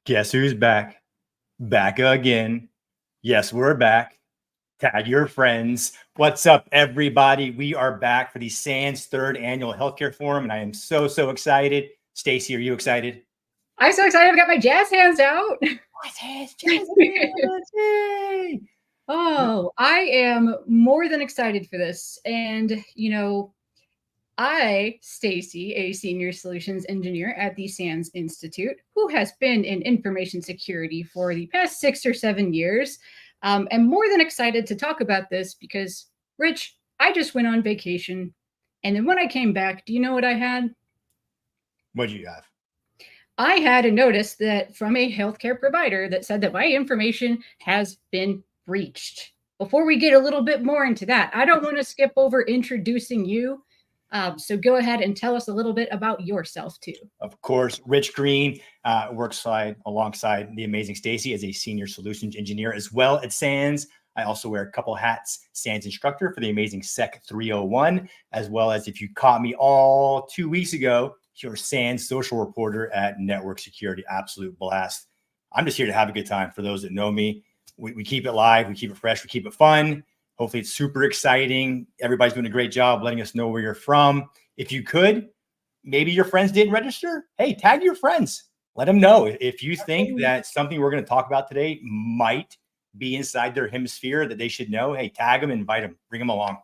Guess who's back? Back again. Yes, we're back. Tag your friends. What's up, everybody? We are back for the SANS third annual healthcare forum, and I am so excited. Stacy, are you excited? I'm so excited. I've got my jazz hands out. Jazz hands. Yay! Oh, I am more than excited for this. And, I, Stacy, a senior solutions engineer at the SANS Institute, who has been in information security for the past 6 or 7 years, am more than excited to talk about this because, Rich, I just went on vacation. And then when I came back, do you know what I had? What did you have? I had a notice that from a healthcare provider that said that my information has been breached. Before we get a little bit more into that, I don't want to skip over introducing you. So go ahead and tell us a little bit about yourself too. Of course, Rich Green works alongside the amazing Stacy as a senior solutions engineer as well at SANS. I also wear a couple hats, SANS instructor for the amazing SEC 301, as well as, if you caught me all 2 weeks ago, your SANS social reporter at Network Security. Absolute blast. I'm just here to have a good time. For those that know me, we keep it live, we keep it fresh, we keep it fun. Hopefully it's super exciting. Everybody's doing a great job letting us know where you're from. If you could, maybe your friends didn't register. Hey, tag your friends. Let them know. If you think that something we're going to talk about today might be inside their hemisphere that they should know, hey, tag them, invite them, bring them along.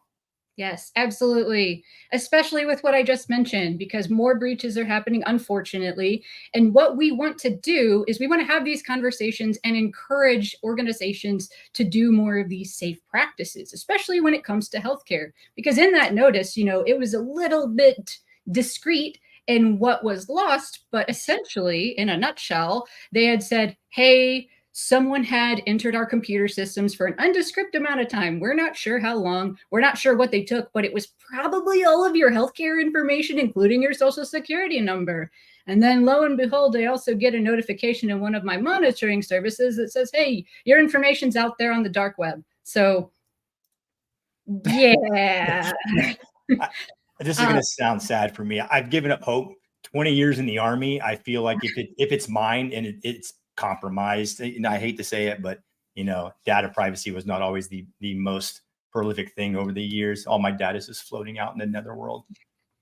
Yes, absolutely. Especially with what I just mentioned, because more breaches are happening, unfortunately. And what we want to do is we want to have these conversations and encourage organizations to do more of these safe practices, especially when it comes to healthcare. Because in that notice, it was a little bit discreet in what was lost, but essentially, in a nutshell, they had said, hey, someone had entered our computer systems for an undescript amount of time. We're not sure how long. We're not sure what they took, but it was probably all of your healthcare information, including your social security number. And then lo and behold, I also get a notification in one of my monitoring services that says, hey, your information's out there on the dark web. So, yeah. This is going to sound sad for me. I've given up hope. 20 years in the Army. I feel like if it's mine and it's compromised, and I hate to say it, but data privacy was not always the most prolific thing over the years. All my data is just floating out in the netherworld.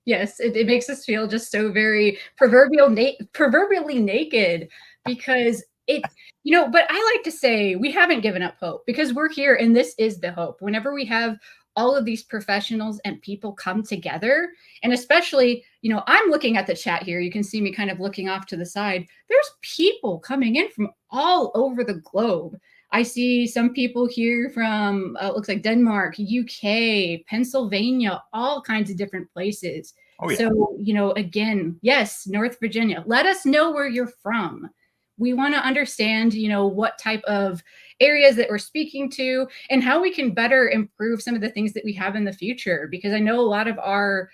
Yes, it makes us feel just so very proverbially naked, because but I like to say we haven't given up hope, because we're here and this is the hope. Whenever we have all of these professionals and people come together, and especially, I'm looking at the chat here. You can see me kind of looking off to the side. There's people coming in from all over the globe. I see some people here from, looks like Denmark, UK, Pennsylvania, all kinds of different places. Oh, yeah. So, again, yes, North Virginia. Let us know where you're from. We want to understand, what type of areas that we're speaking to and how we can better improve some of the things that we have in the future. Because I know a lot of our,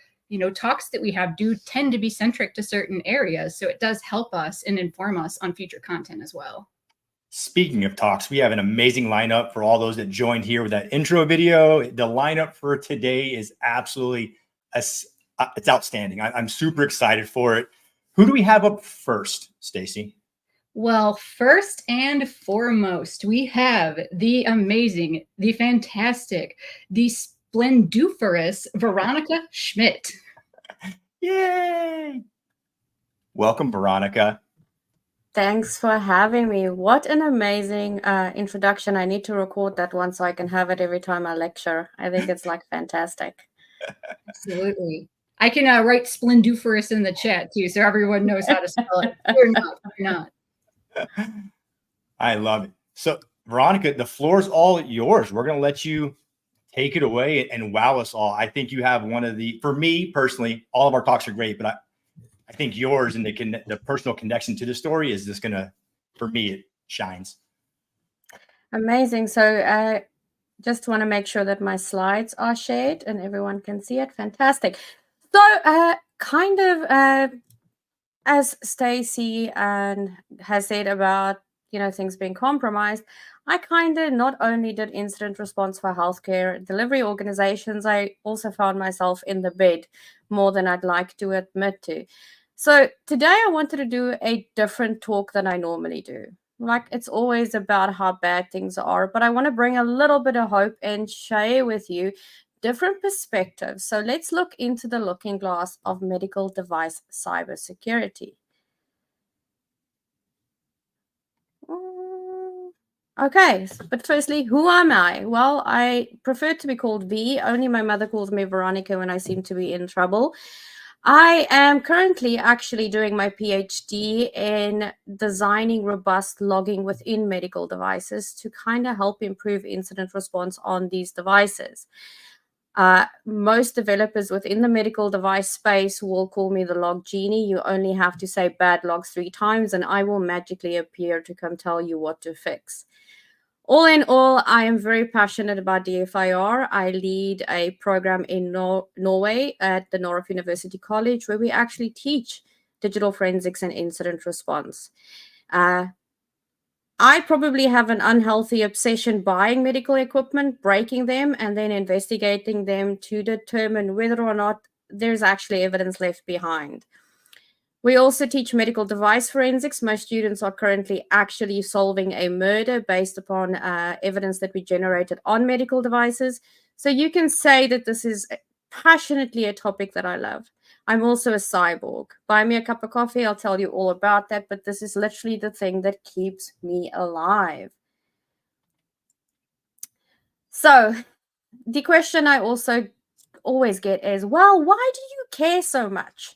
talks that we have do tend to be centric to certain areas. So it does help us and inform us on future content as well. Speaking of talks, we have an amazing lineup for all those that joined here with that intro video. The lineup for today is absolutely, it's outstanding. I'm super excited for it. Who do we have up first, Stacy? Well, first and foremost, we have the amazing, the fantastic, the splendiferous Veronica Schmitt. Yay! Welcome, Veronica. Thanks for having me. What an amazing introduction. I need to record that one so I can have it every time I lecture. I think it's fantastic. Absolutely. I can write splendiferous in the chat too, so everyone knows how to spell it. You're not. I love it. So, Veronica, the floor is all yours. We're going to let you take it away and wow us all. I think you have one of for me personally, all of our talks are great, but I think yours and the personal connection to the story is just going to, for me, it shines. Amazing. So I just want to make sure that my slides are shared and everyone can see it. Fantastic. So as Stacy has said about, things being compromised, I not only did incident response for healthcare delivery organizations, I also found myself in the bed more than I'd like to admit to. So today I wanted to do a different talk than I normally do. Like, it's always about how bad things are, but I want to bring a little bit of hope and share with you different perspectives. So let's look into the looking glass of medical device cybersecurity. Okay, but firstly, who am I? Well, I prefer to be called V. Only my mother calls me Veronica when I seem to be in trouble. I am currently actually doing my PhD in designing robust logging within medical devices to kind of help improve incident response on these devices. Most developers within the medical device space will call me the log genie. You only have to say bad logs 3 times and I will magically appear to come tell you what to fix. All in all, I am very passionate about DFIR. I lead a program in Norway at the North University College where we actually teach digital forensics and incident response. I probably have an unhealthy obsession buying medical equipment, breaking them, and then investigating them to determine whether or not there's actually evidence left behind. We also teach medical device forensics. My students are currently actually solving a murder based upon evidence that we generated on medical devices. So you can say that this is passionately a topic that I love. I'm also a cyborg. Buy me a cup of coffee, I'll tell you all about that, but this is literally the thing that keeps me alive. So the question I also always get is, well, why do you care so much?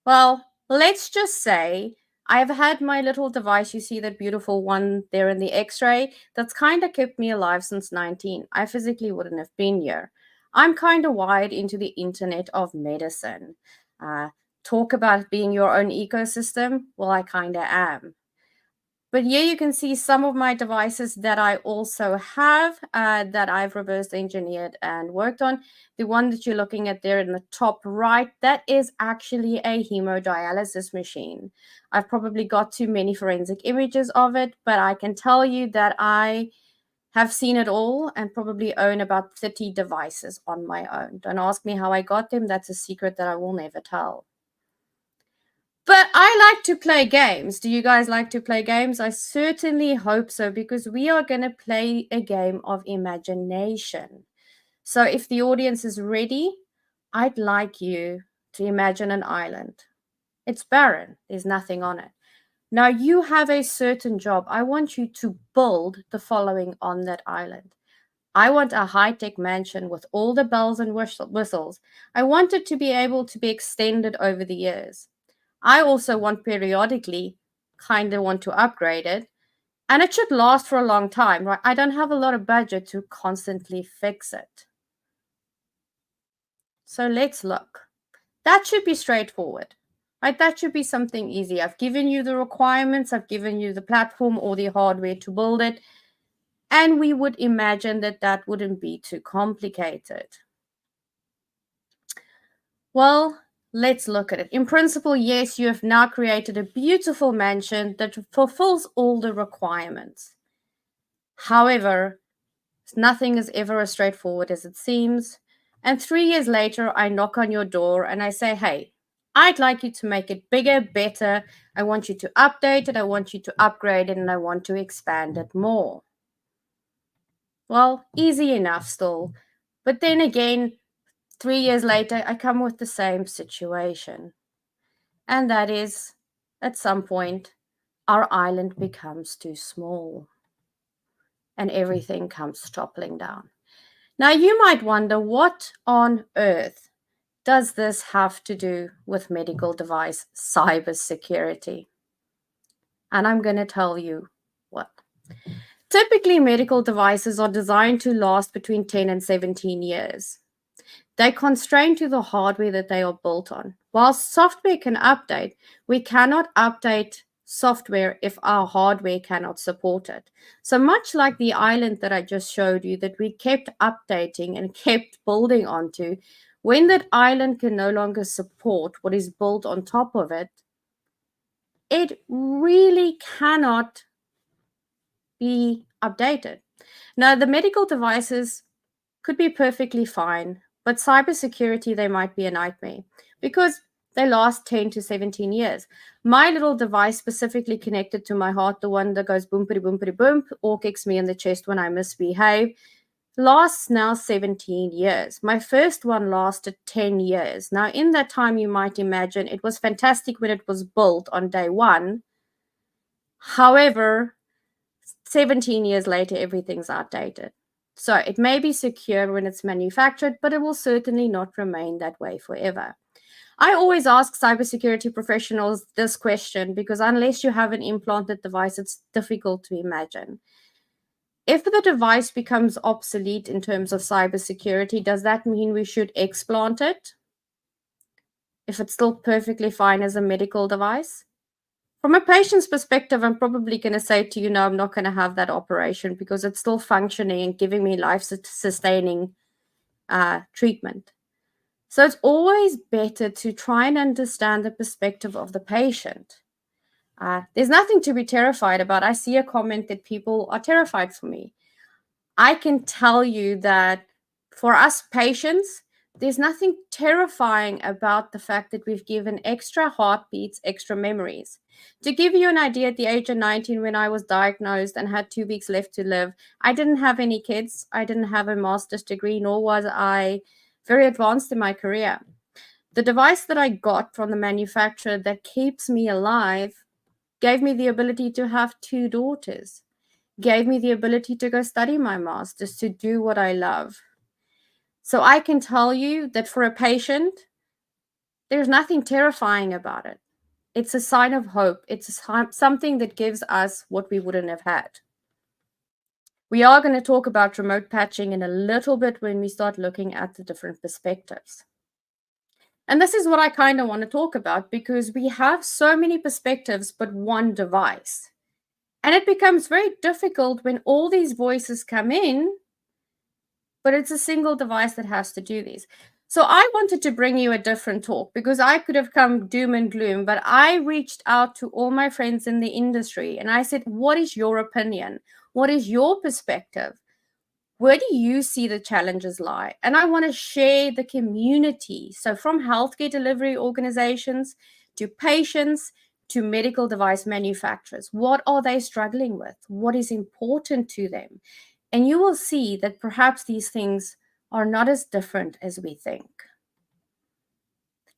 Well, let's just say I've had my little device. You see that beautiful one there in the X-ray? That's kind of kept me alive since 19. I physically wouldn't have been here. I'm kind of wired into the internet of medicine. Talk about being your own ecosystem. Well, I kind of am. But here you can see some of my devices that I also have that I've reverse engineered and worked on. The one that you're looking at there in the top right, that is actually a hemodialysis machine. I've probably got too many forensic images of it, but I can tell you that I have seen it all and probably own about 30 devices on my own. Don't ask me how I got them. That's a secret that I will never tell. But I like to play games. Do you guys like to play games? I certainly hope so, because we are going to play a game of imagination. So if the audience is ready, I'd like you to imagine an island. It's barren. There's nothing on it. Now you have a certain job. I want you to build the following on that island. I want a high-tech mansion with all the bells and whistles. I want it to be able to be extended over the years. I also want periodically kind of want to upgrade it, and it should last for a long time, right? I don't have a lot of budget to constantly fix it. So let's look. That should be straightforward, right? That should be something easy. I've given you the requirements. I've given you the platform or the hardware to build it. And we would imagine that that wouldn't be too complicated. Well, let's look at it. In principle, yes, you have now created a beautiful mansion that fulfills all the requirements. However, nothing is ever as straightforward as it seems. And 3 years later, I knock on your door and I say, hey, I'd like you to make it bigger, better. I want you to update it. I want you to upgrade it, and I want to expand it more. Well, easy enough still. But then again, 3 years later, I come with the same situation. And that is, at some point, our island becomes too small and everything comes toppling down. Now, you might wonder, what on earth does this have to do with medical device cybersecurity? And I'm going to tell you what. Typically, medical devices are designed to last between 10 and 17 years. They're constrained to the hardware that they are built on. While software can update, we cannot update software if our hardware cannot support it. So much like the island that I just showed you that we kept updating and kept building onto, when that island can no longer support what is built on top of it, it really cannot be updated. Now, the medical devices could be perfectly fine, but cybersecurity, they might be a nightmare, because They last 10 to 17 years. My little device specifically connected to my heart, the one that goes boompity boompity boomp or kicks me in the chest when I misbehave, lasts now 17 years. My first one lasted 10 years. Now, in that time, you might imagine it was fantastic when it was built on day one. However, 17 years later, everything's outdated. So it may be secure when it's manufactured, but it will certainly not remain that way forever. I always ask cybersecurity professionals this question because unless you have an implanted device, it's difficult to imagine. If the device becomes obsolete in terms of cybersecurity, does that mean we should explant it? If it's still perfectly fine as a medical device? From a patient's perspective, I'm probably going to say to you, no, I'm not going to have that operation because it's still functioning and giving me life-sustaining treatment. So it's always better to try and understand the perspective of the patient. There's nothing to be terrified about. I see a comment that people are terrified for me. I can tell you that for us patients, there's nothing terrifying about the fact that we've given extra heartbeats, extra memories. To give you an idea, at the age of 19, when I was diagnosed and had 2 weeks left to live, I didn't have any kids. I didn't have a master's degree, nor was I very advanced in my career. The device that I got from the manufacturer that keeps me alive gave me the ability to have 2 daughters, gave me the ability to go study my master's, to do what I love. So I can tell you that for a patient, there's nothing terrifying about it. It's a sign of hope. It's something that gives us what we wouldn't have had. We are going to talk about remote patching in a little bit when we start looking at the different perspectives. And this is what I kind of want to talk about because we have so many perspectives, but one device. And it becomes very difficult when all these voices come in, but it's a single device that has to do these. So I wanted to bring you a different talk because I could have come doom and gloom, but I reached out to all my friends in the industry and I said, what is your opinion? What is your perspective? Where do you see the challenges lie? And I want to share the community. So from healthcare delivery organizations to patients to medical device manufacturers, what are they struggling with? What is important to them? And you will see that perhaps these things are not as different as we think.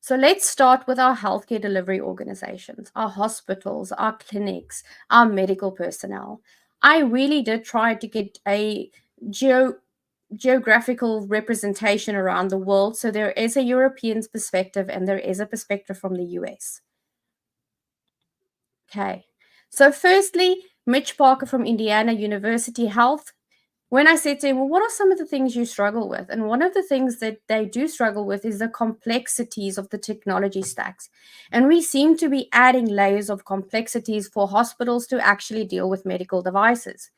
So let's start with our healthcare delivery organizations, our hospitals, our clinics, our medical personnel. I really did try to get a geographical representation around the world. So there is a European perspective and there is a perspective from the US. Okay. So firstly, Mitch Parker from Indiana University Health. When I said to him, well, what are some of the things you struggle with? And one of the things that they do struggle with is the complexities of the technology stacks. And we seem to be adding layers of complexities for hospitals to actually deal with medical devices.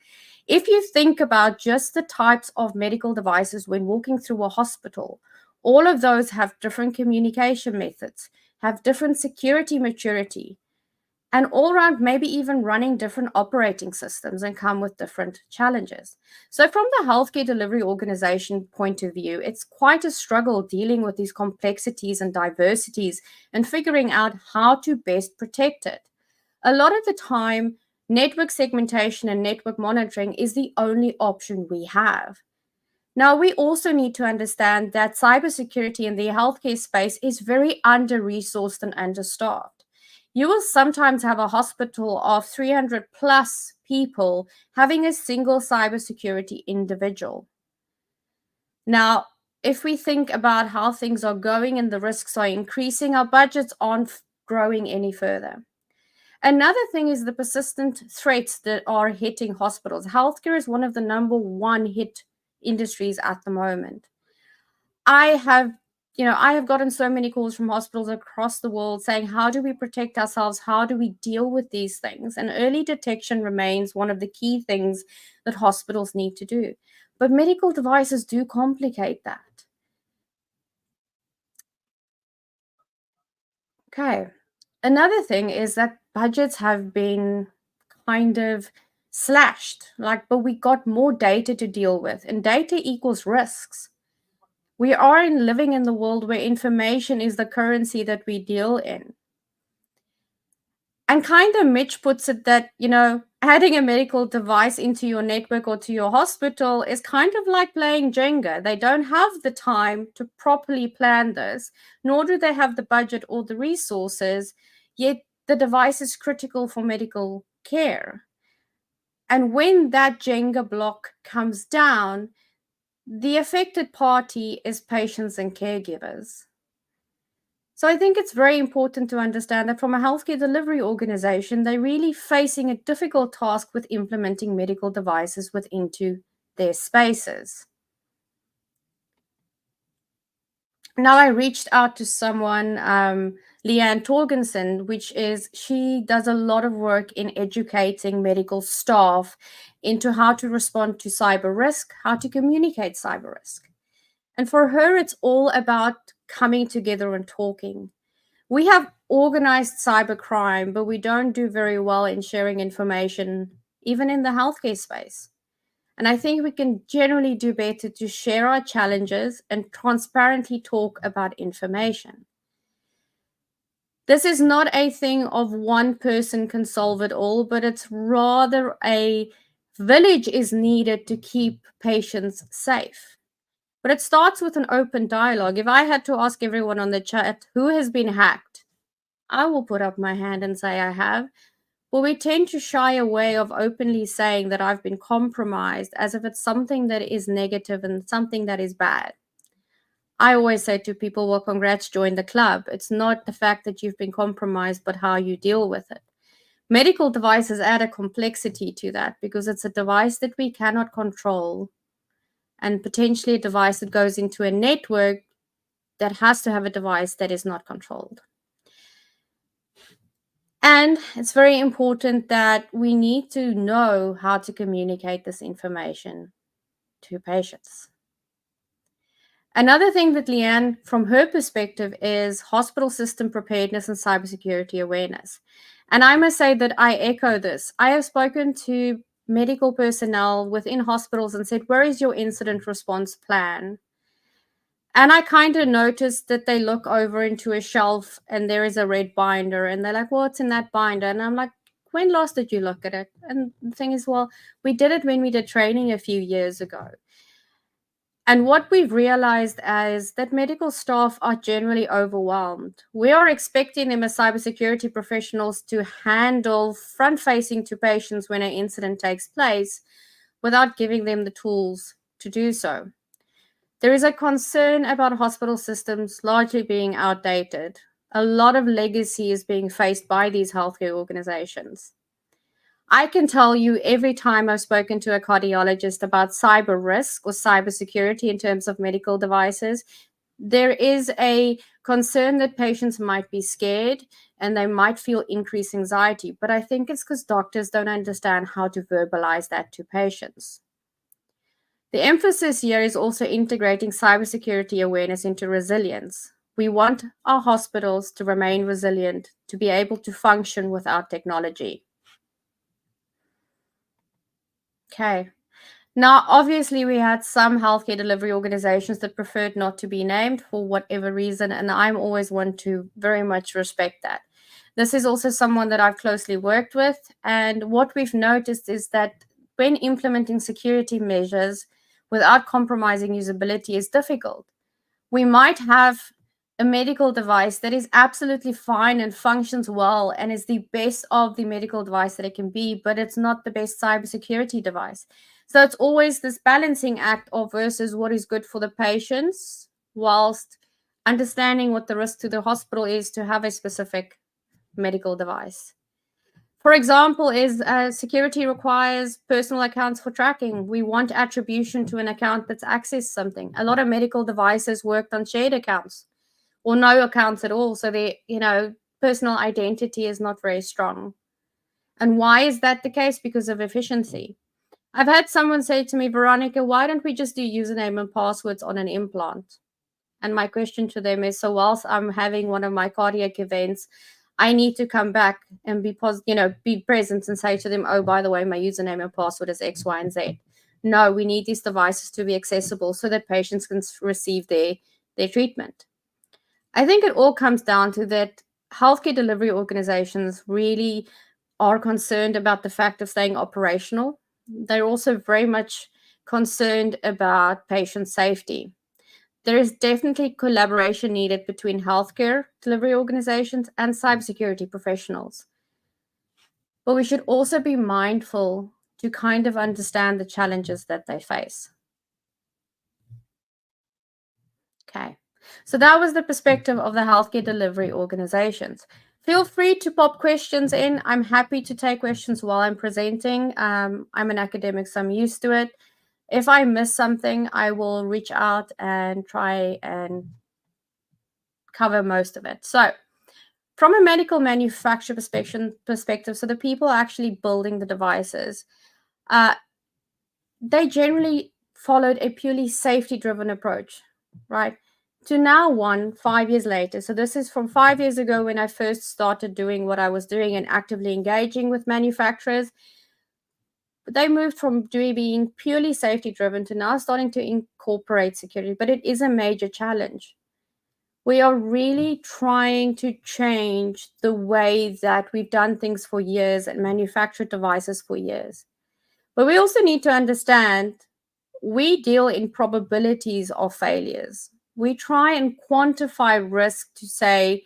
If you think about just the types of medical devices when walking through a hospital, all of those have different communication methods, have different security maturity, and all around maybe even running different operating systems and come with different challenges. So from the healthcare delivery organization point of view, it's quite a struggle dealing with these complexities and diversities and figuring out how to best protect it. A lot of the time, network segmentation and network monitoring is the only option we have. Now, we also need to understand that cybersecurity in the healthcare space is very under-resourced and understaffed. You will sometimes have a hospital of 300 plus people having a single cybersecurity individual. Now, if we think about how things are going and the risks are increasing, our budgets aren't growing any further. Another thing is the persistent threats that are hitting hospitals. Healthcare is one of the number one hit industries at the moment. I have gotten so many calls from hospitals across the world saying, how do we protect ourselves? How do we deal with these things? And early detection remains one of the key things that hospitals need to do. But medical devices do complicate that. Okay. Another thing is that budgets have been kind of slashed, but we got more data to deal with, and data equals risks. We are living in the world where information is the currency that we deal in. And kind of Mitch puts it that, adding a medical device into your network or to your hospital is kind of like playing Jenga. They don't have the time to properly plan this, nor do they have the budget or the resources, yet the device is critical for medical care. And when that Jenga block comes down, the affected party is patients and caregivers. So I think it's very important to understand that from a healthcare delivery organization, they're really facing a difficult task with implementing medical devices within their spaces. Now I reached out to someone, Leanne Torgensen, she does a lot of work in educating medical staff into how to respond to cyber risk, how to communicate cyber risk. And for her, it's all about coming together and talking. We have organized cybercrime, but we don't do very well in sharing information, even in the healthcare space. And I think we can generally do better to share our challenges and transparently talk about information. This is not a thing of one person can solve it all, but it's rather a village is needed to keep patients safe. But it starts with an open dialogue. If I had to ask everyone on the chat who has been hacked, I will put up my hand and say I have. But we tend to shy away of openly saying that I've been compromised as if it's something that is negative and something that is bad. I always say to people, well, congrats, join the club. It's not the fact that you've been compromised, but how you deal with it. Medical devices add a complexity to that because it's a device that we cannot control, and potentially a device that goes into a network that has to have a device that is not controlled. And it's very important that we need to know how to communicate this information to patients. Another thing that Leanne, from her perspective, is hospital system preparedness and cybersecurity awareness. And I must say that I echo this. I have spoken to medical personnel within hospitals and said, where is your incident response plan? And I kind of noticed that they look over into a shelf and there is a red binder and they're like, well, what's in that binder? And I'm like, when last did you look at it? And the thing is, well, we did it when we did training a few years ago. And what we've realized is that medical staff are generally overwhelmed. We are expecting them as cybersecurity professionals to handle front-facing to patients when an incident takes place without giving them the tools to do so. There is a concern about hospital systems largely being outdated. A lot of legacy is being faced by these healthcare organizations. I can tell you every time I've spoken to a cardiologist about cyber risk or cybersecurity in terms of medical devices, there is a concern that patients might be scared and they might feel increased anxiety. But I think it's because doctors don't understand how to verbalize that to patients. The emphasis here is also integrating cybersecurity awareness into resilience. We want our hospitals to remain resilient, to be able to function without technology. Okay. Now, obviously, we had some healthcare delivery organizations that preferred not to be named for whatever reason, and I'm always one to very much respect that. This is also someone that I've closely worked with, and what we've noticed is that when implementing security measures without compromising usability is difficult. We might have a medical device that is absolutely fine and functions well and is the best of the medical device that it can be, but it's not the best cybersecurity device. So it's always this balancing act of versus what is good for the patients whilst understanding what the risk to the hospital is to have a specific medical device. For example, security requires personal accounts for tracking. We want attribution to an account that's accessed something. A lot of medical devices worked on shared accounts or no accounts at all. So personal identity is not very strong. And why is that the case? Because of efficiency. I've had someone say to me, Veronica, why don't we just do username and passwords on an implant? And my question to them is, so whilst I'm having one of my cardiac events, I need to come back and be present and say to them, oh, by the way, my username and password is X, Y, and Z. No, we need these devices to be accessible so that patients can receive their treatment. I think it all comes down to that healthcare delivery organizations really are concerned about the fact of staying operational. They're also very much concerned about patient safety. There is definitely collaboration needed between healthcare delivery organizations and cybersecurity professionals. But we should also be mindful to kind of understand the challenges that they face. Okay, so that was the perspective of the healthcare delivery organizations. Feel free to pop questions in. I'm happy to take questions while I'm presenting. I'm an academic, so I'm used to it. If I miss something, I will reach out and try and cover most of it. So from a medical manufacturer perspective, so the people actually building the devices, they generally followed a purely safety-driven approach, right? To now 5 years later. So this is from 5 years ago when I first started doing what I was doing and actively engaging with manufacturers. But they moved from being purely safety-driven to now starting to incorporate security. But it is a major challenge. We are really trying to change the way that we've done things for years and manufactured devices for years. But we also need to understand we deal in probabilities of failures. We try and quantify risk to say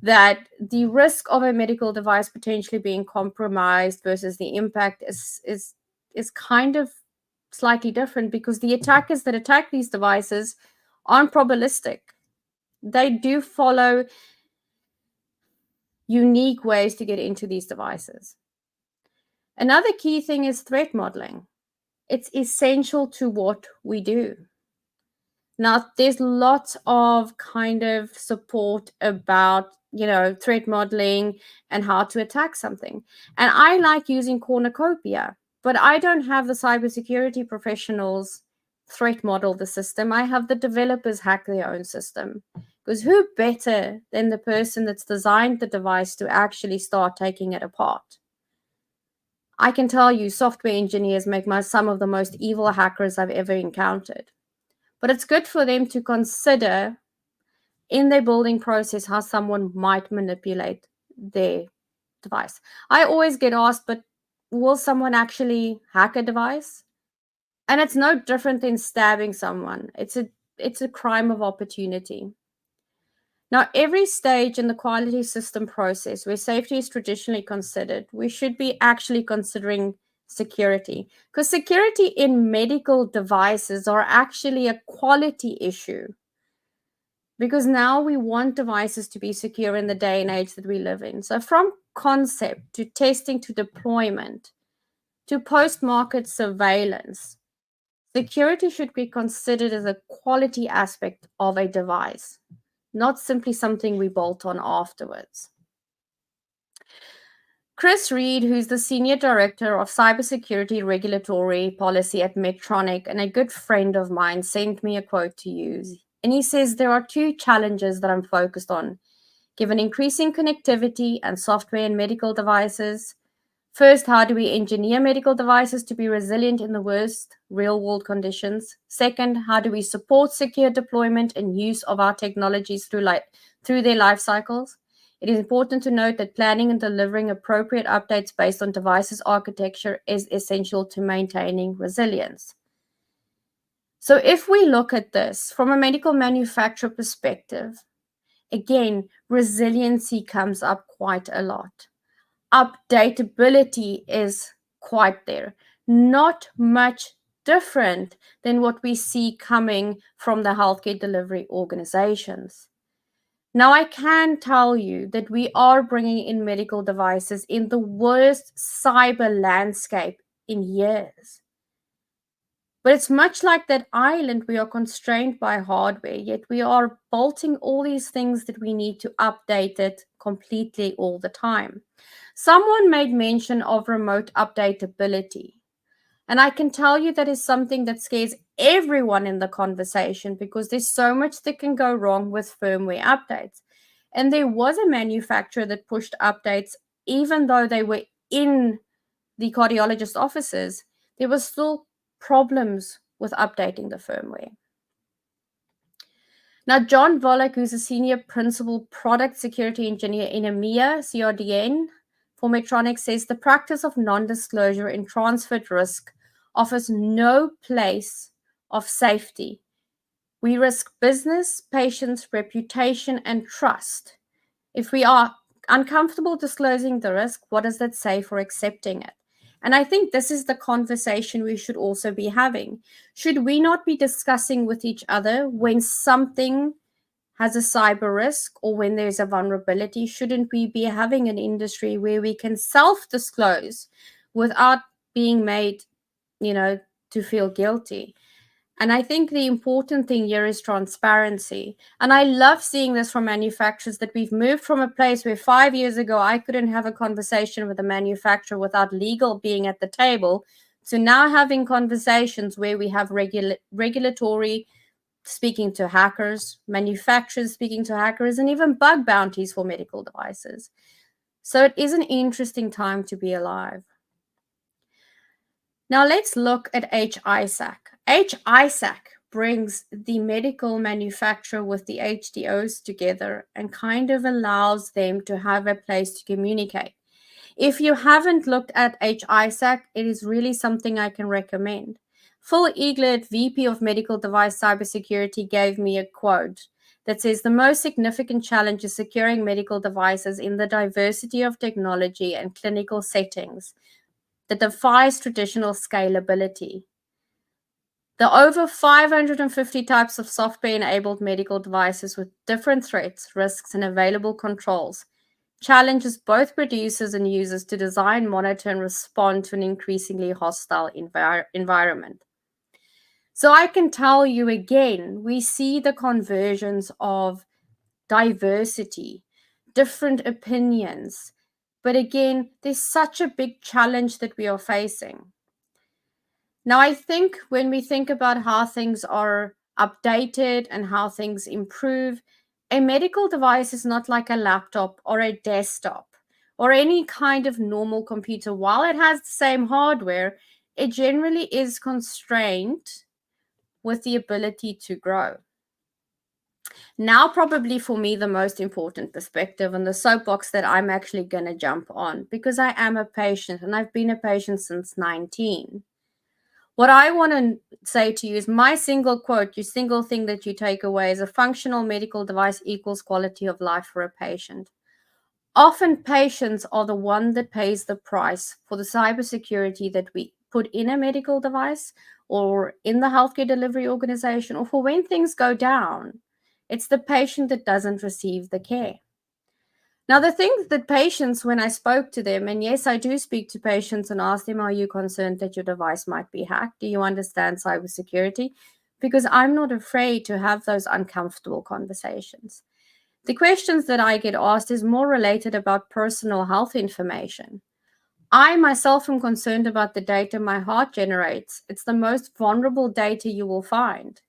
that the risk of a medical device potentially being compromised versus the impact is kind of slightly different, because the attackers that attack these devices aren't probabilistic. They do follow unique ways to get into these devices. Another key thing is threat modeling. It's essential to what we do. Now, there's lots of kind of support about, threat modeling and how to attack something. And I like using cornucopia, but I don't have the cybersecurity professionals threat model the system. I have the developers hack their own system. Because who better than the person that's designed the device to actually start taking it apart? I can tell you, software engineers make some of the most evil hackers I've ever encountered. But it's good for them to consider in their building process how someone might manipulate their device. I always get asked, but will someone actually hack a device? And it's no different than stabbing someone. It's a crime of opportunity. Now, every stage in the quality system process where safety is traditionally considered, we should be actually considering security, because security in medical devices are actually a quality issue, because now we want devices to be secure in the day and age that we live in. So from concept to testing to deployment to post-market surveillance, security should be considered as a quality aspect of a device, not simply something we bolt on afterwards. Chris Reed, who's the Senior Director of Cybersecurity Regulatory Policy at Medtronic and a good friend of mine, sent me a quote to use. And he says, there are two challenges that I'm focused on, given increasing connectivity and software in medical devices. First, how do we engineer medical devices to be resilient in the worst real-world conditions? Second, how do we support secure deployment and use of our technologies through their life cycles? It is important to note that planning and delivering appropriate updates based on devices architecture is essential to maintaining resilience. So if we look at this from a medical manufacturer perspective, again, resiliency comes up quite a lot. Updatability is quite there. Not much different than what we see coming from the healthcare delivery organizations. Now, I can tell you that we are bringing in medical devices in the worst cyber landscape in years. But it's much like that island. We are constrained by hardware, yet we are bolting all these things that we need to update it completely all the time. Someone made mention of remote updatability. And I can tell you that is something that scares everyone in the conversation, because there's so much that can go wrong with firmware updates. And there was a manufacturer that pushed updates, even though they were in the cardiologist offices, there was still problems with updating the firmware. Now, John Volek, who's a senior principal product security engineer in EMEA CRDN for Medtronic, says the practice of non-disclosure in transferred risk offers no place of safety. We risk business, patients, reputation, and trust. If we are uncomfortable disclosing the risk, what does that say for accepting it? And I think this is the conversation we should also be having. Should we not be discussing with each other when something has a cyber risk or when there's a vulnerability? Shouldn't we be having an industry where we can self-disclose without being made, to feel guilty? And I think the important thing here is transparency. And I love seeing this from manufacturers, that we've moved from a place where 5 years ago I couldn't have a conversation with a manufacturer without legal being at the table, to now having conversations where we have regulatory speaking to hackers, manufacturers speaking to hackers, and even bug bounties for medical devices. So it is an interesting time to be alive. Now let's look at HISAC. HISAC brings the medical manufacturer with the HDOs together and kind of allows them to have a place to communicate. If you haven't looked at HISAC, it is really something I can recommend. Phil Eaglet, VP of Medical Device Cybersecurity, gave me a quote that says, the most significant challenge is securing medical devices in the diversity of technology and clinical settings that defies traditional scalability. The over 550 types of software-enabled medical devices with different threats, risks, and available controls challenges both producers and users to design, monitor, and respond to an increasingly hostile environment. So I can tell you again, we see the conversions of diversity, different opinions. But again, there's such a big challenge that we are facing. Now, I think when we think about how things are updated and how things improve, a medical device is not like a laptop or a desktop or any kind of normal computer. While it has the same hardware, it generally is constrained with the ability to grow. Now, probably for me, the most important perspective and the soapbox that I'm actually going to jump on, because I am a patient and I've been a patient since 19. What I want to say to you is my single quote, your single thing that you take away is a functional medical device equals quality of life for a patient. Often patients are the one that pays the price for the cybersecurity that we put in a medical device or in the healthcare delivery organization, or for when things go down. It's the patient that doesn't receive the care. Now, the thing that patients, when I spoke to them, and yes, I do speak to patients and ask them, are you concerned that your device might be hacked? Do you understand cybersecurity? Because I'm not afraid to have those uncomfortable conversations. The questions that I get asked is more related about personal health information. I myself am concerned about the data my heart generates. It's the most vulnerable data you will find.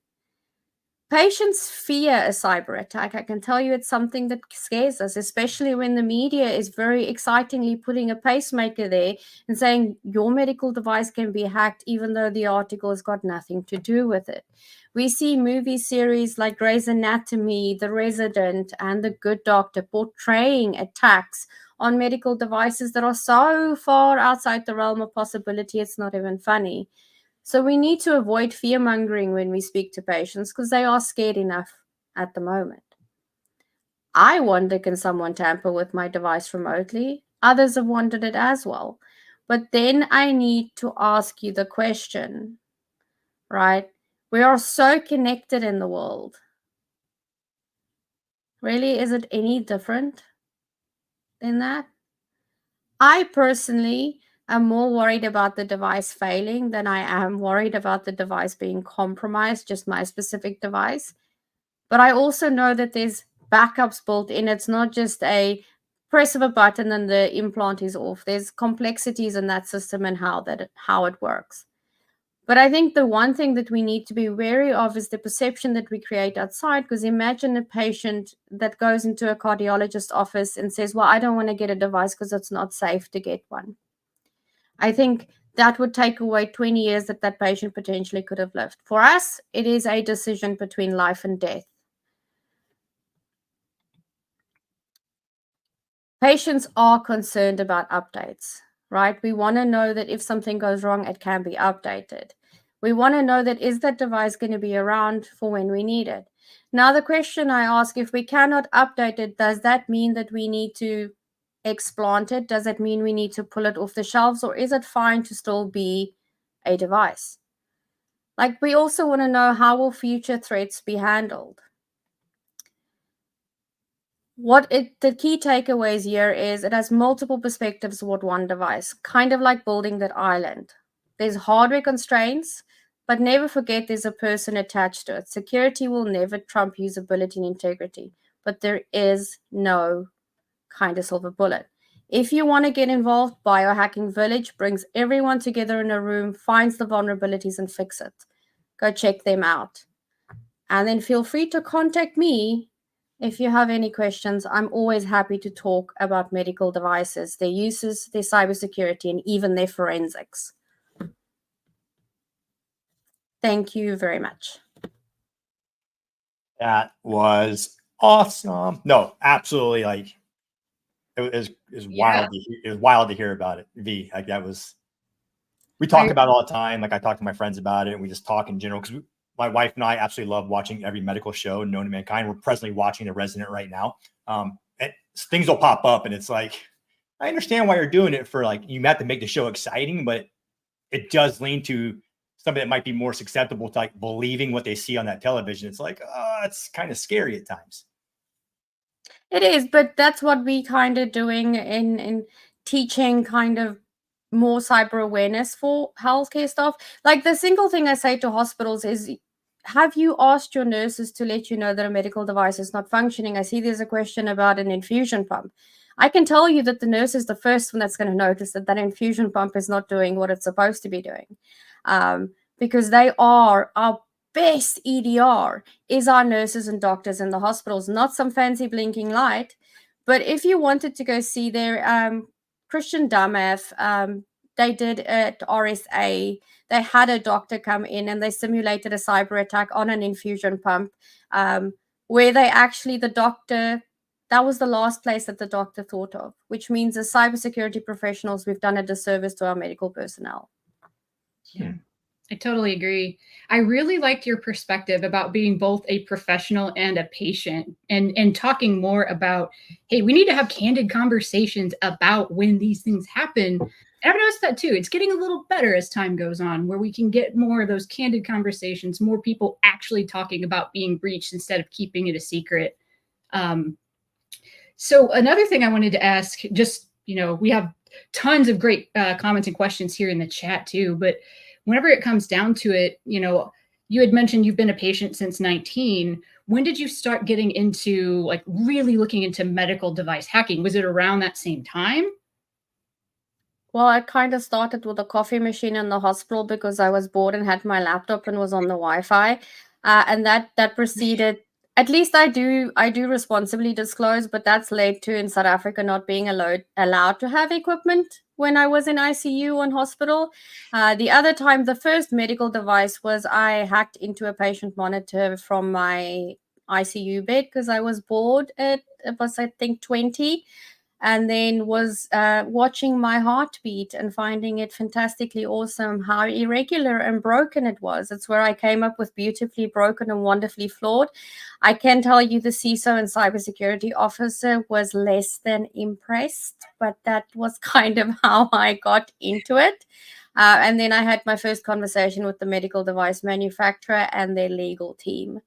Patients fear a cyber attack. I can tell you it's something that scares us, especially when the media is very excitingly putting a pacemaker there and saying your medical device can be hacked, even though the article has got nothing to do with it. We see movie series like Grey's Anatomy, The Resident, and The Good Doctor portraying attacks on medical devices that are so far outside the realm of possibility, it's not even funny. So we need to avoid fear-mongering when we speak to patients because they are scared enough at the moment. I wonder, can someone tamper with my device remotely? Others have wondered it as well. But then I need to ask you the question, right? We are so connected in the world. Really, is it any different than that? I personally am more worried about the device failing than I am worried about the device being compromised, just my specific device. But I also know that there's backups built in. It's not just a press of a button and the implant is off. There's complexities in that system and how it works. But I think the one thing that we need to be wary of is the perception that we create outside, because imagine a patient that goes into a cardiologist's office and says, well, I don't want to get a device because it's not safe to get one. I think that would take away 20 years that that patient potentially could have lived. For us, it is a decision between life and death. Patients are concerned about updates, right? We want to know that if something goes wrong, it can be updated. We want to know that is that device going to be around for when we need it? Now, the question I ask, if we cannot update it, does that mean that we need to explant it? Does it mean we need to pull it off the shelves, or is it fine to still be a device? Like, we also want to know, how will future threats be handled? The key takeaways here is it has multiple perspectives with one device, kind of like building that island. There's hardware constraints, but never forget there's a person attached to it. Security will never trump usability and integrity, but there is no kind of silver bullet. If you want to get involved, Biohacking Village brings everyone together in a room, finds the vulnerabilities and fix it. Go check them out. And then feel free to contact me if you have any questions. I'm always happy to talk about medical devices, their uses, their cybersecurity, and even their forensics. Thank you very much. That was awesome. No, absolutely. Like it was wild. It was wild to hear about it. V, like that was. We talk about it all the time. Like I talk to my friends about it, and we just talk in general because my wife and I absolutely love watching every medical show known to mankind. We're presently watching The Resident right now. And things will pop up, and it's like, I understand why you're doing it for, like, you have to make the show exciting, but it does lean to something that might be more susceptible to like believing what they see on that television. It's like, it's kind of scary at times. It is, but that's what we kind of doing in teaching kind of more cyber awareness for healthcare staff. Like, the single thing I say to hospitals is, have you asked your nurses to let you know that a medical device is not functioning? I see there's a question about an infusion pump. I can tell you that the nurse is the first one that's going to notice that that infusion pump is not doing what it's supposed to be doing, because they are our best EDR is our nurses and doctors in the hospitals, not some fancy blinking light. But if you wanted to go see their Christian Dummeth, they did at RSA, they had a doctor come in and they simulated a cyber attack on an infusion pump, where they actually, the doctor, that was the last place that the doctor thought of, which means as cybersecurity professionals, we've done a disservice to our medical personnel. Yeah, I totally agree. I really liked your perspective about being both a professional and a patient, and talking more about, hey, we need to have candid conversations about when these things happen. And I've noticed that too. It's getting a little better as time goes on, where we can get more of those candid conversations, more people actually talking about being breached instead of keeping it a secret. So another thing I wanted to ask, just, we have tons of great comments and questions here in the chat too, but whenever it comes down to it, you had mentioned you've been a patient since 19. When did you start getting into, like, really looking into medical device hacking? Was it around that same time? Well, I kind of started with a coffee machine in the hospital because I was bored and had my laptop and was on the Wi-Fi, and that proceeded. At least I do responsibly disclose, but that's led to, in South Africa, not being allowed to have equipment when I was in ICU on hospital. The other time, the first medical device was I hacked into a patient monitor from my ICU bed because I was bored. It was, I think, 20. And then was watching my heartbeat and finding it fantastically awesome how irregular and broken it was. It's where I came up with beautifully broken and wonderfully flawed. I can tell you the CISO and cybersecurity officer was less than impressed, but that was kind of how I got into it. And then I had my first conversation with the medical device manufacturer and their legal team.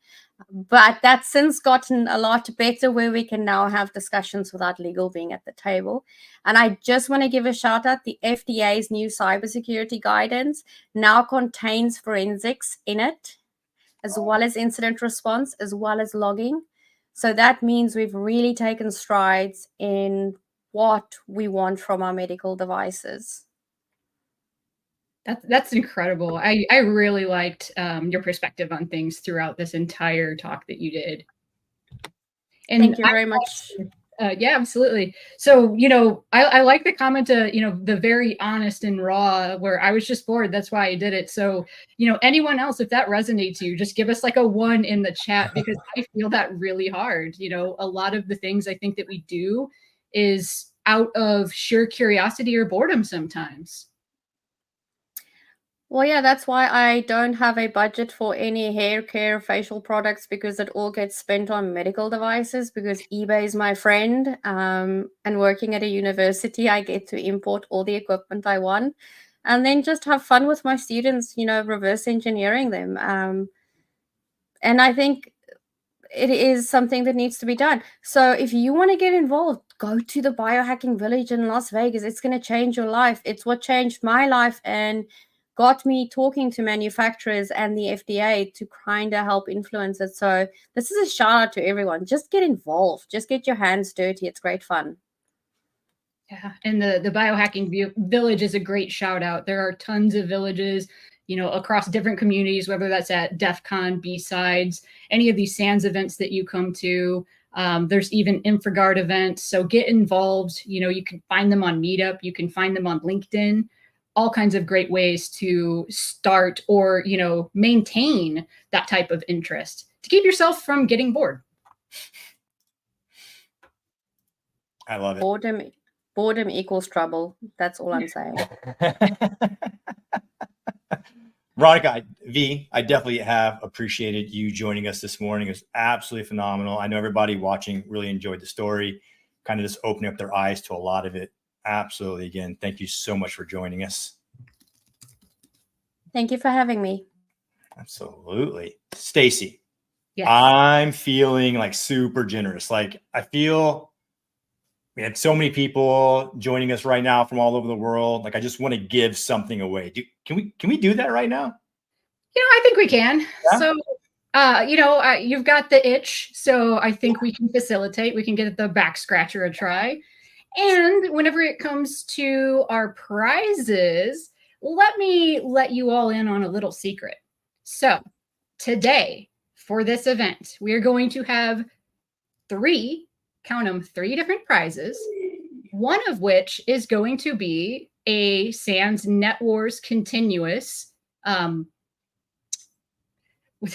But that's since gotten a lot better, where we can now have discussions without legal being at the table. And I just want to give a shout out. The FDA's new cybersecurity guidance now contains forensics in it, as well as incident response, as well as logging. So that means we've really taken strides in what we want from our medical devices. That's incredible. I really liked your perspective on things throughout this entire talk that you did. And thank you very much. Yeah, absolutely. So, I like the comment, the very honest and raw, where I was just bored. That's why I did it. So, anyone else, if that resonates you, just give us like a 1 in the chat, because I feel that really hard. A lot of the things I think that we do is out of sheer curiosity or boredom sometimes. Well, yeah, that's why I don't have a budget for any hair care facial products, because it all gets spent on medical devices, because eBay is my friend. And working at a university, I get to import all the equipment I want and then just have fun with my students, reverse engineering them. And I think it is something that needs to be done. So if you want to get involved, go to the biohacking village in Las Vegas. It's going to change your life. It's what changed my life and got me talking to manufacturers and the FDA to kind of help influence it. So this is a shout out to everyone. Just get involved. Just get your hands dirty. It's great fun. Yeah, and the biohacking village is a great shout out. There are tons of villages, across different communities, whether that's at DEF CON, B-Sides, any of these SANS events that you come to. There's even InfraGard events. So get involved. You can find them on Meetup. You can find them on LinkedIn. All kinds of great ways to start or, maintain that type of interest to keep yourself from getting bored. I love it. Boredom equals trouble. That's all I'm saying. Veronica, I definitely have appreciated you joining us this morning. It was absolutely phenomenal. I know everybody watching really enjoyed the story, kind of just opening up their eyes to a lot of it. Absolutely. Again, thank you so much for joining us. Thank you for having me. Absolutely. Stacy, Yes. I'm feeling like super generous. Like I feel we have so many people joining us right now from all over the world. Like I just want to give something away. Can we do that right now? I think we can. Yeah? So, you've got the itch. So I think we can facilitate. We can get the back scratcher a try. And whenever it comes to our prizes, let me let you all in on a little secret. So today, for this event, we are going to have 3 different prizes, one of which is going to be a SANS Net Wars continuous. Trying to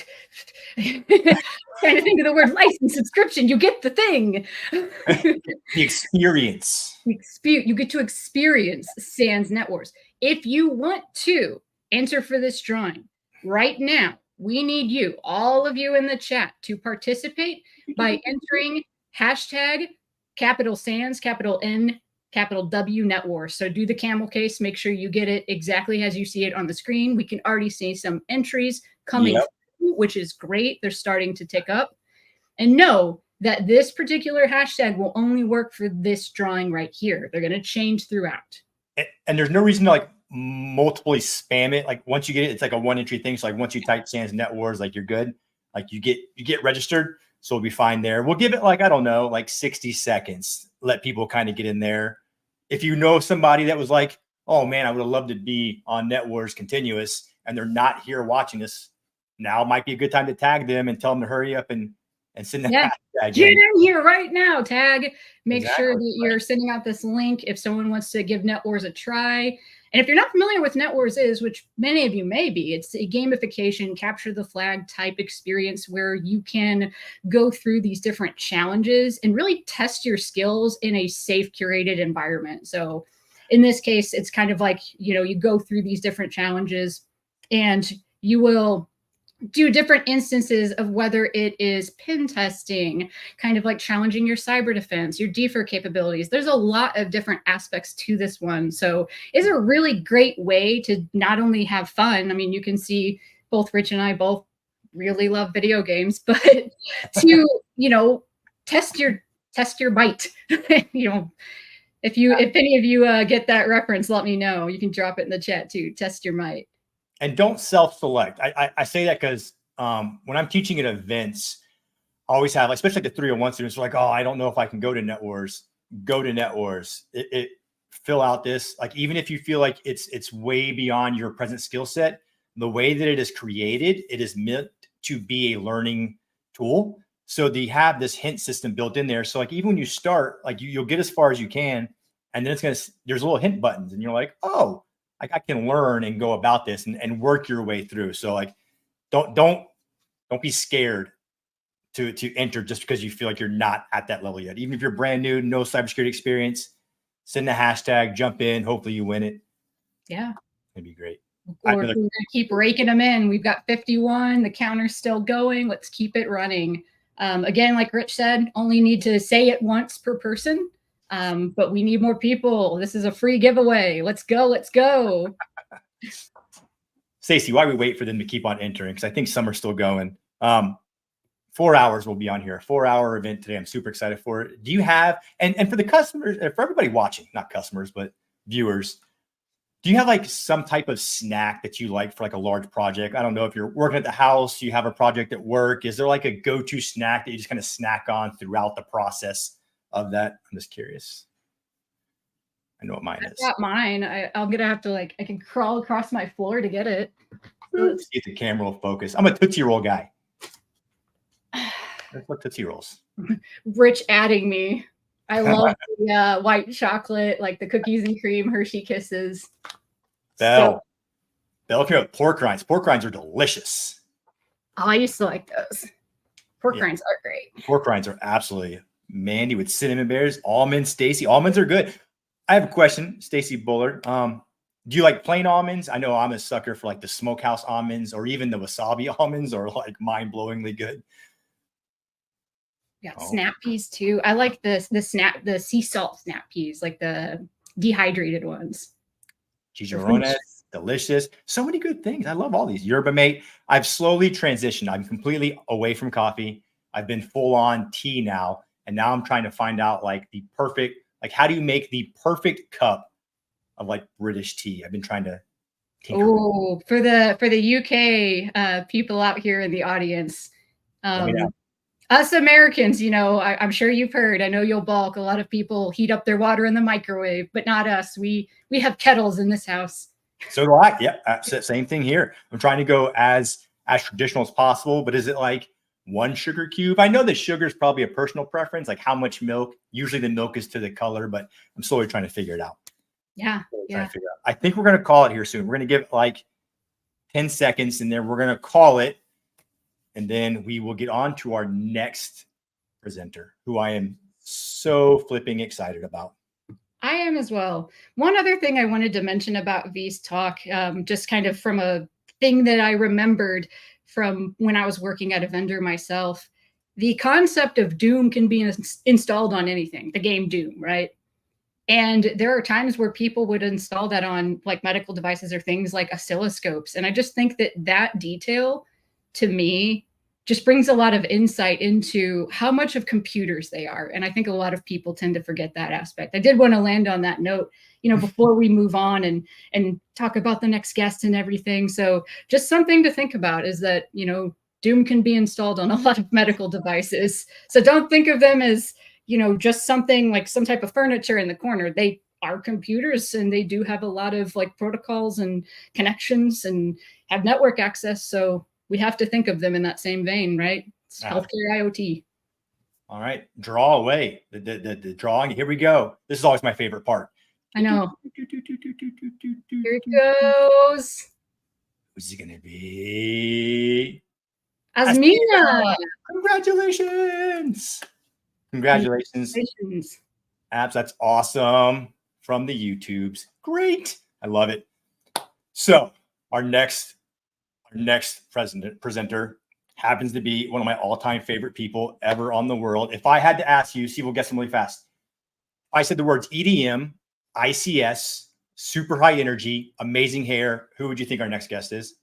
think of the word license subscription. You get the thing. The experience. You get to experience SANS Net Wars. If you want to enter for this drawing right now, we need you, all of you in the chat, to participate by entering hashtag capital SANS, capital N, capital W Net Wars. So do the camel case. Make sure you get it exactly as you see it on the screen. We can already see some entries coming through, which is great. They're starting to tick up. And know that this particular hashtag will only work for this drawing right here. They're going to change throughout. And there's no reason to like multiply spam it. Like once you get it, it's like a 1 entry thing. So like once you type SANS Net Wars, like you're good. Like you get registered. So we'll be fine there. We'll give it like, I don't know, like 60 seconds. Let people kind of get in there. If you know somebody that was like, oh man, I would have loved to be on Net Wars continuous and they're not here watching us, now might be a good time to tag them and tell them to hurry up and send that hashtag. Get in here right now, tag. Make Exactly. sure that you're sending out this link if someone wants to give Net Wars a try. And if you're not familiar with Net Wars is, which many of you may be, it's a gamification, capture the flag type experience where you can go through these different challenges and really test your skills in a safe, curated environment. So in this case, it's kind of like, you go through these different challenges and you will do different instances of whether it is pen testing, kind of like challenging your cyber defense, your DFIR capabilities. There's a lot of different aspects to this one. So it's a really great way to not only have fun. I mean, you can see both Rich and I both really love video games, but to, test your bite. If any of you get that reference, let me know. You can drop it in the chat too. Test your might. And don't self-select. I say that because when I'm teaching at events, I always have, especially like the 301 students are like, oh, I don't know if I can go to Net Wars. Go to Net Wars. Fill out this. Like, even if you feel like it's way beyond your present skill set, the way that it is created, it is meant to be a learning tool. So they have this hint system built in there. So like even when you start, like you'll get as far as you can, and then there's little hint buttons, and you're like, oh, like I can learn and go about this and work your way through. So like don't be scared to enter just because you feel like you're not at that level yet. Even if you're brand new, no cybersecurity experience, send a hashtag, jump in. Hopefully you win it. Yeah. It'd be great. Or we're going to keep raking them in. We've got 51. The counter's still going. Let's keep it running. Again, like Rich said, only need to say it once per person. But we need more people. This is a free giveaway. Let's go. Let's go. Stacey, why we wait for them to keep on entering? Because I think some are still going. 4 hours will be on here. 4-hour event today. I'm super excited for it. Do you have, and for the customers, for everybody watching, not customers, but viewers, do you have like some type of snack that you like for like a large project? I don't know if you're working at the house, you have a project at work. Is there like a go-to snack that you just kind of snack on throughout the process of that? I'm just curious. I know what mine is. I've got mine. I'm going to have to I can crawl across my floor to get it. Let's see if the camera will focus. I'm a Tootsie Roll guy. Let's look Tootsie Rolls. Rich adding me. I love the white chocolate, like the cookies and cream Hershey Kisses. Bell came up pork rinds. Pork rinds are delicious. Oh, I used to like those. Pork rinds are great. Pork rinds are absolutely Mandy with cinnamon bears. Almonds, Stacey. Almonds are good. I have a question, Stacey Bullard. Do you like plain almonds? I know I'm a sucker for like the smokehouse almonds or even the wasabi almonds are like mind-blowingly good. Yeah, snap peas too. I like the sea salt snap peas, like the dehydrated ones. Chicharrones, delicious. So many good things. I love all these. Yerba mate. I've slowly transitioned. I'm completely away from coffee. I've been full on tea now. And now I'm trying to find out like the perfect, like how do you make the perfect cup of like British tea? I've been trying to tinker. Oh, for the UK people out here in the audience. Us Americans, I'm sure you've heard, I know you'll balk. A lot of people heat up their water in the microwave, but not us. We have kettles in this house. So do I. Yeah, same thing here. I'm trying to go as traditional as possible, but is it like 1 sugar cube? I know that sugar is probably a personal preference, like how much milk. Usually the milk is to the color, but I'm slowly trying to figure it out. Yeah. I think we're going to call it here soon. We're going to give like 10 seconds and then we're going to call it. And then we will get on to our next presenter, who I am so flipping excited about. I am as well. One other thing I wanted to mention about V's talk, just kind of from a thing that I remembered from when I was working at a vendor myself, the concept of Doom can be installed on anything, the game Doom, right? And there are times where people would install that on like medical devices or things like oscilloscopes. And I just think that detail to me just brings a lot of insight into how much of computers they are. And I think a lot of people tend to forget that aspect. I did want to land on that note, before we move on and talk about the next guest and everything. So just something to think about is that, Doom can be installed on a lot of medical devices. So don't think of them as, just something like some type of furniture in the corner. They are computers and they do have a lot of like protocols and connections and have network access. So we have to think of them in that same vein, right? It's healthcare IoT. All right, draw away the drawing. Here we go. This is always my favorite part. I know. Here it goes. Who's it gonna be? Asmina. Congratulations. Abs, that's awesome. From the YouTubes. Great. I love it. So our next presenter happens to be one of my all-time favorite people ever on the world. If I had to ask you, see, we'll guess them really fast. I said the words EDM, ICS, super high energy, amazing hair. Who would you think our next guest is?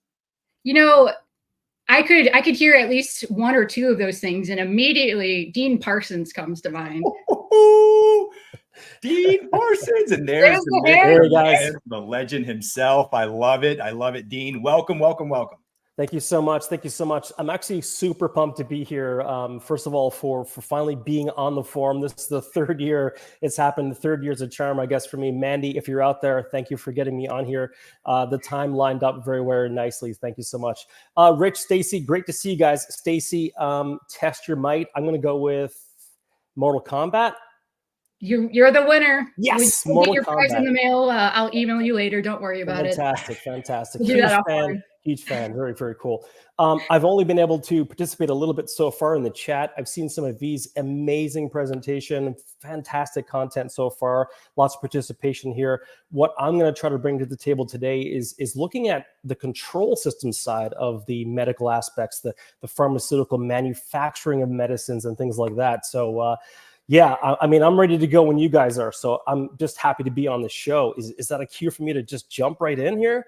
I could hear at least one or two of those things, and immediately Dean Parsons comes to mind. Dean Parsons, and there's the legend himself. I love it. Dean, welcome. Thank you so much. Thank you so much. I'm actually super pumped to be here. First of all, for finally being on the forum. This is the third year it's happened. The third year's a charm, I guess, for me. Mandy, if you're out there, thank you for getting me on here. The time lined up very, very nicely. Thank you so much. Rich, Stacy, great to see you guys. Stacy, test your might. I'm going to go with Mortal Kombat. You're the winner. Yes, we'll Mortal get your prize in Kombat. the mail. I'll email you later. Don't worry about Fantastic, fantastic. We'll do that offline. Huge fan. Very, very cool. I've only been able to participate a little bit so far in the chat. I've seen some of these amazing presentation, fantastic content so far, lots of participation here. What I'm going to try to bring to the table today is looking at the control system side of the medical aspects, the pharmaceutical manufacturing of medicines and things like that. So, yeah, I mean, I'm ready to go when you guys are. So I'm just happy to be on the show. Is that a cue for me to just jump right in here?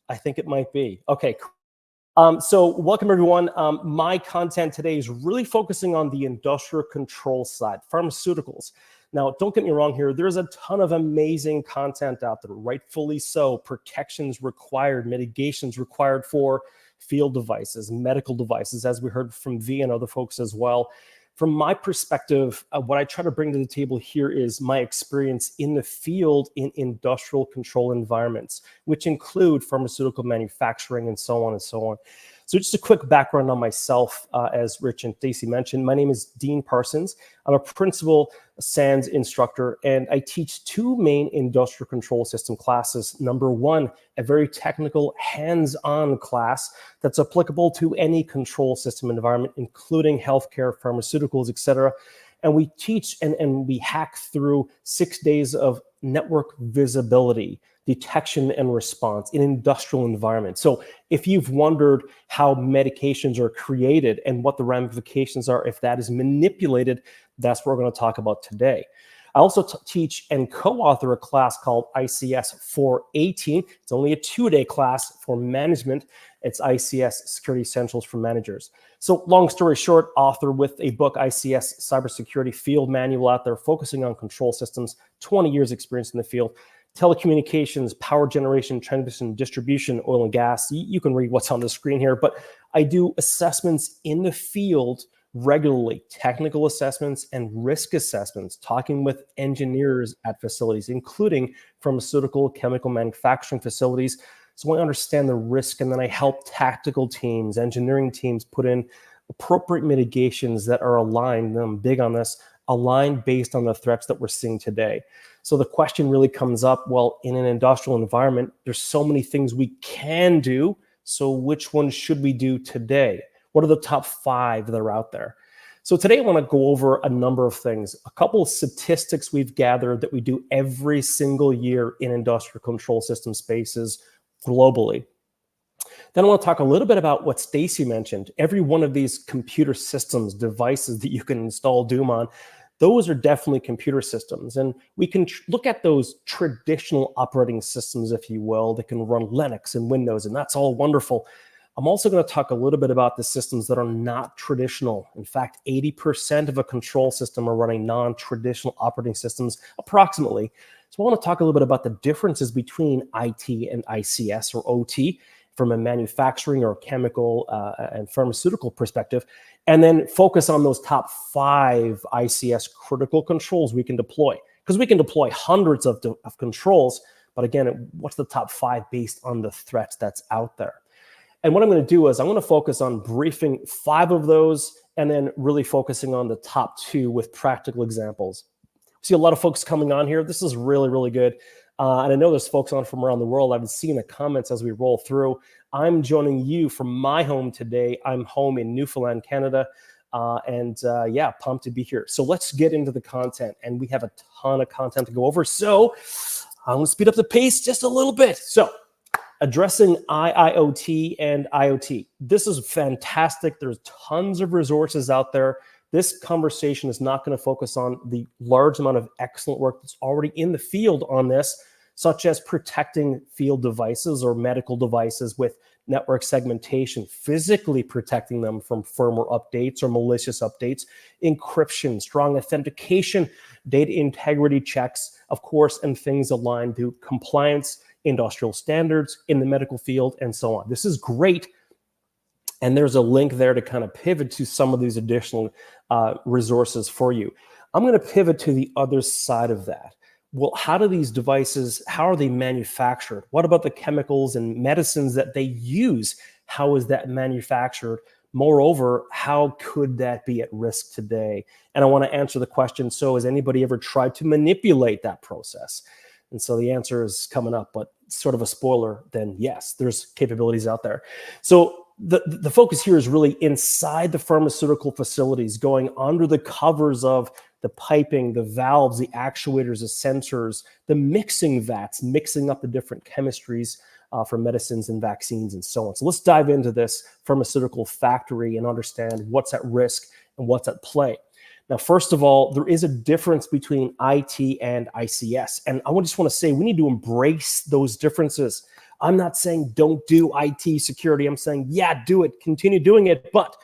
I think it might be. Okay, cool. So welcome, everyone. My content today is really focusing on the industrial control side, pharmaceuticals. Now, don't get me wrong here. There's a ton of amazing content out there, rightfully so. Protections required, mitigations required for field devices, medical devices, as we heard from V and other folks as well. From my perspective, what I try to bring to the table here is my experience in the field in industrial control environments, which include pharmaceutical manufacturing and so on and so on. So just a quick background on myself, as Rich and Stacy mentioned. My name is Dean Parsons. I'm a principal SANS instructor, and I teach two main industrial control system classes. Number one, a very technical hands-on class that's applicable to any control system environment, including healthcare, pharmaceuticals, etc. And we teach and we hack through 6 days of network visibility, detection and response in industrial environments. So if you've wondered how medications are created and what the ramifications are if that is manipulated, that's what we're going to talk about today. I also teach and co-author a class called ICS 418. It's only a 2-day class for management. It's ICS Security Essentials for Managers. So long story short, author with a book, ICS Cybersecurity Field Manual out there, focusing on control systems, 20 years experience in the field, telecommunications, power generation, transmission, distribution, oil and gas. You can read what's on the screen here, but I do assessments in the field regularly, technical assessments and risk assessments, talking with engineers at facilities, including pharmaceutical, chemical manufacturing facilities. So I understand the risk, and then I help tactical teams, engineering teams put in appropriate mitigations that are aligned, and I'm big on this, aligned based on the threats that we're seeing today. So the question really comes up, well, in an industrial environment, there's so many things we can do. So which one should we do today? What are the top 5 that are out there? So today I want to go over a number of things, a couple of statistics we've gathered that we do every single year in industrial control system spaces globally. Then I want to talk a little bit about what Stacy mentioned. Every one of these computer systems, devices that you can install Doom on, those are definitely computer systems. And we can look at those traditional operating systems, if you will, that can run Linux and Windows, and that's all wonderful. I'm also going to talk a little bit about the systems that are not traditional. In fact, 80% of a control system are running non-traditional operating systems, approximately. So I want to talk a little bit about the differences between IT and ICS or OT from a manufacturing or chemical and pharmaceutical perspective, and then focus on those top 5 ICS critical controls we can deploy. Because we can deploy hundreds of controls, but again, what's the top 5 based on the threats that's out there? And what I'm going to do is I'm going to focus on briefing 5 of those and then really focusing on the top 2 with practical examples. See a lot of folks coming on here. This is really, really good. And I know there's folks on from around the world. I've seen the comments as we roll through. I'm joining you from my home today. I'm home in Newfoundland, Canada. Yeah, pumped to be here. So let's get into the content. And we have a ton of content to go over. So I'm going to speed up the pace just a little bit. So addressing IIoT and IoT. This is fantastic. There's tons of resources out there. This conversation is not going to focus on the large amount of excellent work that's already in the field on this, such as protecting field devices or medical devices with network segmentation, physically protecting them from firmware updates or malicious updates, encryption, strong authentication, data integrity checks, of course, and things aligned to compliance, industrial standards in the medical field, and so on. This is great, And there's a link there to kind of pivot to some of these additional resources for you. I'm going to pivot to the other side of that. Well, how do these devices, how are they manufactured? What about the chemicals and medicines that they use? How is that manufactured? Moreover, how could that be at risk today? And I want to answer the question, so has anybody ever tried to manipulate that process? And so the answer is coming up, but sort of a spoiler, then yes, there's capabilities out there. So the focus here is really inside the pharmaceutical facilities, going under the covers of the piping, the valves, the actuators, the sensors, the mixing vats, mixing up the different chemistries for medicines and vaccines and so on. So let's dive into this pharmaceutical factory and understand what's at risk and what's at play. Now, first of all, there is a difference between IT and ICS. And I just want to say we need to embrace those differences. I'm not saying don't do IT security. I'm saying, yeah, do it, continue doing it. But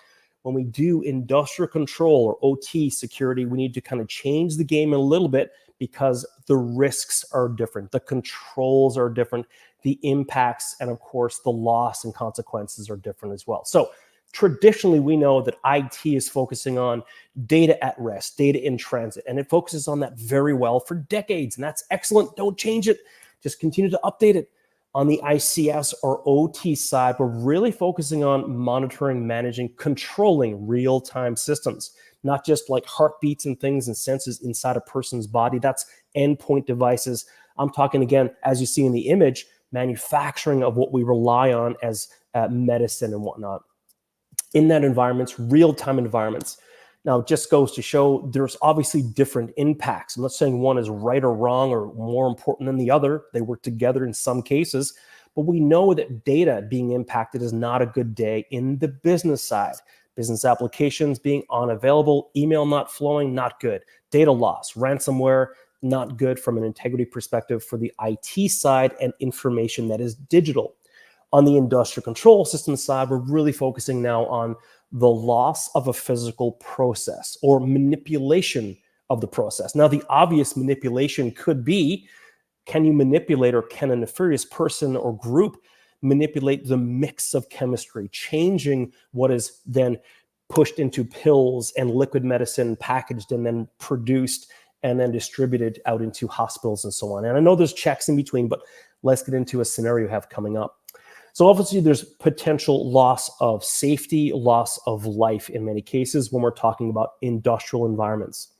when we do industrial control or OT security, we need to kind of change the game a little bit because the risks are different. The controls are different. The impacts and, of course, the loss and consequences are different as well. So traditionally, we know that IT is focusing on data at rest, data in transit, and it focuses on that very well for decades. And that's excellent. Don't change it. Just continue to update it. On the ICS or OT side, we're really focusing on monitoring, managing, controlling real-time systems, not just like heartbeats and things and senses inside a person's body. That's endpoint devices. I'm talking, again, as you see in the image, manufacturing of what we rely on as medicine and whatnot. In that environments, real-time environments. Now, it just goes to show there's obviously different impacts. I'm not saying one is right or wrong or more important than the other. They work together in some cases, but we know that data being impacted is not a good day in the business side. Business applications being unavailable, email not flowing, not good. Data loss, ransomware, not good from an integrity perspective for the IT side and information that is digital. On the industrial control system side, we're really focusing now on the loss of a physical process or manipulation of the process. Now, the obvious manipulation could be, can you manipulate or can a nefarious person or group manipulate the mix of chemistry, changing what is then pushed into pills and liquid medicine, packaged and then produced and then distributed out into hospitals and so on. And I know there's checks in between, but let's get into a scenario we have coming up. So obviously there's potential loss of safety, loss of life in many cases when we're talking about industrial environments.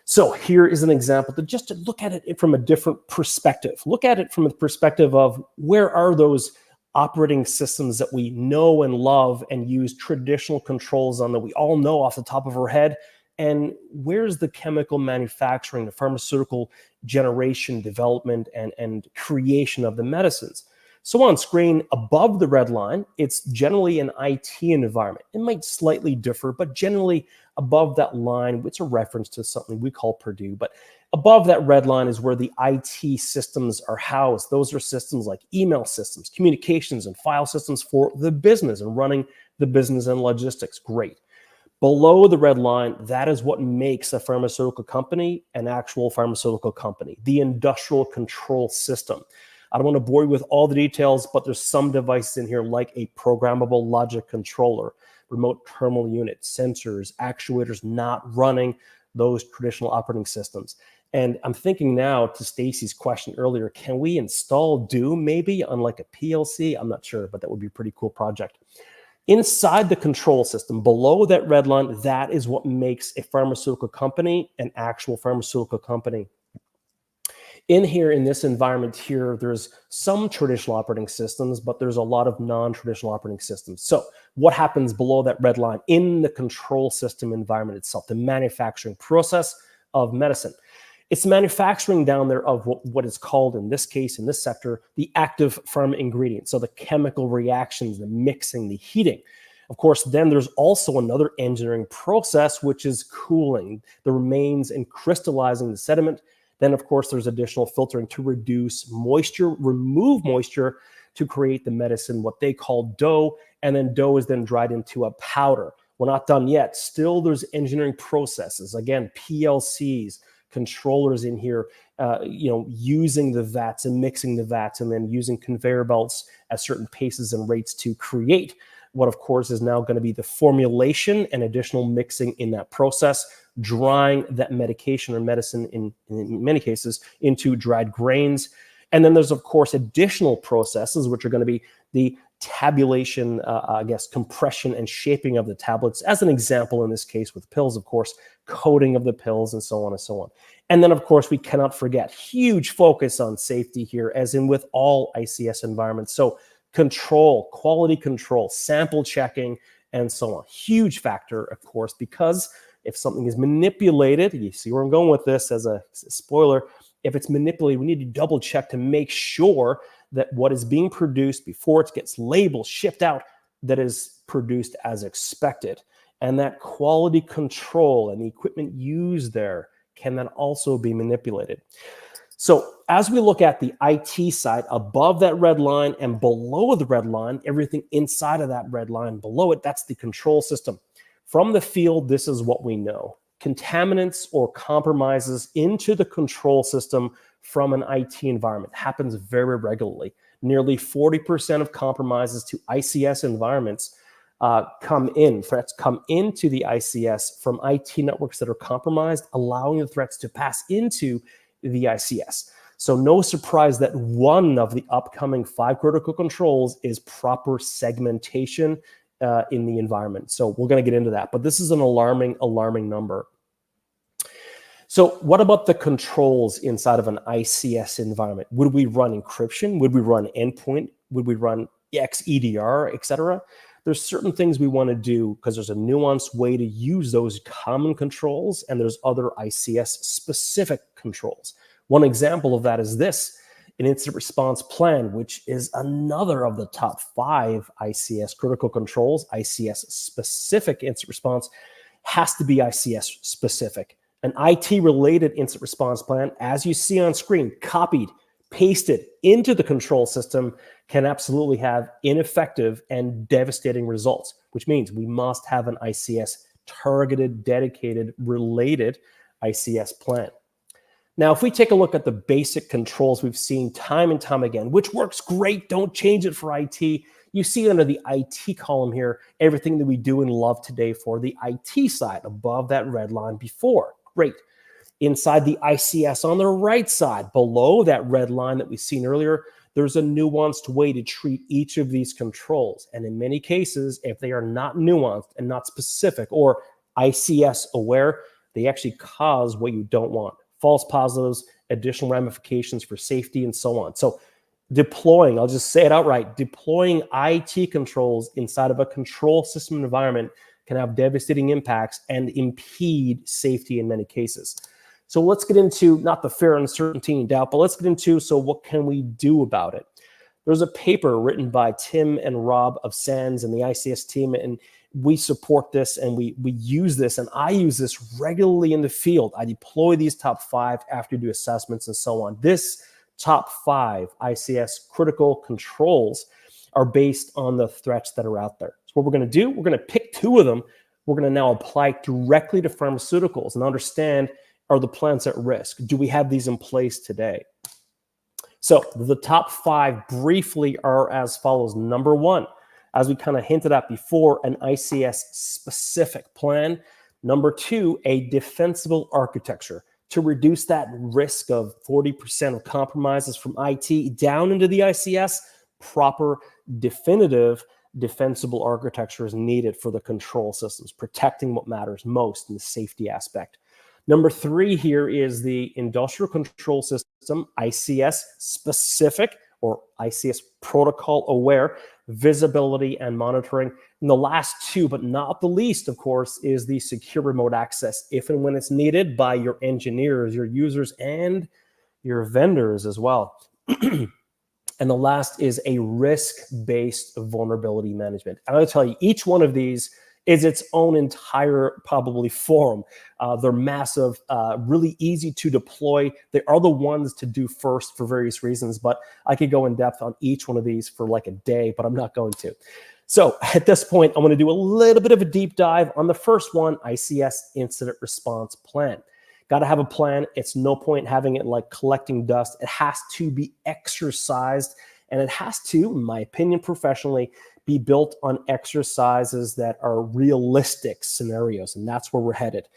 So here is an example to look at it from a different perspective. Look at it from the perspective of where are those operating systems that we know and love and use traditional controls on that we all know off the top of our head, and where's the chemical manufacturing, the pharmaceutical generation, development, and creation of the medicines. So on screen above the red line, it's generally an IT environment. It might slightly differ, but generally above that line, it's a reference to something we call Purdue. But above that red line is where the IT systems are housed. Those are systems like email systems, communications, and file systems for the business and running the business and logistics. Great. Below the red line, that is what makes a pharmaceutical company an actual pharmaceutical company, the industrial control system. I don't want to bore you with all the details, but there's some devices in here like a programmable logic controller, remote terminal unit, sensors, actuators not running those traditional operating systems. And I'm thinking now to Stacy's question earlier, can we install Doom maybe on like a PLC? I'm not sure, but that would be a pretty cool project. Inside the control system, below that red line, that is what makes a pharmaceutical company an actual pharmaceutical company. In here, in this environment here, there's some traditional operating systems, but there's a lot of non-traditional operating systems. So what happens below that red line in the control system environment itself, the manufacturing process of medicine? It's manufacturing down there of what is called, in this case, in this sector, the active pharma ingredients. So the chemical reactions, the mixing, the heating. Of course, then there's also another engineering process, which is cooling the remains and crystallizing the sediment. Then, of course, there's additional filtering to reduce moisture, remove moisture to create the medicine, what they call dough. And then dough is then dried into a powder. We're not done yet. Still, there's engineering processes. Again, PLCs, controllers in here, using the vats and mixing the vats and then using conveyor belts at certain paces and rates to create what of course is now going to be the formulation and additional mixing in that process, drying that medication or medicine in many cases into dried grains. And then there's of course additional processes, which are going to be the tabulation, compression and shaping of the tablets, as an example in this case with pills, of course, coating of the pills and so on and so on. And then, of course, we cannot forget huge focus on safety here, as in with all ICS environments. So control, quality control, sample checking, and so on. Huge factor, of course, because if something is manipulated, you see where I'm going with this as a spoiler, if it's manipulated, we need to double check to make sure that what is being produced before it gets labeled, shipped out, that is produced as expected. And that quality control and the equipment used there can then also be manipulated. So as we look at the IT side, above that red line and below the red line, everything inside of that red line below it, that's the control system. From the field, this is what we know. Contaminants or compromises into the control system from an IT environment happens very regularly. Nearly 40% of compromises to ICS environments threats come into the ICS from IT networks that are compromised, allowing the threats to pass into the ICS. So no surprise that one of the upcoming 5 critical controls is proper segmentation in the environment. So we're going to get into that, but this is an alarming number. So what about the controls inside of an ICS environment? Would we run encryption? Would we run endpoint? Would we run XEDR, etc.? There's certain things we want to do because there's a nuanced way to use those common controls, and there's other ICS specific controls. One example of that is this, an incident response plan, which is another of the top 5 ICS critical controls. ICS specific incident response has to be ICS specific. An IT-related incident response plan, as you see on screen, copied, pasted into the control system, can absolutely have ineffective and devastating results, which means we must have an ICS targeted, dedicated, related ICS plan. Now, if we take a look at the basic controls we've seen time and time again, which works great, don't change it for IT. You see under the IT column here, everything that we do and love today for the IT side, above that red line before. Great. Inside the ICS on the right side, below that red line that we've seen earlier, there's a nuanced way to treat each of these controls. And in many cases, if they are not nuanced and not specific or ICS aware, they actually cause what you don't want. False positives, additional ramifications for safety, and so on. So deploying, I'll just say it outright, deploying IT controls inside of a control system environment can have devastating impacts and impede safety in many cases. So let's get into not the fear, uncertainty, and doubt, but let's get into, so what can we do about it? There's a paper written by Tim and Rob of SANS and the ICS team, and we support this and we use this, and I use this regularly in the field. I deploy these top 5 after you do assessments and so on. This top 5 ICS critical controls are based on the threats that are out there. So what we're going to do, we're going to pick 2 of them. We're going to now apply directly to pharmaceuticals and understand, are the plants at risk? Do we have these in place today? So the top 5 briefly are as follows. Number 1, as we kind of hinted at before, an ICS specific plan. Number 2, a defensible architecture to reduce that risk of 40% of compromises from IT down into the ICS. Proper, definitive, defensible architecture is needed for the control systems, protecting what matters most in the safety aspect. Number 3 here is the industrial control system, ICS specific or ICS protocol aware, visibility and monitoring. And the last 2, but not the least, of course, is the secure remote access, if and when it's needed by your engineers, your users, and your vendors as well. And the last is a risk-based vulnerability management. And I'll tell you, each one of these is its own entire probably forum. They're massive, really easy to deploy. They are the ones to do first for various reasons, but I could go in depth on each one of these for like a day, but I'm not going to. So at this point, I'm going to do a little bit of a deep dive on the first one, ICS incident response plan. Got to have a plan. It's no point having it like collecting dust. It has to be exercised, and it has to, in my opinion, professionally, be built on exercises that are realistic scenarios, and that's where we're headed.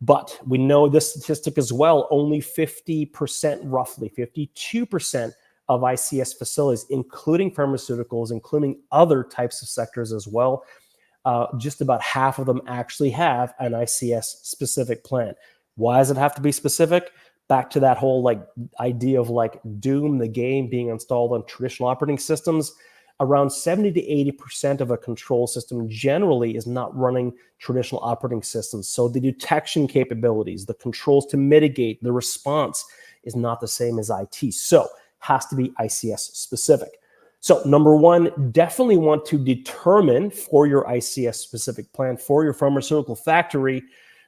But we know this statistic as well, only 50%, roughly 52% of ICS facilities, including pharmaceuticals, including other types of sectors as well, just about half of them actually have an ICS specific plan. Why does it have to be specific? Back to that whole like idea of like Doom, the game being installed on traditional operating systems. Around 70 to 80% of a control system generally is not running traditional operating systems. So the detection capabilities, the controls to mitigate, the response is not the same as IT. So has to be ICS specific. So number one, definitely want to determine for your ICS specific plan, for your pharmaceutical factory,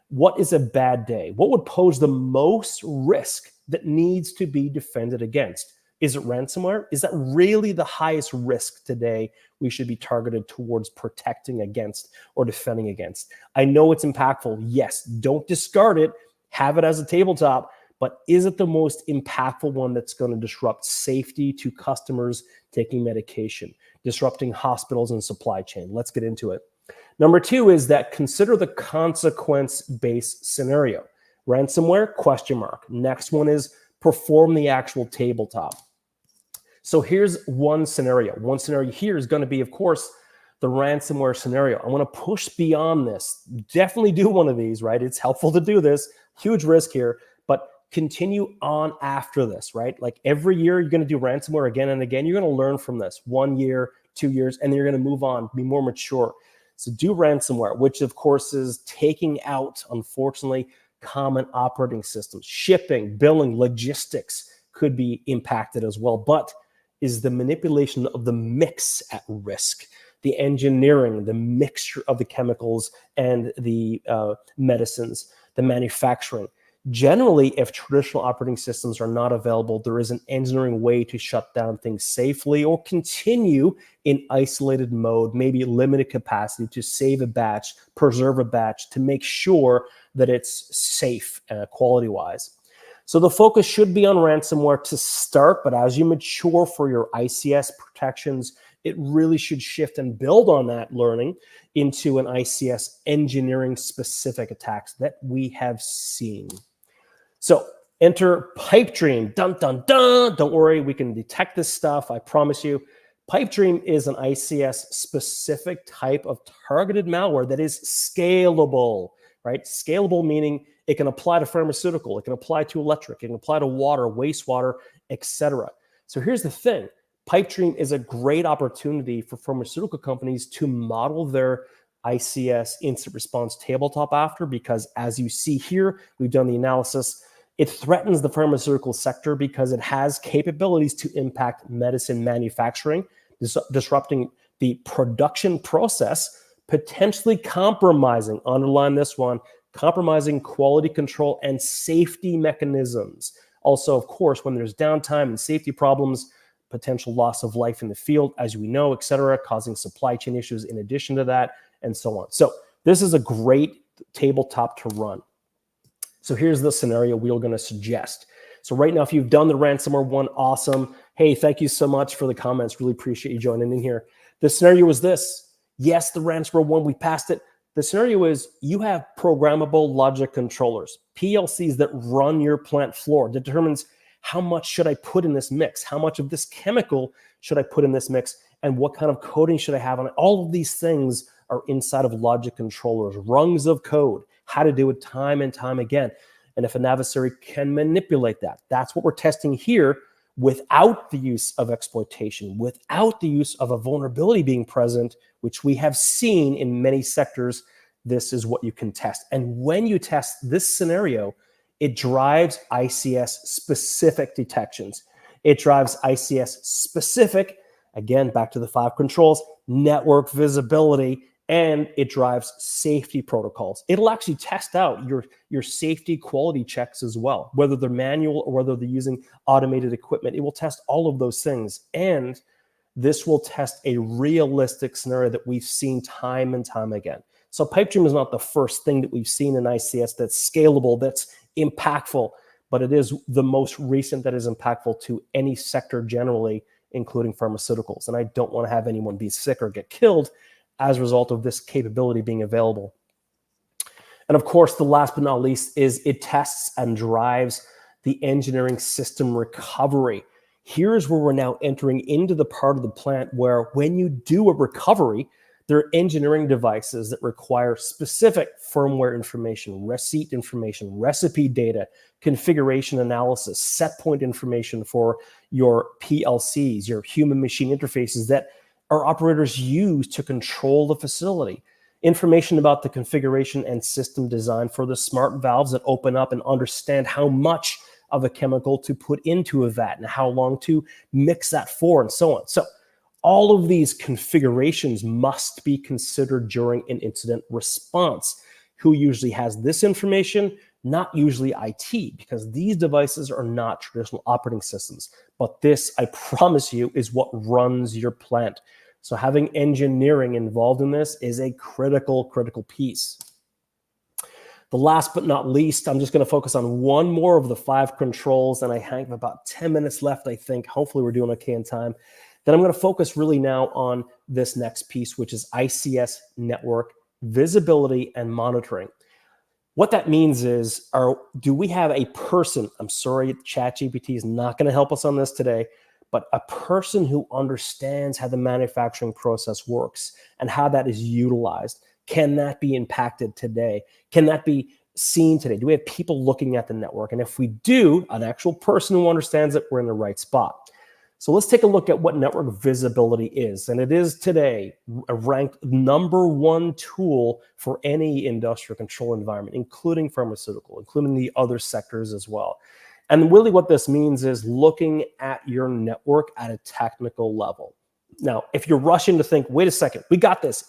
what is a bad day? What would pose the most risk that needs to be defended against? Is it ransomware? Is that really the highest risk today we should be targeted towards protecting against or defending against? I know it's impactful. Yes, don't discard it. Have it as a tabletop. But is it the most impactful one that's going to disrupt safety to customers taking medication, disrupting hospitals and supply chain? Let's get into it. Number two is that consider the consequence-based scenario. Ransomware, question mark. Next one is perform the actual tabletop. So here's one scenario. One scenario here is going to be, of course, the ransomware scenario. I want to push beyond this. Definitely do one of these, right? It's helpful to do this. Huge risk here, but continue on after this, right? Like every year you're going to do ransomware again and again. You're going to learn from this 1 year, 2 years, and then you're going to move on, be more mature. So do ransomware, which of course is taking out, unfortunately, common operating systems. Shipping, billing, logistics could be impacted as well. But is the manipulation of the mix at risk? The engineering, the mixture of the chemicals and the medicines, the manufacturing. Generally, if traditional operating systems are not available, there is an engineering way to shut down things safely or continue in isolated mode, maybe limited capacity to save a batch, preserve a batch, to make sure that it's safe quality-wise. So the focus should be on ransomware to start, but as you mature for your ICS protections, it really should shift and build on that learning into an ICS engineering specific attacks that we have seen. So enter pipe dream. Dun, dun, dun. Don't worry, we can detect this stuff, I promise you. Pipe dream is an ICS specific type of targeted malware that is scalable, right? Scalable meaning it can apply to pharmaceutical, it can apply to electric, it can apply to water, wastewater, etc. So here's the thing. Pipe dream is a great opportunity for pharmaceutical companies to model their ICS incident response tabletop after, because as you see here, we've done the analysis. It threatens the pharmaceutical sector because it has capabilities to impact medicine manufacturing, disrupting the production process, potentially compromising, underline this one, compromising quality control and safety mechanisms. Also, of course, when there's downtime and safety problems, potential loss of life in the field, as we know, et cetera, causing supply chain issues in addition to that, and so on. So this is a great tabletop to run. So here's the scenario we're going to suggest. So right now, if you've done the ransomware one, awesome. Hey, thank you so much for the comments. Really appreciate you joining in here. The scenario was this. Yes, the ransomware one, we passed it. The scenario is you have programmable logic controllers, PLCs that run your plant floor, determines how much should I put in this mix? How much of this chemical should I put in this mix? And what kind of coding should I have on it? All of these things are inside of logic controllers, rungs of code, how to do it time and time again. And if an adversary can manipulate that, that's what we're testing here without the use of exploitation, without the use of a vulnerability being present, which we have seen in many sectors. This is what you can test. And when you test this scenario, it drives ICS specific detections. It drives ICS specific, again, back to the 5 controls, network visibility, and it drives safety protocols. It'll actually test out your safety quality checks as well, whether they're manual or whether they're using automated equipment. It will test all of those things. And this will test a realistic scenario that we've seen time and time again. So pipe dream is not the first thing that we've seen in ICS that's scalable, that's impactful, but it is the most recent that is impactful to any sector generally, including pharmaceuticals. And I don't want to have anyone be sick or get killed as a result of this capability being available. And of course, the last but not least is it tests and drives the engineering system recovery. Here's where we're now entering into the part of the plant where when you do a recovery, there are engineering devices that require specific firmware information, receipt information, recipe data, configuration analysis, set point information for your PLCs, your human machine interfaces that our operators use to control the facility. Information about the configuration and system design for the smart valves that open up and understand how much of a chemical to put into a vat and how long to mix that for and so on. So all of these configurations must be considered during an incident response. Who usually has this information? Not usually IT, because these devices are not traditional operating systems. But this, I promise you, is what runs your plant. So having engineering involved in this is a critical piece. The last but not least, I'm just going to focus on one more of the 5 controls, and I have about 10 minutes left, I think. Hopefully we're doing okay in time. Then I'm going to focus really now on this next piece, which is ICS network visibility and monitoring. What that means is, do we have a person? I'm sorry, ChatGPT is not going to help us on this today, but a person who understands how the manufacturing process works and how that is utilized. Can that be impacted today? Can that be seen today? Do we have people looking at the network? And if we do, an actual person who understands it, we're in the right spot. So let's take a look at what network visibility is. And it is today a ranked #1 tool for any industrial control environment, including pharmaceutical, including the other sectors as well. And really what this means is looking at your network at a technical level. Now, if you're rushing to think, wait a second, we got this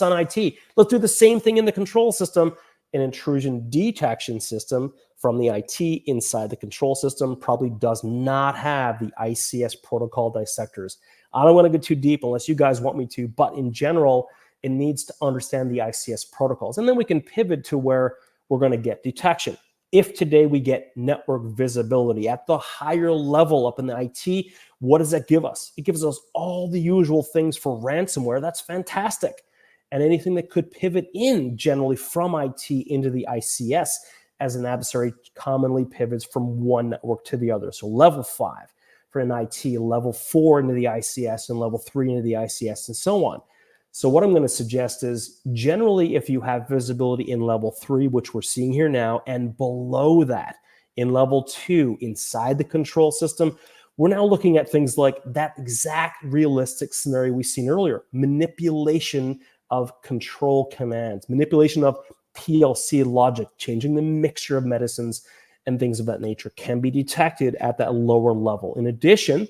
on IT. Let's do the same thing in the control system. An intrusion detection system from the IT inside the control system probably does not have the ICS protocol dissectors. I don't want to go too deep unless you guys want me to, but in general, it needs to understand the ICS protocols. And then we can pivot to where we're going to get detection. If today we get network visibility at the higher level up in the IT, what does that give us? It gives us all the usual things for ransomware. That's fantastic. And anything that could pivot in generally from IT into the ICS as an adversary commonly pivots from one network to the other. So level 5 for an IT, level 4 into the ICS, and level 3 into the ICS, and so on. So what I'm going to suggest is generally if you have visibility in level 3, which we're seeing here now, and below that in level 2 inside the control system, we're now looking at things like that exact realistic scenario we've seen earlier, manipulation of control commands, manipulation of PLC logic, changing the mixture of medicines and things of that nature can be detected at that lower level. In addition,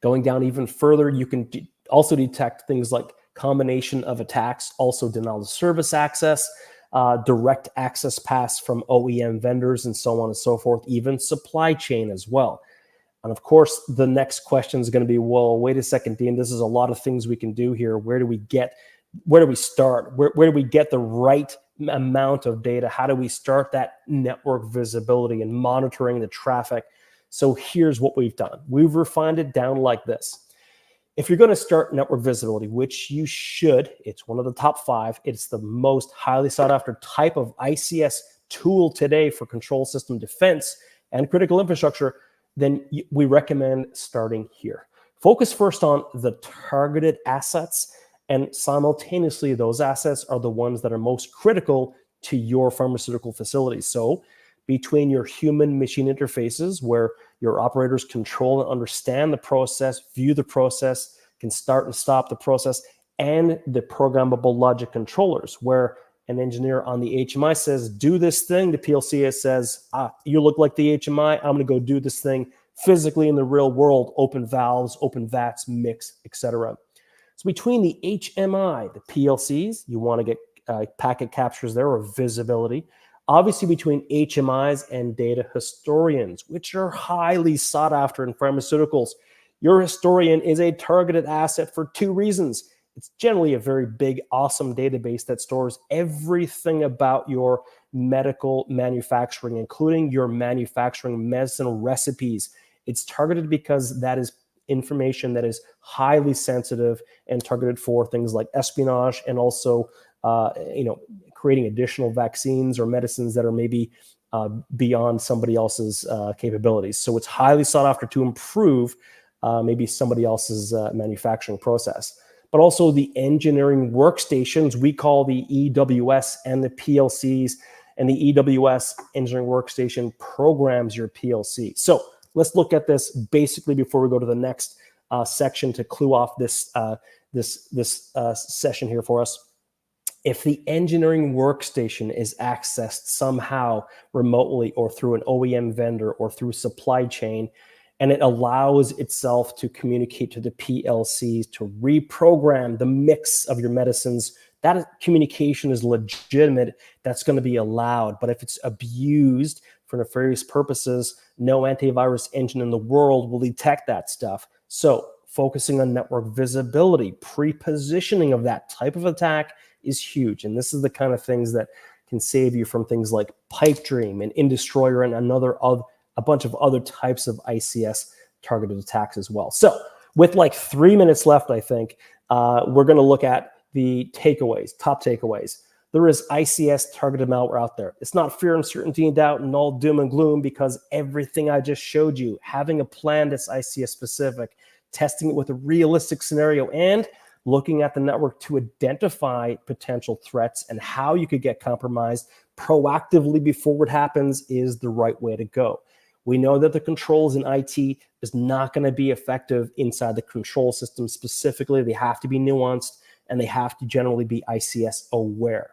going down even further, you can also detect things like combination of attacks, also denial of service access, direct access pass from OEM vendors, and so on and so forth, even supply chain as well. And of course, the next question is going to be, well, wait a second, Dean, this is a lot of things we can do here. Where do we start? Where do we get the right amount of data? How do we start that network visibility and monitoring the traffic? So here's what we've done. We've refined it down like this. If you're going to start network visibility, which you should, it's one of the top 5. It's the most highly sought after type of ICS tool today for control system defense and critical infrastructure, then we recommend starting here. Focus first on the targeted assets, and simultaneously, those assets are the ones that are most critical to your pharmaceutical facilities. So between your human machine interfaces, where your operators control and understand the process, view the process, can start and stop the process, and the programmable logic controllers, where an engineer on the HMI says, do this thing. The PLC says, you look like the HMI. I'm going to go do this thing physically in the real world, open valves, open vats, mix, etc. So between the HMI, the PLCs, you want to get packet captures there or visibility. Obviously between HMIs and data historians, which are highly sought after in pharmaceuticals. Your historian is a targeted asset for 2 reasons. It's generally a very big, awesome database that stores everything about your medical manufacturing, including your manufacturing medicine recipes. It's targeted because that is information that is highly sensitive and targeted for things like espionage, and also creating additional vaccines or medicines that are maybe beyond somebody else's capabilities. So it's highly sought after to improve maybe somebody else's manufacturing process. But also the engineering workstations, we call the EWS and the PLCs, and the EWS engineering workstation programs your PLC. So let's look at this basically before we go to the next section to clue off this session here for us. If the engineering workstation is accessed somehow remotely or through an OEM vendor or through supply chain, and it allows itself to communicate to the PLCs to reprogram the mix of your medicines, that communication is legitimate. That's going to be allowed. But if it's abused for nefarious purposes, no antivirus engine in the world will detect that stuff. So focusing on network visibility, pre-positioning of that type of attack is huge. And this is the kind of things that can save you from things like Pipe Dream and Indestroyer and a bunch of other types of ICS targeted attacks as well. So with like 3 minutes left, I think, we're going to look at the takeaways, top takeaways. There is ICS targeted malware out there. It's not fear, uncertainty, and doubt and all doom and gloom, because everything I just showed you, having a plan that's ICS specific, testing it with a realistic scenario, and looking at the network to identify potential threats and how you could get compromised proactively before it happens is the right way to go. We know that the controls in IT is not going to be effective inside the control system specifically. They have to be nuanced, and they have to generally be ICS aware.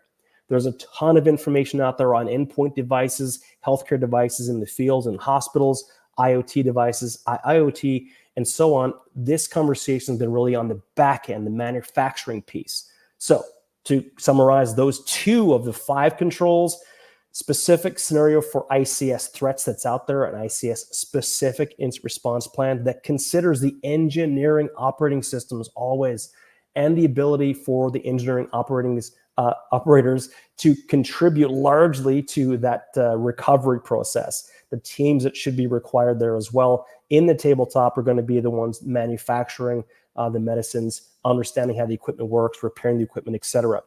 There's a ton of information out there on endpoint devices, healthcare devices in the fields and hospitals, IoT devices, IoT, and so on. This conversation has been really on the back end, the manufacturing piece. So to summarize, those 2 of the 5 controls, specific scenario for ICS threats that's out there, an ICS specific incident response plan that considers the engineering operating systems always, and the ability for the engineering operators to contribute largely to that recovery process. The teams that should be required there as well in the tabletop are going to be the ones manufacturing the medicines, understanding how the equipment works, repairing the equipment, etc.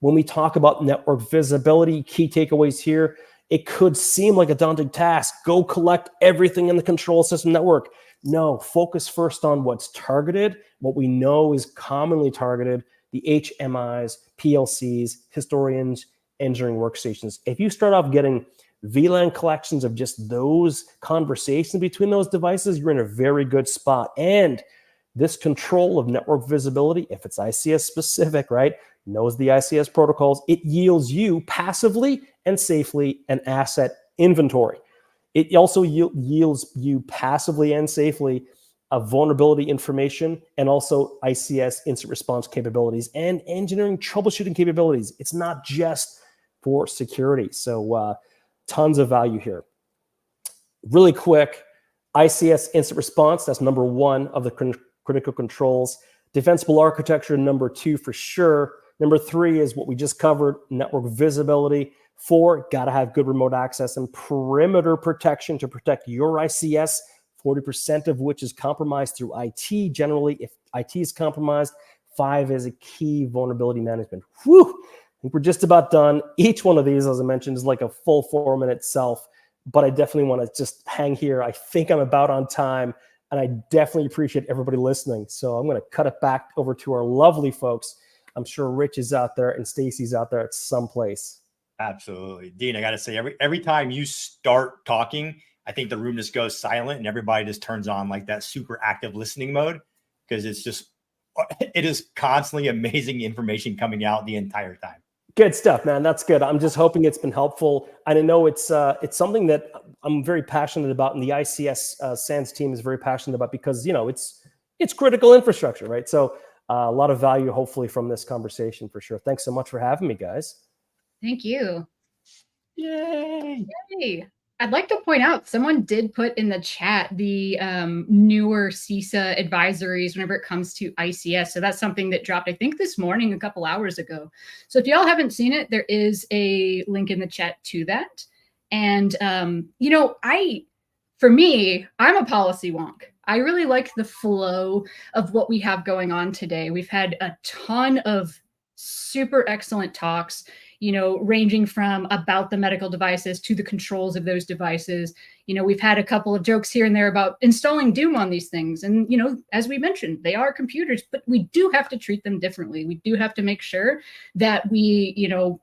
When we talk about network visibility, key takeaways here, it could seem like a daunting task. Go collect everything in the control system network. No, focus first on what's targeted, what we know is commonly targeted, the HMIs, PLCs, historians, engineering workstations. If you start off getting VLAN collections of just those conversations between those devices, you're in a very good spot. And this control of network visibility, if it's ICS specific, right, knows the ICS protocols, it yields you passively and safely an asset inventory. It also yields you passively and safely a vulnerability information, and also ICS incident response capabilities and engineering troubleshooting capabilities. It's not just for security. So tons of value here. Really quick, ICS incident response, that's number 1 of the critical controls. Defensible architecture, number 2 for sure. Number 3 is what we just covered, network visibility. 4, got to have good remote access and perimeter protection to protect your ICS, 40% of which is compromised through IT. Generally, if IT is compromised, 5 is a key vulnerability management. Whew, I think we're just about done. Each one of these, as I mentioned, is like a full 4 minute itself, but I definitely want to just hang here. I think I'm about on time, and I definitely appreciate everybody listening. So I'm going to cut it back over to our lovely folks. I'm sure Rich is out there and Stacy's out there at some place. Absolutely. Dean, I got to say, every time you start talking, I think the room just goes silent and everybody just turns on like that super active listening mode, because it is constantly amazing information coming out the entire time. Good stuff, man. That's good. I'm just hoping it's been helpful. And I know it's something that I'm very passionate about, and the ICS SANS team is very passionate about, because, it's critical infrastructure, right? So a lot of value, hopefully, from this conversation for sure. Thanks so much for having me, guys. Thank you. Yay. Yay. I'd like to point out, someone did put in the chat the newer CISA advisories whenever it comes to ICS. So that's something that dropped, I think, this morning, a couple hours ago. So if y'all haven't seen it, there is a link in the chat to that. And, for me, I'm a policy wonk. I really like the flow of what we have going on today. We've had a ton of super excellent talks, you know, ranging from about the medical devices to the controls of those devices. You know, we've had a couple of jokes here and there about installing Doom on these things. And, you know, as we mentioned, they are computers, but we do have to treat them differently. We do have to make sure that we, you know,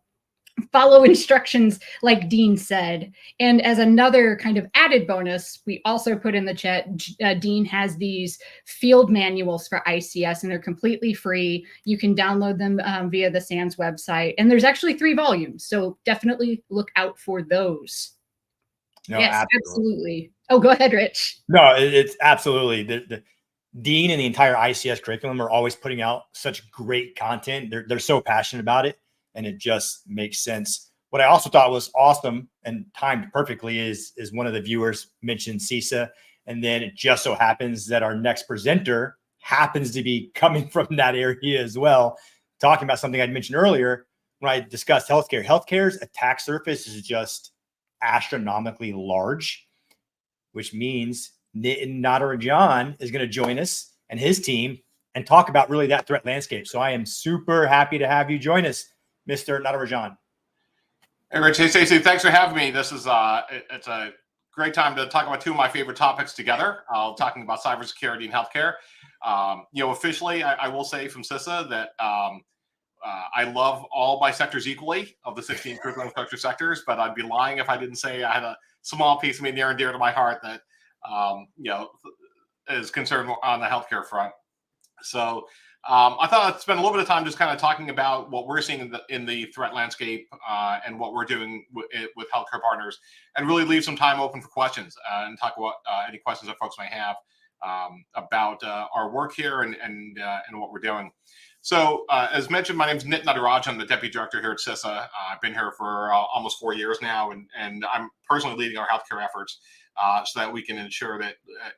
follow instructions like Dean said. And as another kind of added bonus, we also put in the chat, Dean has these field manuals for ICS and they're completely free. You can download them via the SANS website. And there's actually 3 volumes. So definitely look out for those. No, yes, absolutely. Oh, go ahead, Rich. No, it's absolutely. The Dean and the entire ICS curriculum are always putting out such great content. They're so passionate about it. And it just makes sense. What I also thought was awesome and timed perfectly is one of the viewers mentioned CISA. And then it just so happens that our next presenter happens to be coming from that area as well, talking about something I'd mentioned earlier when I discussed healthcare. Healthcare's attack surface is just astronomically large, which means Nitin Natarajan is going to join us and his team and talk about really that threat landscape. So I am super happy to have you join us, Mr. Natarajan. Hey, Rich. Hey, Stacey. Thanks for having me. This is it's a great time to talk about 2 of my favorite topics together. Talking about cybersecurity and healthcare. You know, officially, I will say from CISA that I love all my sectors equally of the 16 curriculum structure sectors, but I'd be lying if I didn't say I had a small piece of me near and dear to my heart that you know, is concerned on the healthcare front. So I thought I'd spend a little bit of time just kind of talking about what we're seeing in the threat landscape and what we're doing with healthcare partners, and really leave some time open for questions and talk about any questions that folks may have about our work here and what we're doing. So as mentioned, my name is Nitin Natarajan. I'm the Deputy Director here at CISA. I've been here for almost 4 years now, and I'm personally leading our healthcare efforts so that we can ensure that,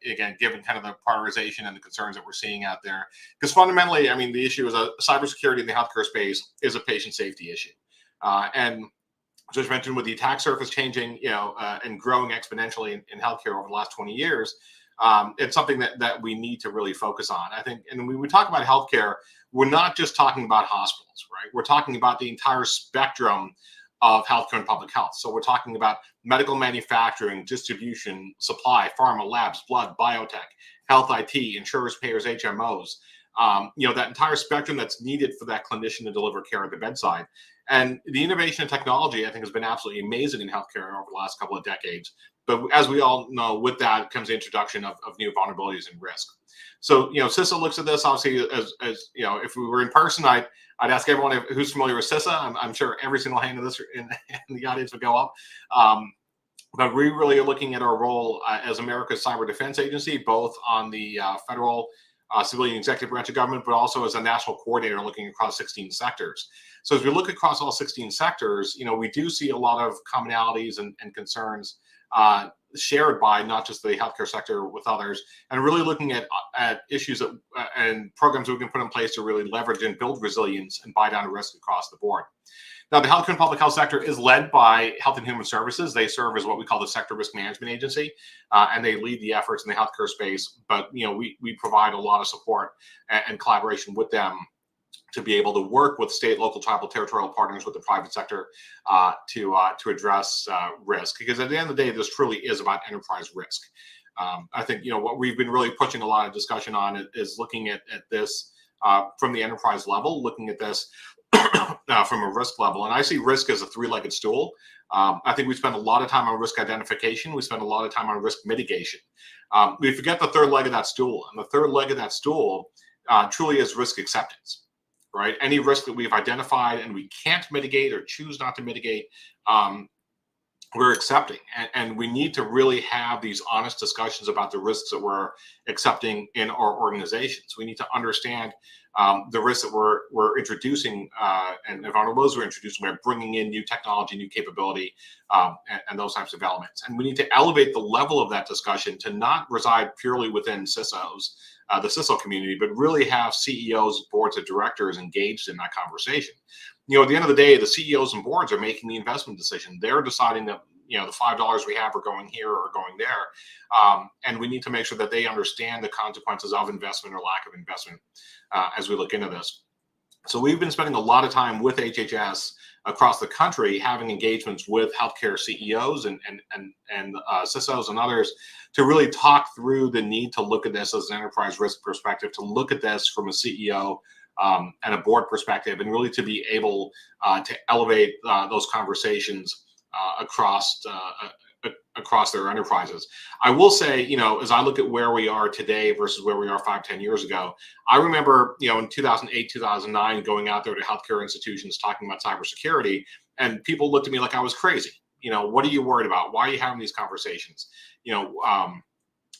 again, given kind of the prioritization and the concerns that we're seeing out there, because fundamentally, I mean, the issue is cybersecurity in the healthcare space is a patient safety issue. And just mentioned with the attack surface changing, you know, and growing exponentially in healthcare over the last 20 years, it's something that we need to really focus on. I think, and when we talk about healthcare, we're not just talking about hospitals, right? We're talking about the entire spectrum of healthcare and public health. So we're talking about medical manufacturing, distribution, supply, pharma, labs, blood, biotech, health IT, insurers, payers, HMOs, you know, that entire spectrum that's needed for that clinician to deliver care at the bedside. And the innovation and technology, I think, has been absolutely amazing in healthcare over the last couple of decades. But as we all know, with that comes the introduction of new vulnerabilities and risk. So, you know, CISA looks at this obviously as you know, if we were in person, I'd ask everyone who's familiar with CISA. I'm sure every single hand in the audience would go up. But we really are looking at our role as America's cyber defense agency, both on the federal civilian executive branch of government, but also as a national coordinator looking across 16 sectors. So as we look across all 16 sectors, you know, we do see a lot of commonalities and concerns shared by not just the healthcare sector with others, and really looking at issues that, and programs that we can put in place to really leverage and build resilience and buy down risk across the board. Now, the healthcare and public health sector is led by Health and Human Services. They serve as what we call the Sector Risk Management Agency, and they lead the efforts in the healthcare space. But, you know, we provide a lot of support and collaboration with them to be able to work with state, local, tribal, territorial partners with the private sector to address risk. Because at the end of the day, this truly is about enterprise risk. I think, you know, what we've been really pushing a lot of discussion on is looking at this from the enterprise level, looking at this from a risk level. And I see risk as a 3-legged stool. I think we spend a lot of time on risk identification. We spend a lot of time on risk mitigation. We forget the 3rd leg of that stool. And the 3rd leg of that stool truly is risk acceptance. Right? Any risk that we've identified and we can't mitigate or choose not to mitigate, we're accepting. And we need to really have these honest discussions about the risks that we're accepting in our organizations. We need to understand the risks that we're introducing and the vulnerabilities we're introducing. We're bringing in new technology, new capability, and those types of elements. And we need to elevate the level of that discussion to not reside purely within CISOs, the CISO community, but really have CEOs, boards of directors engaged in that conversation. You know, at the end of the day, the CEOs and boards are making the investment decision. They're deciding that the $5 we have are going here or going there. And we need to make sure that they understand the consequences of investment or lack of investment as we look into this. So we've been spending a lot of time with HHS across the country, having engagements with healthcare CEOs and CISOs and others to really talk through the need to look at this as an enterprise risk perspective, to look at this from a CEO and a board perspective, and really to be able to elevate those conversations across their enterprises. I will say, as I look at where we are today versus where we are 5-10 years ago, I remember, in 2008, 2009, going out there to healthcare institutions talking about cybersecurity, and people looked at me like I was crazy. What are you worried about? Why are you having these conversations?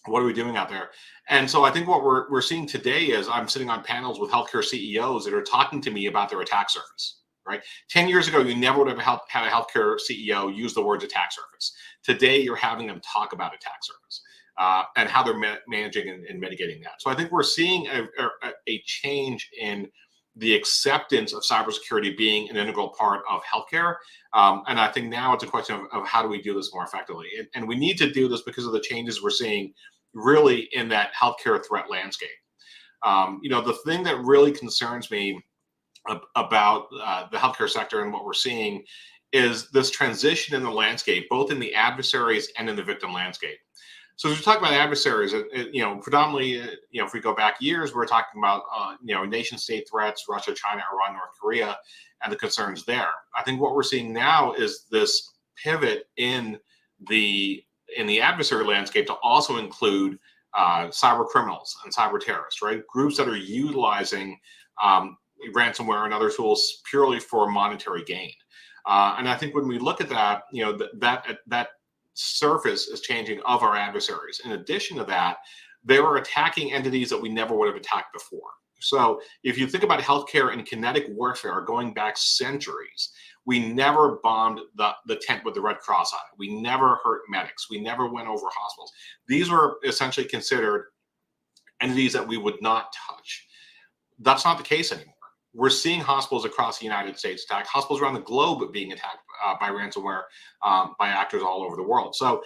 What are we doing out there? And so I think what we're seeing today is I'm sitting on panels with healthcare CEOs that are talking to me about their attack surface. Right? 10 years ago, you never would have had a healthcare CEO use the words attack surface. Today, you're having them talk about attack surface and how they're managing and mitigating that. So I think we're seeing a change in the acceptance of cybersecurity being an integral part of healthcare. And I think now it's a question of how do we do this more effectively? And we need to do this because of the changes we're seeing really in that healthcare threat landscape. The thing that really concerns me about the healthcare sector and what we're seeing is this transition in the landscape, both in the adversaries and in the victim landscape. So as we talk about adversaries, predominantly, if we go back years, we're talking about, nation state threats, Russia, China, Iran, North Korea, and the concerns there. I think what we're seeing now is this pivot in the adversary landscape to also include cyber criminals and cyber terrorists, right? Groups that are utilizing ransomware and other tools purely for monetary gain. And I think when we look at that, that surface is changing of our adversaries. In addition to that, they were attacking entities that we never would have attacked before. So if you think about healthcare and kinetic warfare going back centuries, we never bombed the tent with the Red Cross on it. We never hurt medics. We never went over hospitals. These were essentially considered entities that we would not touch. That's not the case anymore. We're seeing hospitals across the United States attacked, hospitals around the globe being attacked by ransomware by actors all over the world. So,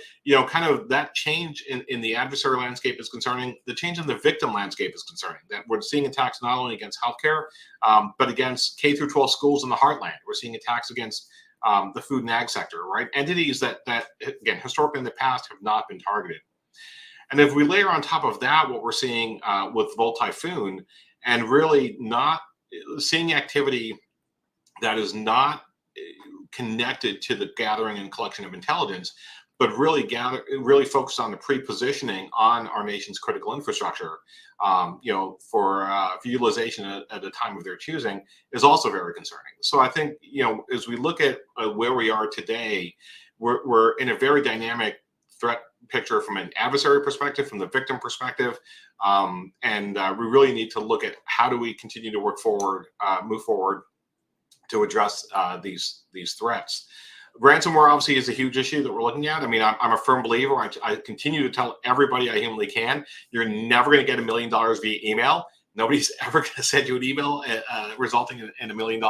kind of that change in the adversary landscape is concerning. The change in the victim landscape is concerning. That we're seeing attacks not only against healthcare, but against K through 12 schools in the heartland. We're seeing attacks against the food and ag sector, right? Entities that again, historically in the past have not been targeted. And if we layer on top of that, what we're seeing with Volt Typhoon, and really not seeing activity that is not connected to the gathering and collection of intelligence, but really focused on the pre-positioning on our nation's critical infrastructure, for utilization at a time of their choosing, is also very concerning. So I think, as we look at where we are today, we're in a very dynamic threat picture from an adversary perspective, from the victim perspective, and we really need to look at how do we continue to move forward to address these threats. Ransomware obviously is a huge issue that we're looking at. I mean, I'm a firm believer. I continue to tell everybody I humanly can, you're never going to get $1 million via email. Nobody's ever going to send you an email resulting in $1 million,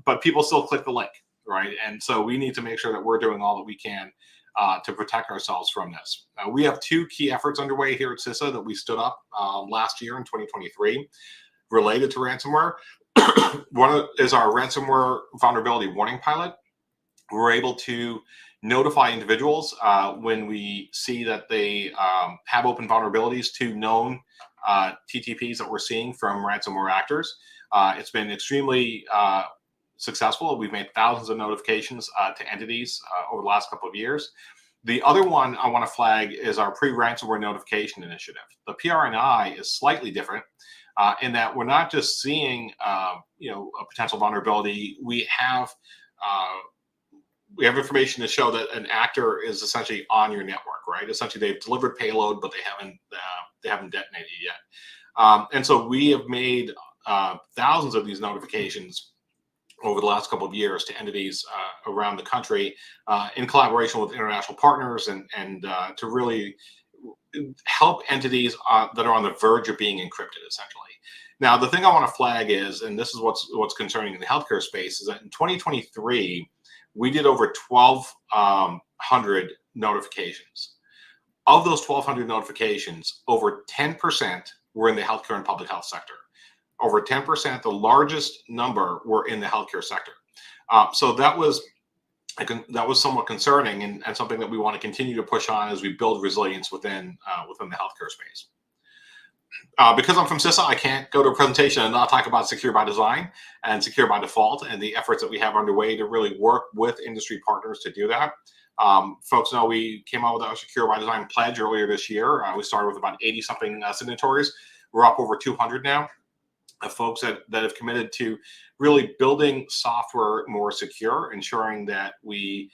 but people still click the link, right? And so we need to make sure that we're doing all that we can to protect ourselves from this. We have two key efforts underway here at CISA that we stood up last year in 2023 related to ransomware. One is our ransomware vulnerability warning pilot. We're able to notify individuals when we see that they have open vulnerabilities to known TTPs that we're seeing from ransomware actors. It's been extremely successful. We've made thousands of notifications to entities over the last couple of years. The other one I want to flag is our pre-ransomware notification initiative. The PRNI is slightly different in that we're not just seeing a potential vulnerability. We have information to show that an actor is essentially on your network, right? Essentially, they've delivered payload, but they haven't detonated yet. And so we have made thousands of these notifications over the last couple of years to entities around the country in collaboration with international partners and to really help entities that are on the verge of being encrypted, essentially. Now, the thing I want to flag is, and this is what's concerning in the healthcare space, is that in 2023, we did over 1,200 notifications. Of those 1,200 notifications, over 10% were in the healthcare and public health sector. Over 10%, the largest number, were in the healthcare sector. So that was somewhat concerning, and something that we want to continue to push on as we build resilience within the healthcare space. Because I'm from CISA, I can't go to a presentation and not talk about secure by design and secure by default and the efforts that we have underway to really work with industry partners to do that. Folks know we came out with our secure by design pledge earlier this year. We started with about 80 something signatories. We're up over 200 now of folks that have committed to really building software more secure, ensuring that we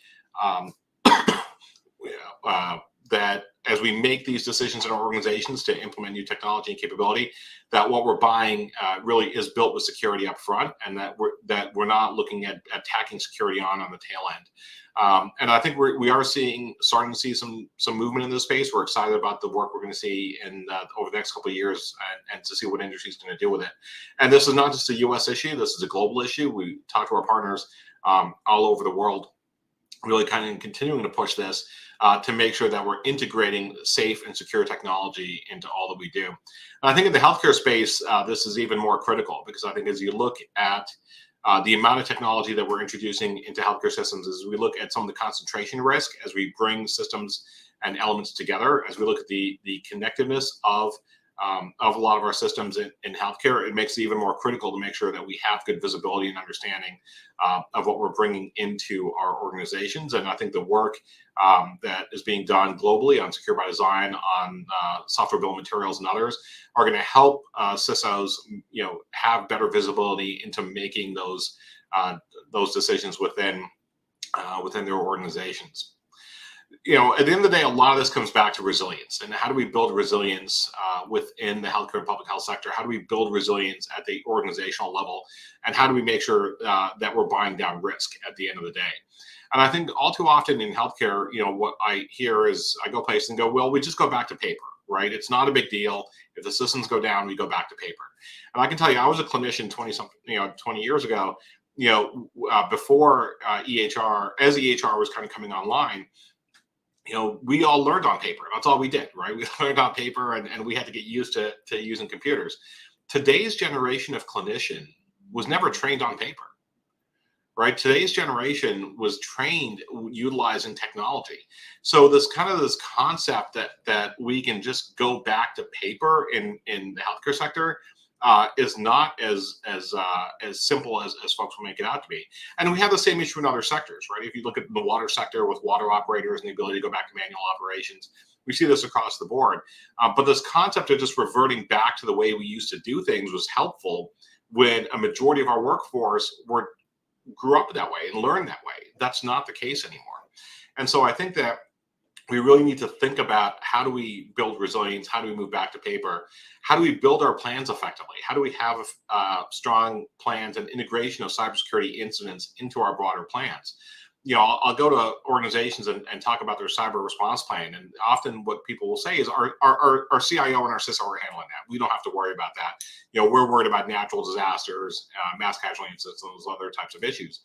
that as we make these decisions in our organizations to implement new technology and capability, that what we're buying really is built with security up front, and that we're not looking at tacking security on the tail end. And I think we are starting to see some movement in this space. We're excited about the work we're going to see over the next couple of years, and to see what industry is going to do with it. And this is not just a U.S. issue. This is a global issue. We talk to our partners all over the world, really kind of continuing to push this to make sure that we're integrating safe and secure technology into all that we do. And I think in the healthcare space, this is even more critical, because I think as you look at the amount of technology that we're introducing into healthcare systems, as we look at some of the concentration risk, as we bring systems and elements together, as we look at the connectiveness of a lot of our systems in healthcare, it makes it even more critical to make sure that we have good visibility and understanding of what we're bringing into our organizations. And I think the work that is being done globally on secure by design, on software bill of materials, and others are going to help CISOs, have better visibility into making those decisions within their organizations. At the end of the day, a lot of this comes back to resilience, and how do we build resilience within the healthcare and public health sector? How do we build resilience at the organizational level? And how do we make sure that we're buying down risk at the end of the day? And I think all too often in healthcare, what I hear is I go places and go, well, we just go back to paper, right? It's not a big deal. If the systems go down, we go back to paper. And I can tell you, I was a clinician 20 years ago, before EHR, as EHR was kind of coming online. We all learned on paper. That's all we did, right? We learned on paper, and we had to get used to using computers. Today's generation of clinician was never trained on paper, right? Today's generation was trained utilizing technology. So this concept that we can just go back to paper in the healthcare sector is not as simple as folks will make it out to be. And we have the same issue in other sectors, right? If you look at the water sector with water operators and the ability to go back to manual operations, we see this across the board. But this concept of just reverting back to the way we used to do things was helpful when a majority of our workforce grew up that way and learned that way. That's not the case anymore. And so I think that we really need to think about, how do we build resilience? How do we move back to paper? How do we build our plans effectively? How do we have strong plans and integration of cybersecurity incidents into our broader plans? I'll go to organizations and talk about their cyber response plan. And often what people will say is our CIO and our CISO are handling that. We don't have to worry about that. We're worried about natural disasters, mass casualty incidents, those other types of issues.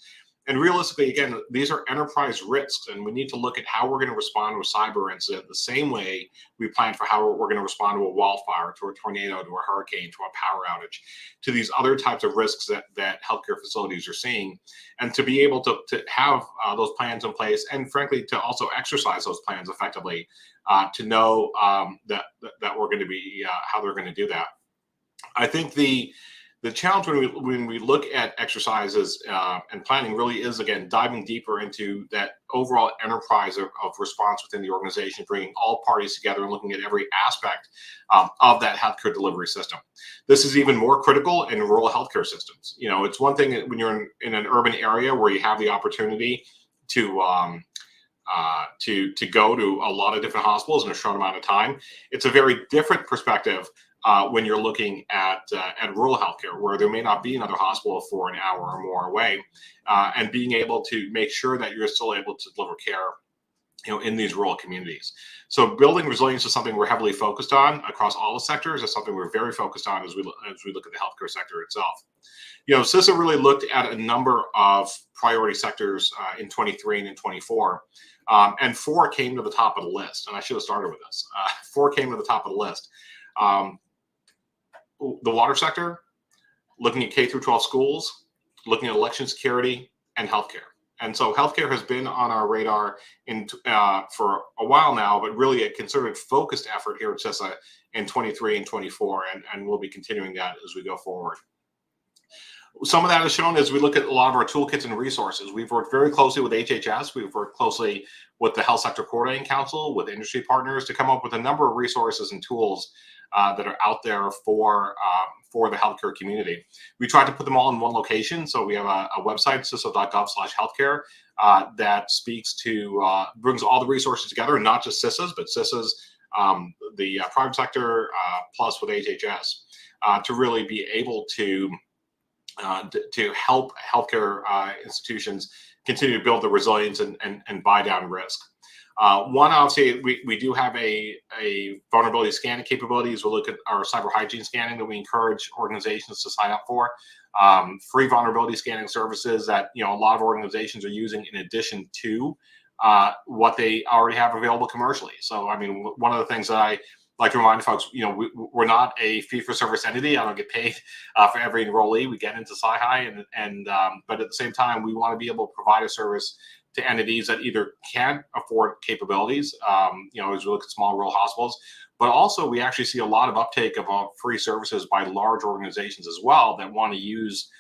And realistically, again, these are enterprise risks, and we need to look at how we're going to respond to a cyber incident the same way we plan for how we're going to respond to a wildfire, to a tornado, to a hurricane, to a power outage, to these other types of risks that healthcare facilities are seeing. And to be able to have those plans in place, and frankly, to also exercise those plans effectively, to know that we're going to be, how they're going to do that. I think the challenge when we look at exercises and planning really is, again, diving deeper into that overall enterprise of response within the organization, bringing all parties together and looking at every aspect of that healthcare delivery system. This is even more critical in rural healthcare systems. It's one thing when you're in an urban area where you have the opportunity to go to a lot of different hospitals in a short amount of time. It's a very different perspective when you're looking at rural healthcare, where there may not be another hospital for an hour or more away, and being able to make sure that you're still able to deliver care in these rural communities. So building resilience is something we're heavily focused on across all the sectors. It's something we're very focused on as we look at the healthcare sector itself. CISA really looked at a number of priority sectors in 23 and in 24, and 4 came to the top of the list. And I should have started with this. 4 came to the top of the list. The water sector, looking at K through 12 schools, looking at election security, and healthcare. And so healthcare has been on our radar for a while now, but really a concerted focused effort here at CISA in 23 and 24, and we'll be continuing that as we go forward. Some of that is shown as we look at a lot of our toolkits and resources. We've worked very closely with HHS. We've worked closely with the Health Sector Coordinating Council, with industry partners to come up with a number of resources and tools that are out there for the healthcare community. We tried to put them all in one location. So we have a website, cisa.gov/healthcare, that speaks to, brings all the resources together, not just CISA's, but CISA's, the private sector, plus with HHS, to really be able to help healthcare institutions continue to build the resilience and buy down risk. One, obviously, we do have a vulnerability scanning capabilities. We'll look at our cyber hygiene scanning that we encourage organizations to sign up for. Free vulnerability scanning services that a lot of organizations are using in addition to what they already have available commercially. So, I mean, one of the things that I like to remind folks, we're not a fee-for-service entity. I don't get paid for every enrollee. We get into SciHi, but at the same time, we want to be able to provide a service to entities that either can't afford capabilities, as we look at small rural hospitals, but also we actually see a lot of uptake of free services by large organizations as well that want to use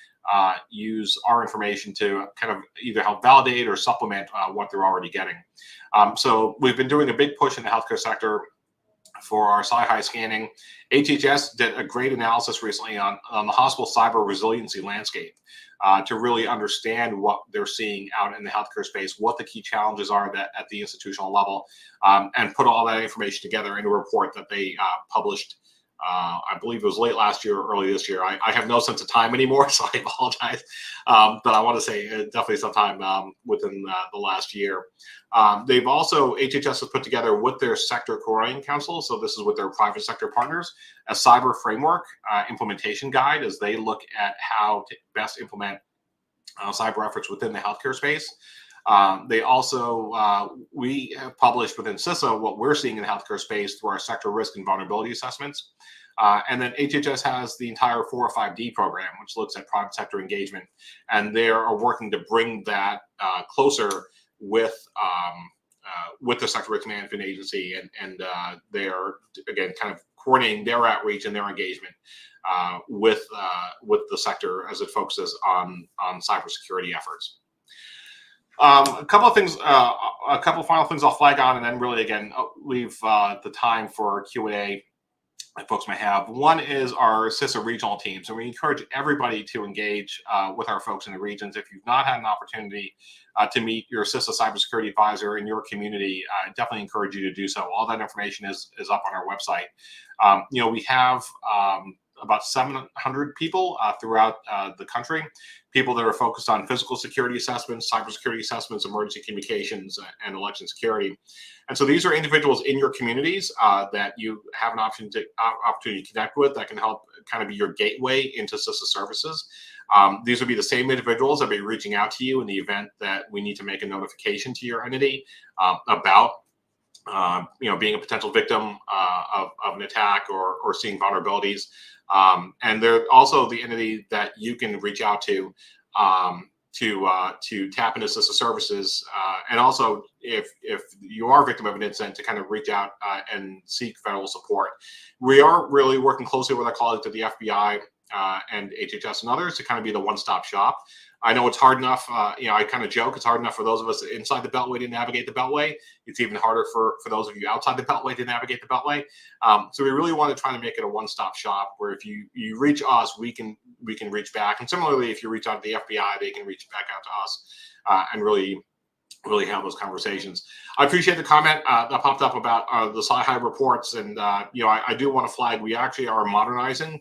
our information to kind of either help validate or supplement what they're already getting. So we've been doing a big push in the healthcare sector for our SciHi scanning. HHS did a great analysis recently on the hospital cyber resiliency landscape to really understand what they're seeing out in the healthcare space, what the key challenges are at the institutional level, and put all that information together in a report that they published. I believe it was late last year or early this year. I have no sense of time anymore, so I apologize. But I want to say definitely sometime within the last year. They've also, HHS has put together with their sector coordinating council, so this is with their private sector partners, a cyber framework implementation guide as they look at how to best implement cyber efforts within the healthcare space. They also, we have published within CISA what we're seeing in the healthcare space through our sector risk and vulnerability assessments. And then HHS has the entire 405D program, which looks at private sector engagement. And they are working to bring that closer with the Sector Risk Management Agency. And they are, again, kind of coordinating their outreach and their engagement with the sector as it focuses on cybersecurity efforts. A couple of things, a couple of final things I'll flag on, and then really again leave the time for Q&A that folks may have. One is our CISA regional teams, and we encourage everybody to engage with our folks in the regions. If you've not had an opportunity to meet your CISA cybersecurity advisor in your community, I definitely encourage you to do so. All that information is up on our website. We have about 700 people throughout the country, people that are focused on physical security assessments, cybersecurity assessments, emergency communications, and election security. And so these are individuals in your communities that you have an opportunity to connect with that can help kind of be your gateway into CISA services. These would be the same individuals that will be reaching out to you in the event that we need to make a notification to your entity about being a potential victim of an attack or seeing vulnerabilities. And they're also the entity that you can reach out to tap into CISA services. And also, if you are a victim of an incident, to kind of reach out and seek federal support. We are really working closely with our colleagues at the FBI and HHS and others to kind of be the one-stop shop. I know it's hard enough, I kind of joke, it's hard enough for those of us inside the Beltway to navigate the Beltway. It's even harder for those of you outside the Beltway to navigate the Beltway. So we really want to try to make it a one-stop shop where if you reach us, we can reach back. And similarly, if you reach out to the FBI, they can reach back out to us and really have those conversations. I appreciate the comment that popped up about the SciHi reports. And, I do want to flag, we actually are modernizing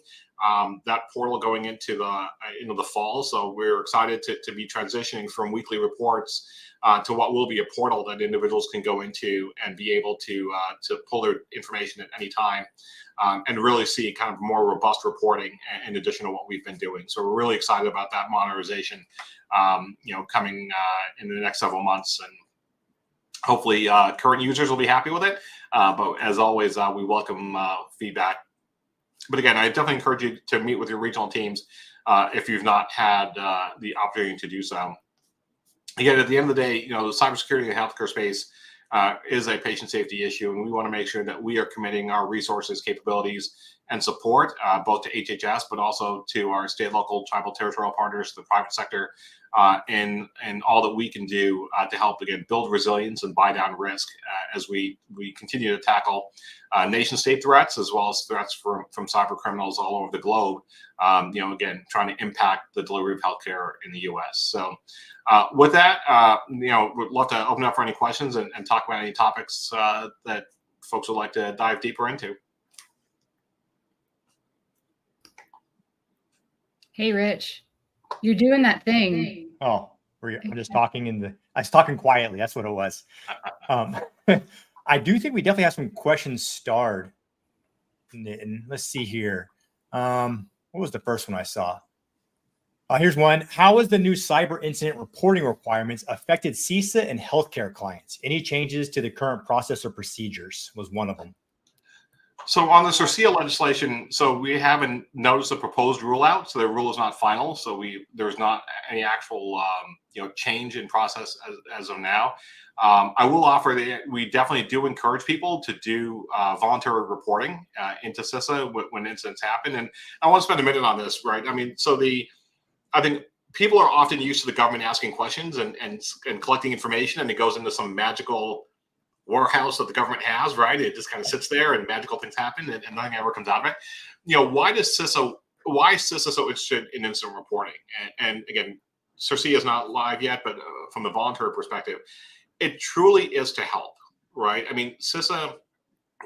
that portal going into the fall. So we're excited to be transitioning from weekly reports to what will be a portal that individuals can go into and be able to pull their information at any time, and really see kind of more robust reporting in addition to what we've been doing. So we're really excited about that modernization, coming in the next several months, and hopefully current users will be happy with it. But as always, we welcome feedback. But again, I definitely encourage you to meet with your regional teams if you've not had the opportunity to do so. Again, at the end of the day, the cybersecurity in the healthcare space is a patient safety issue, and we want to make sure that we are committing our resources, capabilities, and support both to HHS, but also to our state, local, tribal, territorial partners, the private sector, and all that we can do to help, again, build resilience and buy down risk as we continue to tackle nation-state threats, as well as threats from cyber criminals all over the globe, again, trying to impact the delivery of healthcare in the U.S. So with that, we'd love to open up for any questions and talk about any topics that folks would like to dive deeper into. Hey, Rich, you're doing that thing. Oh, I'm just talking I was talking quietly. That's what it was. I do think we definitely have some questions starred. And let's see here. What was the first one I saw? Here's one. How has the new cyber incident reporting requirements affected CISA and healthcare clients? Any changes to the current process or procedures was one of them. So on the CISA legislation, so we haven't noticed a proposed rule out, so the rule is not final. So there's not any actual change in process as of now. I will offer that we definitely do encourage people to do voluntary reporting into CISA when incidents happen. And I want to spend a minute on this, right? I mean, I think people are often used to the government asking questions and collecting information, and it goes into some magical warehouse that the government has, right? It just kind of sits there and magical things happen and nothing ever comes out of it. Why is CISA so interested in incident reporting? And again, CIRCE is not live yet, but from the voluntary perspective, it truly is to help, right? I mean, CISA,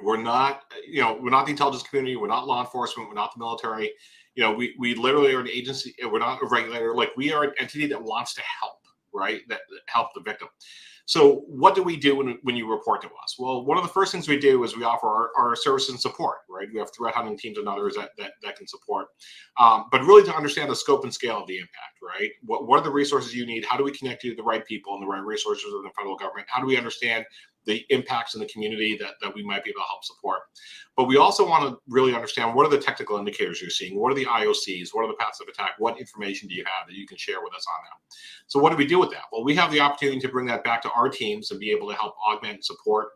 we're not the intelligence community, we're not law enforcement, we're not the military. We literally are an agency, we're not a regulator. Like, we are an entity that wants to help, right? That help the victim. So what do we do when you report to us? Well, one of the first things we do is we offer our services and support, right? We have threat hunting teams and others that can support. But really to understand the scope and scale of the impact, right? What are the resources you need? How do we connect you to the right people and the right resources in the federal government? How do we understand the impacts in the community that we might be able to help support? But we also want to really understand, what are the technical indicators you're seeing? What are the IOCs? What are the paths of attack? What information do you have that you can share with us on that? So what do we do with that? Well, we have the opportunity to bring that back to our teams and be able to help augment and support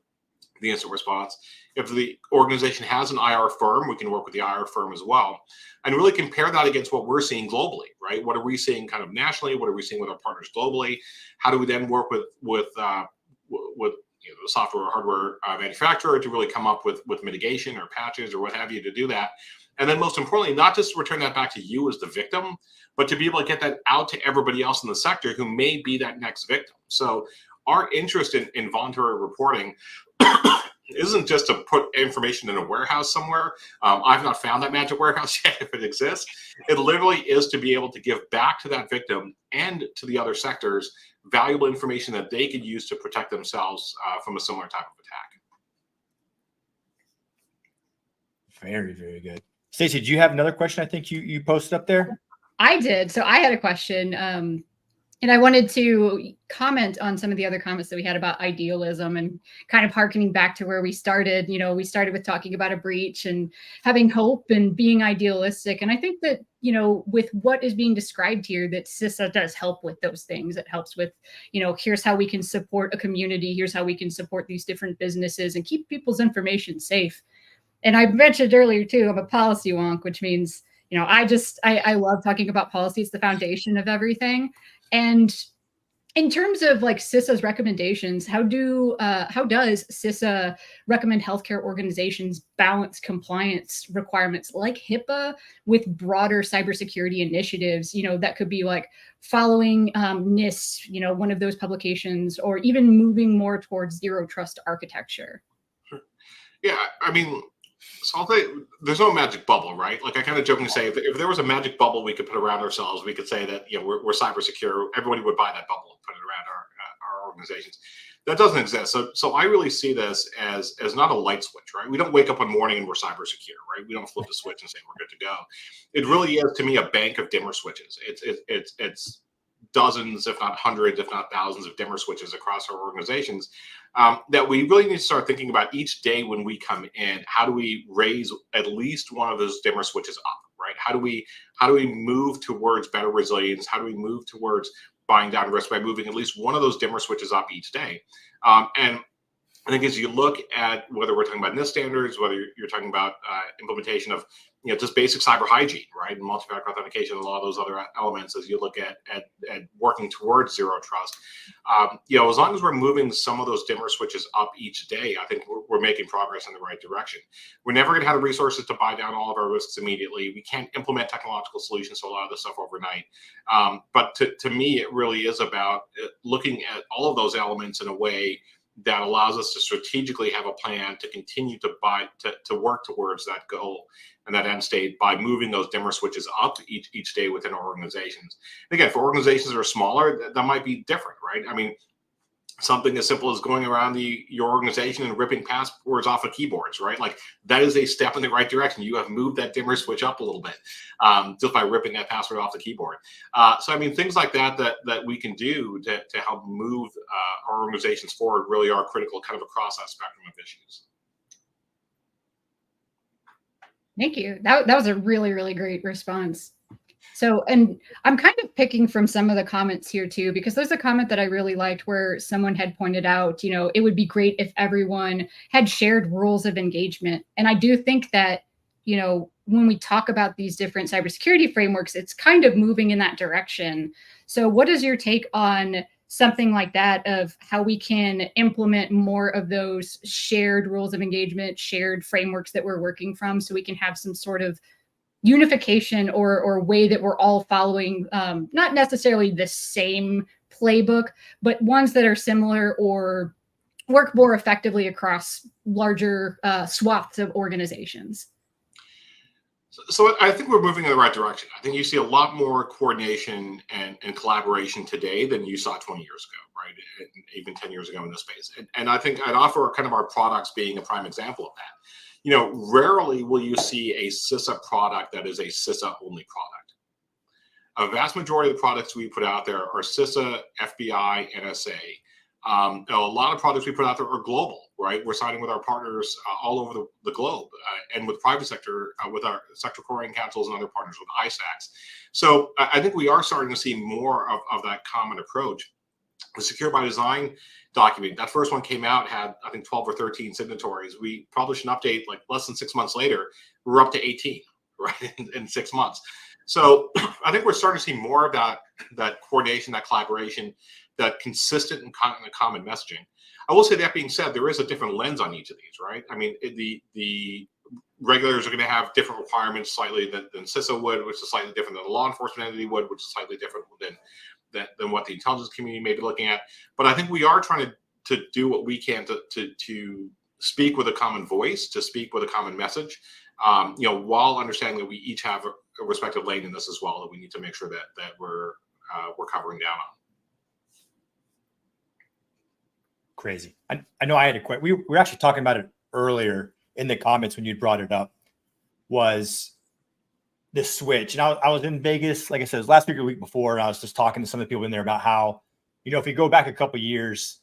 the incident response. If the organization has an IR firm, we can work with the IR firm as well, and really compare that against what we're seeing globally, right? What are we seeing kind of nationally? What are we seeing with our partners globally? How do we then work with the software or hardware manufacturer to really come up with mitigation or patches or what have you to do that? And then most importantly, not just to return that back to you as the victim, but to be able to get that out to everybody else in the sector who may be that next victim. So our interest in voluntary reporting isn't just to put information in a warehouse somewhere. I've not found that magic warehouse yet, if it exists. It literally is to be able to give back to that victim and to the other sectors valuable information that they could use to protect themselves from a similar type of attack. Very, very good. Stacey, do you have another question? I think you posted up there. I did. So I had a question. And I wanted to comment on some of the other comments that we had about idealism and kind of harkening back to where we started. We started with talking about a breach and having hope and being idealistic. And I think that, with what is being described here, that CISA does help with those things. It helps with, here's how we can support a community. Here's how we can support these different businesses and keep people's information safe. And I mentioned earlier, too, I'm a policy wonk, which means, I love talking about policy. It's the foundation of everything. And in terms of like CISA's recommendations, how does CISA recommend healthcare organizations balance compliance requirements like HIPAA with broader cybersecurity initiatives? That could be like following NIST, one of those publications, or even moving more towards zero trust architecture. Yeah, I mean, So I'll say there's no magic bubble, right? Like I kind of jokingly say, if there was a magic bubble we could put around ourselves, we could say that we're cyber secure. Everybody would buy that bubble and put it around our organizations. That doesn't exist. So I really see this as not a light switch, right? We don't wake up one morning and we're cyber secure, right? We don't flip the switch and say we're good to go. It really is, to me, a bank of dimmer switches. It's dozens, if not hundreds, if not thousands of dimmer switches across our organizations that we really need to start thinking about each day when we come in. How do we raise at least one of those dimmer switches up, right? How do we move towards better resilience? How do we move towards buying down risk by moving at least one of those dimmer switches up each day? And I think as you look at whether we're talking about NIST standards, whether you're talking about implementation of just basic cyber hygiene, right, and multi-factor authentication, and a lot of those other elements, as you look at working towards zero trust, as long as we're moving some of those dimmer switches up each day, I think we're making progress in the right direction. We're never going to have the resources to buy down all of our risks immediately. We can't implement technological solutions to a lot of this stuff overnight. But to me, it really is about looking at all of those elements in a way that allows us to strategically have a plan to continue to work towards that goal and that end state by moving those dimmer switches up each day within our organizations. And again, for organizations that are smaller, that might be different, right? I mean, something as simple as going around your organization and ripping passwords off of keyboards, right? Like that is a step in the right direction. You have moved that dimmer switch up a little bit just by ripping that password off the keyboard. So I mean, things like that we can do to help move our organizations forward really are critical kind of across that spectrum of issues. Thank you. That was a really, really great response. So, and I'm kind of picking from some of the comments here too, because there's a comment that I really liked where someone had pointed out, it would be great if everyone had shared rules of engagement. And I do think that, when we talk about these different cybersecurity frameworks, it's kind of moving in that direction. So what is your take on something like that, of how we can implement more of those shared rules of engagement, shared frameworks that we're working from, so we can have some sort of unification or way that we're all following, not necessarily the same playbook, but ones that are similar or work more effectively across larger swaths of organizations? So I think we're moving in the right direction. I think you see a lot more coordination and collaboration today than you saw 20 years ago, right? And even 10 years ago in this space. And I think I'd offer kind of our products being a prime example of that. Rarely will you see a CISA product that is a CISA-only product. A vast majority of the products we put out there are CISA, FBI, NSA. A lot of products we put out there are global, right? We're signing with our partners all over the globe, and with private sector, with our sector coordinating councils and other partners with ISACs. So I think we are starting to see more of that common approach. The Secure by Design document, that first one came out, had I think 12 or 13 signatories. We published an update like less than 6 months later. We're up to 18, right, in 6 months. So I think we're starting to see more of that coordination, that collaboration, that consistent and common messaging. I will say, that being said, there is a different lens on each of these, right? I mean, the regulators are going to have different requirements slightly than CISA would, which is slightly different than a law enforcement entity would, which is slightly different than what the intelligence community may be looking at. But I think we are trying to do what we can to speak with a common voice, to speak with a common message, while understanding that we each have a respective lane in this as well, that we need to make sure that we're covering down on. Crazy. I know I had a question. We were actually talking about it earlier in the comments when you brought it up, was the switch. And I was in Vegas, like I said, it was last week or the week before, and I was just talking to some of the people in there about how, if you go back a couple of years,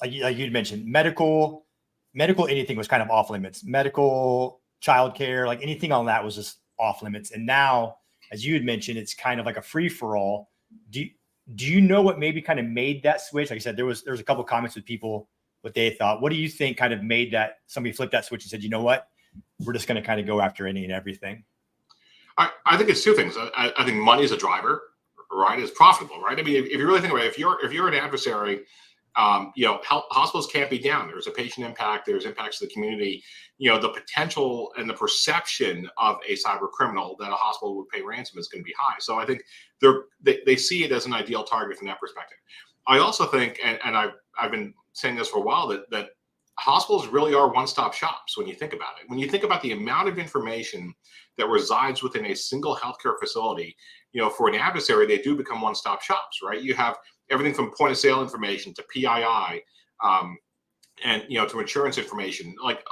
like you'd mentioned, medical, anything was kind of off limits. Medical, childcare, like anything on that was just off limits. And now, as you had mentioned, it's kind of like a free for all. Do you know what maybe kind of made that switch? Like I said, there was a couple of comments with people, what they thought. What do you think kind of made that somebody flip that switch and said, you know what, we're just going to kind of go after any and everything? I think it's two things. I think money is a driver, right? It's profitable, right? I mean, if you really think about it, if you're an adversary, hospitals can't be down. There's a patient impact. There's impacts to the community. The potential and the perception of a cyber criminal that a hospital would pay ransom is going to be high. So I think they see it as an ideal target from that perspective. I also think, and I've been saying this for a while, that hospitals really are one-stop shops when you think about it. When you think about the amount of information that resides within a single healthcare facility, for an adversary, they do become one-stop shops, right? You have everything from point of sale information to PII, and to insurance information, like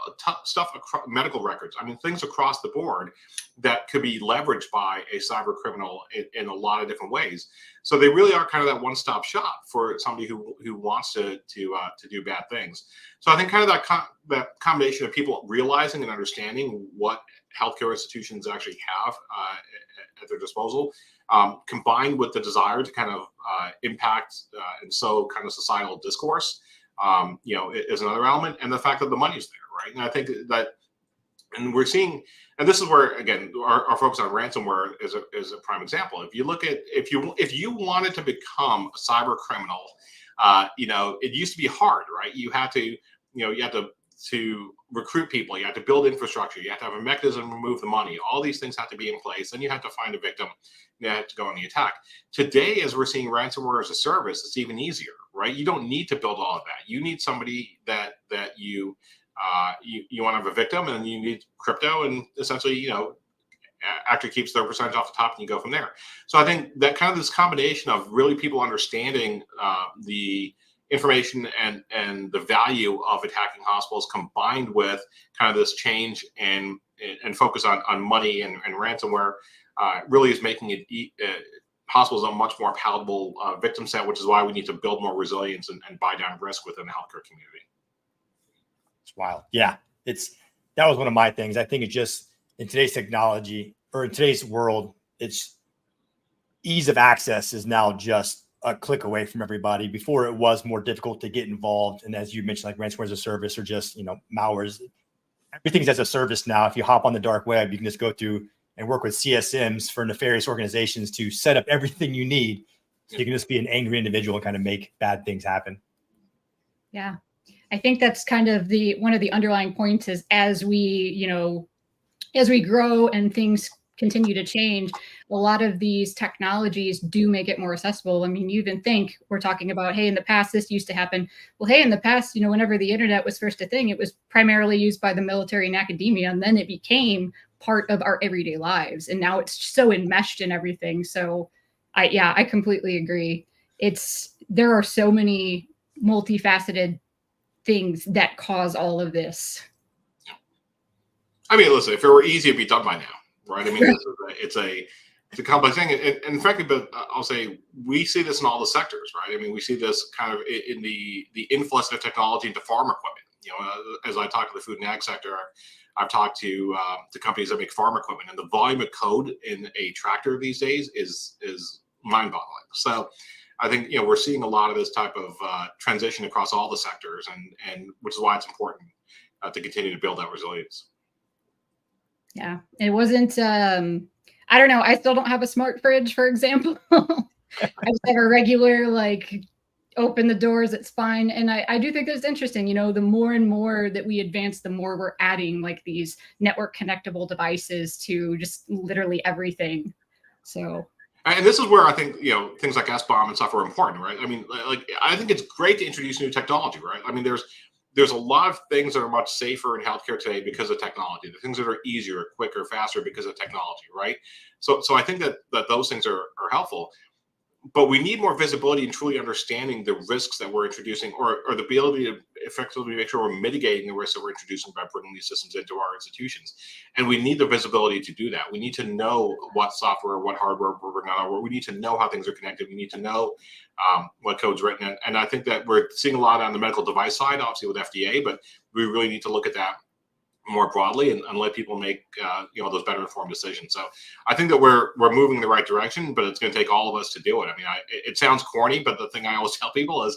stuff across medical records. I mean, things across the board that could be leveraged by a cyber criminal in a lot of different ways. So they really are kind of that one-stop shop for somebody who wants to do bad things. So I think kind of that combination of people realizing and understanding what healthcare institutions actually have at their disposal, combined with the desire to kind of impact and sow kind of societal discourse, is another element, and the fact that the money's there, right? And I think that, and we're seeing, and this is where again our focus on ransomware is a prime example. If you look at if you wanted to become a cyber criminal, it used to be hard, right? You had to to recruit people, you had to build infrastructure, you have to have a mechanism to remove the money. All these things have to be in place. Then you have to find a victim, you have to go on the attack. Today, as we're seeing ransomware as a service, it's even easier, right? You don't need to build all of that. You need somebody that you want to have a victim, and you need crypto, and essentially, actually keeps their percentage off the top, and you go from there. So I think that kind of this combination of really people understanding the information and the value of attacking hospitals, combined with kind of this change and focus on money and ransomware, really is making it hospitals a much more palatable victim set, which is why we need to build more resilience and buy down risk within the healthcare community. It's wild. Yeah, that was one of my things. I think it's just in today's technology, or in today's world, it's ease of access is now just a click away from everybody. Before, it was more difficult to get involved. And as you mentioned, like ransomware as a service, or just, malwares, everything's as a service now. If you hop on the dark web, you can just go through and work with CSMs for nefarious organizations to set up everything you need. So you can just be an angry individual and kind of make bad things happen. Yeah. I think that's kind of one of the underlying points is as we grow and things continue to change, a lot of these technologies do make it more accessible. I mean, you even think we're talking about, hey, in the past, this used to happen. Well, hey, in the past, whenever the internet was first a thing, it was primarily used by the military and academia, and then it became part of our everyday lives. And now it's so enmeshed in everything. So I completely agree. There are so many multifaceted things that cause all of this. I mean, listen, if it were easy, it'd be done by now, right? I mean, it's a complex thing, and frankly, but I'll say we see this in all the sectors, right? I mean, we see this kind of in the influx of technology into farm equipment. As I talk to the food and ag sector, I've talked to companies that make farm equipment, and the volume of code in a tractor these days is mind-boggling. So I think we're seeing a lot of this type of transition across all the sectors, and which is why it's important to continue to build that resilience. Yeah, it wasn't. I don't know. I still don't have a smart fridge, for example. I just have a regular, open the doors, it's fine. And I do think that's interesting. The more and more that we advance, the more we're adding these network connectable devices to just literally everything. So. And this is where I think, things like SBOM and stuff are important, right? I mean, I think it's great to introduce new technology, right? I mean, there's a lot of things that are much safer in healthcare today because of technology. The things that are easier, quicker, faster because of technology, right? So I think that those things are helpful. But we need more visibility and truly understanding the risks that we're introducing, or the ability to effectively make sure we're mitigating the risks that we're introducing by bringing these systems into our institutions. And we need the visibility to do that. We need to know what software, what hardware we're bringing on. We need to know how things are connected. We need to know what code's written. And I think that we're seeing a lot on the medical device side, obviously with FDA, but we really need to look at that more broadly and let people make those better informed decisions. So I think that we're moving in the right direction, but it's going to take all of us to do it. I mean, it sounds corny, but the thing I always tell people is,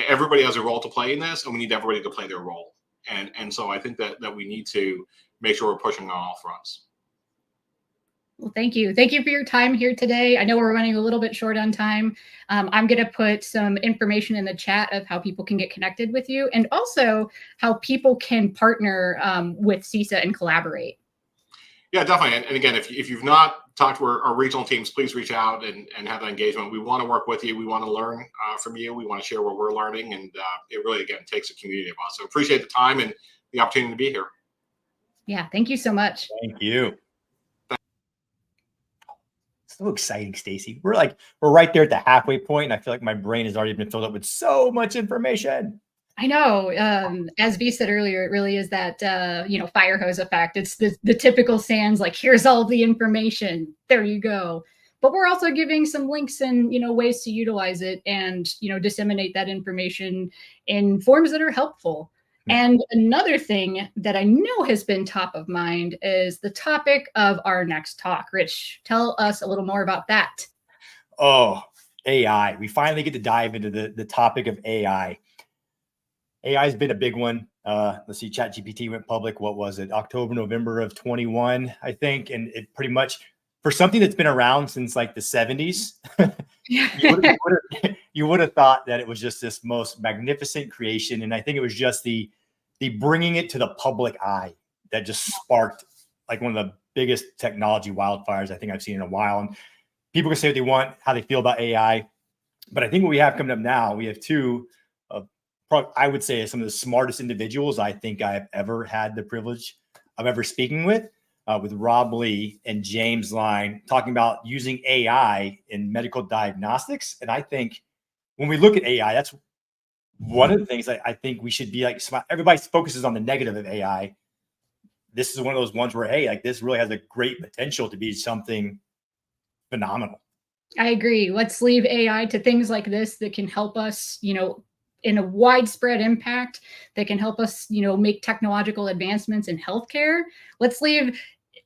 everybody has a role to play in this, and we need everybody to play their role. And so I think that we need to make sure we're pushing on all fronts. Well, thank you. Thank you for your time here today. I know we're running a little bit short on time. I'm going to put some information in the chat of how people can get connected with you, and also how people can partner with CISA and collaborate. Yeah, definitely. And again, if you've not talked to our regional teams, please reach out and have that engagement. We want to work with you. We want to learn from you. We want to share what we're learning. And it really, again, takes a community of us. So appreciate the time and the opportunity to be here. Yeah, thank you so much. Thank you. So exciting, Stacy. We're right there at the halfway point, and I feel like my brain has already been filled up with so much information. I know. As V said earlier, it really is that fire hose effect. It's the typical SANS, like, here's all the information. There you go. But we're also giving some links and ways to utilize it and disseminate that information in forms that are helpful. And another thing that I know has been top of mind is the topic of our next talk. Rich, tell us a little more about that. Oh, AI. We finally get to dive into the topic of AI. AI has been a big one. Let's see, ChatGPT went public. What was it? October, November of 21, I think. And it pretty much, for something that's been around since like the 70s, you would have thought that it was just this most magnificent creation. And I think it was just the bringing it to the public eye that just sparked like one of the biggest technology wildfires I think I've seen in a while. And people can say what they want, how they feel about AI. But I think what we have coming up now, we have two of, I would say, some of the smartest individuals I think I've ever had the privilege of ever speaking with Rob Lee and James Line, talking about using AI in medical diagnostics. And I think when we look at AI, that's one of the things I think we should be like, everybody focuses on the negative of AI. This is one of those ones where, hey, like, this really has a great potential to be something phenomenal. I agree. Let's leave AI to things like this that can help us, in a widespread impact, that can help us, make technological advancements in healthcare. Let's leave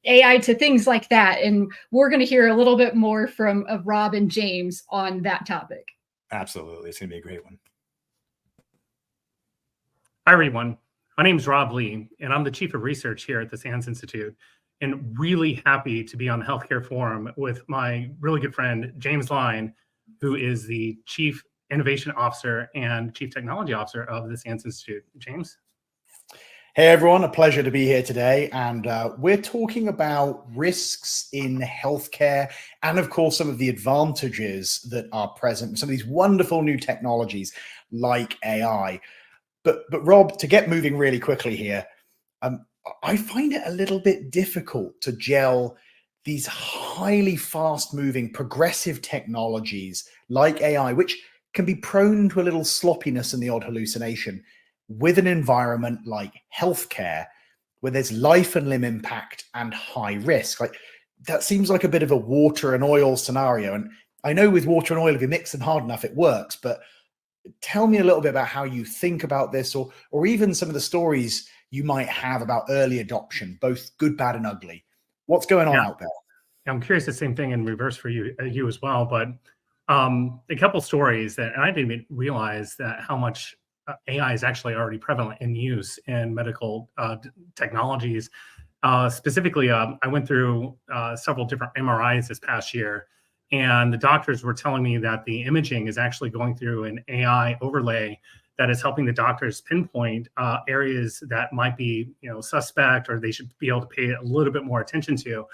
AI to things like that. And we're going to hear a little bit more from Rob and James on that topic. Absolutely. It's going to be a great one. Hi, everyone. My name is Rob Lee, and I'm the Chief of Research here at the SANS Institute, and really happy to be on the Healthcare Forum with my really good friend, James Line, who is the Chief Innovation Officer and Chief Technology Officer of the SANS Institute. James? Hey, everyone. A pleasure to be here today. And we're talking about risks in healthcare and, of course, some of the advantages that are present, some of these wonderful new technologies like AI. But Rob, to get moving really quickly here, I find it a little bit difficult to gel these highly fast-moving, progressive technologies like AI, which can be prone to a little sloppiness and the odd hallucination, with an environment like healthcare, where there's life and limb impact and high risk. Like, that seems like a bit of a water and oil scenario. And I know with water and oil, if you mix them hard enough, it works. But tell me a little bit about how you think about this, or even some of the stories you might have about early adoption, both good, bad, and ugly. What's going on out there? I'm curious, the same thing in reverse for you as well. But a couple stories that, and I didn't even realize that how much AI is actually already prevalent in use in medical technologies. Specifically, I went through several different MRIs this past year, and the doctors were telling me that the imaging is actually going through an AI overlay that is helping the doctors pinpoint areas that might be, suspect, or they should be able to pay a little bit more attention to.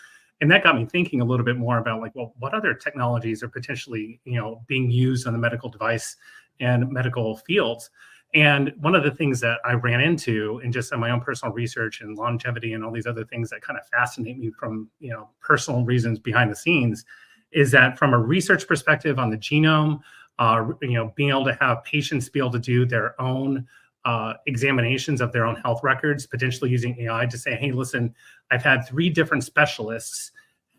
And that got me thinking a little bit more about, like, well, what other technologies are potentially, being used on the medical device and medical fields. And one of the things that I ran into in just in my own personal research and longevity and all these other things that kind of fascinate me from, personal reasons behind the scenes, is that from a research perspective on the genome, being able to have patients be able to do their own examinations of their own health records, potentially using AI to say, hey, listen, I've had 3 different specialists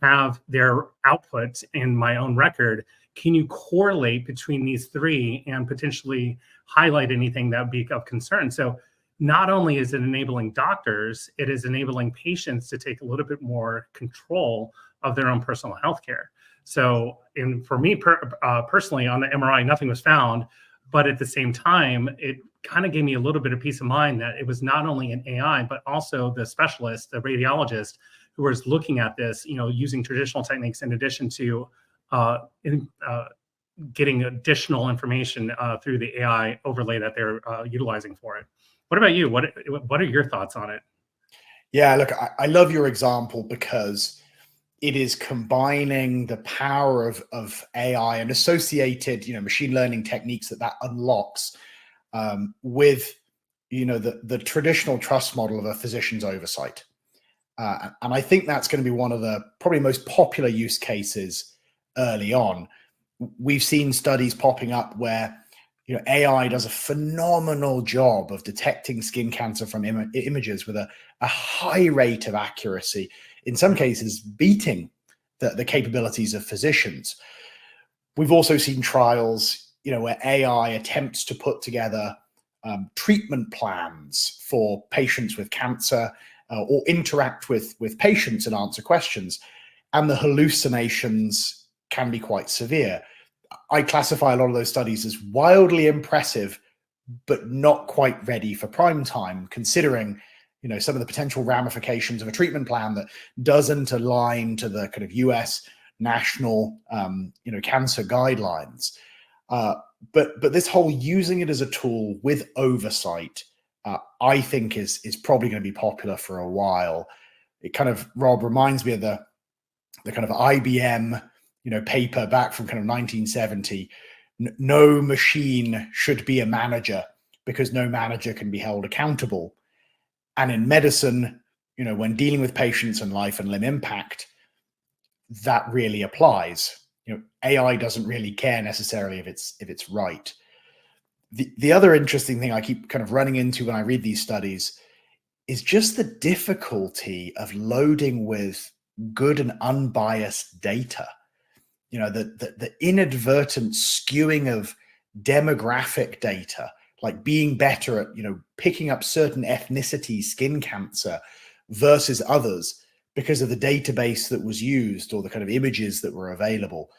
have their output in my own record. Can you correlate between these 3 and potentially highlight anything that would be of concern? So not only is it enabling doctors, it is enabling patients to take a little bit more control of their own personal health care. So for me personally, on the MRI, nothing was found. But at the same time, it kind of gave me a little bit of peace of mind that it was not only an AI, but also the specialist, the radiologist, who was looking at this, using traditional techniques in addition to getting additional information through the AI overlay that they're utilizing for it. What about you? What are your thoughts on it? Yeah, look, I love your example because it is combining the power of AI and associated, machine learning techniques that unlocks with, the traditional trust model of a physician's oversight. And I think that's going to be one of the probably most popular use cases early on. We've seen studies popping up where AI does a phenomenal job of detecting skin cancer from images with a high rate of accuracy, in some cases beating the capabilities of physicians. We've also seen trials, where AI attempts to put together treatment plans for patients with cancer or interact with patients and answer questions, and the hallucinations can be quite severe. I classify a lot of those studies as wildly impressive, but not quite ready for prime time, considering, some of the potential ramifications of a treatment plan that doesn't align to the kind of US national, cancer guidelines. But this whole using it as a tool with oversight, I think is probably going to be popular for a while. It kind of, Rob, reminds me of the kind of IBM paper back from kind of 1970. No machine should be a manager because no manager can be held accountable. And in medicine, when dealing with patients and life and limb impact, that really applies. AI doesn't really care necessarily if it's right. The other interesting thing I keep kind of running into when I read these studies is just the difficulty of loading with good and unbiased data. The inadvertent skewing of demographic data, like being better at, picking up certain ethnicity skin cancer versus others because of the database that was used or the kind of images that were available.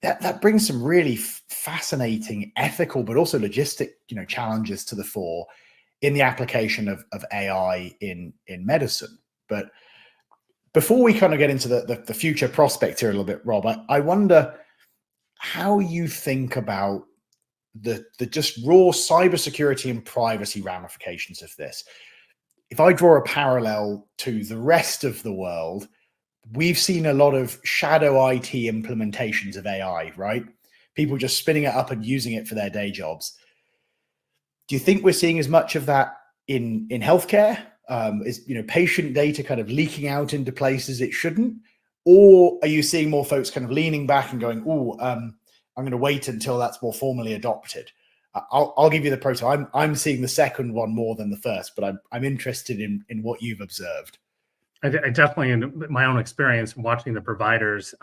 That brings some really fascinating ethical, but also logistic, challenges to the fore in the application of AI in medicine. But before we kind of get into the future prospect here a little bit, Rob, I wonder how you think about the just raw cybersecurity and privacy ramifications of this. If I draw a parallel to the rest of the world, we've seen a lot of shadow IT implementations of AI, right? People just spinning it up and using it for their day jobs. Do you think we're seeing as much of that in healthcare? Is patient data kind of leaking out into places it shouldn't? Or are you seeing more folks kind of leaning back and going, I'm going to wait until that's more formally adopted? I'll give you the pro tip. I'm seeing the second one more than the first, but I'm interested in what you've observed. I definitely, in my own experience watching the providers,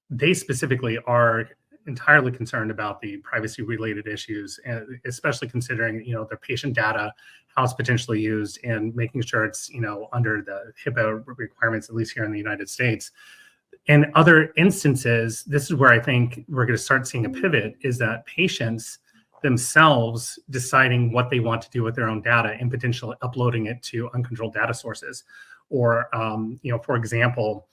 they specifically are entirely concerned about the privacy related issues, and especially considering, their patient data, how it's potentially used, and making sure it's, under the HIPAA requirements, at least here in the United States. In other instances, this is where I think we're going to start seeing a pivot, is that patients themselves deciding what they want to do with their own data and potentially uploading it to uncontrolled data sources. Or, for example,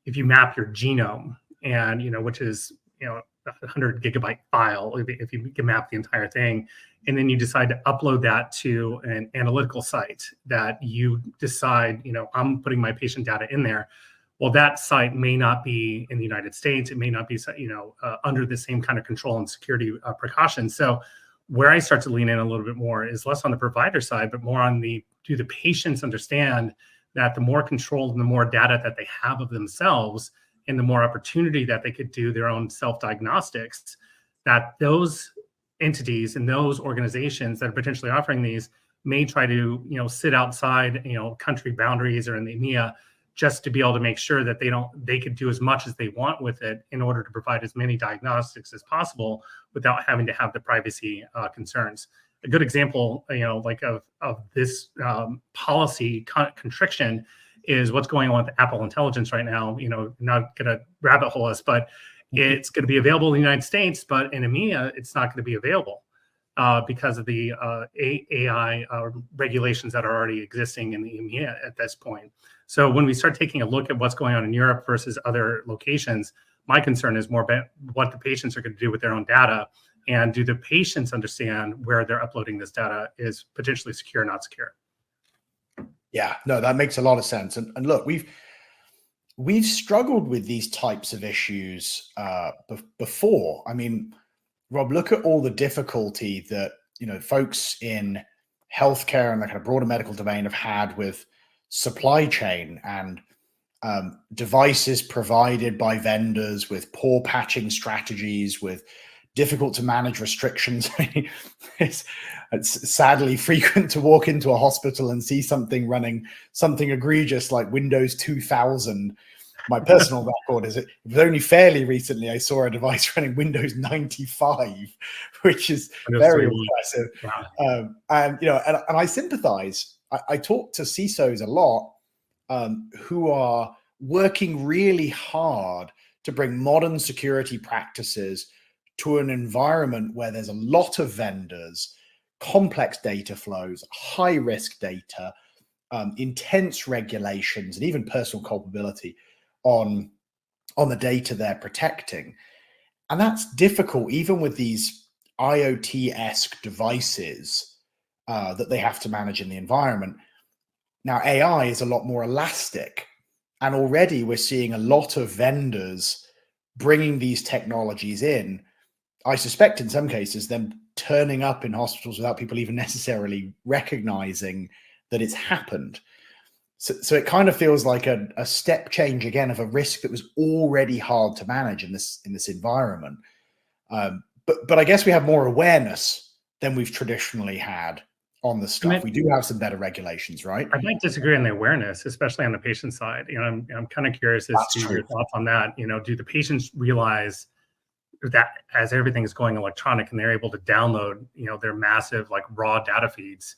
if you map your genome and, which is, a 100 gigabyte file, if you can map the entire thing, and then you decide to upload that to an analytical site that you decide, I'm putting my patient data in there. Well, that site may not be in the United States. It may not be, under the same kind of control and security precautions. So where I start to lean in a little bit more is less on the provider side, but more on do the patients understand that the more control and the more data that they have of themselves and the more opportunity that they could do their own self-diagnostics, that those entities and those organizations that are potentially offering these may try to, sit outside, country boundaries or in the EMEA, just to be able to make sure that they could do as much as they want with it in order to provide as many diagnostics as possible without having to have the privacy concerns. A good example, of this policy constriction is what's going on with Apple Intelligence right now. Not going to rabbit hole us, but it's going to be available in the United States, but in EMEA, it's not going to be available because of the AI regulations that are already existing in the EMEA at this point. So when we start taking a look at what's going on in Europe versus other locations, my concern is more about what the patients are going to do with their own data, and do the patients understand where they're uploading this data is potentially secure or not secure? Yeah, no, that makes a lot of sense. And look, we've struggled with these types of issues before. I mean, Rob, look at all the difficulty that, folks in healthcare and the kind of broader medical domain have had with supply chain and devices provided by vendors with poor patching strategies, with difficult to manage restrictions. it's sadly frequent to walk into a hospital and see something running something egregious like Windows 2000. My personal record is it was only fairly recently I saw a device running Windows 95, which is very impressive. Yeah. And I sympathize. I talk to CISOs a lot who are working really hard to bring modern security practices to an environment where there's a lot of vendors, complex data flows, high risk data, intense regulations, and even personal culpability on the data they're protecting. And that's difficult even with these IoT-esque devices that they have to manage in the environment. Now, AI is a lot more elastic. And already we're seeing a lot of vendors bringing these technologies in. I suspect in some cases them turning up in hospitals without people even necessarily recognizing that it's happened. So it kind of feels like a step change again of a risk that was already hard to manage in this environment. But I guess we have more awareness than we've traditionally had on the stuff. We do have some better regulations, right? I might disagree on the awareness, especially on the patient side. I'm kind of curious as to your thoughts on that. Do the patients realize that as everything is going electronic and they're able to download, their massive like raw data feeds,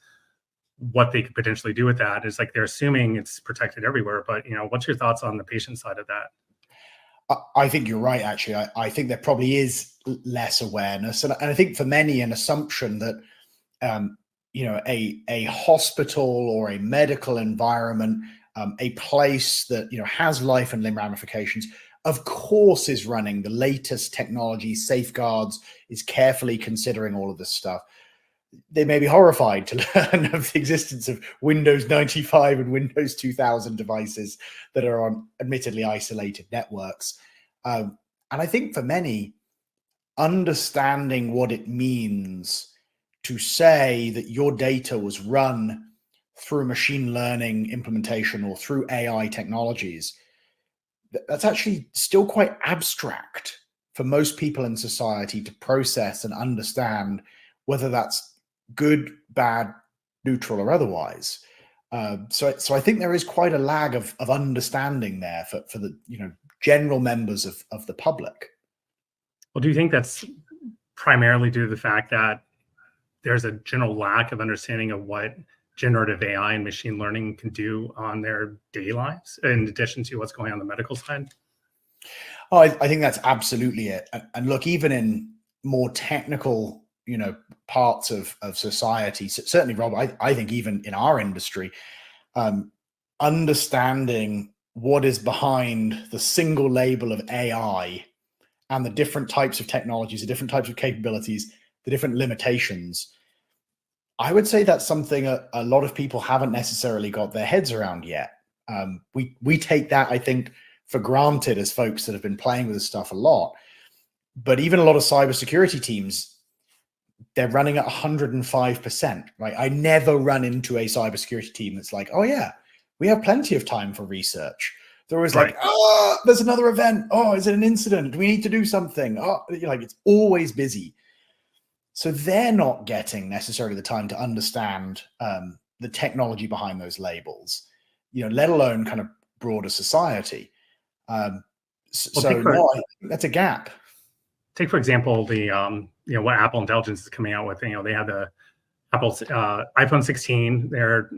what they could potentially do with that is like they're assuming it's protected everywhere. But what's your thoughts on the patient side of that? I think you're right. Actually, I think there probably is less awareness, and I think for many an assumption that a hospital or a medical environment, a place that has life and limb ramifications, of course, is running the latest technology, safeguards, is carefully considering all of this stuff. They may be horrified to learn of the existence of Windows 95 and Windows 2000 devices that are on admittedly isolated networks. And I think for many, understanding what it means to say that your data was run through machine learning implementation or through AI technologies, that's actually still quite abstract for most people in society to process and understand, whether that's good, bad, neutral, or otherwise. So I think there is quite a lag of understanding there for the general members of the public. Well, do you think that's primarily due to the fact that there's a general lack of understanding of what generative AI and machine learning can do on their daily lives, in addition to what's going on the medical side? Oh, I think that's absolutely it. And look, even in more technical, parts of society, certainly, Rob, I think even in our industry, understanding what is behind the single label of AI and the different types of technologies, the different types of capabilities, the different limitations, I would say that's something a lot of people haven't necessarily got their heads around yet. We take that, I think, for granted as folks that have been playing with this stuff a lot. But even a lot of cybersecurity teams, they're running at 105%, right? I never run into a cybersecurity team that's like, oh yeah, we have plenty of time for research. They're always like, oh, there's another event. Oh, is it an incident? Do we need to do something? Oh, it's always busy. So they're not getting necessarily the time to understand the technology behind those labels, let alone kind of broader society. So no, I think that's a gap. Take, for example, the what Apple Intelligence is coming out with. They have the Apple's iPhone 16. They're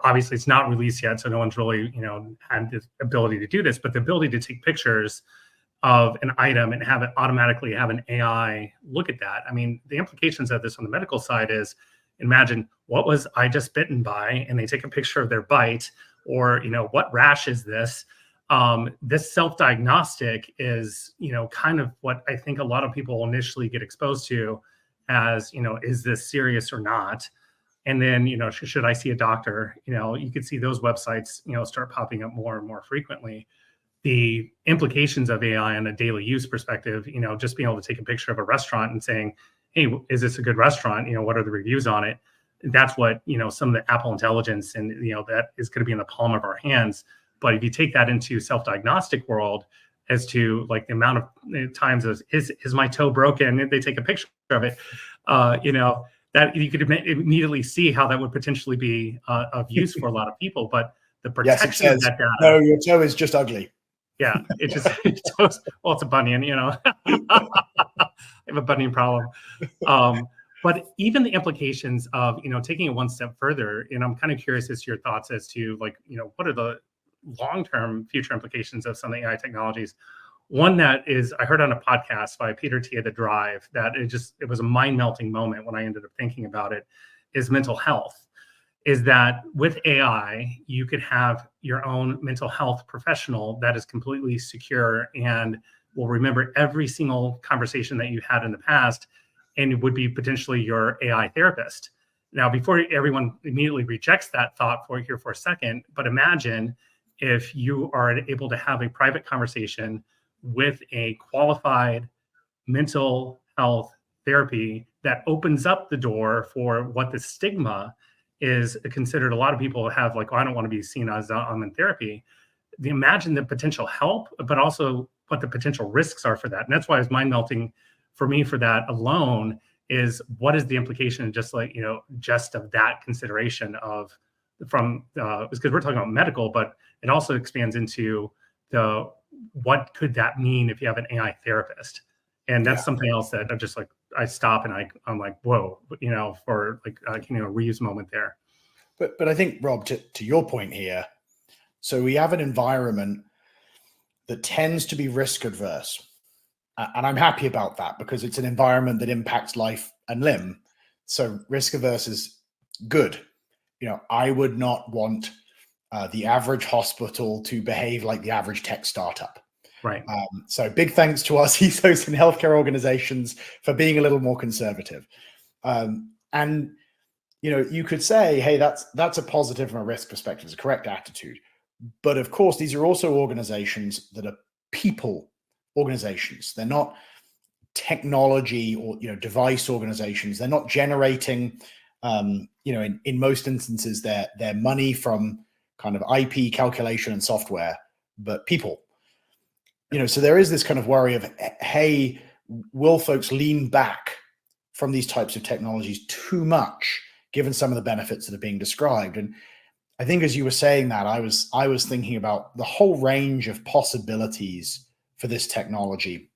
obviously it's not released yet, so no one's really had the ability to do this. But the ability to take pictures of an item and have it automatically have an AI look at that. I mean, the implications of this on the medical side is, imagine what was I just bitten by, and they take a picture of their bite, or what rash is this? This self-diagnostic is, kind of what I think a lot of people initially get exposed to as, is this serious or not? And then, should I see a doctor? You could see those websites, start popping up more and more frequently. The implications of AI on a daily use perspective, just being able to take a picture of a restaurant and saying, hey, is this a good restaurant? What are the reviews on it? That's what, some of the Apple intelligence and, that is going to be in the palm of our hands. But if you take that into self-diagnostic world as to like the amount of times is my toe broken? They take a picture of it, that you could immediately see how that would potentially be of use for a lot of people. But the protection of that data. No, your toe is just ugly. Yeah, it's a bunion, I have a bunion problem. But even the implications of, taking it one step further, and I'm kind of curious as to your thoughts as to like, what are the long-term future implications of some of the AI technologies? One that is, I heard on a podcast by Peter T. The Drive, that it was a mind-melting moment when I ended up thinking about it, is mental health. Is that with AI, you could have your own mental health professional that is completely secure and will remember every single conversation that you had in the past, and it would be potentially your AI therapist. Now, before everyone immediately rejects that thought for a second, but imagine if you are able to have a private conversation with a qualified mental health therapy that opens up the door for what the stigma is considered. A lot of people have like, I don't want to be seen as I'm in therapy. Imagine the potential help, but also what the potential risks are for that. And that's why it's mind melting for me for that alone is what is the implication just like, just of that consideration of from, because we're talking about medical, but it also expands into what could that mean if you have an AI therapist? And that's something else that I'm just like, I stop and I'm like, whoa, for like, a reuse moment there. But I think, Rob, to your point here, so we have an environment that tends to be risk adverse. And I'm happy about that because it's an environment that impacts life and limb. So risk averse is good. I would not want the average hospital to behave like the average tech startup. Right. So big thanks to our CISOs and healthcare organizations for being a little more conservative. And, you could say, hey, that's a positive from a risk perspective, it's a correct attitude. But of course, these are also organizations that are people organizations. They're not technology or, device organizations. They're not generating, in most instances, their money from kind of IP calculation and software, but people. So there is this kind of worry of, hey, will folks lean back from these types of technologies too much, given some of the benefits that are being described? And I think as you were saying that, I was thinking about the whole range of possibilities for this technology,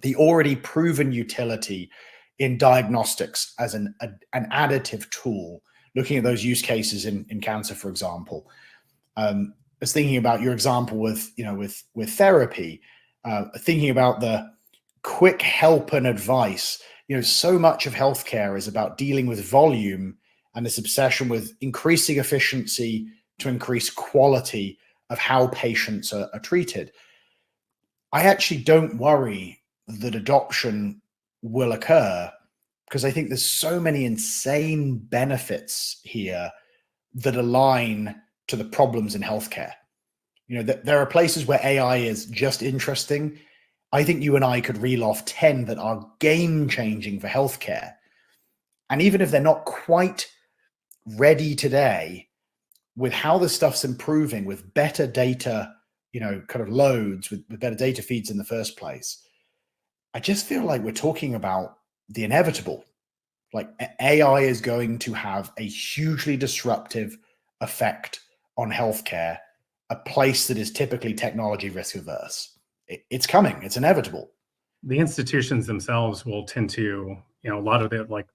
the already proven utility in diagnostics as an additive tool, looking at those use cases in cancer, for example. I was thinking about your example with therapy, thinking about the quick help and advice. So much of healthcare is about dealing with volume and this obsession with increasing efficiency to increase quality of how patients are treated. I actually don't worry that adoption will occur because I think there's so many insane benefits here that align to the problems in healthcare. There are places where AI is just interesting. I think you and I could reel off 10 that are game-changing for healthcare. And even if they're not quite ready today, with how the stuff's improving, with better data, kind of loads, with better data feeds in the first place, I just feel like we're talking about the inevitable. Like AI is going to have a hugely disruptive effect on healthcare, a place that is typically technology risk averse. It's coming. It's inevitable. The institutions themselves will tend to, a lot of the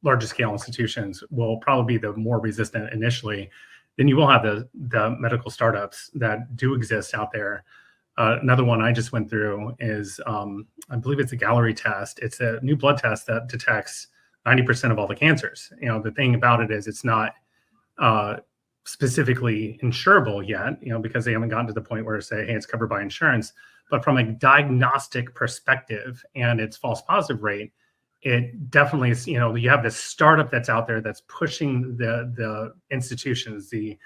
larger scale institutions will probably be the more resistant initially. Then you will have the medical startups that do exist out there. Another one I just went through is, I believe it's a Gallery test. It's a new blood test that detects 90% of all the cancers. The thing about it is it's not specifically insurable yet, because they haven't gotten to the point where say, hey, it's covered by insurance. But from a diagnostic perspective and its false positive rate, it definitely is, you have this startup that's out there that's pushing the institutions, the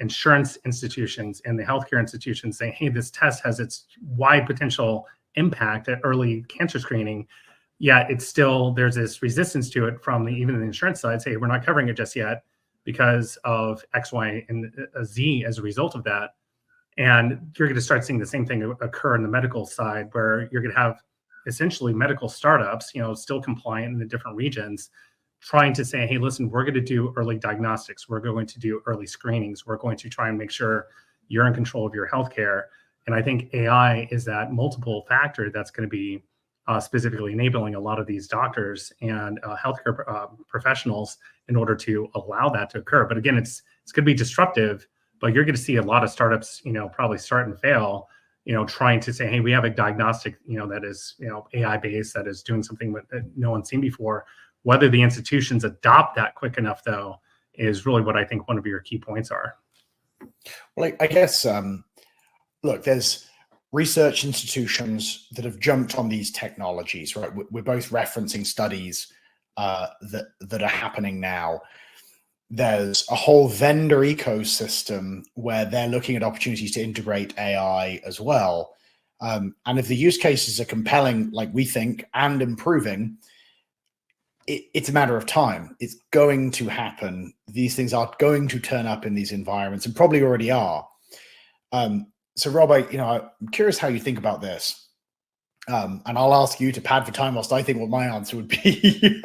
insurance institutions and the healthcare institutions, saying, hey, this test has its wide potential impact at early cancer screening. Yet it's still, there's this resistance to it from even the insurance side, say, we're not covering it just yet because of X, Y, and Z as a result of that. And you're going to start seeing the same thing occur in the medical side, where you're going to have essentially medical startups, still compliant in the different regions, trying to say, hey, listen, we're going to do early diagnostics. We're going to do early screenings. We're going to try and make sure you're in control of your healthcare. And I think AI is that multiple factor that's going to be specifically enabling a lot of these doctors and healthcare professionals in order to allow that to occur. But again, it's going to be disruptive, but you're going to see a lot of startups, probably start and fail, trying to say, hey, we have a diagnostic, that is, AI based, that is doing something that no one's seen before. Whether the institutions adopt that quick enough, though, is really what I think one of your key points are. Well, I guess, look, there's research institutions that have jumped on these technologies, right? We're both referencing studies that are happening now. There's a whole vendor ecosystem where they're looking at opportunities to integrate AI as well. And if the use cases are compelling, like we think, and improving, it's a matter of time. It's going to happen. These things are going to turn up in these environments, and probably already are. So Rob, I'm curious how you think about this. And I'll ask you to pad for time whilst I think what my answer would be.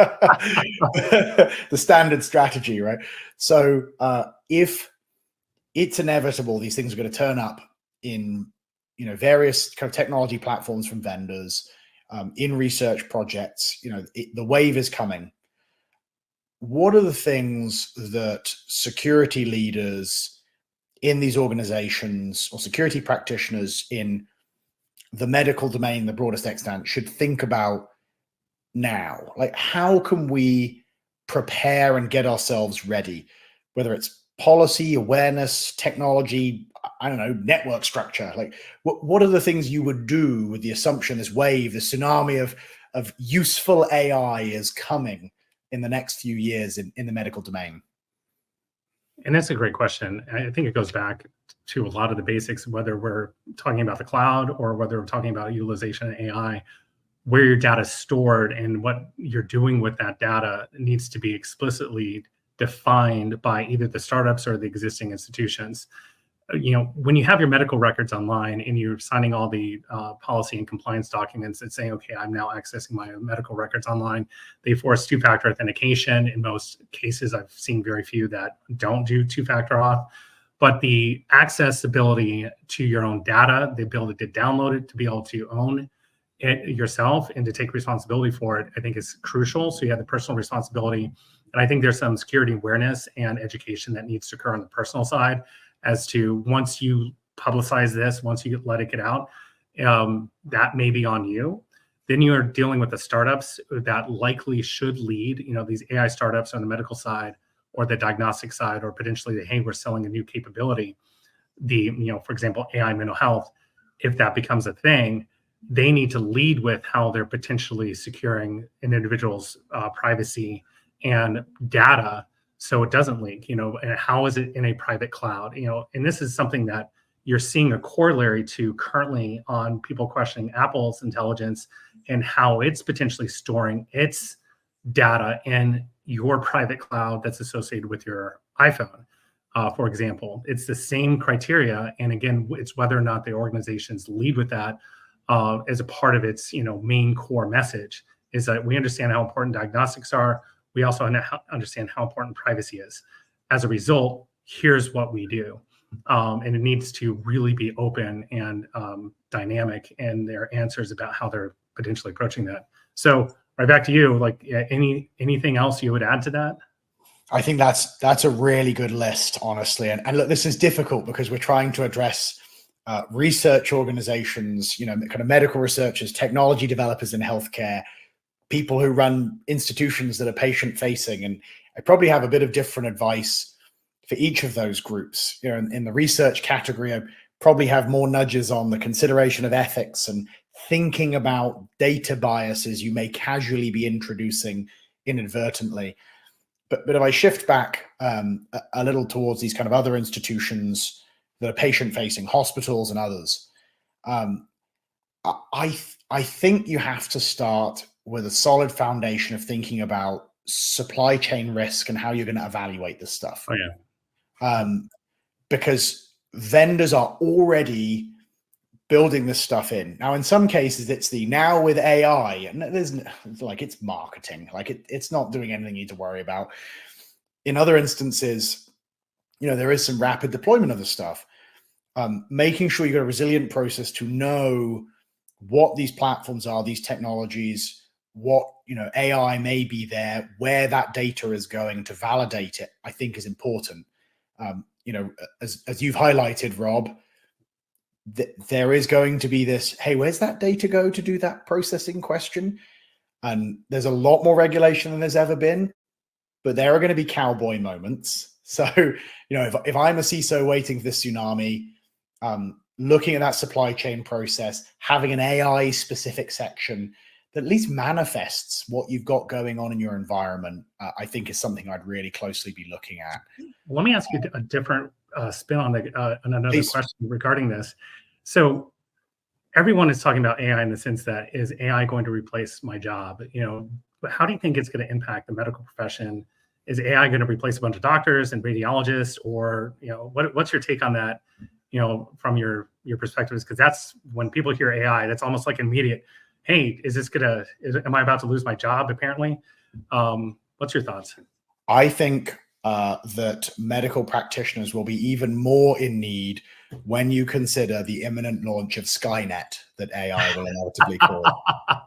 The standard strategy, right? So if it's inevitable, these things are going to turn up in various kind of technology platforms from vendors, in research projects, the wave is coming. What are the things that security leaders in these organizations or security practitioners in the medical domain, the broadest extent, should think about now? Like, how can we prepare and get ourselves ready, whether it's policy, awareness, technology, I don't know, network structure? Like, what are the things you would do with the assumption this wave, this tsunami of useful AI is coming in the next few years in the medical domain? And that's a great question. I think it goes back to a lot of the basics, whether we're talking about the cloud or whether we're talking about utilization of AI, where your data is stored and what you're doing with that data needs to be explicitly defined by either the startups or the existing institutions. When you have your medical records online and you're signing all the policy and compliance documents and saying, okay, I'm now accessing my medical records online, they force two-factor authentication. In most cases, I've seen very few that don't do two-factor auth. But the accessibility to your own data, the ability to download it, to be able to own it yourself and to take responsibility for it, I think is crucial. So you have the personal responsibility. And I think there's some security awareness and education that needs to occur on the personal side as to, once you publicize this, once you let it get out, that may be on you. Then you're dealing with the startups that likely should lead, these AI startups on the medical side or the diagnostic side, or potentially, hey, we're selling a new capability. For example, AI mental health, if that becomes a thing, they need to lead with how they're potentially securing an individual's privacy and data so it doesn't leak, and how is it in a private cloud? And this is something that you're seeing a corollary to currently on people questioning Apple's intelligence and how it's potentially storing its data in your private cloud that's associated with your iPhone, for example. It's the same criteria. And again, it's whether or not the organizations lead with that as a part of its main core message, is that we understand how important diagnostics are. We also understand how important privacy is. As a result, here's what we do. And it needs to really be open and dynamic in their answers about how they're potentially approaching that. So right back to you, like anything else you would add to that? I think that's a really good list, honestly. And look, this is difficult because we're trying to address research organizations, kind of medical researchers, technology developers in healthcare, people who run institutions that are patient facing. And I probably have a bit of different advice for each of those groups. In the research category, I probably have more nudges on the consideration of ethics and thinking about data biases you may casually be introducing inadvertently. But if I shift back a little towards these kind of other institutions that are patient-facing, hospitals and others, I think you have to start with a solid foundation of thinking about supply chain risk and how you're going to evaluate this stuff. Oh yeah. Because vendors are already building this stuff in. Now, in some cases, it's the now with AI, and there's like it's marketing, like it's not doing anything you need to worry about. In other instances, you know, there is some rapid deployment of the stuff. Making sure you've got a resilient process to know what these platforms are, these technologies, what, you know, AI may be there, where that data is going to validate it, I think is important. You know, as you've highlighted, Rob, there is going to be this, hey, where's that data go to do that processing question? And there's a lot more regulation than there's ever been, but there are going to be cowboy moments. So, you know, if I'm a CISO waiting for this tsunami, looking at that supply chain process, having an AI specific section that at least manifests what you've got going on in your environment, I think is something I'd really closely be looking at. Let me ask you a different spin on another Please. question regarding this. So everyone is talking about AI in the sense that, is AI going to replace my job? You know, but how do you think it's going to impact the medical profession? Is AI going to replace a bunch of doctors and radiologists, or, you know, what's your take on that? You know, from your perspectives, because that's when people hear AI, that's almost like immediate. Hey, am I about to lose my job? Apparently, what's your thoughts? I think that medical practitioners will be even more in need when you consider the imminent launch of Skynet that AI will inevitably call.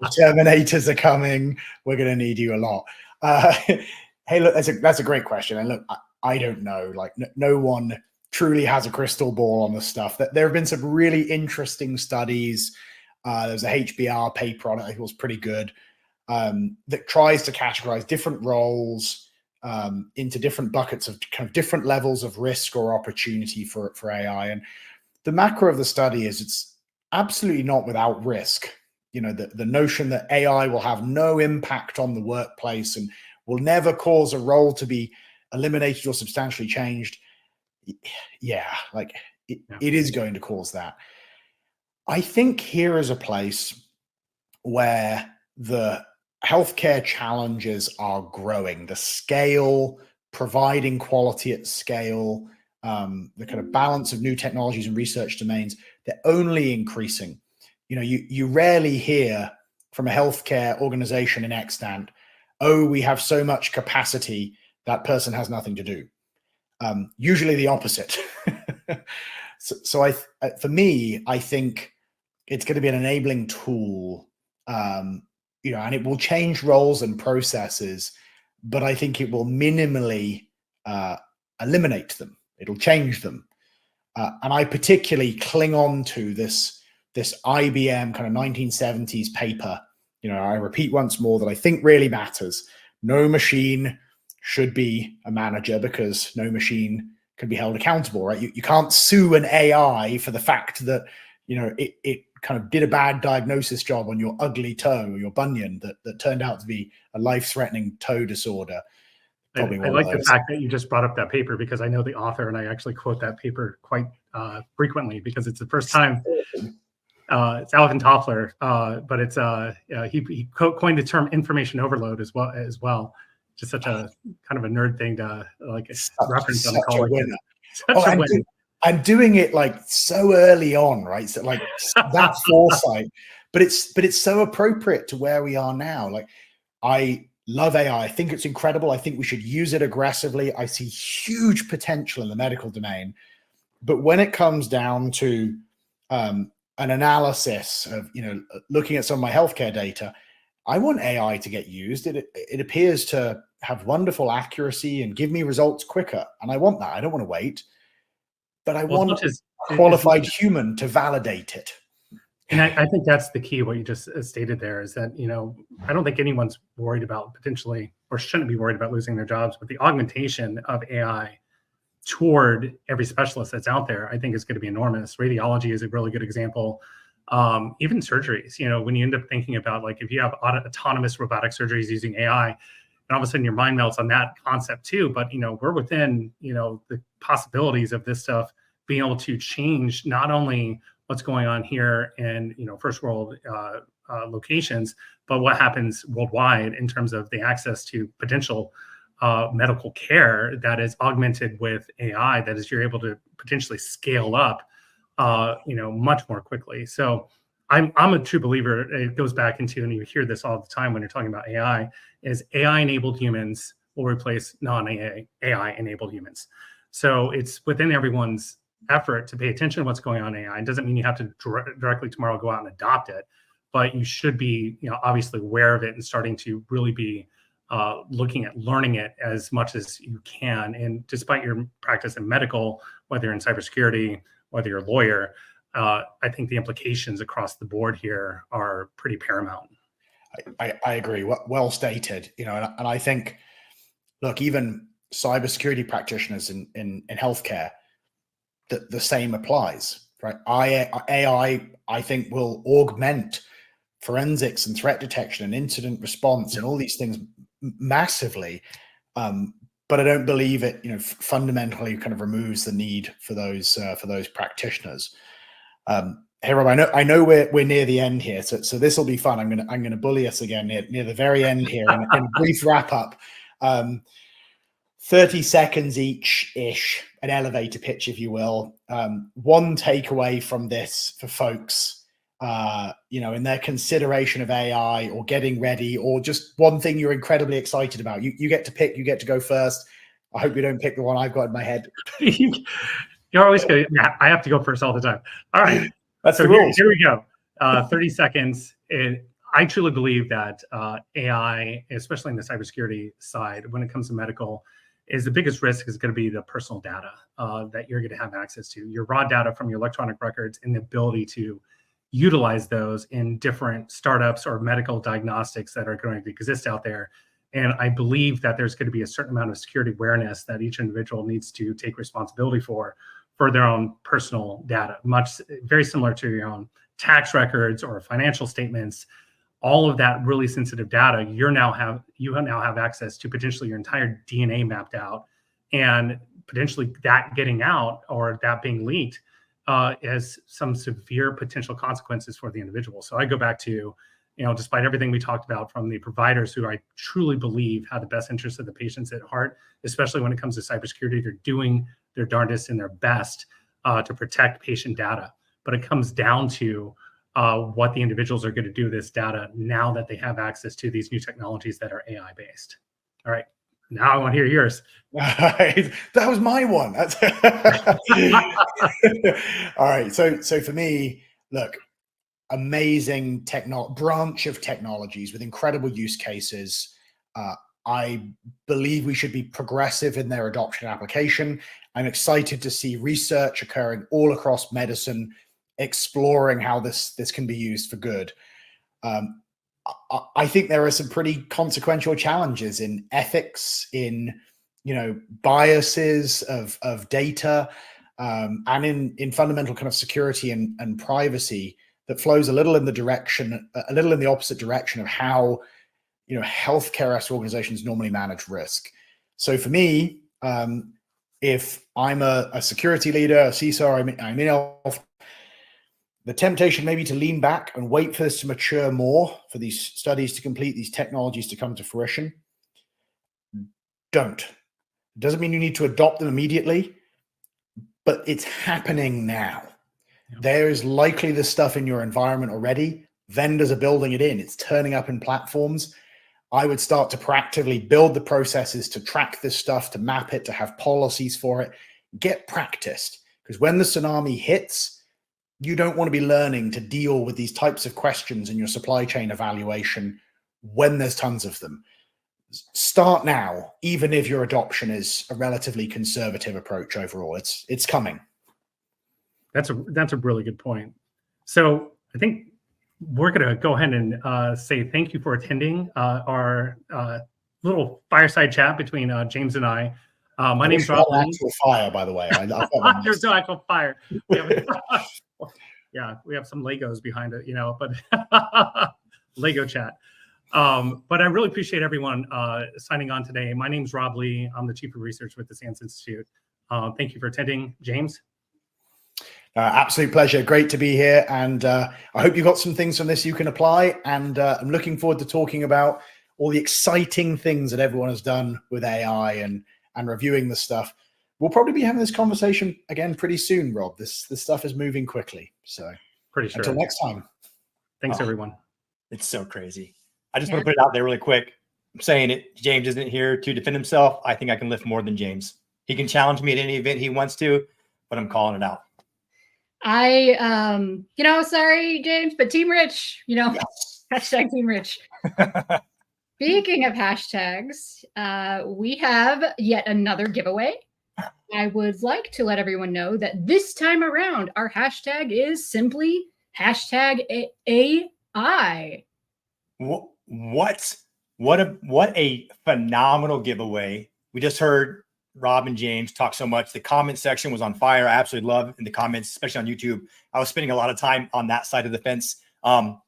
The Terminators are coming. We're going to need you a lot. Hey, look, that's a great question. And look, I don't know. Like, no one truly has a crystal ball on this stuff. There have been some really interesting studies. There's a HBR paper on it. I think it was pretty good. That tries to categorize different roles into different buckets of kind of different levels of risk or opportunity for AI. And the macro of the study is it's absolutely not without risk. You know, the notion that AI will have no impact on the workplace and will never cause a role to be eliminated or substantially changed. Yeah, like it is going to cause that. I think here is a place where the healthcare challenges are growing. The scale, providing quality at scale, the kind of balance of new technologies and research domains, they're only increasing. You know, you rarely hear from a healthcare organization in extant, oh, we have so much capacity, that person has nothing to do. Usually the opposite. So for me, I think it's going to be an enabling tool, you know, and it will change roles and processes, but I think it will minimally eliminate them. It'll change them. And I particularly cling on to this IBM kind of 1970s paper. You know, I repeat once more that I think really matters. No machine should be a manager because no machine can be held accountable, right? You can't sue an AI for the fact that, you know, it kind of did a bad diagnosis job on your ugly toe or your bunion that turned out to be a life-threatening toe disorder. I like the fact that you just brought up that paper, because I know the author and I actually quote that paper quite frequently, because it's the first time. It's Alvin Toffler, but it's he coined the term information overload as well. Just such a kind of a nerd thing to like reference on a call. Such a win. I'm doing it like so early on, right? So like that foresight, but it's so appropriate to where we are now. Like, I love AI. I think it's incredible. I think we should use it aggressively. I see huge potential in the medical domain, but when it comes down to an analysis of, you know, looking at some of my healthcare data, I want AI to get used. It appears to have wonderful accuracy and give me results quicker, and I want that. I don't want to wait. But I want a qualified human to validate it. And I think that's the key, what you just stated there, is that, you know, I don't think anyone's worried about potentially, or shouldn't be worried about losing their jobs, but the augmentation of AI toward every specialist that's out there, I think is going to be enormous. Radiology is a really good example. even surgeries. When you end up thinking about, like, if you have autonomous robotic surgeries using AI, and all of a sudden your mind melts on that concept too. But we're within the possibilities of this stuff being able to change not only what's going on here in first world locations, but what happens worldwide in terms of the access to potential medical care that is augmented with AI, that is you're able to potentially scale up much more quickly. So I'm a true believer. It goes back into, and you hear this all the time when you're talking about AI, is AI-enabled humans will replace non-AI enabled humans. So it's within everyone's effort to pay attention to what's going on in AI. It doesn't mean you have to directly tomorrow go out and adopt it, but you should be, obviously aware of it and starting to really be looking at learning it as much as you can. And despite your practice in medical, whether you're in cybersecurity, whether you're a lawyer, I think the implications across the board here are pretty paramount. I agree. Well stated. And I think, look, even cybersecurity practitioners in healthcare, the same applies, right? AI, I think, will augment forensics and threat detection and incident response and all these things massively. But I don't believe it, fundamentally kind of removes the need for those practitioners. Hey Rob, I know we're near the end here, so this will be fun. I'm gonna bully us again near the very end here in a brief wrap up. 30 seconds each-ish, an elevator pitch, if you will. One takeaway from this for folks, in their consideration of AI or getting ready, or just one thing you're incredibly excited about. You get to pick, you get to go first. I hope you don't pick the one I've got in my head. You're always good. Yeah, I have to go first all the time. All right. That's so the rules. Here we go. 30 seconds. I truly believe that AI, especially in the cybersecurity side, when it comes to medical, is the biggest risk is going to be the personal data that you're going to have access to. Your raw data from your electronic records and the ability to utilize those in different startups or medical diagnostics that are going to exist out there. And I believe that there's going to be a certain amount of security awareness that each individual needs to take responsibility for their own personal data, very similar to your own tax records or financial statements. All of that really sensitive data, you now have access to potentially your entire DNA mapped out, and potentially that getting out or that being leaked has some severe potential consequences for the individual. So I go back to, despite everything we talked about from the providers who I truly believe have the best interests of the patients at heart, especially when it comes to cybersecurity, they're doing their darndest and their best to protect patient data. But it comes down to what the individuals are going to do with this data now that they have access to these new technologies that are AI based. All right. Now I want to hear yours. That was my one. All right. So for me, look, amazing branch of technologies with incredible use cases. I believe we should be progressive in their adoption and application. I'm excited to see research occurring all across medicine, exploring how this can be used for good. I think there are some pretty consequential challenges in ethics, in biases of data, and in fundamental kind of security and privacy that flows a little in the opposite direction of how healthcare organizations normally manage risk. So for me, if I'm a security leader, a CISA, I'm in health, the temptation maybe to lean back and wait for this to mature more, for these studies to complete, these technologies to come to fruition. Don't. It doesn't mean you need to adopt them immediately, but it's happening now. Yeah. There is likely this stuff in your environment already. Vendors are building it in. It's turning up in platforms. I would start to proactively build the processes to track this stuff, to map it, to have policies for it. Get practiced, because when the tsunami hits, you don't want to be learning to deal with these types of questions in your supply chain evaluation when there's tons of them. Start now, even if your adoption is a relatively conservative approach overall. It's coming. That's a really good point. So I think we're going to go ahead and say thank you for attending our little fireside chat between James and I. My name's Rob. Actual fire, by the way. There's no actual fire. Yeah, we have some Legos behind it, but Lego chat. But I really appreciate everyone signing on today. My name's Rob Lee. I'm the Chief of Research with the SANS Institute. Thank you for attending. James? Absolute pleasure. Great to be here. And I hope you got some things from this you can apply. And I'm looking forward to talking about all the exciting things that everyone has done with AI and reviewing the stuff. We'll probably be having this conversation again pretty soon, Rob. This stuff is moving quickly. So pretty sure. Until next time. Thanks, everyone. It's so crazy. I just want to put it out there really quick. I'm saying it. James isn't here to defend himself. I think I can lift more than James. He can challenge me at any event he wants to, but I'm calling it out. Sorry, James, but Team Rich, Yes. hashtag Team Rich. Speaking of hashtags, we have yet another giveaway. I would like to let everyone know that this time around, our hashtag is simply hashtag AI. What a phenomenal giveaway. We just heard Rob and James talk so much. The comment section was on fire. I absolutely love in the comments, especially on YouTube. I was spending a lot of time on that side of the fence. A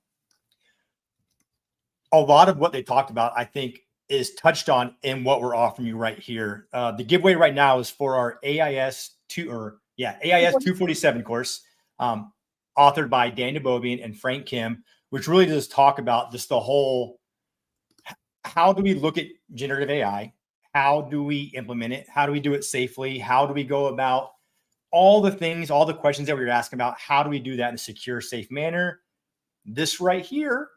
lot of what they talked about, I think, is touched on in what we're offering you right here. The giveaway right now is for our AIS 247 course, authored by Dan Bobian and Frank Kim, which really does talk about just the whole, how do we look at generative AI? How do we implement it? How do we do it safely? How do we go about all the things, all the questions that we were asking about? How do we do that in a secure, safe manner? This right here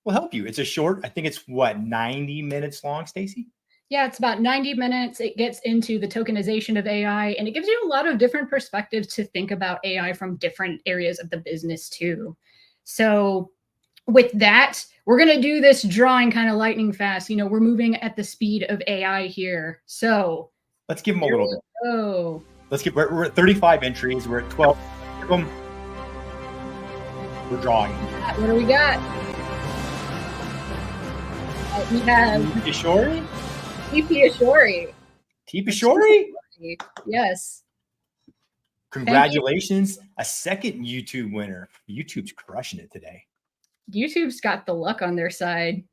will help you. It's a short, I think it's 90 minutes long, Stacy? Yeah, it's about 90 minutes. It gets into the tokenization of AI, and it gives you a lot of different perspectives to think about AI from different areas of the business too. So with that, we're going to do this drawing kind of lightning fast. We're moving at the speed of AI here. So let's give them a little bit. Oh, we're at 35 entries. We're at 12. We're drawing. What do we got? We have Ishori? TP Ashori. TP Ashori? Yes. Congratulations. A second YouTube winner. YouTube's crushing it today. YouTube's got the luck on their side.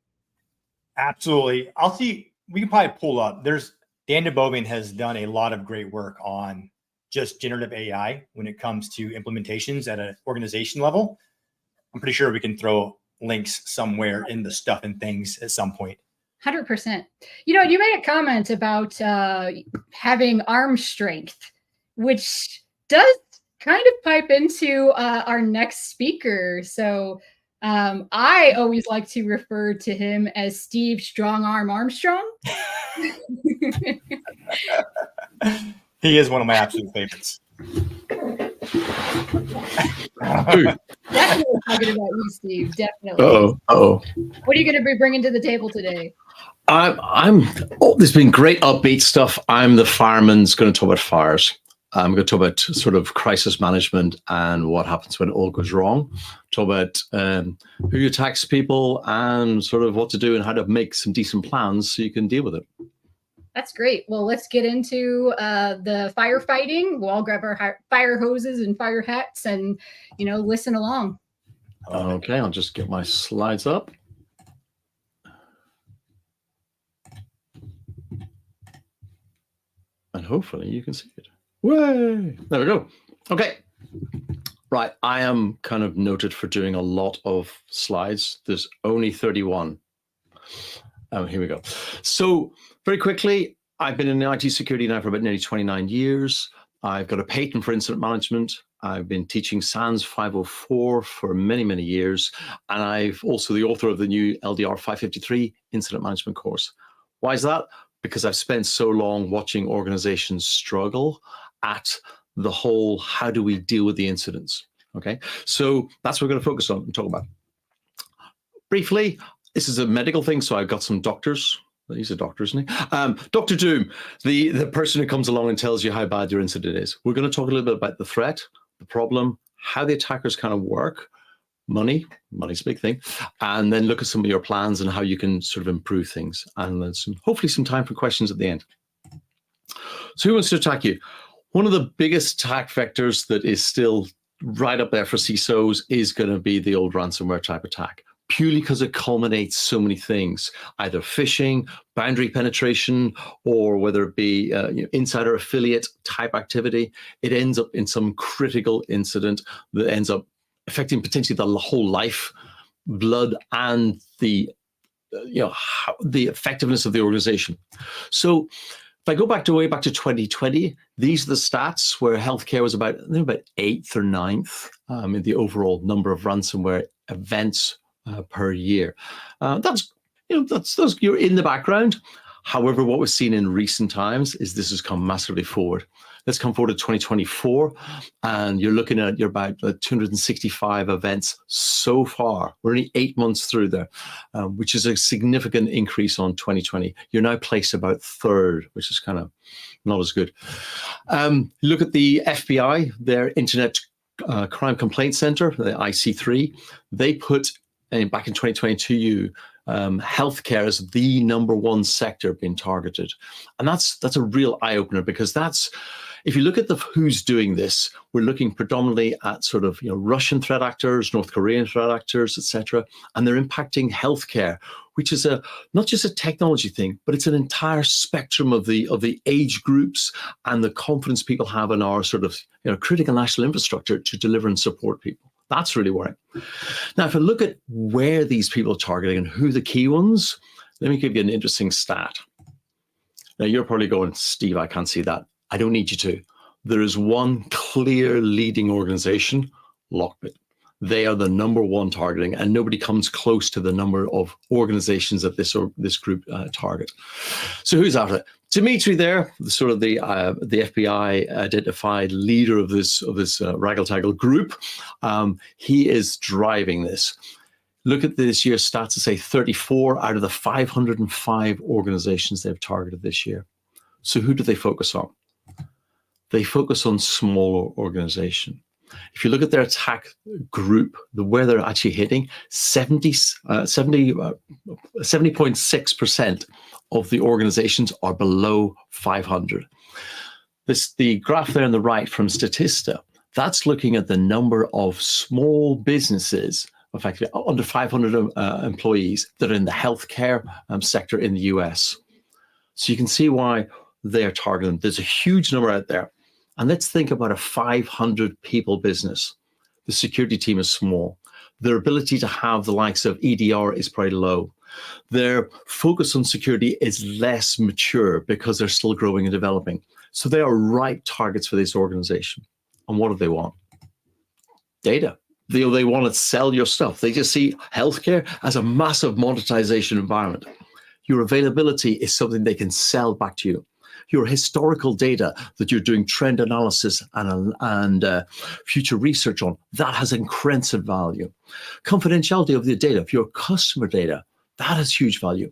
Absolutely. I'll see. We can probably pull up. Dan Bobian has done a lot of great work on just generative AI when it comes to implementations at an organization level. I'm pretty sure we can throw links somewhere in the stuff and things at some point. 100%. You made a comment about having arm strength, which does kind of pipe into our next speaker. So I always like to refer to him as Steve Strong Arm Armstrong. He is one of my absolute favorites. Definitely talking about you, Steve. Definitely. Oh. What are you going to be bringing to the table today? There's been great upbeat stuff. I'm the fireman's going to talk about fires. I'm going to talk about sort of crisis management and what happens when it all goes wrong. Talk about who attacks people and sort of what to do and how to make some decent plans so you can deal with it. That's great. Well, let's get into the firefighting. We'll all grab our fire hoses and fire hats and, listen along. Okay, I'll just get my slides up. And hopefully you can see it. Way! There we go. Okay. Right. I am kind of noted for doing a lot of slides. There's only 31. Here we go. So very quickly, I've been in IT security now for about nearly 29 years. I've got a patent for incident management. I've been teaching SANS 504 for many, many years. And I've also the author of the new LDR 553 incident management course. Why is that? Because I've spent so long watching organizations struggle at the whole, how do we deal with the incidents? Okay, so that's what we're going to focus on and talk about. Briefly, this is a medical thing, so I've got some doctors. He's a doctor, isn't he? Dr. Doom, the person who comes along and tells you how bad your incident is. We're going to talk a little bit about the threat, the problem, how the attackers kind of work, money's a big thing, and then look at some of your plans and how you can sort of improve things. And then hopefully some time for questions at the end. So who wants to attack you? One of the biggest attack vectors that is still right up there for CISOs is going to be the old ransomware type attack, purely because it culminates so many things, either phishing, boundary penetration, or whether it be insider affiliate type activity. It ends up in some critical incident that ends up affecting potentially the whole life, blood, and the the effectiveness of the organization. So if I go back to way back to 2020, these are the stats where healthcare was about 8th or 9th in the overall number of ransomware events per year. That's you're in the background. However, what we've seen in recent times is this has come massively forward. Let's come forward to 2024, and you're looking at about 265 events so far. We're only 8 months through there, which is a significant increase on 2020. You're now placed about third, which is kind of not as good. Look at the FBI, their Internet Crime Complaint Center, the IC3. They put back in 2022 healthcare as the #1 sector being targeted, and that's a real eye opener, because that's, if you look at who's doing this, we're looking predominantly at sort of Russian threat actors, North Korean threat actors, etc., and they're impacting healthcare, which is not just a technology thing, but it's an entire spectrum of the age groups and the confidence people have in our sort of critical national infrastructure to deliver and support people. That's really worrying. Now, if I look at where these people are targeting and who the key ones, let me give you an interesting stat. Now, you're probably going, Steve, I can't see that. I don't need you to. There is one clear leading organization, Lockbit. They are the #1 targeting, and nobody comes close to the number of organizations that this group target. So who's after it? Dimitri there, sort of the FBI identified leader of this raggle-taggle group. He is driving this. Look at this year's stats to say 34 out of the 505 organizations they've targeted this year. So who do they focus on? They focus on smaller organizations. If you look at their attack group, where they're actually hitting, 70.6% of the organizations are below 500. The graph there on the right from Statista, that's looking at the number of small businesses, effectively under 500 employees, that are in the healthcare sector in the US. So you can see why they're targeting. There's a huge number out there. And let's think about a 500 people business. The security team is small. Their ability to have the likes of EDR is pretty low. Their focus on security is less mature because they're still growing and developing. So they are right targets for this organization. And what do they want? Data. They want to sell your stuff. They just see healthcare as a massive monetization environment. Your availability is something they can sell back to you. Your historical data that you're doing trend analysis and future research on, that has incredible value. Confidentiality of the data, of your customer data, that has huge value.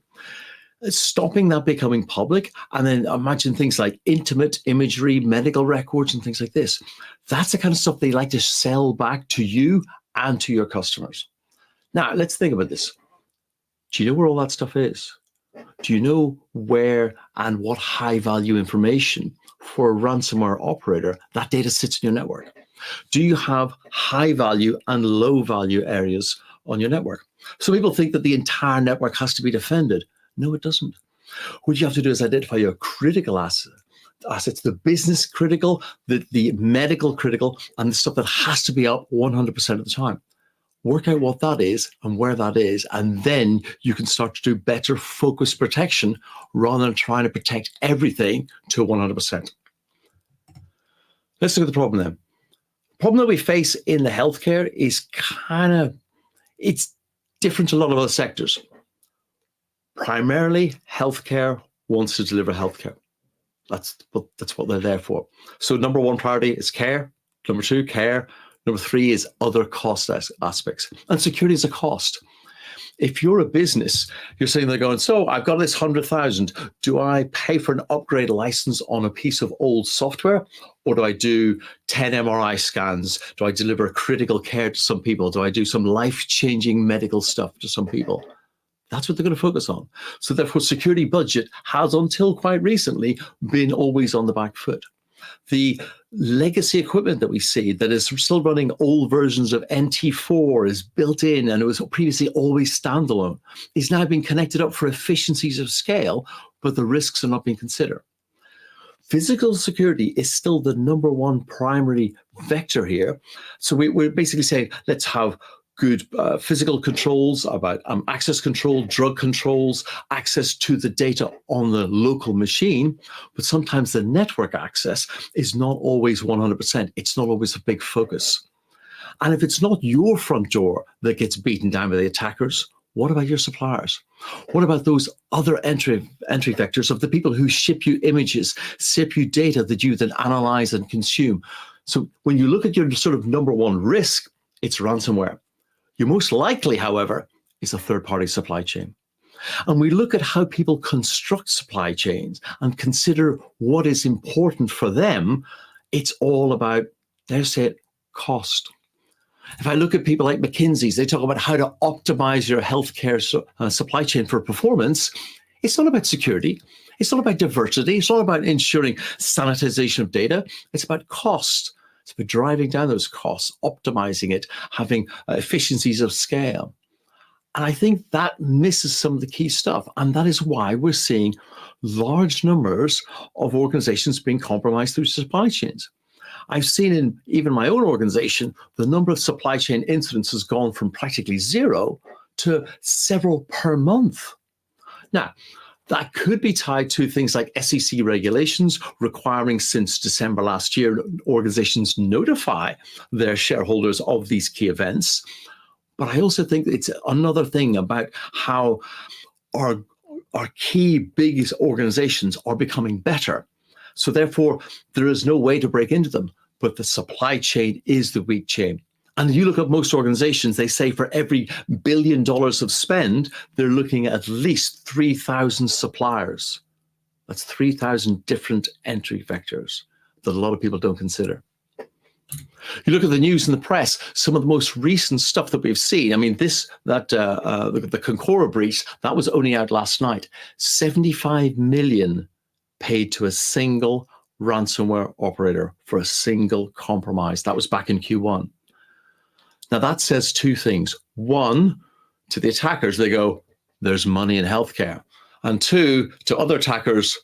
Stopping that becoming public, and then imagine things like intimate imagery, medical records, and things like this. That's the kind of stuff they like to sell back to you and to your customers. Now, let's think about this. Do you know where all that stuff is? Do you know where and what high value information for a ransomware operator that data sits in your network? Do you have high value and low value areas on your network? So people think that the entire network has to be defended. No, it doesn't. What you have to do is identify your critical assets, the business critical, the medical critical, and the stuff that has to be up 100% of the time. Work out what that is and where that is, and then you can start to do better focused protection rather than trying to protect everything to 100%. Let's look at the problem then. The problem that we face in the healthcare is it's different to a lot of other sectors. Primarily, healthcare wants to deliver healthcare. That's what they're there for. So #1 priority is care. #2, care. #3 is other cost aspects. And security is a cost. If you're a business, you're sitting there going, so I've got this 100,000. Do I pay for an upgrade license on a piece of old software? Or do I do 10 MRI scans? Do I deliver critical care to some people? Do I do some life-changing medical stuff to some people? That's what they're going to focus on. So therefore, security budget has, until quite recently, been always on the back foot. The legacy equipment that we see that is still running old versions of NT4 is built in and it was previously always standalone is now being connected up for efficiencies of scale, but the risks are not being considered. Physical security is still the number one primary vector here. So we're basically saying, let's have good physical controls about access control, drug controls, access to the data on the local machine. But sometimes the network access is not always 100%. It's not always a big focus. And if it's not your front door that gets beaten down by the attackers, what about your suppliers? What about those other entry vectors of the people who ship you images, ship you data that you then analyze and consume? So when you look at your sort of number one risk, it's ransomware. Your most likely, however, is a third-party supply chain. And we look at how people construct supply chains and consider what is important for them. It's all about, dare say it, cost. If I look at people like McKinsey's, they talk about how to optimize your healthcare supply chain for performance. It's not about security. It's not about diversity. It's not about ensuring sanitization of data. It's about cost. It's about driving down those costs, optimizing it, having efficiencies of scale. And I think that misses some of the key stuff. And that is why we're seeing large numbers of organizations being compromised through supply chains. I've seen in even my own organization, the number of supply chain incidents has gone from practically zero to several per month. Now, that could be tied to things like SEC regulations requiring since December last year, organizations notify their shareholders of these key events. But I also think it's another thing about how our key biggest organizations are becoming better. So therefore, there is no way to break into them, but the supply chain is the weak chain. And you look at most organizations, they say for every $1 billion of spend, they're looking at least 3,000 suppliers. That's 3,000 different entry vectors that a lot of people don't consider. You look at the news and the press, some of the most recent stuff that we've seen. I mean, the Concora breach, that was only out last night. 75 million paid to a single ransomware operator for a single compromise. That was back in Q1. Now that says two things. One, to the attackers, they go, there's money in healthcare. And two, to other attackers,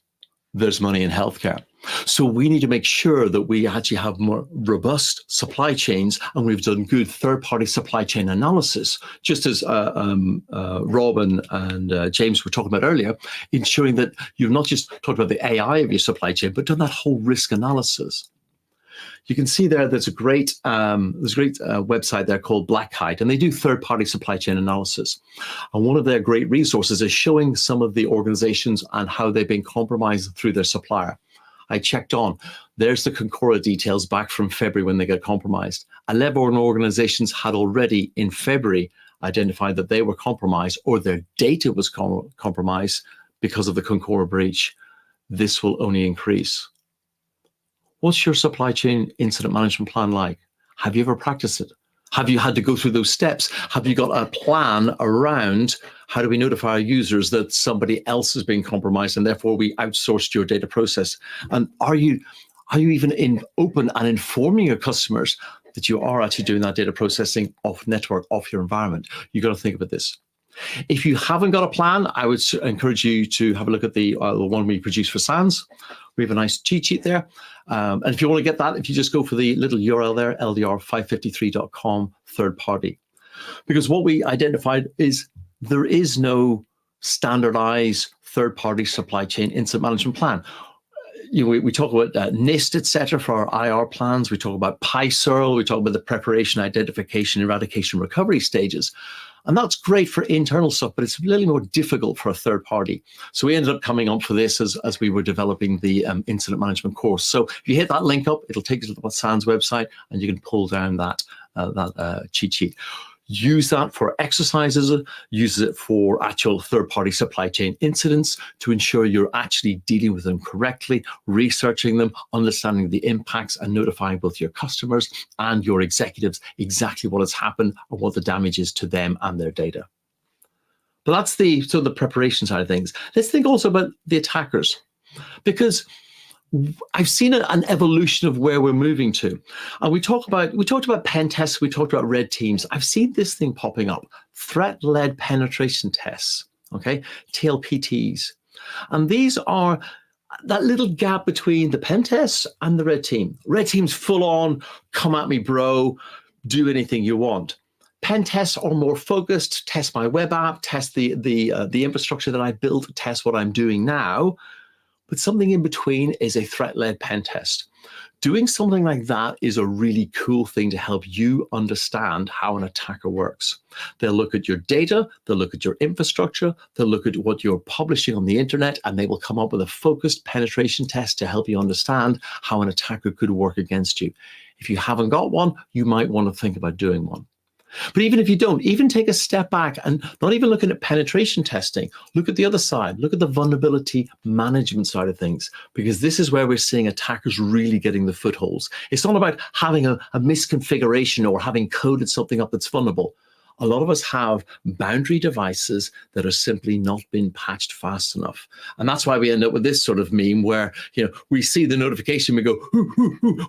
there's money in healthcare. So we need to make sure that we actually have more robust supply chains, and we've done good third-party supply chain analysis, just as Rob and James were talking about earlier, ensuring that you've not just talked about the AI of your supply chain, but done that whole risk analysis. You can see there's a great website there called Black Kite, and they do third-party supply chain analysis. And one of their great resources is showing some of the organizations and how they've been compromised through their supplier. I checked on. There's the Concora details back from February when they got compromised. 11 organizations had already in February identified that they were compromised or their data was compromised because of the Concora breach. This will only increase. What's your supply chain incident management plan like? Have you ever practiced it? Have you had to go through those steps? Have you got a plan around how do we notify our users that somebody else is being compromised and therefore we outsourced your data process? And are you even open and informing your customers that you are actually doing that data processing off network, off your environment? You got to think about this. If you haven't got a plan, I would encourage you to have a look at the one we produce for SANS. We have a nice cheat sheet there. And if you want to get that, if you just go for the little URL there, ldr553.com third party. Because what we identified is there is no standardized third party supply chain incident management plan. We talk about NIST, et cetera, for our IR plans. We talk about PySerl. We talk about the preparation, identification, eradication, recovery stages. And that's great for internal stuff, but it's a little more difficult for a third party. So we ended up coming up for this as we were developing the incident management course. So if you hit that link up, it'll take you to the SANS website and you can pull down that cheat sheet. Use that for exercises, use it for actual third-party supply chain incidents to ensure you're actually dealing with them correctly, researching them, understanding the impacts, and notifying both your customers and your executives exactly what has happened and what the damage is to them and their data. But that's the preparation side of things. Let's think also about the attackers, because I've seen an evolution of where we're moving to. And we talked about pen tests, we talked about red teams. I've seen this thing popping up, threat-led penetration tests, okay, TLPTs. And these are that little gap between the pen tests and the red team. Red team's full on, come at me, bro, do anything you want. Pen tests are more focused, test my web app, test the infrastructure that I built, test what I'm doing now. But something in between is a threat-led pen test. Doing something like that is a really cool thing to help you understand how an attacker works. They'll look at your data, they'll look at your infrastructure, they'll look at what you're publishing on the internet, and they will come up with a focused penetration test to help you understand how an attacker could work against you. If you haven't got one, you might want to think about doing one. But even if you don't, even take a step back and not even looking at penetration testing, look at the other side, look at the vulnerability management side of things, because this is where we're seeing attackers really getting the footholds. It's not about having a misconfiguration or having coded something up that's vulnerable. A lot of us have boundary devices that are simply not been patched fast enough. And that's why we end up with this sort of meme where, we see the notification, we go,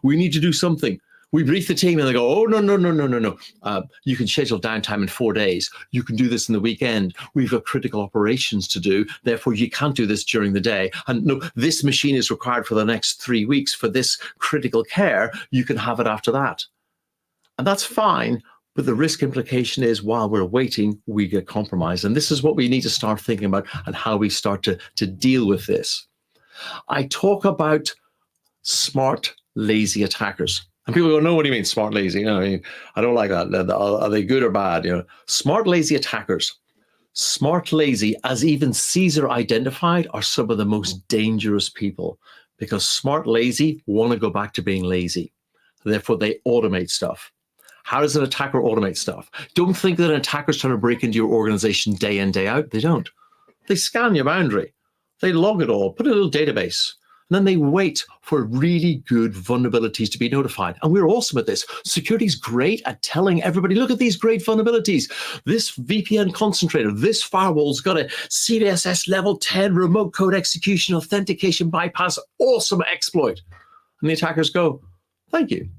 we need to do something. We brief the team and they go, oh, no. You can schedule downtime in 4 days. You can do this in the weekend. We've got critical operations to do. Therefore, you can't do this during the day. And no, this machine is required for the next 3 weeks for this critical care. You can have it after that. And that's fine. But the risk implication is while we're waiting, we get compromised. And this is what we need to start thinking about and how we start to deal with this. I talk about smart, lazy attackers. And people go, no, what do you mean smart, lazy? I don't like that. Are they good or bad? Smart, lazy attackers. Smart, lazy, as even CISA identified, are some of the most dangerous people because smart, lazy want to go back to being lazy. Therefore, they automate stuff. How does an attacker automate stuff? Don't think that an attacker's trying to break into your organization day in, day out. They don't. They scan your boundary. They log it all, put it in a little database. And then they wait for really good vulnerabilities to be notified. And we're awesome at this. Security's great at telling everybody, look at these great vulnerabilities. This VPN concentrator, this firewall's got a CVSS level 10 remote code execution authentication bypass, awesome exploit. And the attackers go, thank you.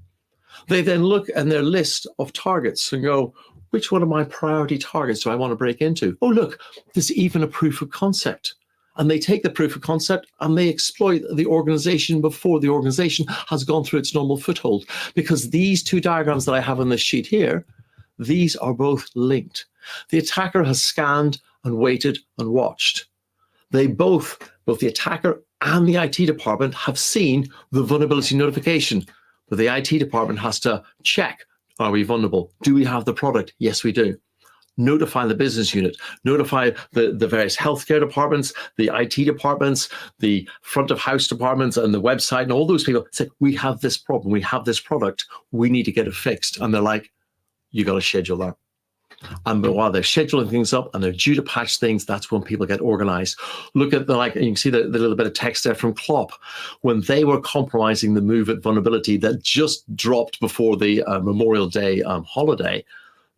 They then look at their list of targets and go, which one of my priority targets do I want to break into? Oh, look, there's even a proof of concept. And they take the proof of concept and they exploit the organization before the organization has gone through its normal foothold. Because these two diagrams that I have on this sheet here, these are both linked. The attacker has scanned and waited and watched. They both the attacker and the IT department have seen the vulnerability notification. But the IT department has to check, are we vulnerable? Do we have the product? Yes, we do. Notify the business unit, notify the various healthcare departments, the IT departments, the front of house departments, and the website, and all those people say, we have this problem, we have this product, we need to get it fixed. And they're like, you got to schedule that. And while they're scheduling things up and they're due to patch things, that's when people get organized. Look at you can see the little bit of text there from Klopp. When they were compromising the move at vulnerability that just dropped before the Memorial Day holiday,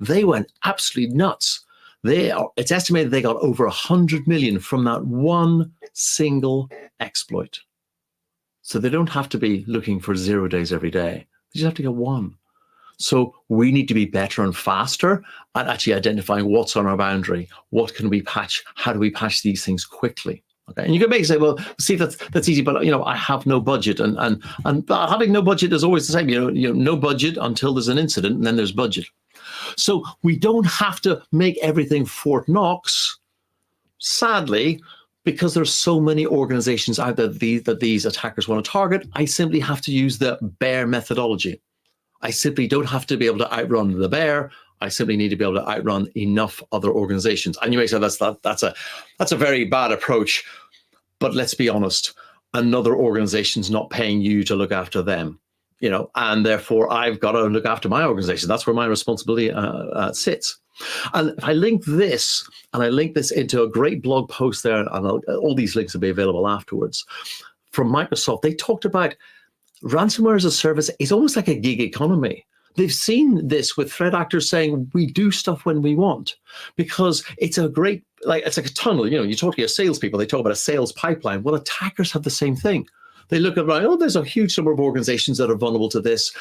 they went absolutely nuts. It's estimated they got over 100 million from that one single exploit. So they don't have to be looking for 0 days every day. They just have to get one. So we need to be better and faster at actually identifying what's on our boundary. What can we patch? How do we patch these things quickly? Okay, and you can maybe say, well, see, that's easy, but I have no budget, and having no budget is always the same. No budget until there's an incident, and then there's budget. So we don't have to make everything Fort Knox, sadly, because there's so many organizations out there that these attackers want to target. I simply have to use the bear methodology. I simply don't have to be able to outrun the bear. I simply need to be able to outrun enough other organizations. And you may say that's a very bad approach, but let's be honest, another organization's not paying you to look after them, and therefore I've got to look after my organization. That's where my responsibility sits. And if I link this into a great blog post there, and all these links will be available afterwards, from Microsoft, they talked about ransomware as a service is almost like a gig economy. They've seen this with threat actors saying we do stuff when we want, because it's a it's like a tunnel. You talk to your salespeople, they talk about a sales pipeline. Well, attackers have the same thing. They look at, oh, there's a huge number of organizations that are vulnerable to this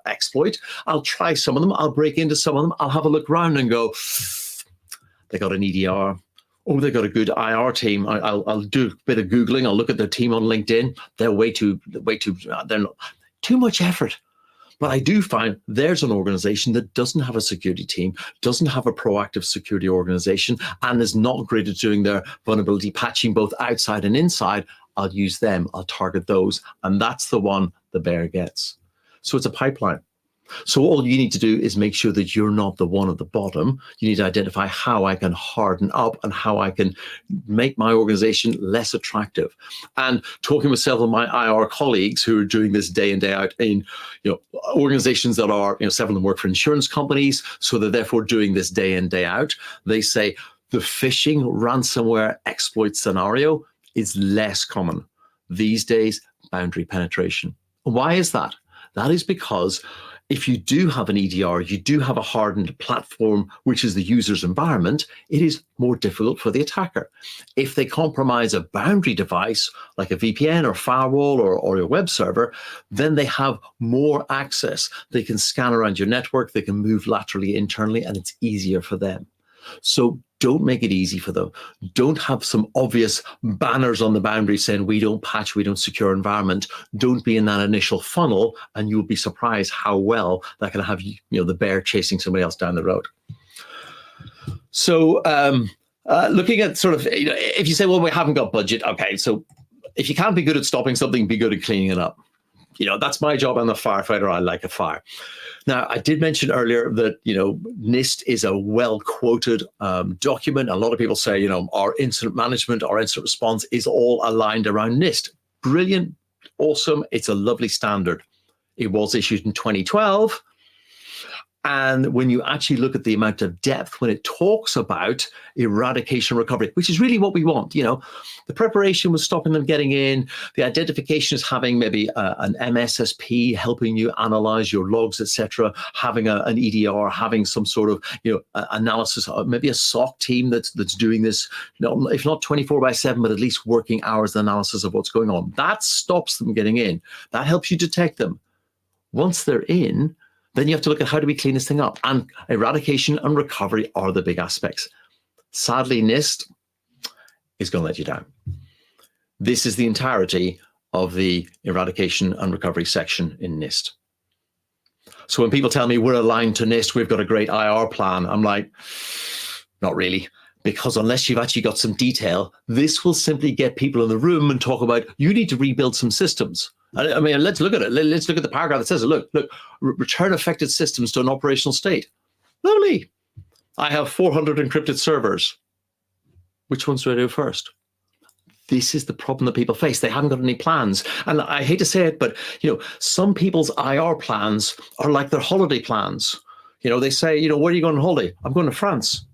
exploit. I'll try some of them. I'll break into some of them. I'll have a look around and go, they got an EDR. Oh, they got a good IR team. I'll do a bit of Googling. I'll look at their team on LinkedIn. They're not too much effort. But I do find there's an organization that doesn't have a security team, doesn't have a proactive security organization, and is not great at doing their vulnerability patching both outside and inside. I'll use them. I'll target those. And that's the one the bear gets. So it's a pipeline. So all you need to do is make sure that you're not the one at the bottom. You need to identify how I can harden up and how I can make my organization less attractive. And talking with several of my IR colleagues who are doing this day in, day out in organizations that are, several of them work for insurance companies, so they're therefore doing this day in, day out. They say the phishing ransomware exploit scenario is less common these days. Boundary penetration. Why is that? That is because if you do have an EDR, you do have a hardened platform, which is the user's environment, it is more difficult for the attacker. If they compromise a boundary device, like a VPN or firewall or your web server, then they have more access. They can scan around your network, they can move laterally, internally, and it's easier for them. So don't make it easy for them. Don't have some obvious banners on the boundary saying we don't patch, we don't secure environment. Don't be in that initial funnel, and you'll be surprised how well that can have the bear chasing somebody else down the road. So looking at sort of, if you say, well, we haven't got budget, okay, so if you can't be good at stopping something, be good at cleaning it up. That's my job. I'm a firefighter. I like a fire. Now, I did mention earlier that, NIST is a well-quoted document. A lot of people say, our incident management, our incident response is all aligned around NIST. Brilliant, awesome. It's a lovely standard. It was issued in 2012. And when you actually look at the amount of depth when it talks about eradication recovery, which is really what we want, the preparation was stopping them getting in, the identification is having maybe an MSSP helping you analyze your logs, etc., having an EDR, having some sort of analysis, maybe a SOC team that's doing this, if not 24/7, but at least working hours analysis of what's going on. That stops them getting in. That helps you detect them. Once they're in, then you have to look at how do we clean this thing up. And eradication and recovery are the big aspects. Sadly, NIST is going to let you down. This is the entirety of the eradication and recovery section in NIST. So when people tell me we're aligned to NIST, we've got a great IR plan, I'm like, not really. Because unless you've actually got some detail, this will simply get people in the room and talk about, you need to rebuild some systems. I mean, let's look at it. Let's look at the paragraph that says, look, return affected systems to an operational state. Lovely. I have 400 encrypted servers. Which ones do I do first? This is the problem that people face. They haven't got any plans. And I hate to say it, but some people's IR plans are like their holiday plans. They say, where are you going on holiday? I'm going to France.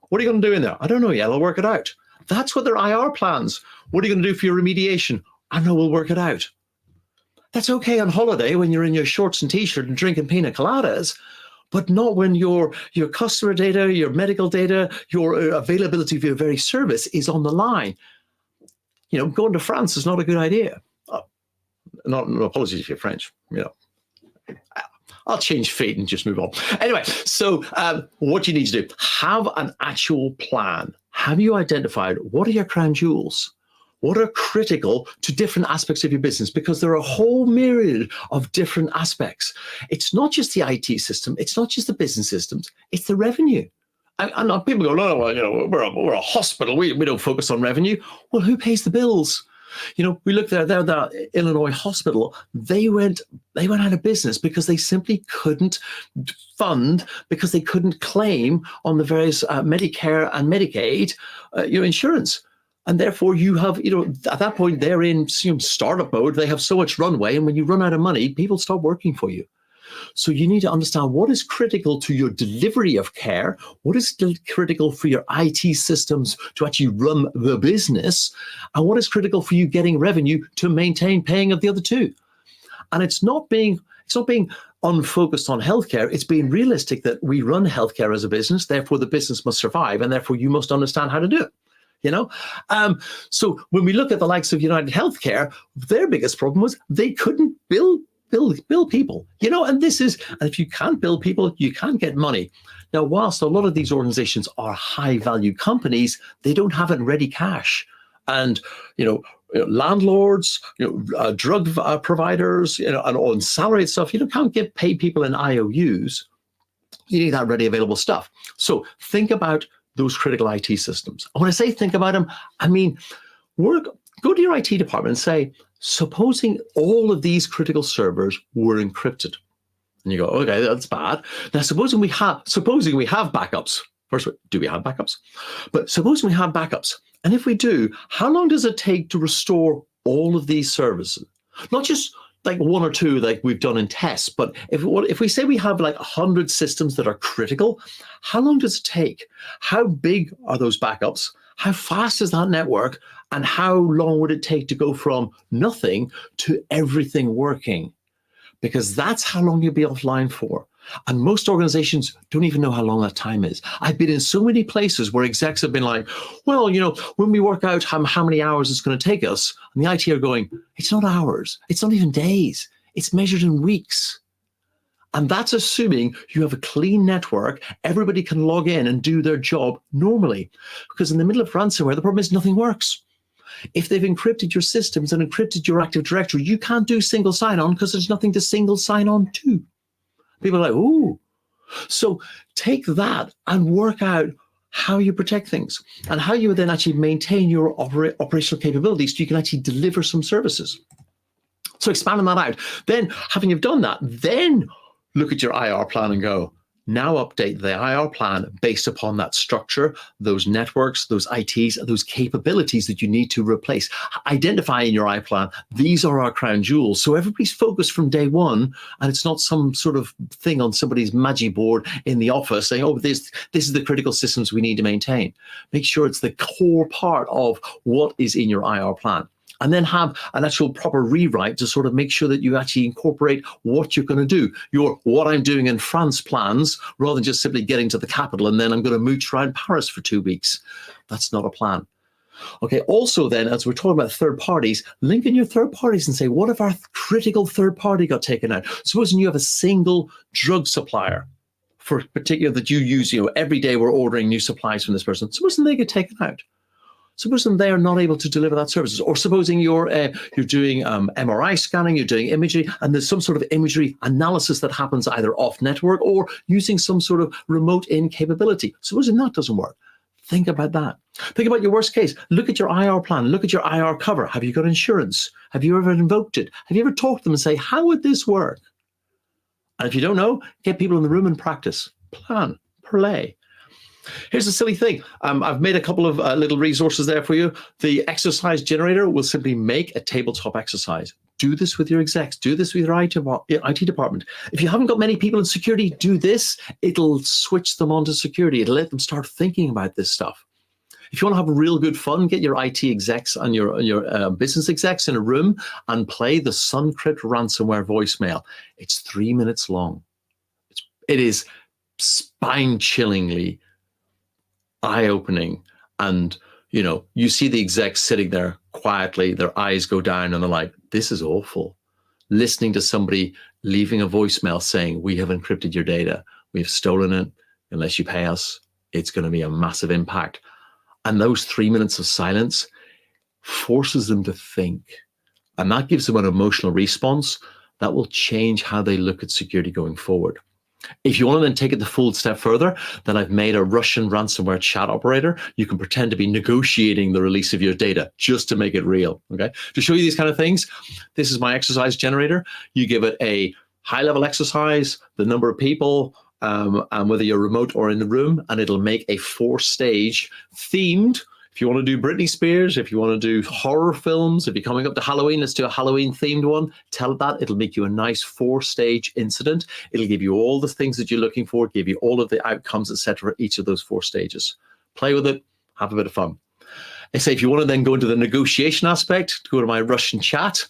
What are you going to do in there? I don't know yet. I'll work it out. That's what their IR plans. What are you going to do for your remediation? I know, we'll work it out. That's okay on holiday when you're in your shorts and t-shirt and drinking pina coladas, but not when your customer data, your medical data, your availability of your very service is on the line. Going to France is not a good idea. No apologies if you're French. I'll change fate and just move on. Anyway, so what you need to do, have an actual plan. Have you identified what are your crown jewels? What are critical to different aspects of your business? Because there are a whole myriad of different aspects. It's not just the IT system. It's not just the business systems. It's the revenue. And people go, no, we're a hospital. We don't focus on revenue. Well, who pays the bills? We looked at the Illinois hospital. They went out of business because they simply couldn't fund, because they couldn't claim on the various Medicare and Medicaid insurance. And therefore, you have, at that point, they're in startup mode. They have so much runway. And when you run out of money, people stop working for you. So you need to understand what is critical to your delivery of care, what is critical for your IT systems to actually run the business, and what is critical for you getting revenue to maintain paying of the other two. And it's not being unfocused on healthcare. It's being realistic that we run healthcare as a business. Therefore, the business must survive, and therefore you must understand how to do it. You know, so when we look at the likes of United Healthcare, their biggest problem was they couldn't bill people. You know, and if you can't bill people, you can't get money. Now, whilst a lot of these organizations are high-value companies, they don't have it in ready cash, and landlords, drug providers, and on salary and stuff, can't pay people in IOUs. You need that ready available stuff. So think about those critical IT systems. And when I say think about them, I mean, go to your IT department and say, supposing all of these critical servers were encrypted. And you go, okay, that's bad. Now, supposing we have backups. First, do we have backups? But supposing we have backups. And if we do, how long does it take to restore all of these services? Not just like one or two like we've done in tests, but if we say we have like 100 systems that are critical, how long does it take? How big are those backups? How fast is that network? And how long would it take to go from nothing to everything working? Because that's how long you'll be offline for. And most organizations don't even know how long that time is. I've been in so many places where execs have been like, well, when we work out how many hours it's going to take us, and the IT are going, it's not hours, it's not even days, it's measured in weeks. And that's assuming you have a clean network, everybody can log in and do their job normally. Because in the middle of ransomware, the problem is nothing works. If they've encrypted your systems and encrypted your Active Directory, you can't do single sign-on because there's nothing to single sign-on to. People are like, ooh. So take that and work out how you protect things and how you would then actually maintain your operational capabilities so you can actually deliver some services. So expanding that out. Then, having you've done that, then look at your IR plan and go, now update the IR plan based upon that structure, those networks, those ITs, those capabilities that you need to replace. Identify in your IR plan, these are our crown jewels. So everybody's focused from day one, and it's not some sort of thing on somebody's magic board in the office saying, oh, this is the critical systems we need to maintain. Make sure it's the core part of what is in your IR plan. And then have an actual proper rewrite to sort of make sure that you actually incorporate what you're going to do. Your what I'm doing in France plans, rather than just simply getting to the capital and then I'm going to mooch around Paris for 2 weeks. That's not a plan. Okay, also then, as we're talking about third parties, link in your third parties and say, what if our critical third party got taken out? Supposing you have a single drug supplier for particular that you use, every day we're ordering new supplies from this person. Supposing they get taken out. Supposing they are not able to deliver that services, or supposing you're doing MRI scanning, you're doing imagery, and there's some sort of imagery analysis that happens either off network or using some sort of remote in capability. Supposing that doesn't work, think about that. Think about your worst case. Look at your IR plan. Look at your IR cover. Have you got insurance? Have you ever invoked it? Have you ever talked to them and say, how would this work? And if you don't know, get people in the room and practice. Plan, play. Here's a silly thing. I've made a couple of little resources there for you. The exercise generator will simply make a tabletop exercise. Do this with your execs. Do this with your IT department. If you haven't got many people in security, do this. It'll switch them onto security. It'll let them start thinking about this stuff. If you want to have real good fun, get your IT execs and your business execs in a room and play the Suncrypt ransomware voicemail. It's 3 minutes long. It is spine-chillingly eye-opening, and you see the execs sitting there quietly, their eyes go down and they're like, this is awful. Listening to somebody leaving a voicemail saying, we have encrypted your data, we've stolen it, unless you pay us, it's going to be a massive impact. And those 3 minutes of silence forces them to think, and that gives them an emotional response that will change how they look at security going forward. If you want to then take it the full step further, then I've made a Russian ransomware chat operator. You can pretend to be negotiating the release of your data just to make it real. Okay. To show you these kind of things, this is my exercise generator. You give it a high-level exercise, the number of people, and whether you're remote or in the room, and it'll make a 4-stage themed. If you want to do Britney Spears, if you want to do horror films, if you're coming up to Halloween, let's do a Halloween themed one. Tell it that. It'll make you a nice 4-stage incident. It'll give you all the things that you're looking for, give you all of the outcomes, etc. Each of those 4 stages. Play with it. Have a bit of fun. I say if you want to then go into the negotiation aspect, go to my Russian chat,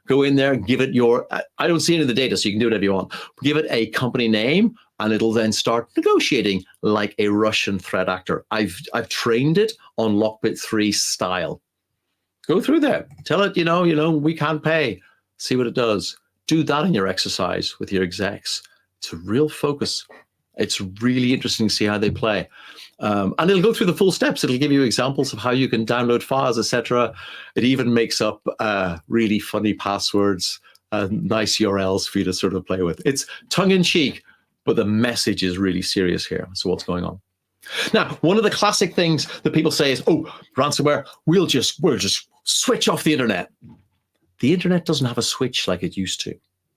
go in there, give it your, I don't see any of the data, so you can do whatever you want. Give it a company name, and it'll then start negotiating like a Russian threat actor. I've trained it on Lockbit 3 style. Go through there, tell it, we can't pay, see what it does. Do that in your exercise with your execs. It's a real focus. It's really interesting to see how they play. And it'll go through the full steps. It'll give you examples of how you can download files, etc. It even makes up really funny passwords, nice URLs for you to sort of play with. It's tongue-in-cheek, but the message is really serious here. So what's going on? Now, one of the classic things that people say is, oh, ransomware, we'll just switch off the internet. The internet doesn't have a switch like it used to.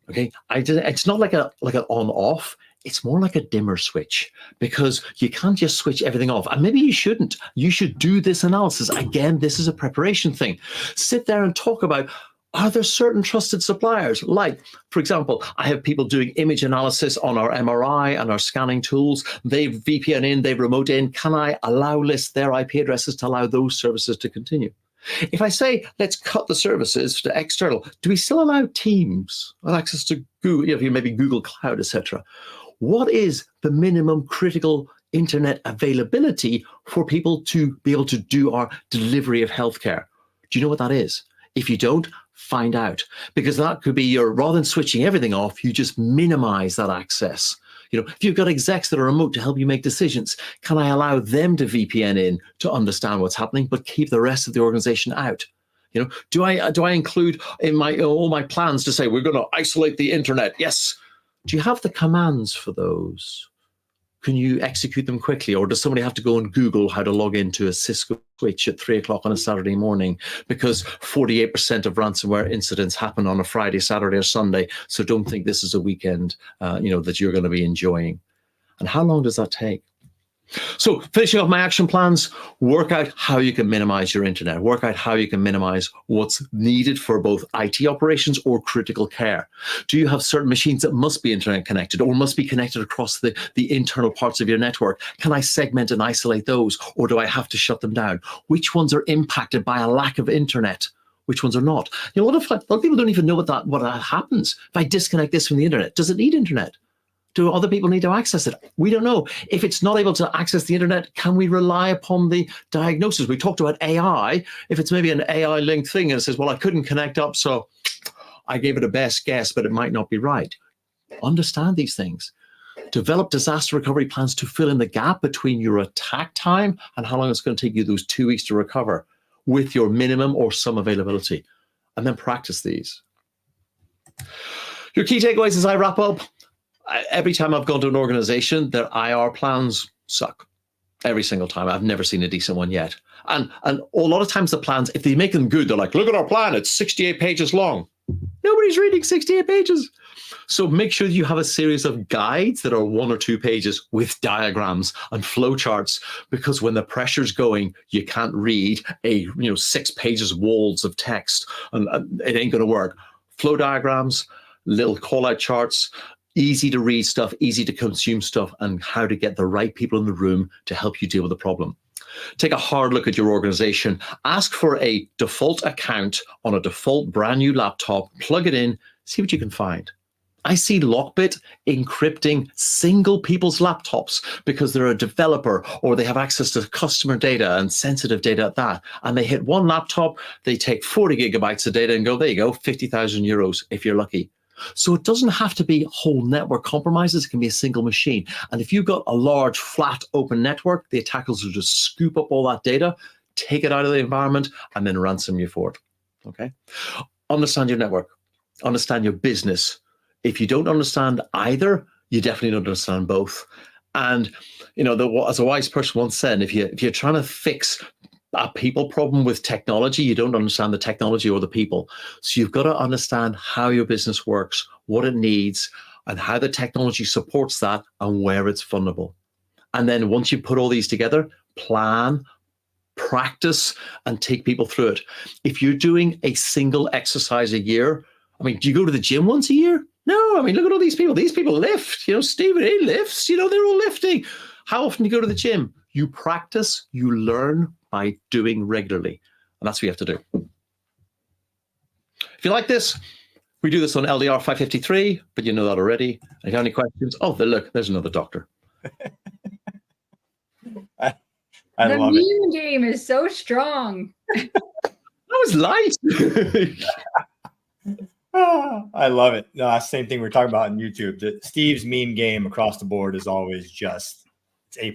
Okay, it's not like an on-off. It's more like a dimmer switch, because you can't just switch everything off. And maybe you shouldn't. You should do this analysis. Again, this is a preparation thing. Sit there and talk about, are there certain trusted suppliers? Like, for example, I have people doing image analysis on our MRI and our scanning tools. They VPN in, they remote in. Can I list their IP addresses to allow those services to continue? If I say, let's cut the services to external, do we still allow Teams and access to Google, maybe Google Cloud, etc.? What is the minimum critical internet availability for people to be able to do our delivery of healthcare? Do you know what that is? If you don't, find out, because that could be rather than switching everything off, you just minimize that access. If you've got execs that are remote to help you make decisions, can I allow them to VPN in to understand what's happening, but keep the rest of the organization out? Do I include in all my plans to say we're going to isolate the internet? Yes. Do you have the commands for those? Can you execute them quickly? Or does somebody have to go and Google how to log into a Cisco switch at 3 o'clock on a Saturday morning? Because 48% of ransomware incidents happen on a Friday, Saturday, or Sunday. So don't think this is a weekend, that you're going to be enjoying. And how long does that take? So finishing off my action plans, work out how you can minimize your internet, work out how you can minimize what's needed for both IT operations or critical care. Do you have certain machines that must be internet connected or must be connected across the internal parts of your network? Can I segment and isolate those, or do I have to shut them down? Which ones are impacted by a lack of internet? Which ones are not? A lot of people don't even know what that happens. If I disconnect this from the internet, does it need internet? Do other people need to access it? We don't know. If it's not able to access the internet, can we rely upon the diagnosis? We talked about AI. If it's maybe an AI-linked thing and it says, well, I couldn't connect up, so I gave it a best guess, but it might not be right. Understand these things. Develop disaster recovery plans to fill in the gap between your attack time and how long it's going to take you those 2 weeks to recover with your minimum or some availability. And then practice these. Your key takeaways as I wrap up. Every time I've gone to an organization, their IR plans suck. Every single time. I've never seen a decent one yet. And a lot of times the plans, if they make them good, they're like, look at our plan, it's 68 pages long. Nobody's reading 68 pages. So make sure you have a series of guides that are 1 or 2 pages with diagrams and flowcharts, because when the pressure's going, you can't read 6 pages walls of text, and it ain't going to work. Flow diagrams, little call-out charts, easy to read stuff, easy to consume stuff, and how to get the right people in the room to help you deal with the problem. Take a hard look at your organization. Ask for a default account on a default brand new laptop, plug it in, see what you can find. I see Lockbit encrypting single people's laptops because they're a developer or they have access to customer data and sensitive data at that. And they hit one laptop, they take 40 gigabytes of data and go, there you go, 50,000 euros if you're lucky. So it doesn't have to be whole network compromises. It can be a single machine. And if you've got a large, flat, open network, the attackers will just scoop up all that data, take it out of the environment, and then ransom you for it. Okay? Understand your network. Understand your business. If you don't understand either, you definitely don't understand both. And, as a wise person once said, if you're trying to fix a people problem with technology, you don't understand the technology or the people. So you've got to understand how your business works, what it needs, and how the technology supports that, and where it's vulnerable. And then once you put all these together, plan, practice, and take people through it. If you're doing a single exercise a year, do you go to the gym once a year? No, look at all these people. These people lift. Stephen, he lifts. They're all lifting. How often do you go to the gym? You practice, you learn by doing regularly. And that's what you have to do. If you like this, We do this on LDR 553, but you know that already. If you have any questions, oh, look, there's another doctor. I The love it. meme game is so strong. That was light. I love it. No, same thing we are talking about on YouTube. Steve's meme game across the board is always just it's A+.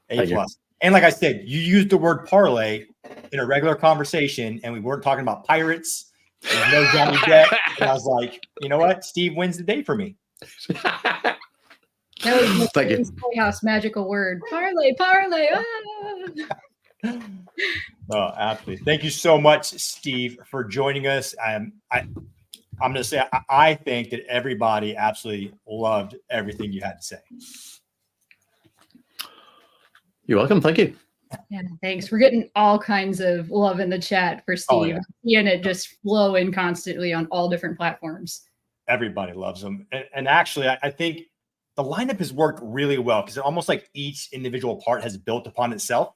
Thank you. And like I said, you used the word parlay in a regular conversation, and we weren't talking about pirates. There's no Johnny Depp. And I was like, you know what? Steve wins the day for me. That was the Thank you. Playhouse magical word. Parlay, parlay. Ah! Oh, absolutely. Thank you so much, Steve, for joining us. I'm going to say I think that everybody absolutely loved everything you had to say. You're welcome. Thank you. Yeah, thanks. We're getting all kinds of love in the chat for Steve. Oh, yeah. Seeing it just flow in constantly on all different platforms. Everybody loves him. And actually, I think the lineup has worked really well because almost like each individual part has built upon itself.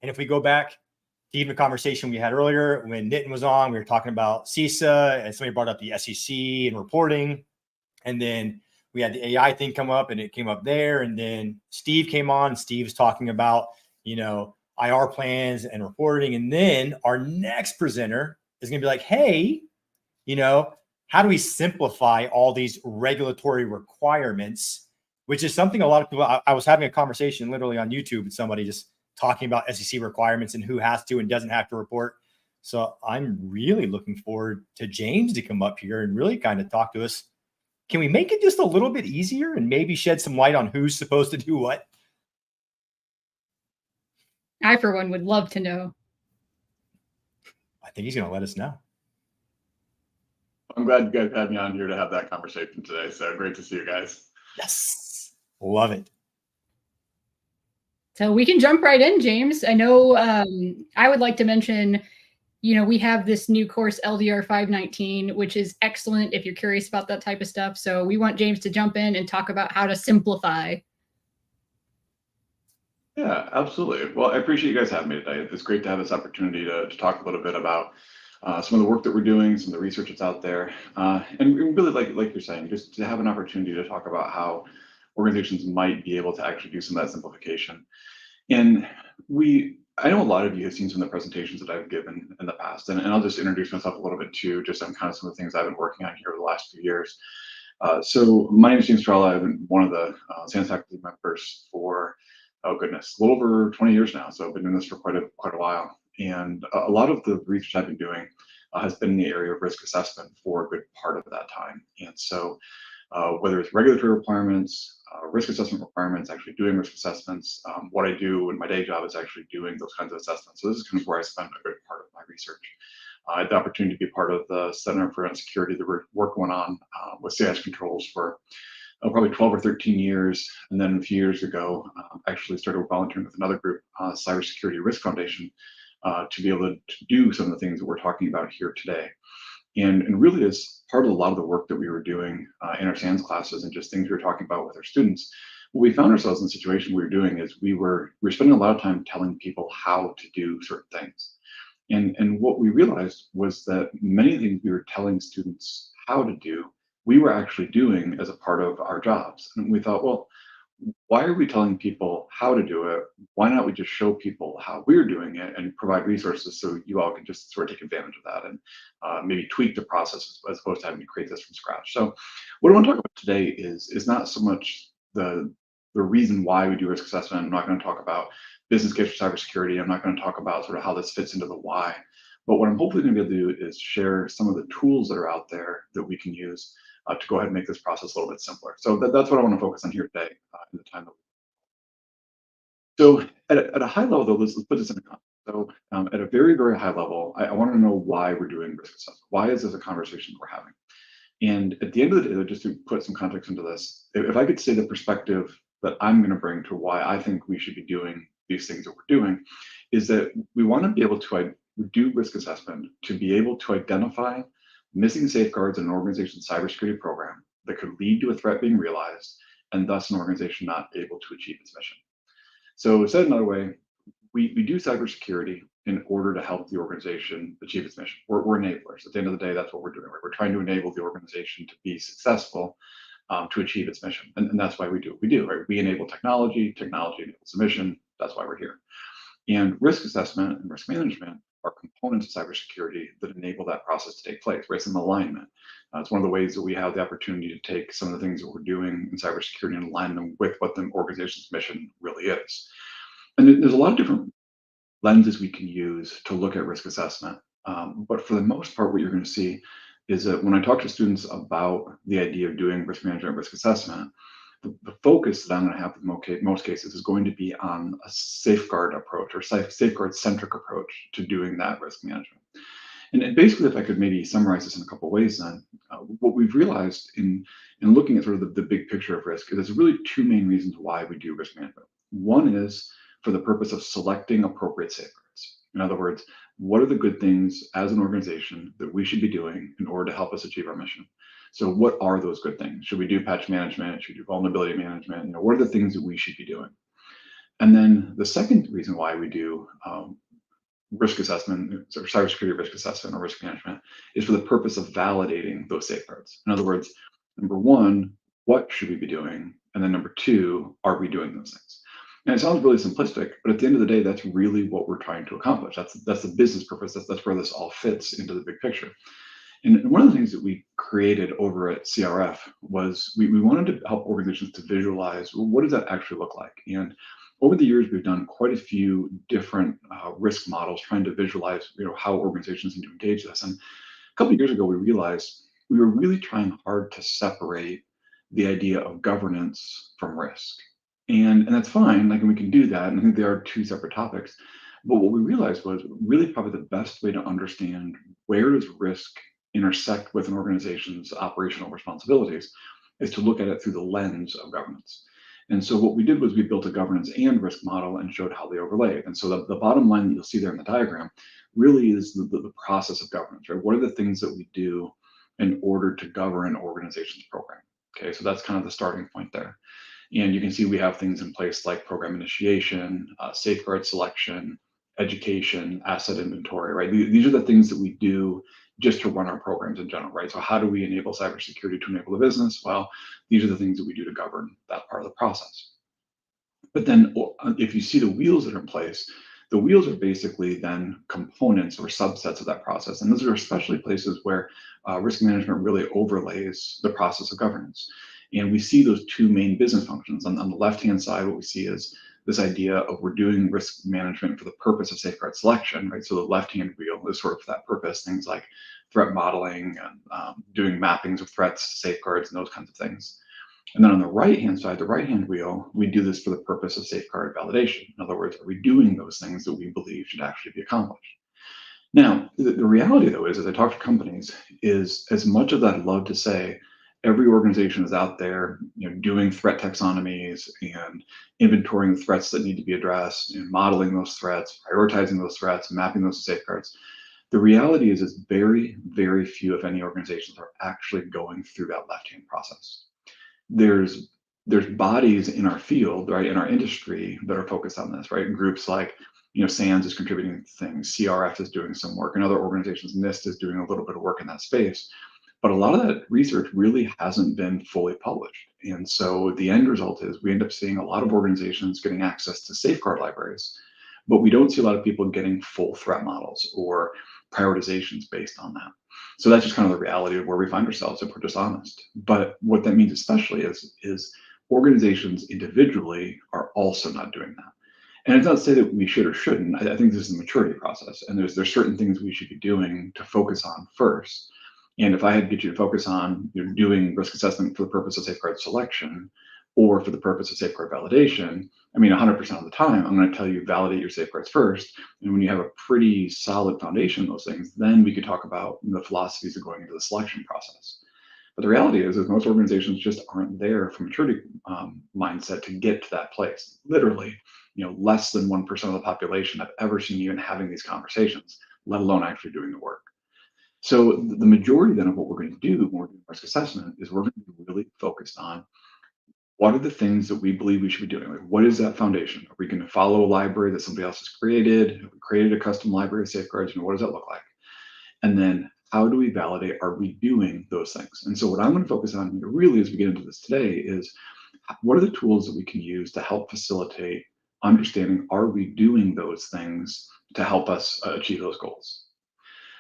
And if we go back to even the conversation we had earlier when Nitin was on, we were talking about CISA and somebody brought up the SEC and reporting. And then we had the AI thing come up and it came up there. And then Steve came on. Steve's talking about, IR plans and reporting. And then our next presenter is going to be like, hey, how do we simplify all these regulatory requirements, which is something a lot of people, I was having a conversation literally on YouTube with somebody just talking about SEC requirements and who has to and doesn't have to report. So I'm really looking forward to James to come up here and really kind of talk to us. Can we make it just a little bit easier and maybe shed some light on who's supposed to do what? I, for one, would love to know. I think he's going to let us know. I'm glad you guys had me on here to have that conversation today. So great to see you guys. Yes. Love it. So we can jump right in, James. I know I would like to mention, we have this new course, LDR 519, which is excellent if you're curious about that type of stuff. So we want James to jump in and talk about how to simplify. Yeah, absolutely. Well, I appreciate you guys having me today. It's great to have this opportunity to talk a little bit about some of the work that we're doing, some of the research that's out there, and really, like you're saying, just to have an opportunity to talk about how organizations might be able to actually do some of that simplification. And I know a lot of you have seen some of the presentations that I've given in the past, and I'll just introduce myself a little bit too, just on kind of some of the things I've been working on here over the last few years. So my name is James Trella. I've been one of the SANS faculty members for, oh goodness, a little over 20 years now. So I've been doing this for quite a while. And a lot of the research I've been doing has been in the area of risk assessment for a good part of that time. And so whether it's regulatory requirements, risk assessment requirements, actually doing risk assessments, what I do in my day job is actually doing those kinds of assessments. So this is kind of where I spend a good part of my research. I had the opportunity to be part of the Center for Security, the work going on with CIS controls for probably 12 or 13 years. And then a few years ago, actually started volunteering with another group, Cybersecurity Risk Foundation, to be able to do some of the things that we're talking about here today. And really as part of a lot of the work that we were doing in our SANS classes and just things we were talking about with our students, what we found ourselves in the situation we were doing is we were spending a lot of time telling people how to do certain things. And what we realized was that many of the things we were telling students how to do, we were actually doing as a part of our jobs. And we thought, well, why are we telling people how to do it? Why not we just show people how we're doing it and provide resources so you all can just sort of take advantage of that and maybe tweak the process as opposed to having to create this from scratch. So what I want to talk about today is not so much the reason why we do risk assessment. I'm not going to talk about business case for cybersecurity. I'm not going to talk about sort of how this fits into the why. But what I'm hopefully going to be able to do is share some of the tools that are out there that we can use to go ahead and make this process a little bit simpler. So that's what I want to focus on here today in the time that we. So at a high level, though, let's put this in context. So at a very, very high level, I want to know why we're doing risk assessment. Why is this a conversation we're having? And at the end of the day, just to put some context into this, if I could say the perspective that I'm going to bring to why I think we should be doing these things that we're doing, is that we want to be able to do risk assessment to be able to identify missing safeguards in an organization's cybersecurity program that could lead to a threat being realized and thus an organization not able to achieve its mission. So said another way, we do cybersecurity in order to help the organization achieve its mission. We're enablers. At the end of the day, that's what we're doing. Right? We're trying to enable the organization to be successful, to achieve its mission. And that's why we do what we do, right? We enable technology, technology enables the mission. That's why we're here. And risk assessment and risk management are components of cybersecurity that enable that process to take place, right? Some alignment. It's one of the ways that we have the opportunity to take some of the things that we're doing in cybersecurity and align them with what the organization's mission really is. And there's a lot of different lenses we can use to look at risk assessment. But for the most part, what you're going to see is that when I talk to students about the idea of doing risk management, risk assessment, the focus that I'm going to have in most cases is going to be on a safeguard approach or safeguard-centric approach to doing that risk management. And basically, if I could maybe summarize this in a couple of ways, then what we've realized in looking at sort of the big picture of risk is there's really two main reasons why we do risk management. One is for the purpose of selecting appropriate safeguards. In other words, what are the good things as an organization that we should be doing in order to help us achieve our mission? So what are those good things? Should we do patch management? Should we do vulnerability management? What are the things that we should be doing? And then the second reason why we do risk assessment, or cybersecurity risk assessment or risk management, is for the purpose of validating those safeguards. In other words, number one, what should we be doing? And then number two, are we doing those things? And it sounds really simplistic, but at the end of the day, that's really what we're trying to accomplish. That's the business purpose. That's where this all fits into the big picture. And one of the things that we created over at CRF was we wanted to help organizations to visualize, well, what does that actually look like? And over the years, we've done quite a few different risk models trying to visualize how organizations need to engage this. And a couple of years ago, we realized we were really trying hard to separate the idea of governance from risk. And that's fine, like, and we can do that. And I think they are two separate topics. But what we realized was really probably the best way to understand where does risk intersect with an organization's operational responsibilities is to look at it through the lens of governance. And so what we did was we built a governance and risk model and showed how they overlaid. And so the bottom line that you'll see there in the diagram really is the process of governance, right? What are the things that we do in order to govern an organization's program? Okay, so that's kind of the starting point there. And you can see we have things in place like program initiation, safeguard selection, education, asset inventory, right? These are the things that we do just to run our programs in general, right? So how do we enable cybersecurity to enable the business? Well, these are the things that we do to govern that part of the process. But then if you see the wheels that are in place, the wheels are basically then components or subsets of that process. And those are especially places where risk management really overlays the process of governance. And we see those two main business functions. On the left-hand side, what we see is this idea of we're doing risk management for the purpose of safeguard selection, right? So the left-hand wheel is sort of for that purpose, things like threat modeling and doing mappings of threats, safeguards, and those kinds of things. And then on the right-hand side, the right-hand wheel, we do this for the purpose of safeguard validation. In other words, are we doing those things that we believe should actually be accomplished? Now, the reality, though, is as I talk to companies, is as much as I'd love to say, every organization is out there, doing threat taxonomies and inventorying the threats that need to be addressed and modeling those threats, prioritizing those threats, mapping those safeguards. The reality is very, very few, if any, organizations are actually going through that left-hand process. There's bodies in our field, right, in our industry that are focused on this, right? Groups like, SANS is contributing things, CRF is doing some work, and other organizations, NIST is doing a little bit of work in that space. But a lot of that research really hasn't been fully published. And so the end result is we end up seeing a lot of organizations getting access to safeguard libraries, but we don't see a lot of people getting full threat models or prioritizations based on that. So that's just kind of the reality of where we find ourselves if we're just honest. But what that means especially is organizations individually are also not doing that. And it's not to say that we should or shouldn't. I think this is a maturity process, and there's certain things we should be doing to focus on first. And if I had to get you to focus on doing risk assessment for the purpose of safeguard selection or for the purpose of safeguard validation, 100% of the time, I'm going to tell you validate your safeguards first. And when you have a pretty solid foundation in those things, then we could talk about the philosophies of going into the selection process. But the reality is most organizations just aren't there from a maturity mindset to get to that place. Literally, less than 1% of the population I've ever seen even having these conversations, let alone actually doing the work. So the majority then of what we're going to do when we're doing risk assessment is we're going to be really focused on what are the things that we believe we should be doing? Like, what is that foundation? Are we going to follow a library that somebody else has created? Have we created a custom library of safeguards? What does that look like? And then how do we validate, are we doing those things? And so what I'm going to focus on here really as we get into this today is what are the tools that we can use to help facilitate understanding, are we doing those things to help us achieve those goals?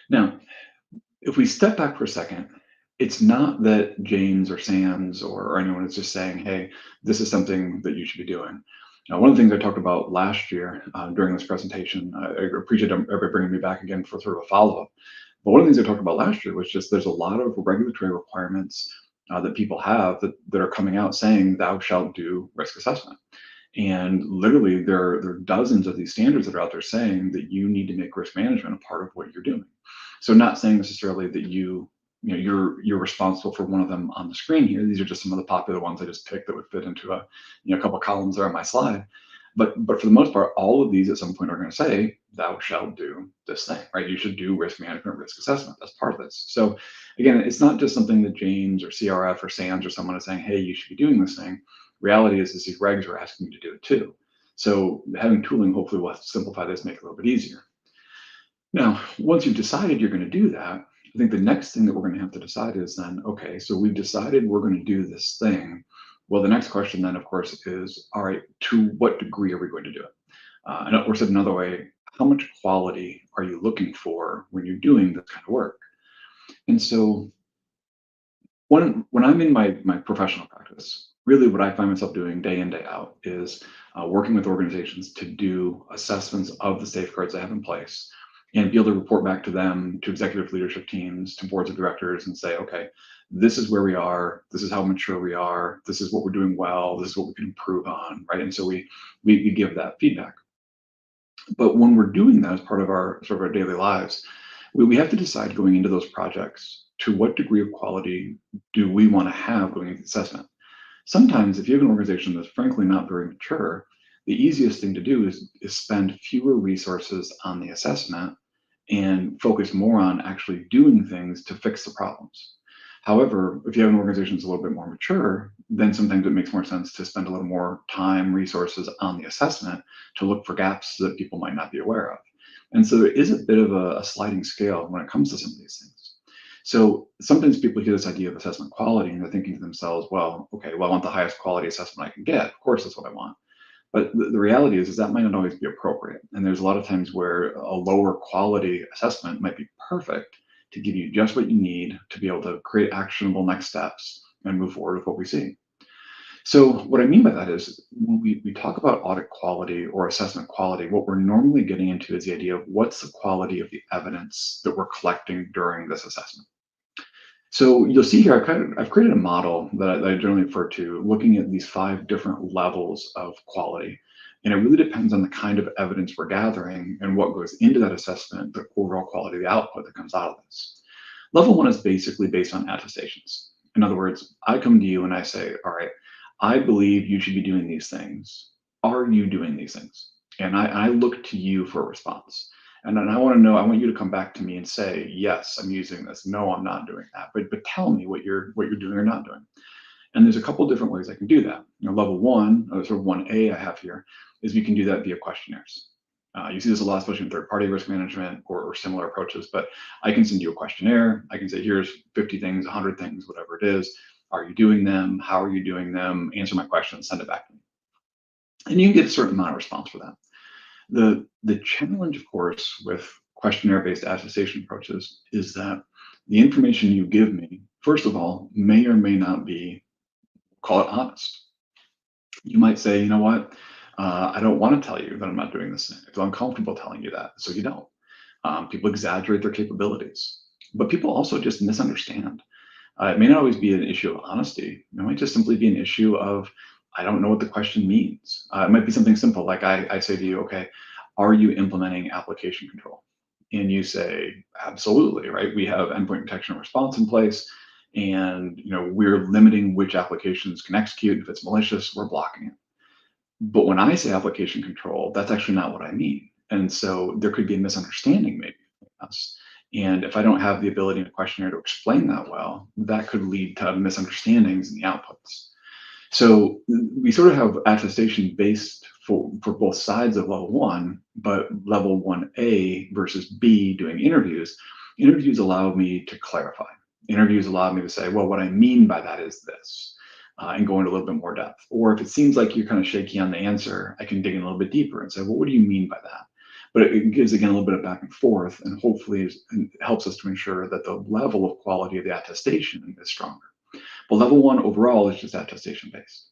Now, if we step back for a second, it's not that James or SANS or anyone is just saying, hey, this is something that you should be doing. Now, one of the things I talked about last year during this presentation, I appreciate everybody bringing me back again for sort of a follow-up. But one of the things I talked about last year was just there's a lot of regulatory requirements that people have that are coming out saying thou shalt do risk assessment. And literally there are dozens of these standards that are out there saying that you need to make risk management a part of what you're doing. So not saying necessarily that you're responsible for one of them on the screen here. These are just some of the popular ones I just picked that would fit into a couple columns there on my slide. But for the most part, all of these at some point are going to say, thou shalt do this thing, right? You should do risk management, risk assessment. That's part of this. So again, it's not just something that James or CRF or SANS or someone is saying, hey, you should be doing this thing. Reality is these regs are asking you to do it too. So having tooling hopefully will simplify this, make it a little bit easier. Now, once you've decided you're going to do that, I think the next thing that we're going to have to decide is then, okay, so we've decided we're going to do this thing. Well, the next question then, of course, is, all right, to what degree are we going to do it? Or said another way, how much quality are you looking for when you're doing this kind of work? And so when I'm in my professional practice, really what I find myself doing day in, day out is working with organizations to do assessments of the safeguards they have in place and be able to report back to them, to executive leadership teams, to boards of directors and say, okay, this is where we are, this is how mature we are, this is what we're doing well, this is what we can improve on, right? And so we give that feedback. But when we're doing that as part of our sort of our daily lives, we have to decide going into those projects, to what degree of quality do we want to have going into the assessment? Sometimes if you have an organization that's frankly not very mature, the easiest thing to do is spend fewer resources on the assessment and focus more on actually doing things to fix the problems. However, if you have an organization that's a little bit more mature, then sometimes it makes more sense to spend a little more time, resources on the assessment to look for gaps that people might not be aware of. And so there is a bit of a sliding scale when it comes to some of these things. So sometimes people hear this idea of assessment quality and they're thinking to themselves, well, okay, well, I want the highest quality assessment I can get. Of course, that's what I want. But the reality is that might not always be appropriate. And there's a lot of times where a lower quality assessment might be perfect to give you just what you need to be able to create actionable next steps and move forward with what we see. So what I mean by that is when we talk about audit quality or assessment quality, what we're normally getting into is the idea of what's the quality of the evidence that we're collecting during this assessment. So you'll see here, I've created a model that I generally refer to looking at these 5 different levels of quality. And it really depends on the kind of evidence we're gathering and what goes into that assessment, the overall quality of the output that comes out of this. Level 1 is basically based on attestations. In other words, I come to you and I say, all right, I believe you should be doing these things. Are you doing these things? And I look to you for a response. And then I want to know, I want you to come back to me and say, yes, I'm using this. No, I'm not doing that. But tell me what you're doing or not doing. And there's a couple different ways I can do that. Level 1, or sort of 1A I have here, is we can do that via questionnaires. You see this a lot, especially in third-party risk management or similar approaches, but I can send you a questionnaire. I can say, here's 50 things, 100 things, whatever it is. Are you doing them? How are you doing them? Answer my questions, send it back to me. And you can get a certain amount of response for that. The challenge, of course, with questionnaire-based attestation approaches is that the information you give me, first of all, may or may not be, call it honest. You might say, you know what, I don't want to tell you that I'm not doing this thing. I feel uncomfortable telling you that, so you don't. People exaggerate their capabilities, but people also just misunderstand. It may not always be an issue of honesty. It might just simply be an issue of, I don't know what the question means. It might be something simple, like I say to you, okay, are you implementing application control? And you say, absolutely, right? We have endpoint detection and response in place, and we're limiting which applications can execute. If it's malicious, we're blocking it. But when I say application control, that's actually not what I mean. And so there could be a misunderstanding maybe between us. And if I don't have the ability in a questionnaire to explain that well, that could lead to misunderstandings in the outputs. So we sort of have attestation based for both sides of level 1, but level 1A versus B doing interviews. Interviews allow me to clarify. Interviews allow me to say, well, what I mean by that is this, and go into a little bit more depth. Or if it seems like you're kind of shaky on the answer, I can dig in a little bit deeper and say, well, what do you mean by that? But it gives, again, a little bit of back and forth, and hopefully helps us to ensure that the level of quality of the attestation is stronger. But level 1 overall is just attestation based.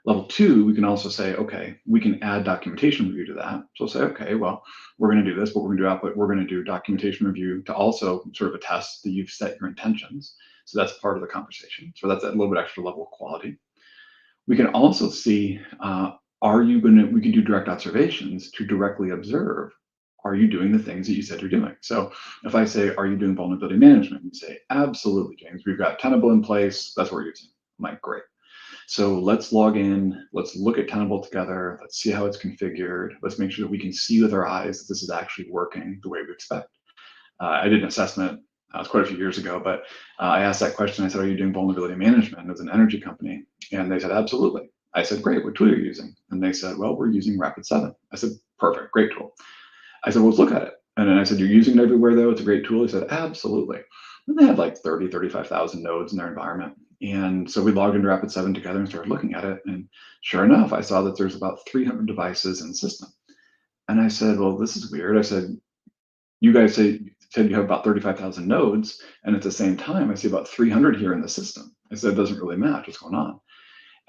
Level 2, we can also say, okay, we can add documentation review to that. So say, okay, well, we're going to do this, but we're going to do output. We're going to do documentation review to also sort of attest that you've set your intentions. So that's part of the conversation. So that's a little bit extra level of quality. We can also see, we can do direct observations to directly observe, are you doing the things that you said you're doing? So if I say, are you doing vulnerability management? You say, absolutely, James. We've got Tenable in place. That's what we're using. I'm like, great. So let's log in. Let's look at Tenable together. Let's see how it's configured. Let's make sure that we can see with our eyes that this is actually working the way we expect. I did an assessment. It was quite a few years ago, but I asked that question. I said, are you doing vulnerability management as an energy company? And they said, absolutely. I said, great, what tool are you using? And they said, well, we're using Rapid7. I said, perfect, great tool. I said, well, let's look at it. And then I said, you're using it everywhere, though? It's a great tool. He said, absolutely. And they had like 30, 35,000 nodes in their environment. And so we logged into Rapid7 together and started looking at it. And sure enough, I saw that there's about 300 devices in the system. And I said, well, this is weird. I said, you guys said you have about 35,000 nodes, and at the same time, I see about 300 here in the system. I said, it doesn't really match. What's going on?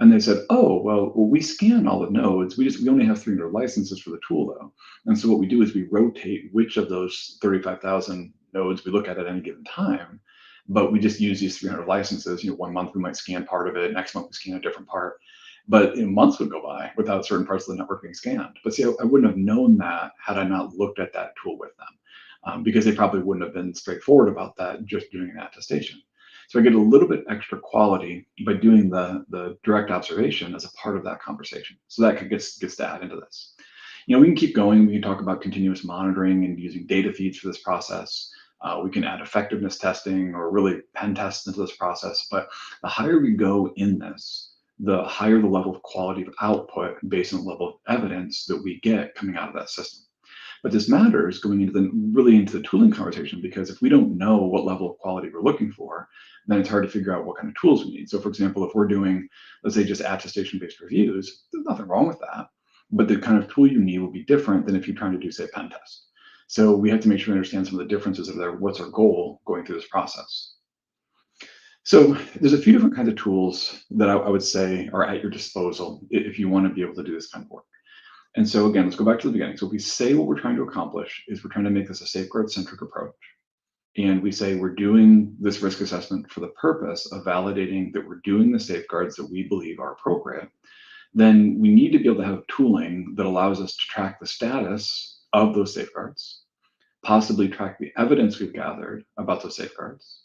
And they said, oh, well, we scan all the nodes. We only have 300 licenses for the tool, though. And so what we do is we rotate which of those 35,000 nodes we look at any given time, but we just use these 300 licenses. 1 month we might scan part of it, next month we scan a different part. But months would go by without certain parts of the network being scanned. But see, I wouldn't have known that had I not looked at that tool with them, because they probably wouldn't have been straightforward about that just doing an attestation. So I get a little bit extra quality by doing the direct observation as a part of that conversation. So that gets to add into this. We can keep going. We can talk about continuous monitoring and using data feeds for this process. We can add effectiveness testing or really pen tests into this process. But the higher we go in this, the higher the level of quality of output based on the level of evidence that we get coming out of that system. But this matters going into the tooling conversation, because if we don't know what level of quality we're looking for, then it's hard to figure out what kind of tools we need. So for example, if we're doing, let's say, just attestation-based reviews, there's nothing wrong with that. But the kind of tool you need will be different than if you're trying to do, say, pen test. So we have to make sure we understand some of the differences of what's our goal going through this process. So there's a few different kinds of tools that I would say are at your disposal if you want to be able to do this kind of work. And so again, let's go back to the beginning. So we say what we're trying to accomplish is we're trying to make this a safeguard-centric approach. And we say we're doing this risk assessment for the purpose of validating that we're doing the safeguards that we believe are appropriate. Then we need to be able to have tooling that allows us to track the status of those safeguards, possibly track the evidence we've gathered about those safeguards,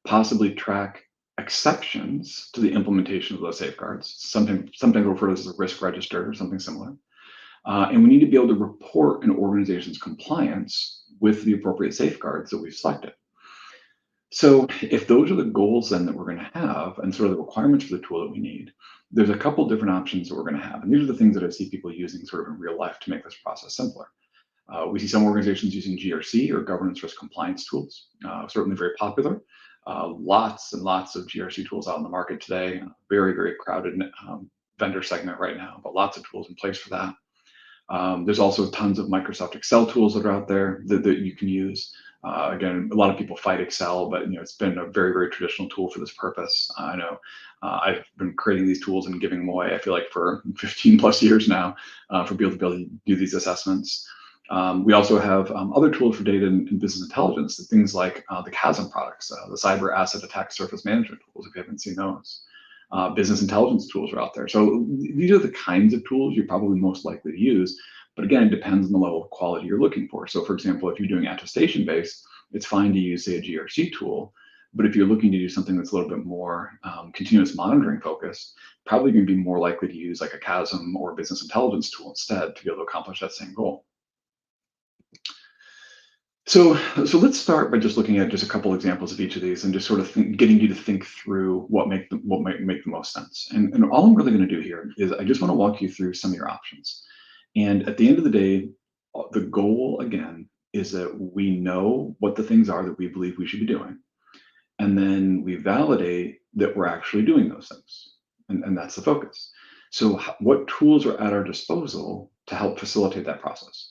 possibly track exceptions to the implementation of those safeguards, sometimes referred to as a risk register or something similar. And we need to be able to report an organization's compliance with the appropriate safeguards that we've selected. So if those are the goals then that we're going to have, and sort of the requirements for the tool that we need, there's a couple different options that we're going to have. And these are the things that I see people using sort of in real life to make this process simpler. We see some organizations using GRC, or governance risk compliance tools, certainly very popular. Lots and lots of GRC tools out in the market today. Very, very crowded vendor segment right now, but lots of tools in place for that. There's also tons of Microsoft Excel tools that are out there that you can use. Again, a lot of people fight Excel, but it's been a very, very traditional tool for this purpose. I know I've been creating these tools and giving them away, I feel like, for 15 plus years now for people to be able to do these assessments. We also have other tools for data and business intelligence, things like the Chasm products, the cyber asset attack surface management tools, if you haven't seen those. Business intelligence tools are out there. So these are the kinds of tools you're probably most likely to use. But again, it depends on the level of quality you're looking for. So for example, if you're doing attestation based, it's fine to use, say, a GRC tool. But if you're looking to do something that's a little bit more continuous monitoring focused, probably going to be more likely to use like a Chasm or a business intelligence tool instead to be able to accomplish that same goal. So let's start by just looking at just a couple examples of each of these and just sort of getting you to think through what might make the most sense. And all I'm really going to do here is I just want to walk you through some of your options. And at the end of the day, the goal again is that we know what the things are that we believe we should be doing. And then we validate that we're actually doing those things. And that's the focus. So what tools are at our disposal to help facilitate that process?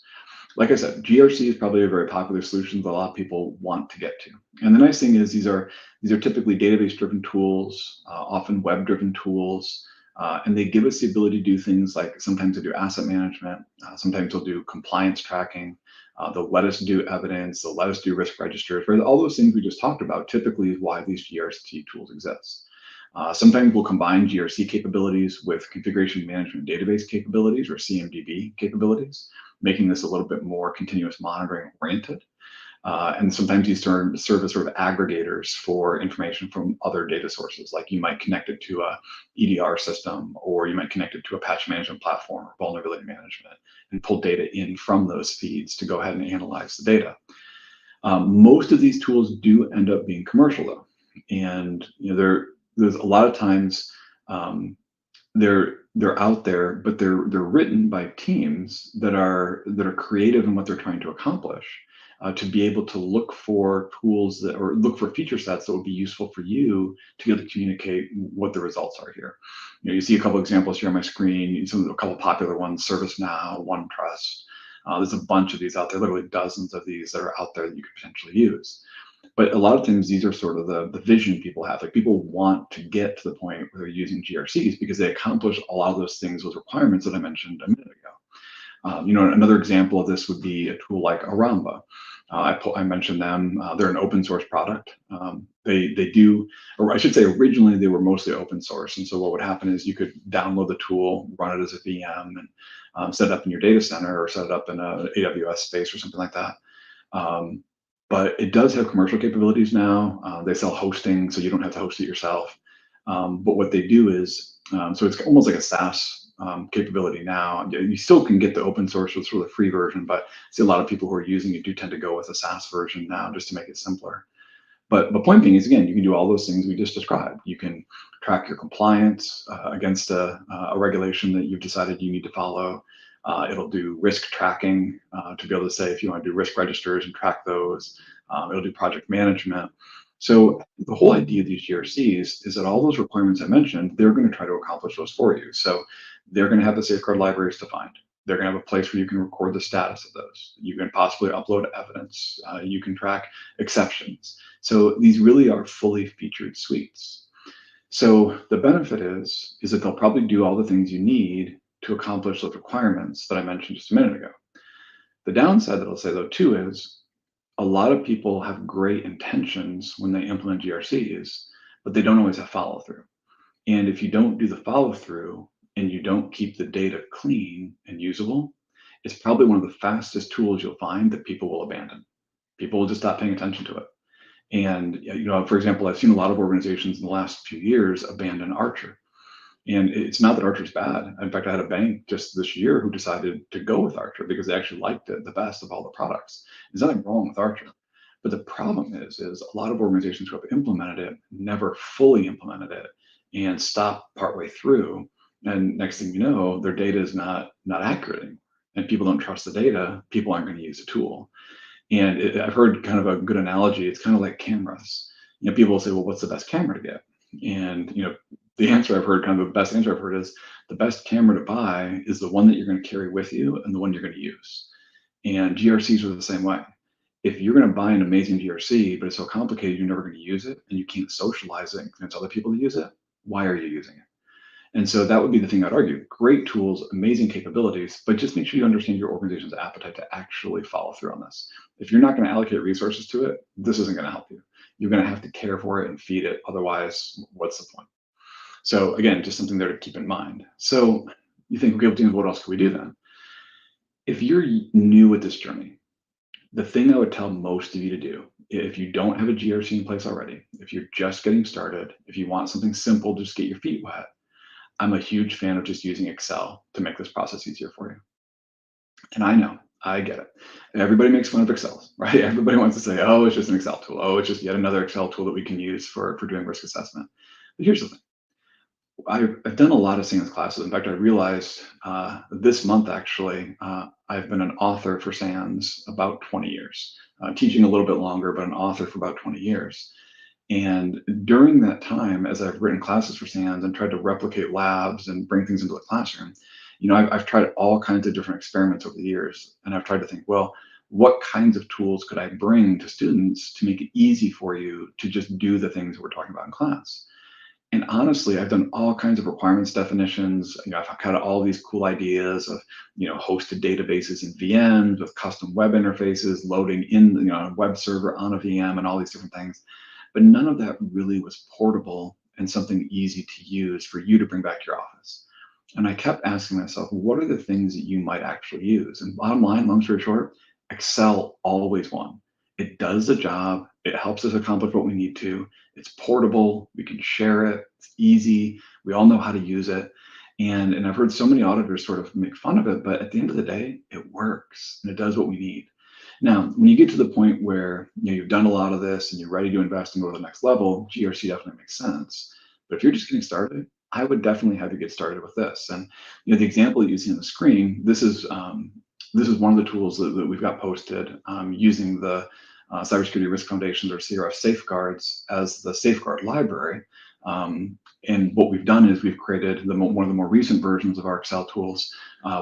Like I said, GRC is probably a very popular solution that a lot of people want to get to. And the nice thing is these are typically database-driven tools, often web-driven tools, and they give us the ability to do things like sometimes they do asset management, sometimes they'll do compliance tracking, they'll let us do evidence, they'll let us do risk registers. All those things we just talked about typically is why these GRC tools exist. Sometimes we'll combine GRC capabilities with configuration management database capabilities or CMDB capabilities, making this a little bit more continuous monitoring oriented. And sometimes these serve as sort of aggregators for information from other data sources, like you might connect it to a EDR system, or you might connect it to a patch management platform or vulnerability management and pull data in from those feeds to go ahead and analyze the data. Most of these tools do end up being commercial though. And there's a lot of times they're out there, but they're written by teams that are creative in what they're trying to accomplish, to be able to look for tools or look for feature sets that would be useful for you to be able to communicate what the results are here. You see a couple examples here on my screen. A couple popular ones: ServiceNow, OneTrust. There's a bunch of these out there, literally dozens of these that are out there that you could potentially use. But a lot of times these are sort of the vision people have. Like, people want to get to the point where they're using GRCs because they accomplish a lot of those things, those requirements that I mentioned a minute ago. Another example of this would be a tool like Aramba. I mentioned them. They're an open source product. They do, or I should say, originally they were mostly open source. And so what would happen is you could download the tool, run it as a VM, and set it up in your data center or set it up in an AWS space or something like that. But it does have commercial capabilities now. They sell hosting, so you don't have to host it yourself. But what they do is, so it's almost like a SaaS capability now. You still can get the open source with sort of the free version, but I see a lot of people who are using it do tend to go with a SaaS version now just to make it simpler. But the point being is, again, you can do all those things we just described. You can track your compliance against a regulation that you've decided you need to follow. It'll do risk tracking to be able to say if you want to do risk registers and track those. It'll do project management. So the whole idea of these GRCs is that all those requirements I mentioned, they're going to try to accomplish those for you. So they're going to have the safeguard libraries defined. They're going to have a place where you can record the status of those. You can possibly upload evidence. You can track exceptions. So these really are fully featured suites. So the benefit is that they'll probably do all the things you need to accomplish those requirements that I mentioned just a minute ago. The downside that I'll say though too is a lot of people have great intentions when they implement GRCs, but they don't always have follow through. And if you don't do the follow through and you don't keep the data clean and usable, it's probably one of the fastest tools you'll find that people will abandon. People will just stop paying attention to it. And for example, I've seen a lot of organizations in the last few years abandon Archer. And it's not that Archer's bad. In fact, I had a bank just this year who decided to go with Archer because they actually liked it the best of all the products. There's nothing wrong with Archer. But the problem is a lot of organizations who have implemented it never fully implemented it and stopped partway through. And next thing you know, their data is not accurate anymore. And people don't trust the data. People aren't going to use the tool. And I've heard kind of a good analogy. It's kind of like cameras. People will say, well, what's the best camera to get? And, the answer I've heard, kind of the best answer I've heard is the best camera to buy is the one that you're going to carry with you and the one you're going to use. And GRCs are the same way. If you're going to buy an amazing GRC, but it's so complicated, you're never going to use it and you can't socialize it and convince other people to use it, why are you using it? And so that would be the thing I'd argue. Great tools, amazing capabilities, but just make sure you understand your organization's appetite to actually follow through on this. If you're not going to allocate resources to it, this isn't going to help you. You're going to have to care for it and feed it. Otherwise, what's the point? So again, just something there to keep in mind. So you think, okay, what else can we do then? If you're new with this journey, the thing I would tell most of you to do, if you don't have a GRC in place already, if you're just getting started, if you want something simple, just get your feet wet, I'm a huge fan of just using Excel to make this process easier for you. And I know I get it. Everybody makes fun of Excel, right? Everybody wants to say, oh, it's just an Excel tool. Oh, it's just yet another Excel tool that we can use for doing risk assessment. But here's the thing. I've done a lot of SANS classes. In fact, I realized this month, actually, I've been an author for SANS about 20 years, teaching a little bit longer, but an author for about 20 years. And during that time, as I've written classes for SANS and tried to replicate labs and bring things into the classroom, I've tried all kinds of different experiments over the years. And I've tried to think, well, what kinds of tools could I bring to students to make it easy for you to just do the things that we're talking about in class? And honestly, I've done all kinds of requirements definitions. I've had all these cool ideas of, hosted databases in VMs with custom web interfaces, loading in, a web server on a VM and all these different things. But none of that really was portable and something easy to use for you to bring back to your office. And I kept asking myself, what are the things that you might actually use? And bottom line, long story short, Excel always won. It does the job. It helps us accomplish what we need to. It's portable. We can share it. It's easy. We all know how to use it. And I've heard so many auditors sort of make fun of it, but at the end of the day, it works and it does what we need. Now, when you get to the point where you've done a lot of this and you're ready to invest and go to the next level, GRC definitely makes sense. But if you're just getting started, I would definitely have you get started with this. And the example that you see on the screen, this is one of the tools that we've got posted using the Cybersecurity Risk Foundations or CRF safeguards as the safeguard library. And what we've done is we've created one of the more recent versions of our Excel tools.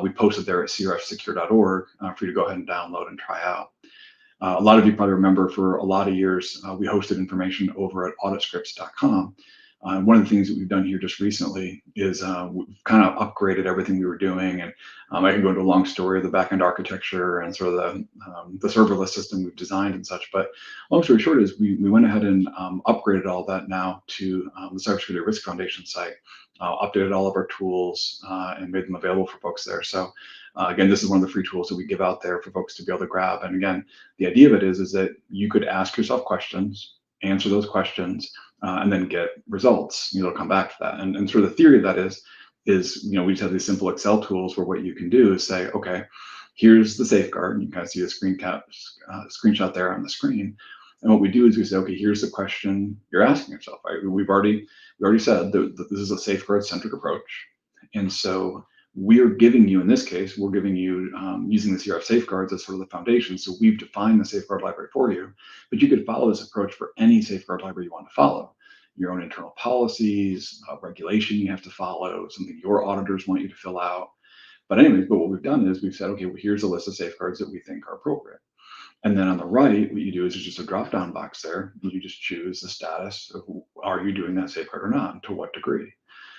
We posted there at crfsecure.org for you to go ahead and download and try out. A lot of you probably remember for a lot of years, we hosted information over at auditscripts.com. One of the things that we've done here just recently is we've kind of upgraded everything we were doing. And I can go into a long story of the backend architecture and sort of the serverless system we've designed and such. But long story short is we went ahead and upgraded all that now to the Cybersecurity Risk Foundation site, updated all of our tools and made them available for folks there. So again, this is one of the free tools that we give out there for folks to be able to grab. And again, the idea of it is that you could ask yourself questions, answer those questions, and then get results. It'll come back to that. And sort of the theory of that is we just have these simple Excel tools where what you can do is say, okay, here's the safeguard. And you kind of see the screenshot there on the screen. And what we do is we say, okay, here's the question you're asking yourself. Right? We already said that this is a safeguard-centric approach. And so we're giving you, in this case, we're giving you using the CRF safeguards as sort of the foundation. So we've defined the safeguard library for you, but you could follow this approach for any safeguard library you want to follow. Your own internal policies, regulation you have to follow, something your auditors want you to fill out. But anyways, but what we've done is we've said, okay, well, here's a list of safeguards that we think are appropriate. And then on the right, what you do is there's just a drop-down box there. And you just choose the status of are you doing that safeguard or not, and to what degree.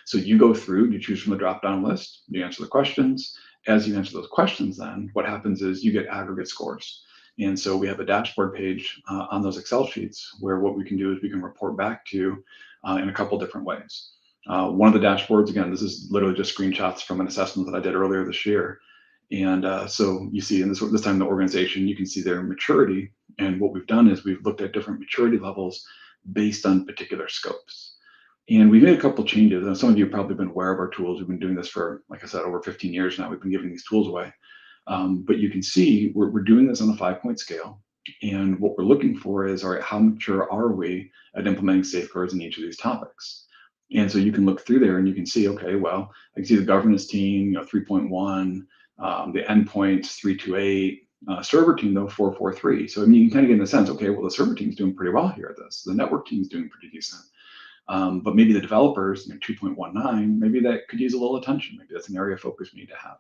So you go through, you choose from the drop-down list, you answer the questions. As you answer those questions, then what happens is you get aggregate scores. And so we have a dashboard page on those Excel sheets where what we can do is we can report back to you in a couple different ways. One of the dashboards, again, this is literally just screenshots from an assessment that I did earlier this year. And so you see in this time in the organization, you can see their maturity. And what we've done is we've looked at different maturity levels based on particular scopes. And we made a couple changes. And some of you have probably been aware of our tools. We've been doing this for, like I said, over 15 years now. We've been giving these tools away. But you can see we're doing this on a 5-point scale. And what we're looking for is, all right, how mature are we at implementing safeguards in each of these topics? And so you can look through there and you can see, okay, well, I can see the governance team, 3.1, the endpoints 328, server team though 443. So I mean, you can kind of get in the sense, okay, well, the server team's doing pretty well here at this. The network team's doing pretty decent. But maybe the developers, 2.19, maybe that could use a little attention. Maybe that's an area of focus we need to have.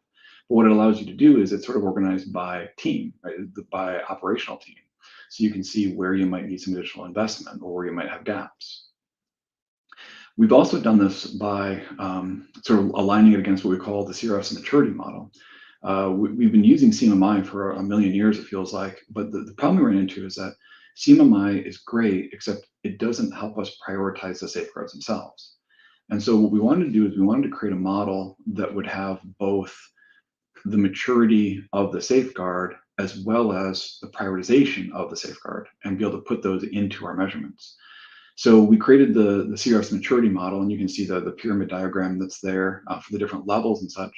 But what it allows you to do is it's sort of organized by team, right? By operational team. So you can see where you might need some additional investment or where you might have gaps. We've also done this by sort of aligning it against what we call the CRS maturity model. We've been using CMMI for a million years, it feels like, but the problem we ran into is that CMMI is great, except it doesn't help us prioritize the safeguards themselves. And so what we wanted to do is we wanted to create a model that would have both the maturity of the safeguard as well as the prioritization of the safeguard and be able to put those into our measurements. So we created the CRS maturity model, and you can see the pyramid diagram that's there for the different levels and such.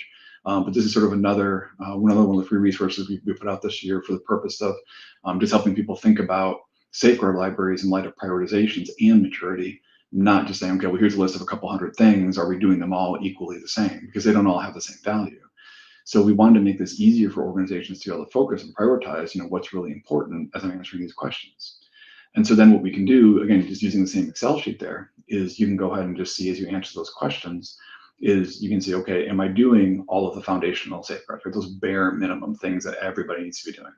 But this is sort of another one of the free resources we put out this year for the purpose of just helping people think about safeguard libraries in light of prioritizations and maturity, not just saying, okay, well, here's a list of a couple hundred things. Are we doing them all equally the same? Because they don't all have the same value. So we wanted to make this easier for organizations to be able to focus and prioritize, what's really important as I'm answering these questions. And so then what we can do, again, just using the same Excel sheet there, is you can go ahead and just see as you answer those questions, is you can see, okay, am I doing all of the foundational safeguards, right? Those bare minimum things that everybody needs to be doing.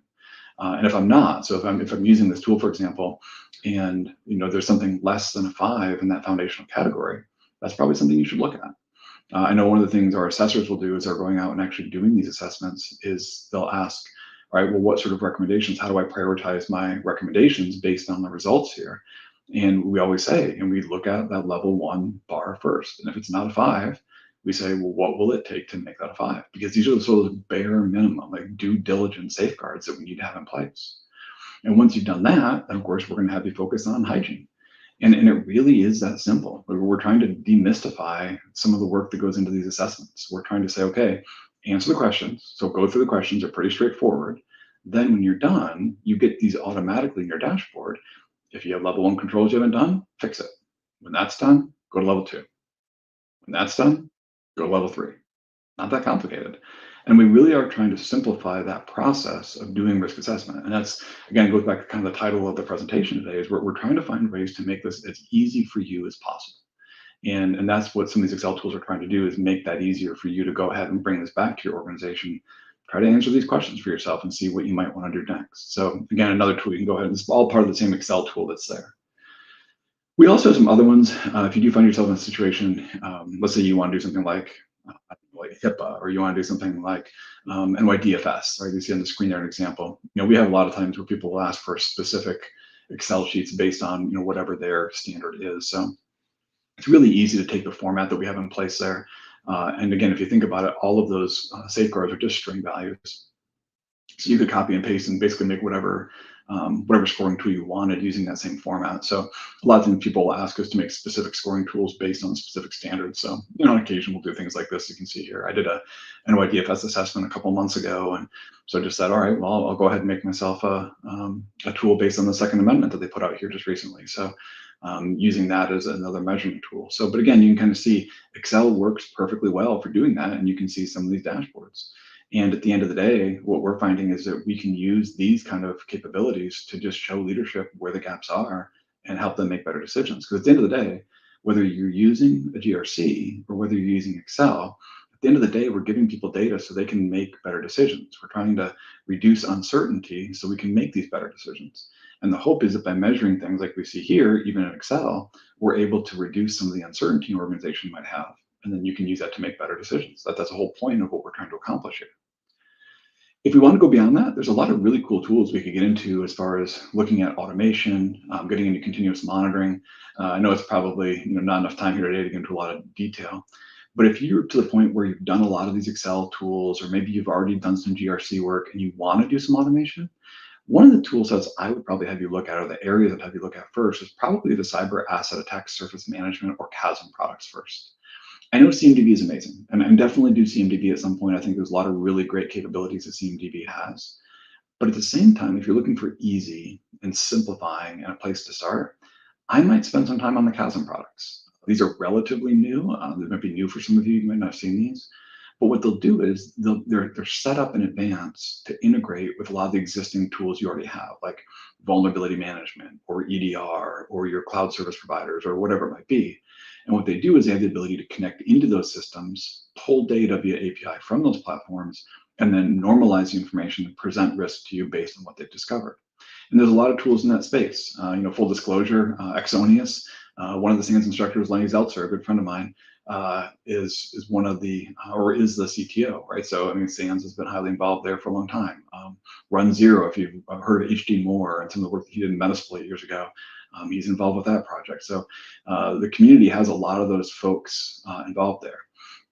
And if I'm not, so if I'm using this tool, for example, and there's something less than a 5 in that foundational category, that's probably something you should look at. I know one of the things our assessors will do is they're going out and actually doing these assessments is they'll ask, all right, well, what sort of recommendations? How do I prioritize my recommendations based on the results here? And we always say, and we look at that level 1 bar first. And if it's not a 5, we say, well, what will it take to make that a 5? Because these are the sort of bare minimum, like due diligence safeguards that we need to have in place. And once you've done that, then of course, we're going to have you focus on hygiene. And it really is that simple. We're trying to demystify some of the work that goes into these assessments. We're trying to say, okay, answer the questions. So go through the questions, they're pretty straightforward. Then when you're done, you get these automatically in your dashboard. If you have level 1 controls you haven't done, fix it. When that's done, go to level 2. When that's done, go to level 3. Not that complicated. And we really are trying to simplify that process of doing risk assessment. And that's, again, goes back to kind of the title of the presentation today, is we're trying to find ways to make this as easy for you as possible. And that's what some of these Excel tools are trying to do, is make that easier for you to go ahead and bring this back to your organization. Try to answer these questions for yourself and see what you might want to do next. So again, another tool you can go ahead and it's all part of the same Excel tool that's there. We also have some other ones. If you do find yourself in a situation, let's say you want to do something like HIPAA, or you want to do something like NYDFS, right? You see on the screen there an example. We have a lot of times where people will ask for specific Excel sheets based on whatever their standard is. So it's really easy to take the format that we have in place there. And again, if you think about it, all of those safeguards are just string values. So you could copy and paste and basically make whatever scoring tool you wanted using that same format. So a lot of times people will ask us to make specific scoring tools based on specific standards. So on occasion we'll do things like this. You can see here, I did a NYDFS assessment a couple months ago, and so I just said, all right, well, I'll go ahead and make myself a tool based on the Second Amendment that they put out here just recently. So using that as another measurement tool. So, but again, you can kind of see Excel works perfectly well for doing that, and you can see some of these dashboards. And at the end of the day, what we're finding is that we can use these kind of capabilities to just show leadership where the gaps are and help them make better decisions. Because at the end of the day, whether you're using a GRC or whether you're using Excel, at the end of the day, we're giving people data so they can make better decisions. We're trying to reduce uncertainty so we can make these better decisions. And the hope is that by measuring things like we see here, even in Excel, we're able to reduce some of the uncertainty an organization might have. And then you can use that to make better decisions. That's the whole point of what we're trying to accomplish here. If we want to go beyond that, there's a lot of really cool tools we could get into as far as looking at automation, getting into continuous monitoring. I know it's probably not enough time here today to get into a lot of detail, but if you're to the point where you've done a lot of these Excel tools, or maybe you've already done some GRC work and you want to do some automation, one of the tool sets I would probably have you look at, or the areas I'd have you look at first, is probably the Cyber Asset Attack Surface Management, or Chasm products first. I know CMDB is amazing, and definitely do CMDB at some point. I think there's a lot of really great capabilities that CMDB has. But at the same time, if you're looking for easy and simplifying and a place to start, I might spend some time on the Chasm products. These are relatively new. They might be new for some of you. You might not have seen these. But what they'll do is they're set up in advance to integrate with a lot of the existing tools you already have, like vulnerability management or EDR or your cloud service providers or whatever it might be. And what they do is they have the ability to connect into those systems, pull data via API from those platforms, and then normalize the information and present risk to you based on what they've discovered. And there's a lot of tools in that space. Full disclosure, Exonius, one of the SANS instructors, Lenny Zeltzer, a good friend of mine, is one of the, or is the CTO, right? So, SANS has been highly involved there for a long time. Run Zero, if you've heard of HD Moore and some of the work that he did in Metasploit years ago, he's involved with that project. So the community has a lot of those folks involved there.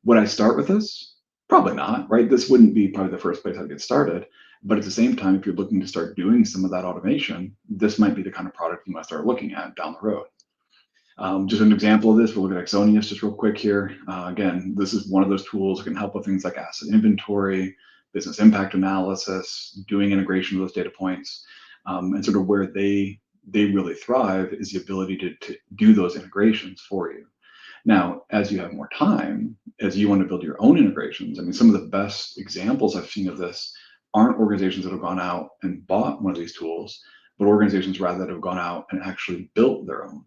Would I start with this? Probably not, right? This wouldn't be probably the first place I'd get started. But at the same time, if you're looking to start doing some of that automation, this might be the kind of product you might start looking at down the road. Just an example of this, we'll look at Exonius just real quick here. Again, this is one of those tools that can help with things like asset inventory, business impact analysis, doing integration of those data points, and sort of where they really thrive is the ability to do those integrations for you. Now, as you have more time, as you want to build your own integrations, I mean, some of the best examples I've seen of this aren't organizations that have gone out and bought one of these tools, but organizations rather that have gone out and actually built their own.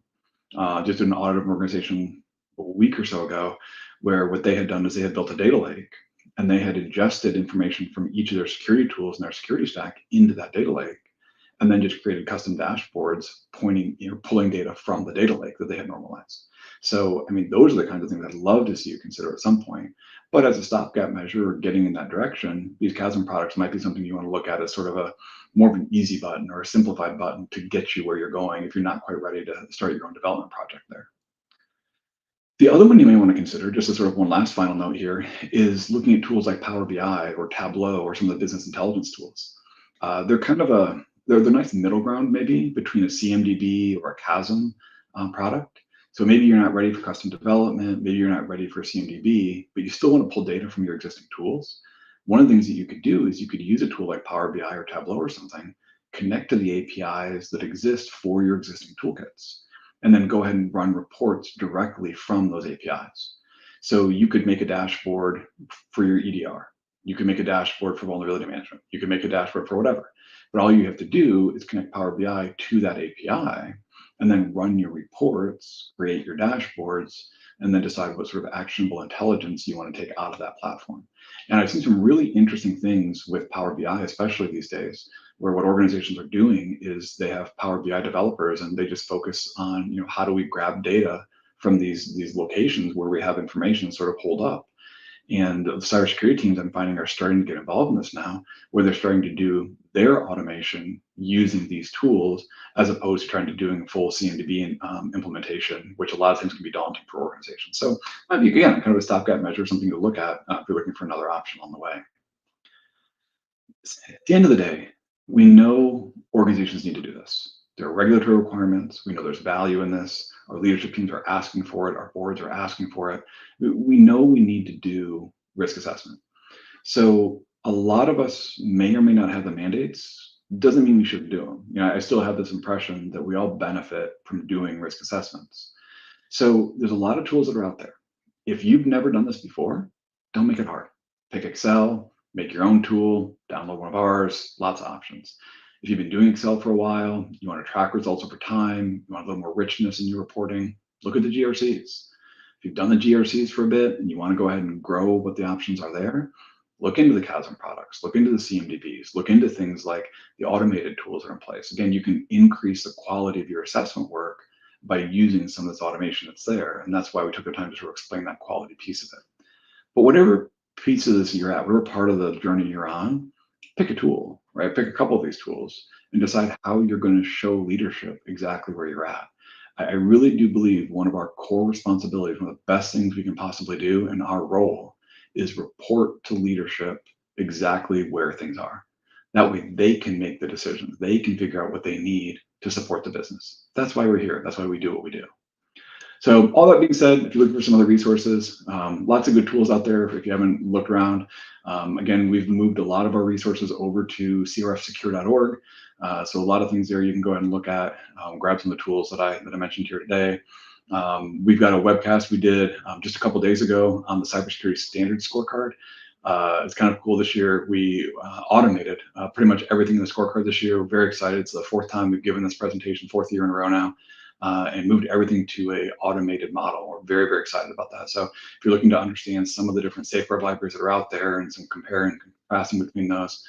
Just did an audit of an organization a week or so ago where what they had done is they had built a data lake and they had ingested information from each of their security tools and their security stack into that data lake, and then just created custom dashboards pointing, pulling data from the data lake that they had normalized. So, I mean, those are the kinds of things I'd love to see you consider at some point. But as a stopgap measure or getting in that direction, these Chasm products might be something you want to look at as sort of a more of an easy button or a simplified button to get you where you're going if you're not quite ready to start your own development project there. The other one you may want to consider, just as sort of one last final note here, is looking at tools like Power BI or Tableau or some of the business intelligence tools. They're kind of they're the nice middle ground maybe between a CMDB or a Chasm product. So maybe you're not ready for custom development, maybe you're not ready for CMDB, but you still want to pull data from your existing tools. One of the things that you could do is you could use a tool like Power BI or Tableau or something, connect to the APIs that exist for your existing toolkits, and then go ahead and run reports directly from those APIs. So you could make a dashboard for your EDR. You could make a dashboard for vulnerability management. You could make a dashboard for whatever. But all you have to do is connect Power BI to that API and then run your reports, create your dashboards, and then decide what sort of actionable intelligence you want to take out of that platform. And I've seen some really interesting things with Power BI, especially these days, where what organizations are doing is they have Power BI developers and they just focus on, how do we grab data from these locations where we have information sort of pulled up. And the cybersecurity teams I'm finding are starting to get involved in this now, where they're starting to do their automation using these tools, as opposed to trying to doing full CMDB implementation, which a lot of times can be daunting for organizations. So might be, again, kind of a stopgap measure, something to look at if you're looking for another option on the way. At the end of the day, we know organizations need to do this. There are regulatory requirements. We know there's value in this. Our leadership teams are asking for it. Our boards are asking for it. We know we need to do risk assessment. So a lot of us may or may not have the mandates. Doesn't mean we shouldn't do them. I still have this impression that we all benefit from doing risk assessments. So there's a lot of tools that are out there. If you've never done this before, don't make it hard. Pick Excel, make your own tool, download one of ours, lots of options. If you've been doing Excel for a while, you want to track results over time, you want a little more richness in your reporting, look at the GRCs. If you've done the GRCs for a bit and you want to go ahead and grow what the options are there, look into the Chasm products, look into the CMDBs, look into things like the automated tools that are in place. Again, you can increase the quality of your assessment work by using some of this automation that's there. And that's why we took the time to sort of explain that quality piece of it. But whatever piece of this you're at, whatever part of the journey you're on, pick a tool, right? Pick a couple of these tools and decide how you're going to show leadership exactly where you're at. I really do believe one of our core responsibilities, one of the best things we can possibly do in our role, is report to leadership exactly where things are. That way they can make the decisions. They can figure out what they need to support the business. That's why we're here. That's why we do what we do. So all that being said, if you're looking for some other resources, lots of good tools out there if you haven't looked around. Again, we've moved a lot of our resources over to crfsecure.org. So a lot of things there you can go ahead and look at, grab some of the tools that I mentioned here today. We've got a webcast we did just a couple days ago on the cybersecurity standards scorecard. It's kind of cool this year. We automated pretty much everything in the scorecard this year. We're very excited. It's the fourth time we've given this presentation, fourth year in a row now. And moved everything to a automated model. We're very, very excited about that. So if you're looking to understand some of the different safeguard libraries that are out there and some comparing and contrasting between those,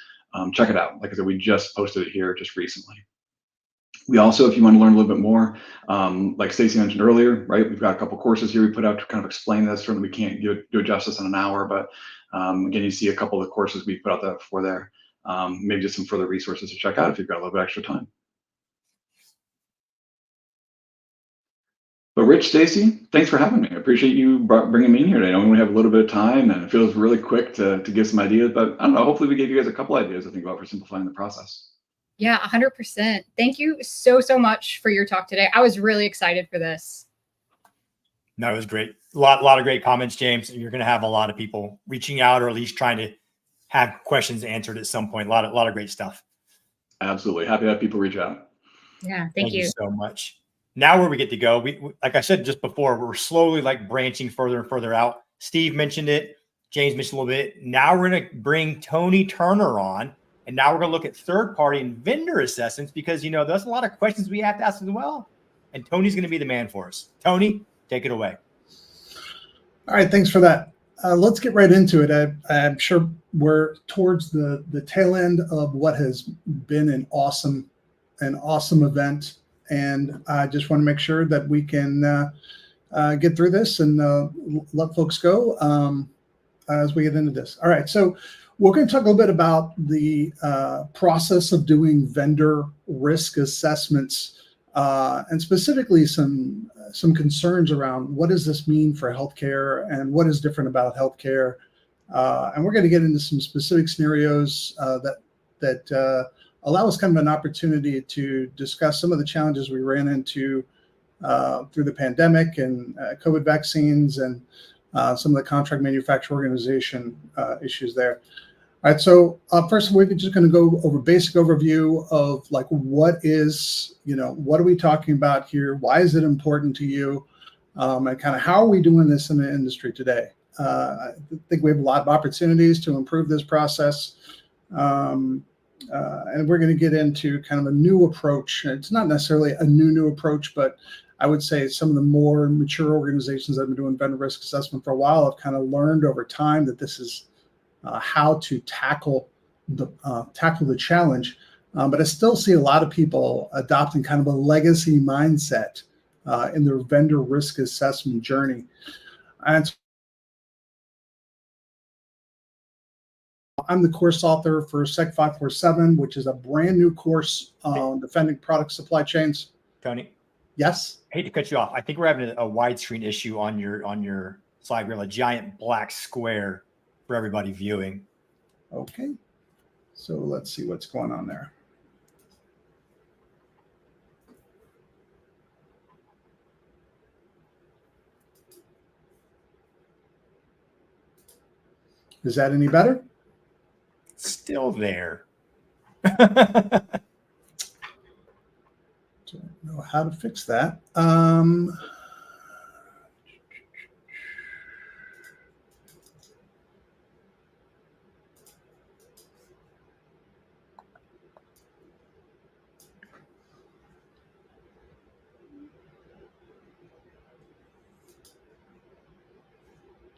check it out. Like I said, we just posted it here just recently. We also, if you want to learn a little bit more, like Stacey mentioned earlier, right, we've got a couple courses here we put out to kind of explain this. Certainly we can't do it justice in an hour, but again, you see a couple of the courses we put out there before there. Maybe just some further resources to check out if you've got a little bit extra time. But Rich, Stacey, thanks for having me. I appreciate you bringing me in here today. I know we only have a little bit of time and it feels really quick to give some ideas, but I don't know, hopefully we gave you guys a couple ideas to think about for simplifying the process. Yeah, 100%. Thank you so much for your talk today. I was really excited for this. No, it was great. A lot of great comments, James. You're going to have a lot of people reaching out, or at least trying to have questions answered at some point. A lot of great stuff. Absolutely. Happy to have people reach out. Yeah, thank you. So much. Now where we get to go, we like I said just before, we're slowly like branching further and further out. Steve mentioned it. James mentioned a little bit. Now we're going to bring Tony Turner on, and now we're going to look at third-party and vendor assessments, because, you know, there's a lot of questions we have to ask as well. And Tony's going to be the man for us. Tony, take it away. All right, thanks for that. Let's get right into it. I'm sure we're towards the tail end of what has been an awesome event, and I just want to make sure that we can get through this and let folks go as we get into this. All right, so we're going to talk a little bit about the process of doing vendor risk assessments, and specifically some concerns around what does this mean for healthcare and what is different about healthcare. And we're going to get into some specific scenarios that allow us kind of an opportunity to discuss some of the challenges we ran into through the pandemic and COVID vaccines and some of the contract manufacturer organization issues there. All right, so first we're just going to go over basic overview of like what are we talking about here? Why is it important to you? And kind of how are we doing this in the industry today? I think we have a lot of opportunities to improve this process. And we're going to get into kind of a new approach. It's not necessarily a new approach, but I would say some of the more mature organizations that have been doing vendor risk assessment for a while have kind of learned over time that this is how to tackle the challenge. But I still see a lot of people adopting kind of a legacy mindset in their vendor risk assessment journey. And I'm the course author for Sec 547, which is a brand new course on defending product supply chains. Tony? Yes? I hate to cut you off. I think we're having a widescreen issue on your slide reel, a giant black square for everybody viewing. Okay. So let's see what's going on there. Is that any better? Still there. Don't know how to fix that.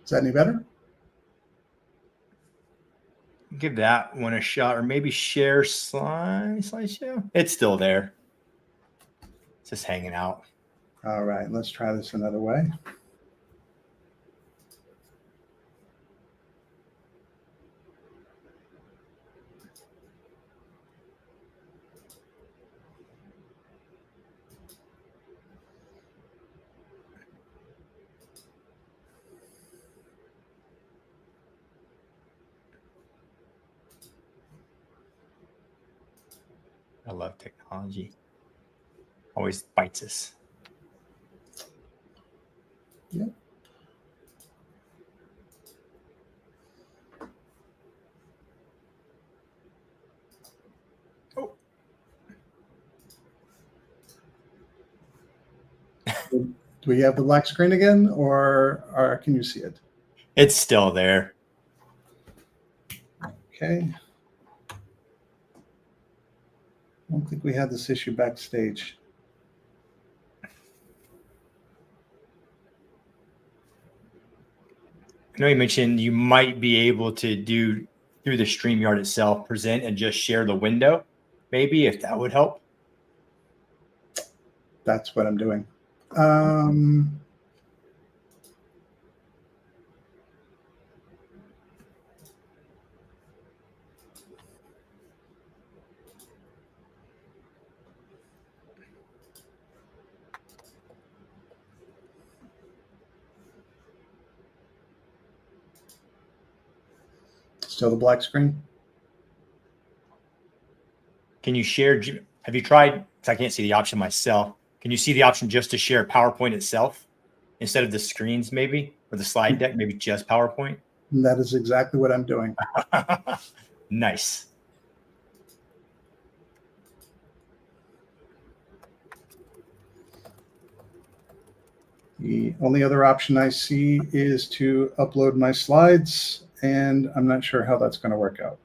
Is that any better? Give that one a shot, or maybe share slideshow. It's still there. It's just hanging out. All right, let's try this another way. I love technology. Always bites us. Yep. Oh. Do we have the black screen again, or can you see it? It's still there. Okay. I don't think we had this issue backstage. I know you mentioned you might be able to do through the StreamYard itself, present and just share the window, maybe, if that would help. That's what I'm doing. Still the black screen? Can you share? Have you tried? Because I can't see the option myself. Can you see the option just to share PowerPoint itself? instead of the screens, maybe, or the slide deck, maybe just PowerPoint? And that is exactly what I'm doing. Nice. The only other option I see is to upload my slides, and I'm not sure how that's going to work out.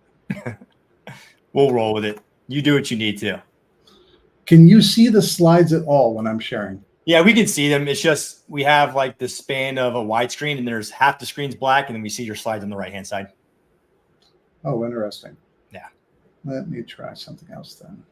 We'll roll with it. You do what you need to. Can you see the slides at all when I'm sharing? Yeah, we can see them. It's just we have like the span of a widescreen, and there's half the screen's black, and then we see your slides on the right-hand side. Oh, interesting. Yeah. Let me try something else then.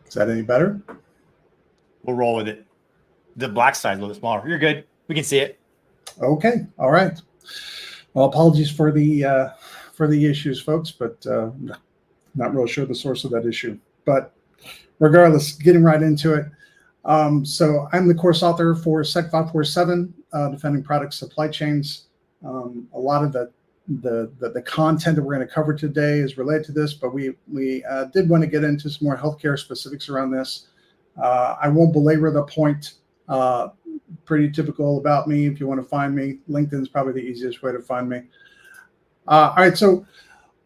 Is that any better? We'll roll with it. The black side's a little bit smaller. You're good. We can see it. Okay. All right. Well, apologies for the issues, folks, but not real sure the source of that issue. But regardless, getting right into it. So I'm the course author for Sec 547, Defending Product Supply Chains. A lot of the content that we're going to cover today is related to this, but we did want to get into some more healthcare specifics around this. I won't belabor the point. Pretty typical about me. If you want to find me, LinkedIn is probably the easiest way to find me. All right, so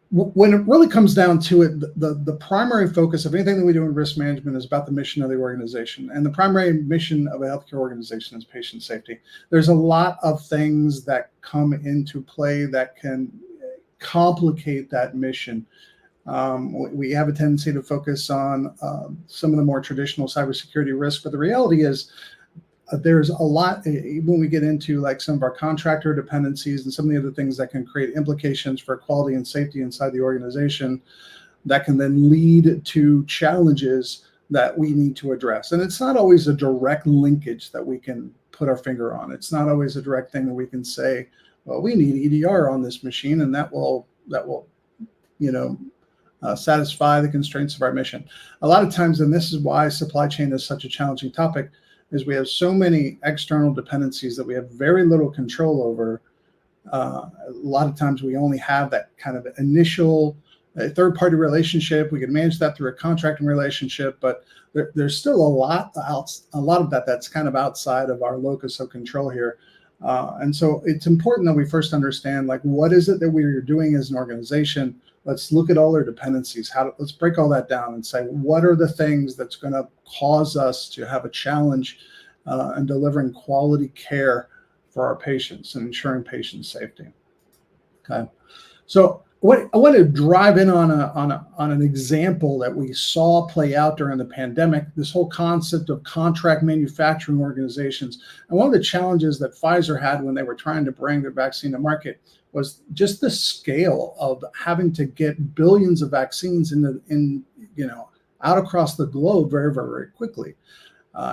when it really comes down to it, the primary focus of anything that we do in risk management is about the mission of the organization. And the primary mission of a healthcare organization is patient safety. There's a lot of things that come into play that can complicate that mission. We have a tendency to focus on some of the more traditional cybersecurity risks, but the reality is there's a lot when we get into like some of our contractor dependencies and some of the other things that can create implications for quality and safety inside the organization that can then lead to challenges that we need to address. And it's not always a direct linkage that we can put our finger on. It's not always a direct thing that we can say, well, we need EDR on this machine, and that will satisfy the constraints of our mission. A lot of times, and this is why supply chain is such a challenging topic, is we have so many external dependencies that we have very little control over. A lot of times we only have that kind of initial third-party relationship. We can manage that through a contracting relationship, but there's still a lot of that that's kind of outside of our locus of control here. And so it's important that we first understand, like, what is it that we are doing as an organization? Let's look at all our dependencies. Let's break all that down and say, what are the things that's going to cause us to have a challenge in delivering quality care for our patients and ensuring patient safety? Okay. So I want to drive in on an example that we saw play out during the pandemic, this whole concept of contract manufacturing organizations. And one of the challenges that Pfizer had when they were trying to bring their vaccine to market was just the scale of having to get billions of vaccines out across the globe very, very, very quickly.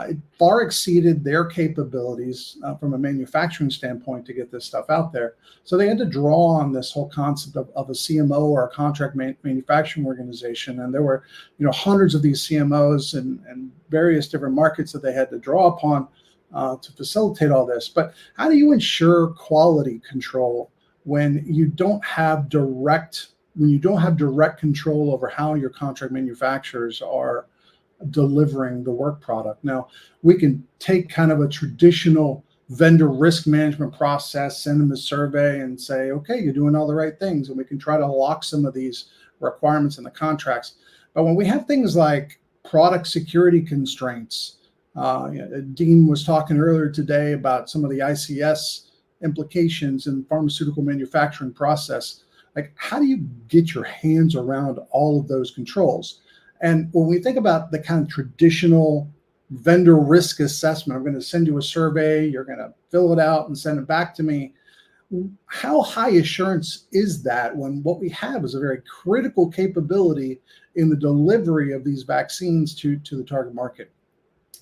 It far exceeded their capabilities from a manufacturing standpoint to get this stuff out there. So they had to draw on this whole concept of a CMO or a contract manufacturing organization. And there were, hundreds of these CMOs and various different markets that they had to draw upon to facilitate all this. But how do you ensure quality control when you don't have direct control over how your contract manufacturers are delivering the work product? Now, we can take kind of a traditional vendor risk management process, send them a survey and say, okay, you're doing all the right things. And we can try to lock some of these requirements in the contracts. But when we have things like product security constraints, Dean was talking earlier today about some of the ICS implications in the pharmaceutical manufacturing process. Like, how do you get your hands around all of those controls? And when we think about the kind of traditional vendor risk assessment, I'm going to send you a survey, you're going to fill it out and send it back to me. How high assurance is that when what we have is a very critical capability in the delivery of these vaccines to the target market?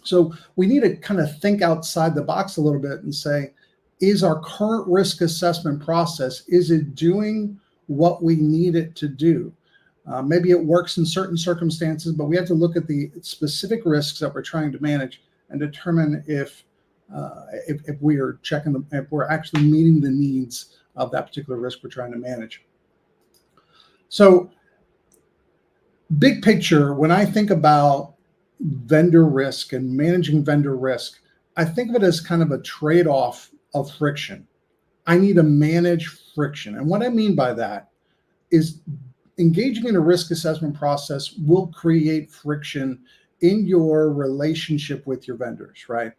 So we need to kind of think outside the box a little bit and say, is our current risk assessment process, is it doing what we need it to do? Maybe it works in certain circumstances, but we have to look at the specific risks that we're trying to manage and determine if we are checking them, if we're actually meeting the needs of that particular risk we're trying to manage. So, big picture, when I think about vendor risk and managing vendor risk, I think of it as kind of a trade-off of friction. I need to manage friction. And what I mean by that is engaging in a risk assessment process will create friction in your relationship with your vendors, right?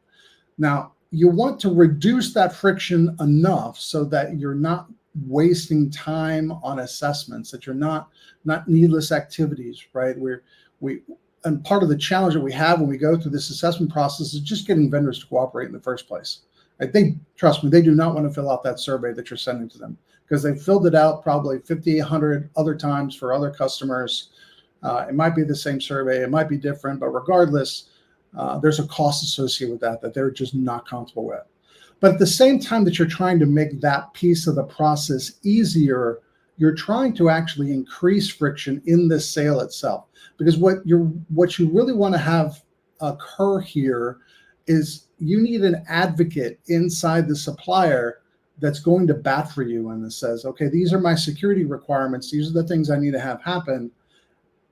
Now, you want to reduce that friction enough so that you're not wasting time on assessments, that you're not needless activities, right? And part of the challenge that we have when we go through this assessment process is just getting vendors to cooperate in the first place. Trust me, they do not want to fill out that survey that you're sending to them, because they've filled it out probably 50, 100 other times for other customers. It might be the same survey, it might be different, but regardless, there's a cost associated with that they're just not comfortable with. But at the same time that you're trying to make that piece of the process easier, you're trying to actually increase friction in the sale itself. Because what you really want to have occur here is you need an advocate inside the supplier that's going to bat for you and that says, okay, these are my security requirements. These are the things I need to have happen.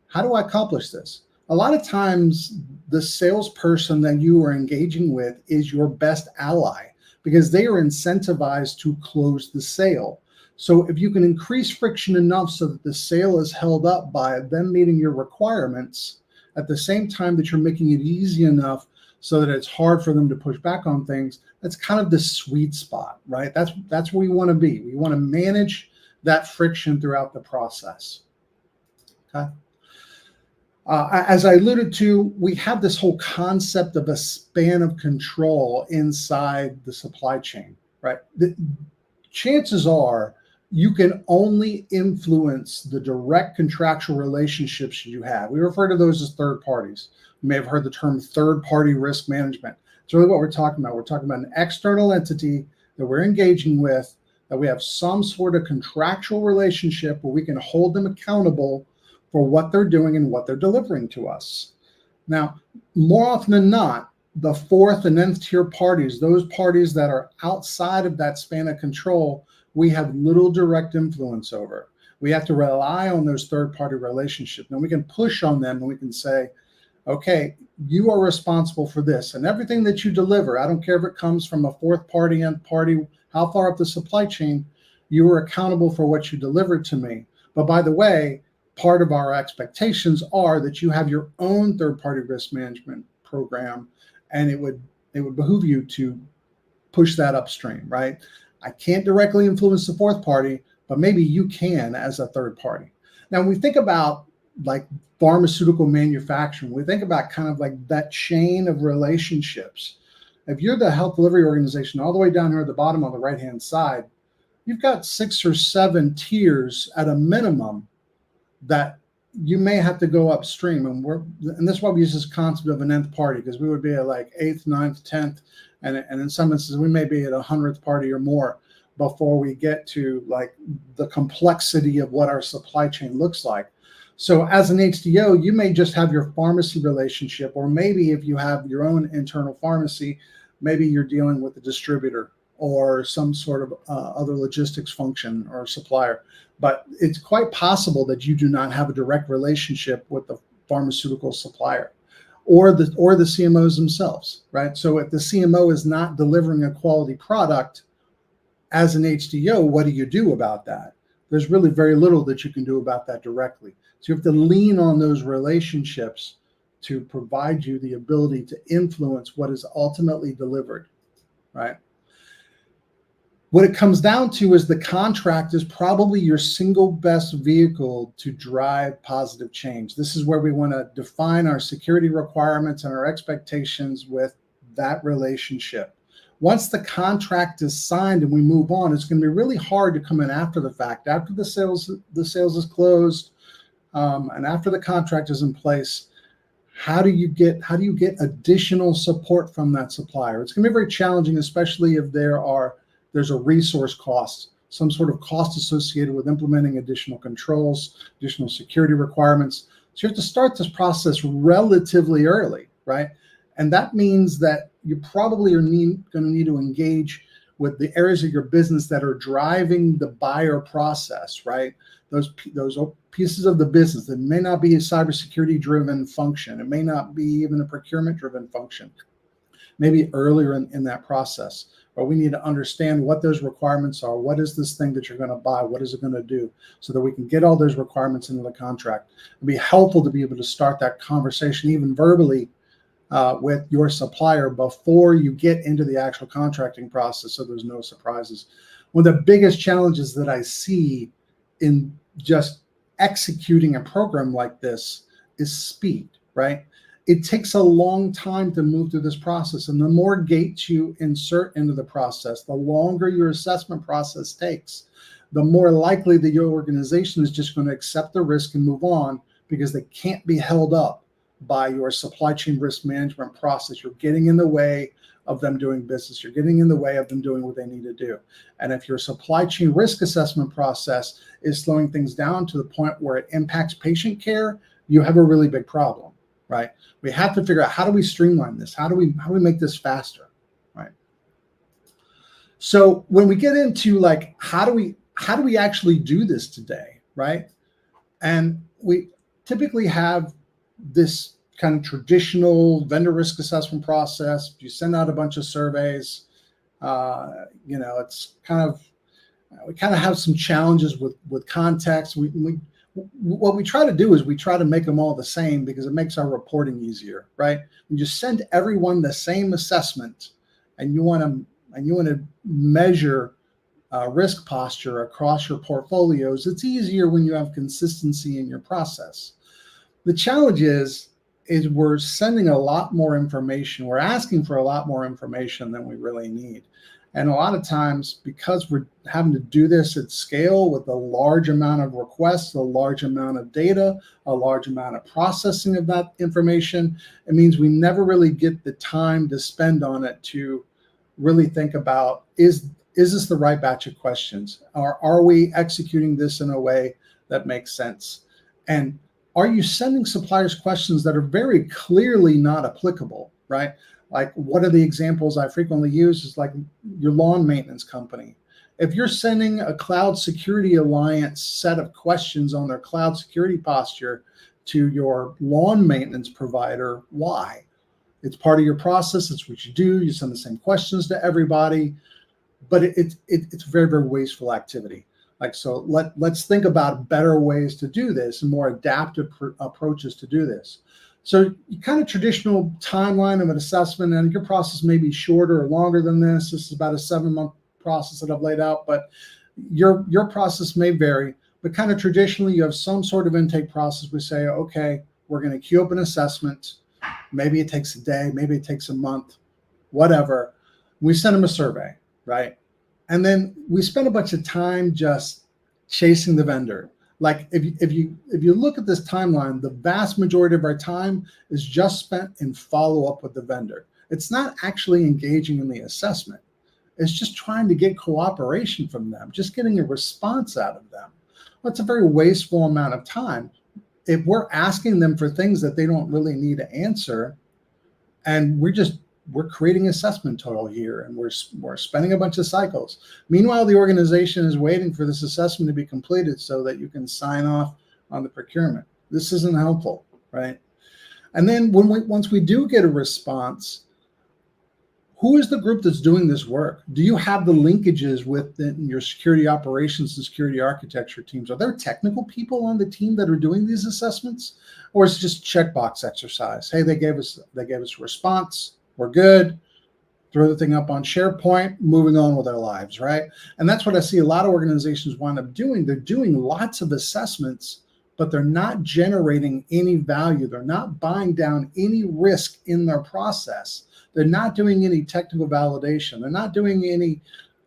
How do I accomplish this? A lot of times the salesperson that you are engaging with is your best ally, because they are incentivized to close the sale. So if you can increase friction enough so that the sale is held up by them meeting your requirements, at the same time that you're making it easy enough so that it's hard for them to push back on things, that's kind of the sweet spot, right? That's where we want to be. We want to manage that friction throughout the process, okay? As I alluded to, we have this whole concept of a span of control inside the supply chain, right? The chances are you can only influence the direct contractual relationships you have. We refer to those as third parties. You may have heard the term third-party risk management. It's really what we're talking about. We're talking about an external entity that we're engaging with, that we have some sort of contractual relationship where we can hold them accountable for what they're doing and what they're delivering to us. Now, more often than not, the fourth and nth tier parties, those parties that are outside of that span of control, we have little direct influence over. We have to rely on those third-party relationships. Now, we can push on them and we can say, okay, you are responsible for this. And everything that you deliver, I don't care if it comes from a fourth party, nth party, how far up the supply chain, you are accountable for what you delivered to me. But by the way, part of our expectations are that you have your own third-party risk management program, and it would behoove you to push that upstream, right? I can't directly influence the fourth party, but maybe you can as a third party. Now, when we think about like pharmaceutical manufacturing, we think about kind of like that chain of relationships. If you're the health delivery organization all the way down here at the bottom on the right-hand side, you've got 6 or 7 tiers at a minimum that you may have to go upstream. And that's why we use this concept of an nth party, because we would be at like 8th, 9th, 10th, and in some instances we may be at 100th party or more before we get to like the complexity of what our supply chain looks like. So as an HDO, you may just have your pharmacy relationship, or maybe if you have your own internal pharmacy, maybe you're dealing with a distributor or some sort of other logistics function or supplier. But it's quite possible that you do not have a direct relationship with the pharmaceutical supplier or the CMOs themselves, right? So if the CMO is not delivering a quality product as an HDO, what do you do about that? There's really very little that you can do about that directly. So you have to lean on those relationships to provide you the ability to influence what is ultimately delivered, right? What it comes down to is the contract is probably your single best vehicle to drive positive change. This is where we want to define our security requirements and our expectations with that relationship. Once the contract is signed and we move on, it's going to be really hard to come in after the fact, after the sales is closed, and after the contract is in place. How do you get additional support from that supplier? It's going to be very challenging, especially if there's a resource cost some sort of cost associated with implementing additional controls, additional security requirements. So you have to start this process relatively early, right? And that means that you probably are going to need to engage with the areas of your business that are driving the buyer process, right? Those pieces of the business that may not be a cybersecurity driven function. It may not be even a procurement driven function, maybe earlier in that process. But we need to understand what those requirements are. What is this thing that you're going to buy? What is it going to do? So that we can get all those requirements into the contract. It'd be helpful to be able to start that conversation, even verbally, with your supplier before you get into the actual contracting process, so there's no surprises. One of the biggest challenges that I see in just executing a program like this is speed, right? It takes a long time to move through this process, and the more gates you insert into the process, the longer your assessment process takes, the more likely that your organization is just going to accept the risk and move on, because they can't be held up by your supply chain risk management process. You're getting in the way of them doing business. You're getting in the way of them doing what they need to do. And if your supply chain risk assessment process is slowing things down to the point where it impacts patient care, you have a really big problem, right? We have to figure out, how do we streamline this? How do we make this faster, right? So when we get into like, how do we actually do this today, right? And we typically have this kind of traditional vendor risk assessment process. You send out a bunch of surveys. It's kind of, we kind of have some challenges with context. What we try to do is we try to make them all the same, because it makes our reporting easier, right? You just send everyone the same assessment, and you want to measure risk posture across your portfolios. It's easier when you have consistency in your process. The challenge is we're sending a lot more information. We're asking for a lot more information than we really need. And a lot of times, because we're having to do this at scale with a large amount of requests, a large amount of data, a large amount of processing of that information, it means we never really get the time to spend on it to really think about, is this the right batch of questions? Or are we executing this in a way that makes sense? And are you sending suppliers questions that are very clearly not applicable, right? Like, what are the examples I frequently use is like your lawn maintenance company. If you're sending a Cloud Security Alliance set of questions on their cloud security posture to your lawn maintenance provider, why? It's part of your process. It's what you do. You send the same questions to everybody, but it's very, very wasteful activity. Like, so let's think about better ways to do this and more adaptive approaches to do this. So kind of traditional timeline of an assessment, and your process may be shorter or longer than this. This is about a 7-month process that I've laid out, but your process may vary. But kind of traditionally, you have some sort of intake process. We say, okay, we're going to queue up an assessment. Maybe it takes a day, maybe it takes a month, whatever. We send them a survey, right? And then we spend a bunch of time just chasing the vendor. Like, if you look at this timeline, the vast majority of our time is just spent in follow-up with the vendor. It's not actually engaging in the assessment. It's just trying to get cooperation from them, just getting a response out of them. Well, it's a very wasteful amount of time. If we're asking them for things that they don't really need to answer, and we're creating assessment total here, and we're spending a bunch of cycles. Meanwhile, the organization is waiting for this assessment to be completed so that you can sign off on the procurement. This isn't helpful, right? And then once we do get a response, who is the group that's doing this work? Do you have the linkages within your security operations and security architecture teams? Are there technical people on the team that are doing these assessments, or is it just checkbox exercise? Hey, they gave us a response. We're good. Throw the thing up on SharePoint, moving on with our lives, right? And that's what I see a lot of organizations wind up doing. They're doing lots of assessments, but they're not generating any value. They're not buying down any risk in their process. They're not doing any technical validation. They're not doing any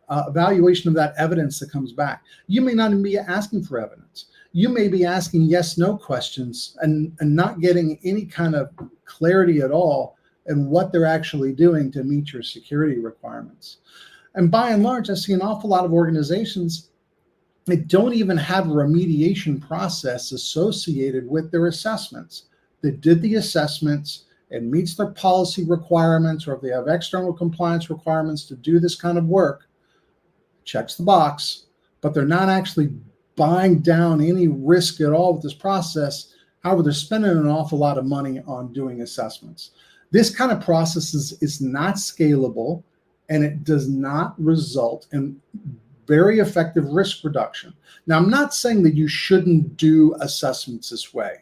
evaluation of that evidence that comes back. You may not even be asking for evidence. You may be asking yes/no questions and not getting any kind of clarity at all in what they're actually doing to meet your security requirements. And by and large, I see an awful lot of organizations They don't even have a remediation process associated with their assessments. They did the assessments, it meets their policy requirements, or if they have external compliance requirements to do this kind of work, checks the box, but they're not actually buying down any risk at all with this process. However, they're spending an awful lot of money on doing assessments. This kind of process is not scalable, and it does not result in very effective risk reduction. Now, I'm not saying that you shouldn't do assessments this way.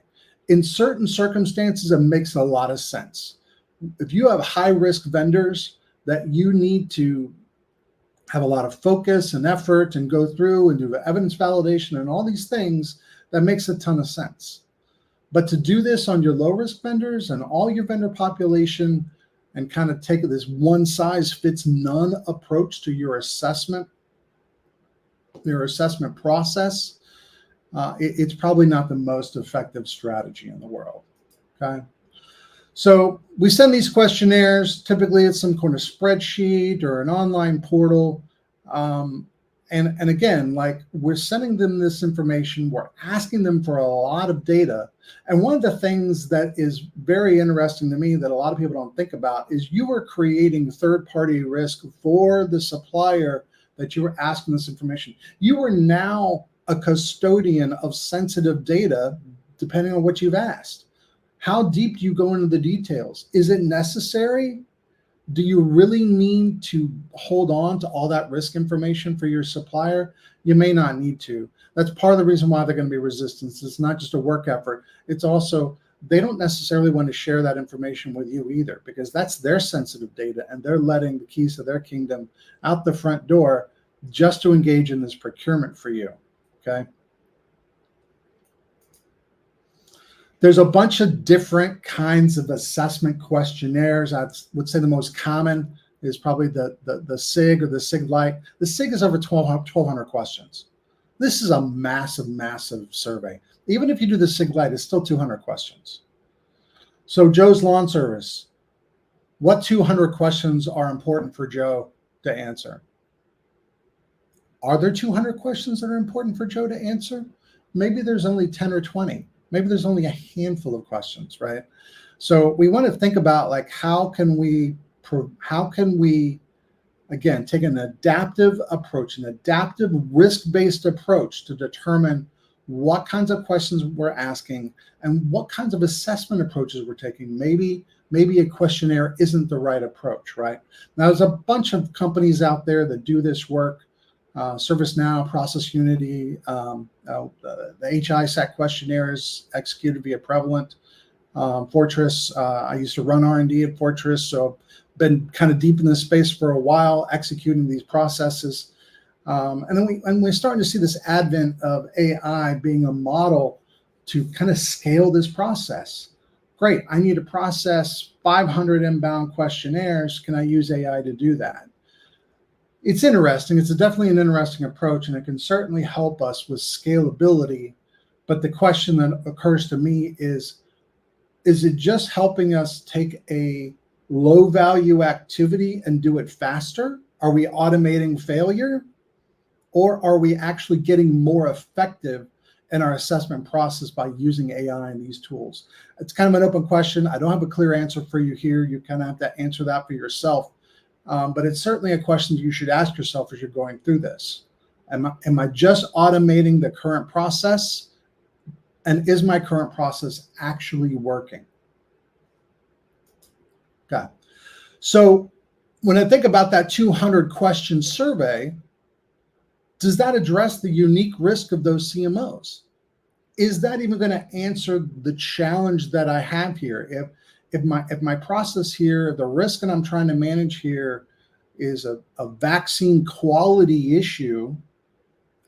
In certain circumstances, it makes a lot of sense. If you have high-risk vendors that you need to have a lot of focus and effort and go through and do evidence validation and all these things, that makes a ton of sense. But to do this on your low-risk vendors and all your vendor population and kind of take this one-size-fits-none approach to your assessment process, it's probably not the most effective strategy in the world, okay? So we send these questionnaires. Typically, it's some kind of spreadsheet or an online portal. And again, like, we're sending them this information. We're asking them for a lot of data. And one of the things that is very interesting to me that a lot of people don't think about is you are creating third-party risk for the supplier that you were asking this information. You are now a custodian of sensitive data, depending on what you've asked. How deep do you go into the details? Is it necessary? Do you really need to hold on to all that risk information for your supplier? You may not need to. That's part of the reason why they're going to be resistant. It's not just a work effort. It's also, they don't necessarily want to share that information with you either, because that's their sensitive data, and they're letting the keys to their kingdom out the front door just to engage in this procurement for you, okay? There's a bunch of different kinds of assessment questionnaires. I would say the most common is probably the SIG or the SIG-Lite. The SIG is over 1,200 questions. This is a massive, massive survey. Even if you do the SIG-Lite, it's still 200 questions. So Joe's Lawn Service, what 200 questions are important for Joe to answer? Are there 200 questions that are important for Joe to answer? Maybe there's only 10 or 20. Maybe there's only a handful of questions, right? So we want to think about, like, how can we again take an adaptive approach, an adaptive risk-based approach to determine what kinds of questions we're asking and what kinds of assessment approaches we're taking. Maybe a questionnaire isn't the right approach, right? Now, there's a bunch of companies out there that do this work. ServiceNow, Process Unity, the HISAT questionnaire is executed via Prevalent. Fortress, I used to run R&D at Fortress, so been kind of deep in this space for a while, executing these processes. And then we're starting to see this advent of AI being a model to kind of scale this process. Great, I need to process 500 inbound questionnaires. Can I use AI to do that? It's interesting. It's definitely an interesting approach, and it can certainly help us with scalability. But the question that occurs to me is it just helping us take a low-value activity and do it faster? Are we automating failure? Or are we actually getting more effective in our assessment process by using AI and these tools? It's kind of an open question. I don't have a clear answer for you here. You kind of have to answer that for yourself. But it's certainly a question you should ask yourself as you're going through this. Am I just automating the current process? And is my current process actually working? Okay. So when I think about that 200 question survey, does that address the unique risk of those CMOs? Is that even going to answer the challenge that I have here? If my process here, the risk that I'm trying to manage here is a vaccine quality issue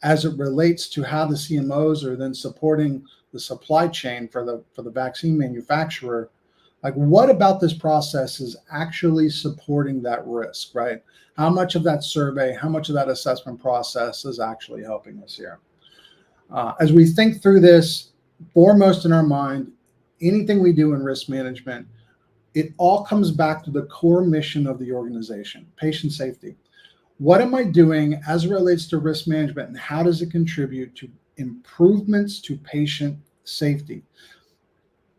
as it relates to how the CMOs are then supporting the supply chain for the vaccine manufacturer, like, what about this process is actually supporting that risk, right? How much of that survey, how much of that assessment process is actually helping us here? As we think through this, foremost in our mind, anything we do in risk management, it all comes back to the core mission of the organization, patient safety. What am I doing as it relates to risk management, and how does it contribute to improvements to patient safety?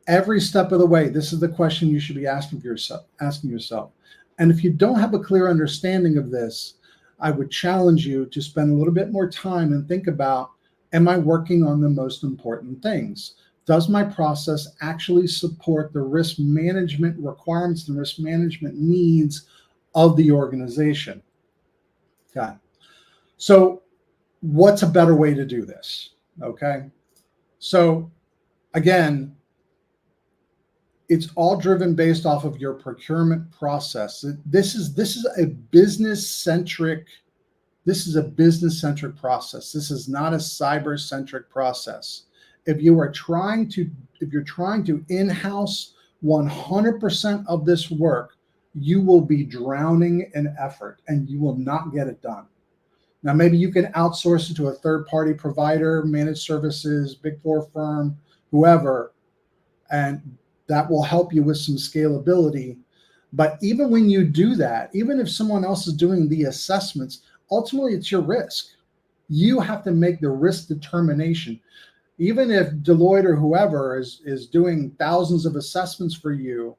Every step of the way, this is the question you should be asking yourself. And if you don't have a clear understanding of this, I would challenge you to spend a little bit more time and think about, am I working on the most important things? Does my process actually support the risk management requirements and risk management needs of the organization? Okay. So what's a better way to do this? Okay. So again, it's all driven based off of your procurement process. This is a business-centric process. This is not a cyber-centric process. If you're trying to in-house 100% of this work, you will be drowning in effort and you will not get it done. Now, maybe you can outsource it to a third-party provider, managed services, Big Four firm, whoever, and that will help you with some scalability. But even when you do that, even if someone else is doing the assessments, ultimately it's your risk. You have to make the risk determination. Even if Deloitte or whoever is doing thousands of assessments for you,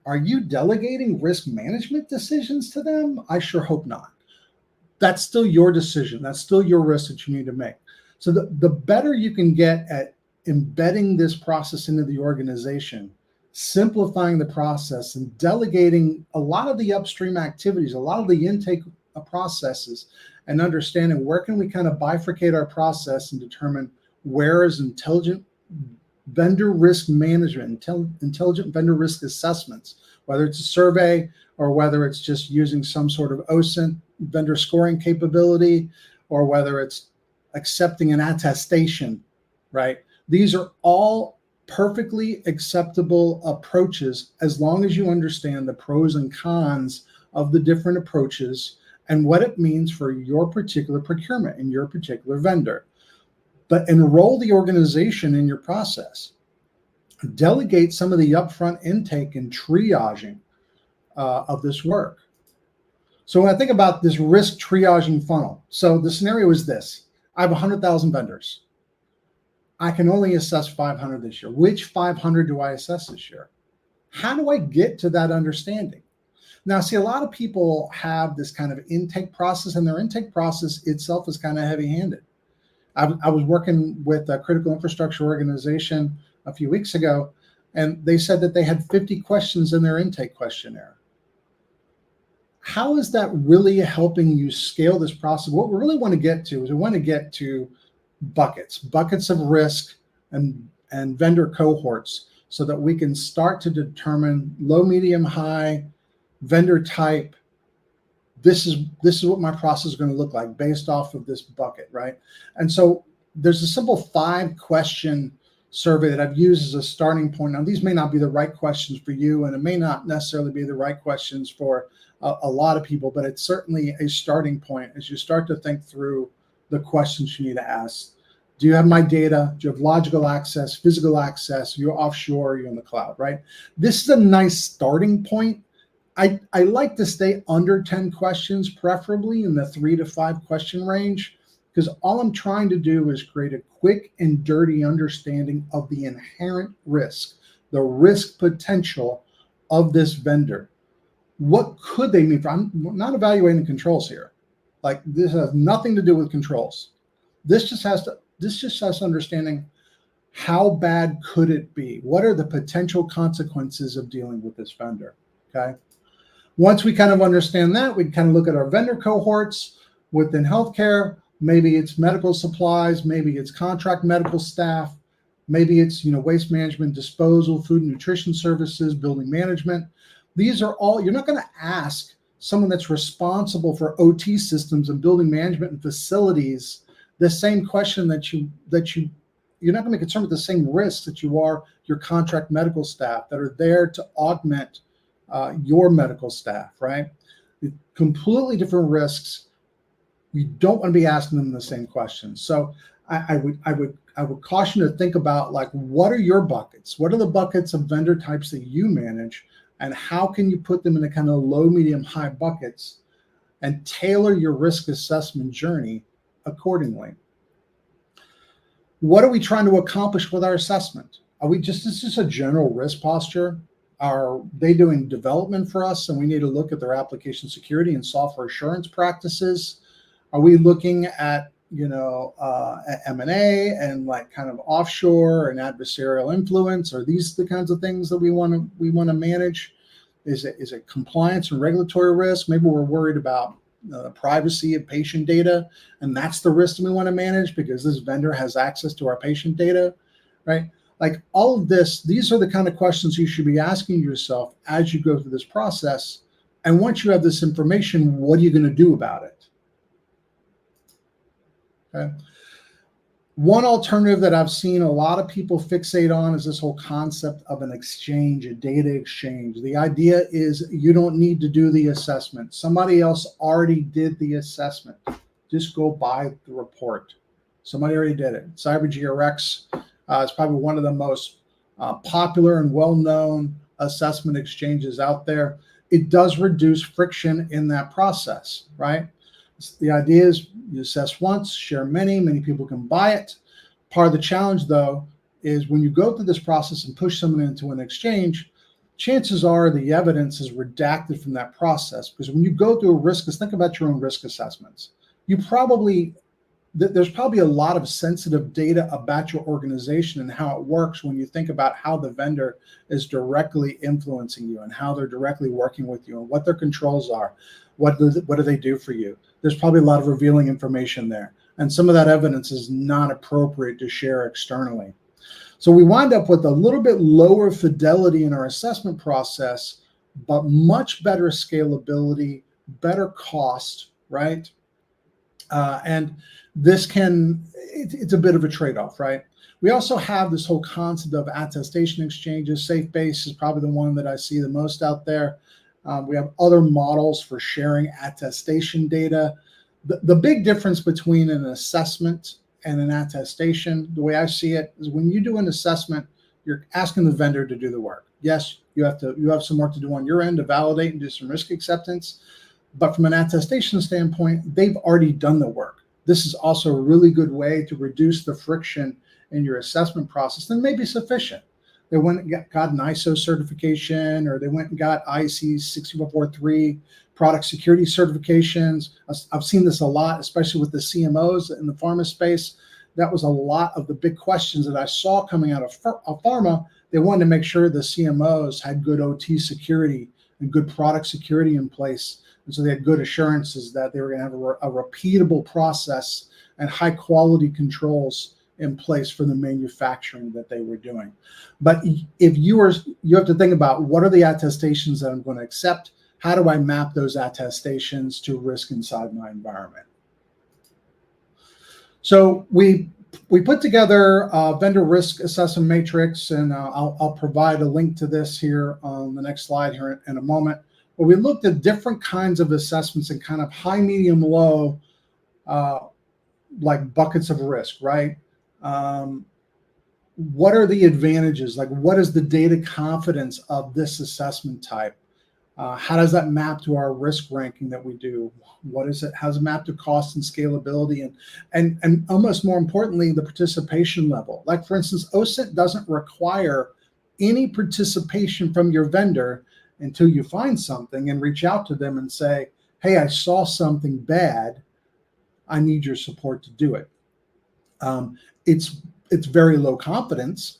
are you delegating risk management decisions to them? I sure hope not. That's still your decision. That's still your risk that you need to make. So the better you can get at embedding this process into the organization, simplifying the process and delegating a lot of the upstream activities, a lot of the intake processes, and understanding where can we kind of bifurcate our process and determine where is intelligent vendor risk management, intelligent vendor risk assessments, whether it's a survey or whether it's just using some sort of OSINT vendor scoring capability, or whether it's accepting an attestation, right? These are all perfectly acceptable approaches as long as you understand the pros and cons of the different approaches and what it means for your particular procurement and your particular vendor. But enroll the organization in your process. Delegate some of the upfront intake and triaging of this work. So when I think about this risk triaging funnel, so the scenario is this: I have 100,000 vendors. I can only assess 500 this year. Which 500 do I assess this year? How do I get to that understanding? Now, see, a lot of people have this kind of intake process, and their intake process itself is kind of heavy-handed. I was working with a critical infrastructure organization a few weeks ago, and they said that they had 50 questions in their intake questionnaire. How is that really helping you scale this process? What we really want to get to is we want to get to buckets of risk and vendor cohorts, so that we can start to determine low, medium, high, vendor type. This is what my process is going to look like based off of this bucket, right? And so there's a simple 5-question survey that I've used as a starting point. Now, these may not be the right questions for you, and it may not necessarily be the right questions for a lot of people, but it's certainly a starting point as you start to think through the questions you need to ask. Do you have my data? Do you have logical access, physical access? You're offshore, you're in the cloud, right? This is a nice starting point. I like to stay under 10 questions, preferably in the 3 to 5 question range, because all I'm trying to do is create a quick and dirty understanding of the inherent risk, the risk potential of this vendor. What could they mean? I'm not evaluating controls here. Like, this has nothing to do with controls. This just has understanding how bad could it be? What are the potential consequences of dealing with this vendor? Okay. Once we kind of understand that, we kind of look at our vendor cohorts within healthcare. Maybe it's medical supplies, maybe it's contract medical staff, maybe it's waste management, disposal, food and nutrition services, building management. These are all, you're not going to ask someone that's responsible for OT systems and building management and facilities the same question that you're not going to be concerned with the same risks that you are your contract medical staff that are there to augment your medical staff, right? Completely different risks. You don't want to be asking them the same questions. So I would caution to think about, like, what are your buckets? What are the buckets of vendor types that you manage, and how can you put them in a kind of low, medium, high buckets? and tailor your risk assessment journey accordingly. What are we trying to accomplish with our assessment? Are we just, is this a general risk posture? Are they doing development for us and we need to look at their application security and software assurance practices? Are we looking at, you know, M&A and like kind of offshore and adversarial influence? Are these the kinds of things that we want to manage? Is it compliance and regulatory risk? Maybe we're worried about privacy of patient data, and that's the risk that we want to manage because this vendor has access to our patient data, right? Like all of this, these are the kind of questions you should be asking yourself as you go through this process. And once you have this information, what are you going to do about it? Okay. One alternative that I've seen a lot of people fixate on is this whole concept of an exchange, a data exchange. The idea is you don't need to do the assessment. Somebody else already did the assessment. Just go buy the report. Somebody already did it. CyberGRX is probably one of the most popular and well-known assessment exchanges out there. It does reduce friction in that process, right? The idea is you assess once, share many people can buy it. Part of the challenge, though, is when you go through this process and push someone into an exchange, chances are the evidence is redacted from that process. Because when you go through a risk, think about your own risk assessments. There's probably a lot of sensitive data about your organization and how it works when you think about how the vendor is directly influencing you and how they're directly working with you and what their controls are. What do they do for you? There's probably a lot of revealing information there. And some of that evidence is not appropriate to share externally. So we wind up with a little bit lower fidelity in our assessment process, but much better scalability, better cost, right? And this it's a bit of a trade-off, right? We also have this whole concept of attestation exchanges. SafeBase is probably the one that I see the most out there. We have other models for sharing attestation data. The big difference between an assessment and an attestation, the way I see it, is when you do an assessment, you're asking the vendor to do the work. Yes, you have some work to do on your end to validate and do some risk acceptance. But from an attestation standpoint, they've already done the work. This is also a really good way to reduce the friction in your assessment process and maybe sufficient. They went and got an ISO certification, or they went and got IEC 60443 product security certifications. I've seen this a lot, especially with the CMOs in the pharma space. That was a lot of the big questions that I saw coming out of pharma. They wanted to make sure the CMOs had good OT security and good product security in place. And so they had good assurances that they were going to have a repeatable process and high quality controls in place for the manufacturing that they were doing. But if you have to think about what are the attestations that I'm going to accept? How do I map those attestations to risk inside my environment? So we put together a vendor risk assessment matrix, and I'll provide a link to this here on the next slide here in a moment. But we looked at different kinds of assessments and kind of high, medium, low, like buckets of risk, right? What are the advantages? Like, what is the data confidence of this assessment type? How does that map to our risk ranking that we do? What is it? How does it map to cost and scalability? And almost more importantly, the participation level. Like, for instance, OSINT doesn't require any participation from your vendor until you find something and reach out to them and say, hey, I saw something bad. I need your support to do it. It's very low confidence,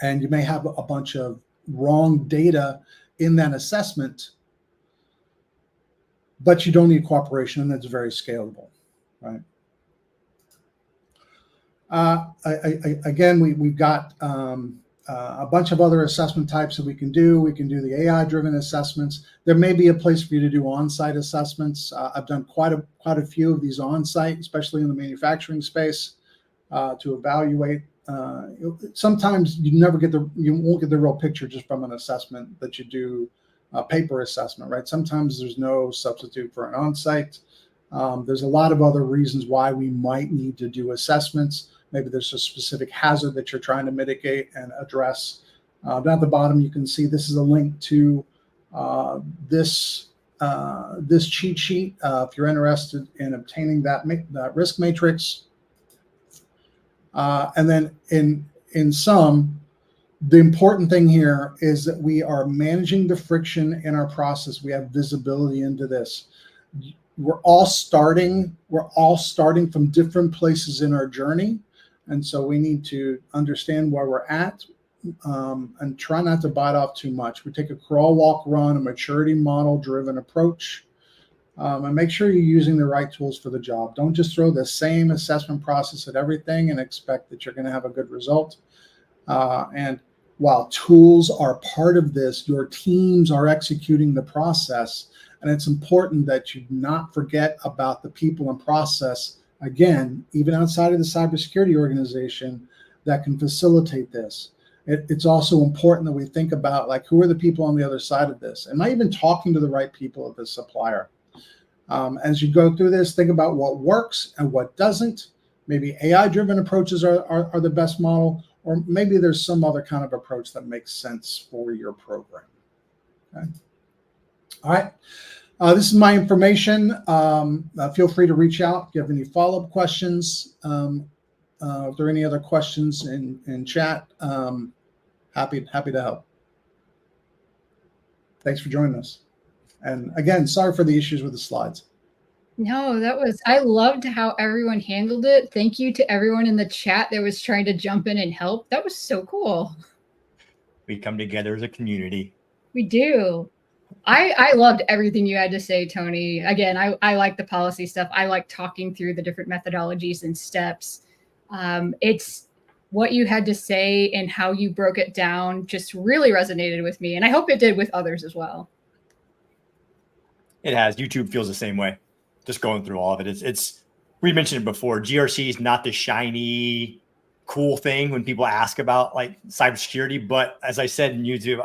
and you may have a bunch of wrong data in that assessment, but you don't need cooperation, and it's very scalable, right? Again, we've got a bunch of other assessment types that we can do. We can do the AI-driven assessments. There may be a place for you to do on-site assessments. I've done quite a few of these on-site, especially in the manufacturing space, to evaluate. Sometimes you won't get the real picture just from an assessment that you do a paper assessment, right? Sometimes there's no substitute for an on-site. There's a lot of other reasons why we might need to do assessments. Maybe there's a specific hazard that you're trying to mitigate and address. Down at the bottom, you can see this is a link to this this cheat sheet if you're interested in obtaining that risk matrix. And then in sum, the important thing here is that we are managing the friction in our process. We have visibility into this. We're all starting from different places in our journey. And so we need to understand where we're at and try not to bite off too much. We take a crawl, walk, run, a maturity model driven approach, and make sure you're using the right tools for the job. Don't just throw the same assessment process at everything and expect that you're going to have a good result. And while tools are part of this, your teams are executing the process. And it's important that you not forget about the people and process, again, even outside of the cybersecurity organization, that can facilitate this. It's also important that we think about, like, who are the people on the other side of this? Am I even talking to the right people at the supplier? As you go through this, think about what works and what doesn't. Maybe AI-driven approaches are the best model, or maybe there's some other kind of approach that makes sense for your program. Okay. All right. This is my information. Feel free to reach out if you have any follow-up questions. If there are any other questions in chat, happy to help. Thanks for joining us. And again, sorry for the issues with the slides. No, I loved how everyone handled it. Thank you to everyone in the chat that was trying to jump in and help. That was so cool. We come together as a community. We do. I loved everything you had to say, Tony. Again, I like the policy stuff. I like talking through the different methodologies and steps. It's what you had to say and how you broke it down just really resonated with me. And I hope it did with others as well. It has. YouTube feels the same way. Just going through all of it. We mentioned it before. GRC is not the shiny, cool thing when people ask about like cybersecurity. But as I said in YouTube,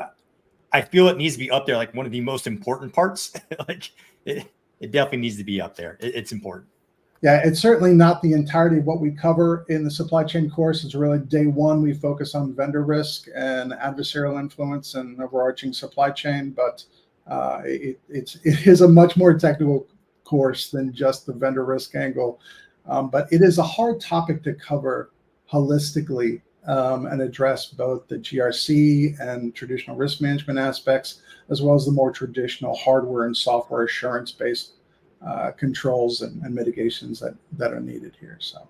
I feel it needs to be up there, like one of the most important parts. Like it definitely needs to be up there. It's important. Yeah, it's certainly not the entirety of what we cover in the supply chain course. It's really day one. We focus on vendor risk and adversarial influence and overarching supply chain, but it is a much more technical course than just the vendor risk angle. But it is a hard topic to cover holistically and address both the GRC and traditional risk management aspects, as well as the more traditional hardware and software assurance-based controls and mitigations that are needed here. So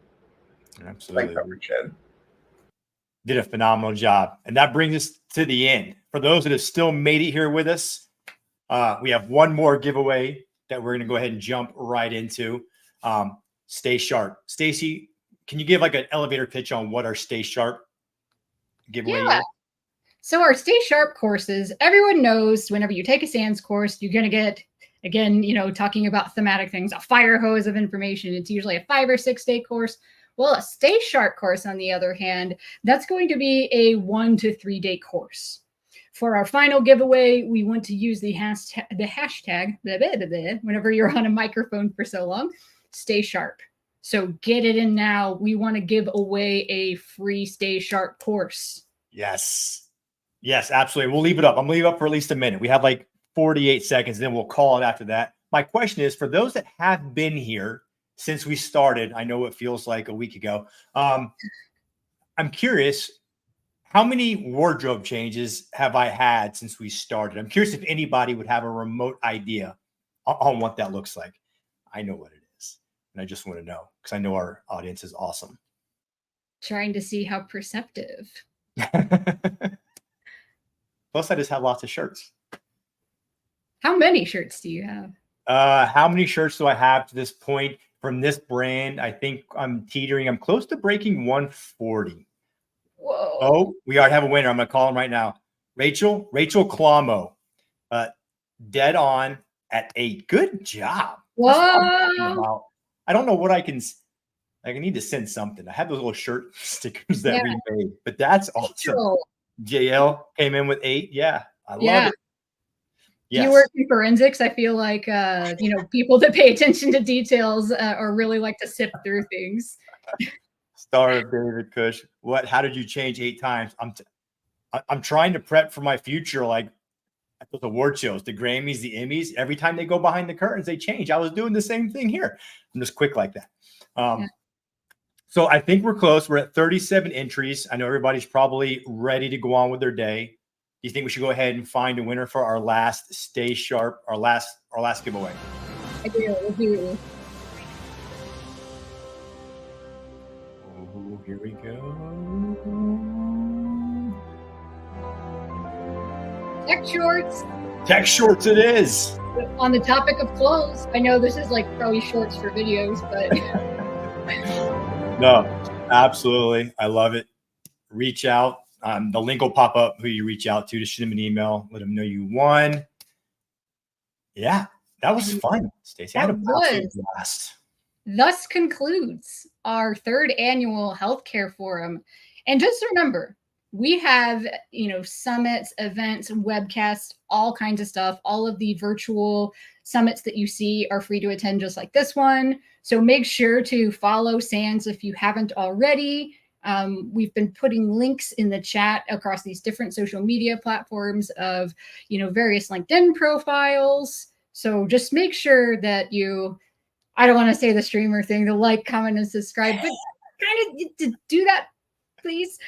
absolutely. Thank you, Richard. Did a phenomenal job. And that brings us to the end. For those that have still made it here with us, we have one more giveaway that we're going to go ahead and jump right into. Stay sharp. Stacy, can you give like an elevator pitch on what our Stay Sharp giveaway is? So our Stay Sharp courses, everyone knows whenever you take a SANS course, you're going to get, again, talking about thematic things, a fire hose of information. It's usually a 5 or 6 day course. Well, a Stay Sharp course, on the other hand, that's going to be a 1 to 3 day course. For our final giveaway, we want to use the hashtag, blah, blah, blah, blah, whenever you're on a microphone for so long, Stay Sharp. So get it in now. We want to give away a free Stay Sharp course. Yes. Yes, absolutely. We'll leave it up. I'm going to leave it up for at least a minute. We have like 48 seconds, then we'll call it after that. My question is, for those that have been here since we started, I know it feels like a week ago. I'm curious, how many wardrobe changes have I had since we started? I'm curious if anybody would have a remote idea on what that looks like. I know what it is, and I just want to know because I know our audience is awesome. Trying to see how perceptive. Plus, I just have lots of shirts. How many shirts do you have? How many shirts do I have to this point from this brand? I think I'm teetering. I'm close to breaking 140. Whoa. Oh, we already have a winner. I'm going to call him right now. Rachel Clamo. Dead on at 8. Good job. Whoa. I don't know what I need to send something. I have those little shirt stickers that we made, but that's awesome. JL came in with 8. Yeah, I love it. Yes. You work in forensics. I feel like, people that pay attention to details or really like to sift through things. Star of David Cush. How did you change 8 times? I'm trying to prep for my future. Like those award shows, the Grammys, the Emmys, every time they go behind the curtains, they change. I was doing the same thing here. I'm just quick like that. So I think we're close. We're at 37 entries. I know everybody's probably ready to go on with their day. Do you think we should go ahead and find a winner for our last Stay Sharp, our last giveaway? I do. I do. Oh, here we go. Tech shorts. Tech shorts it is. On the topic of clothes, I know this is like probably shorts for videos, but no, absolutely. I love it. Reach out. The link will pop up who you reach out to shoot them an email, let them know you won. Yeah, that was fun, Stacey. I had a blast. Thus concludes our 3rd annual healthcare forum. And just remember, we have, summits, events, webcasts, all kinds of stuff. All of the virtual summits that you see are free to attend, just like this one. So make sure to follow SANS if you haven't already. We've been putting links in the chat across these different social media platforms of, various LinkedIn profiles. So just make sure that I don't want to say the streamer thing, the like, comment, and subscribe, but kind of do that, please.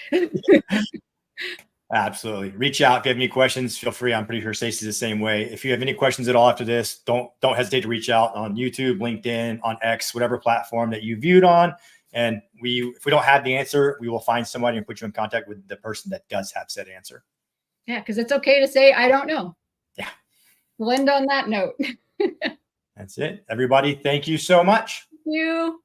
Absolutely. Reach out if you have any questions. Feel free. I'm pretty sure Stacey's the same way. If you have any questions at all after this, don't hesitate to reach out on YouTube, LinkedIn, on X, whatever platform that you viewed on. And if we don't have the answer, we will find somebody and put you in contact with the person that does have said answer. Yeah, because it's okay to say, I don't know. Yeah. We'll end on that note. That's it. Everybody, thank you so much. Thank you.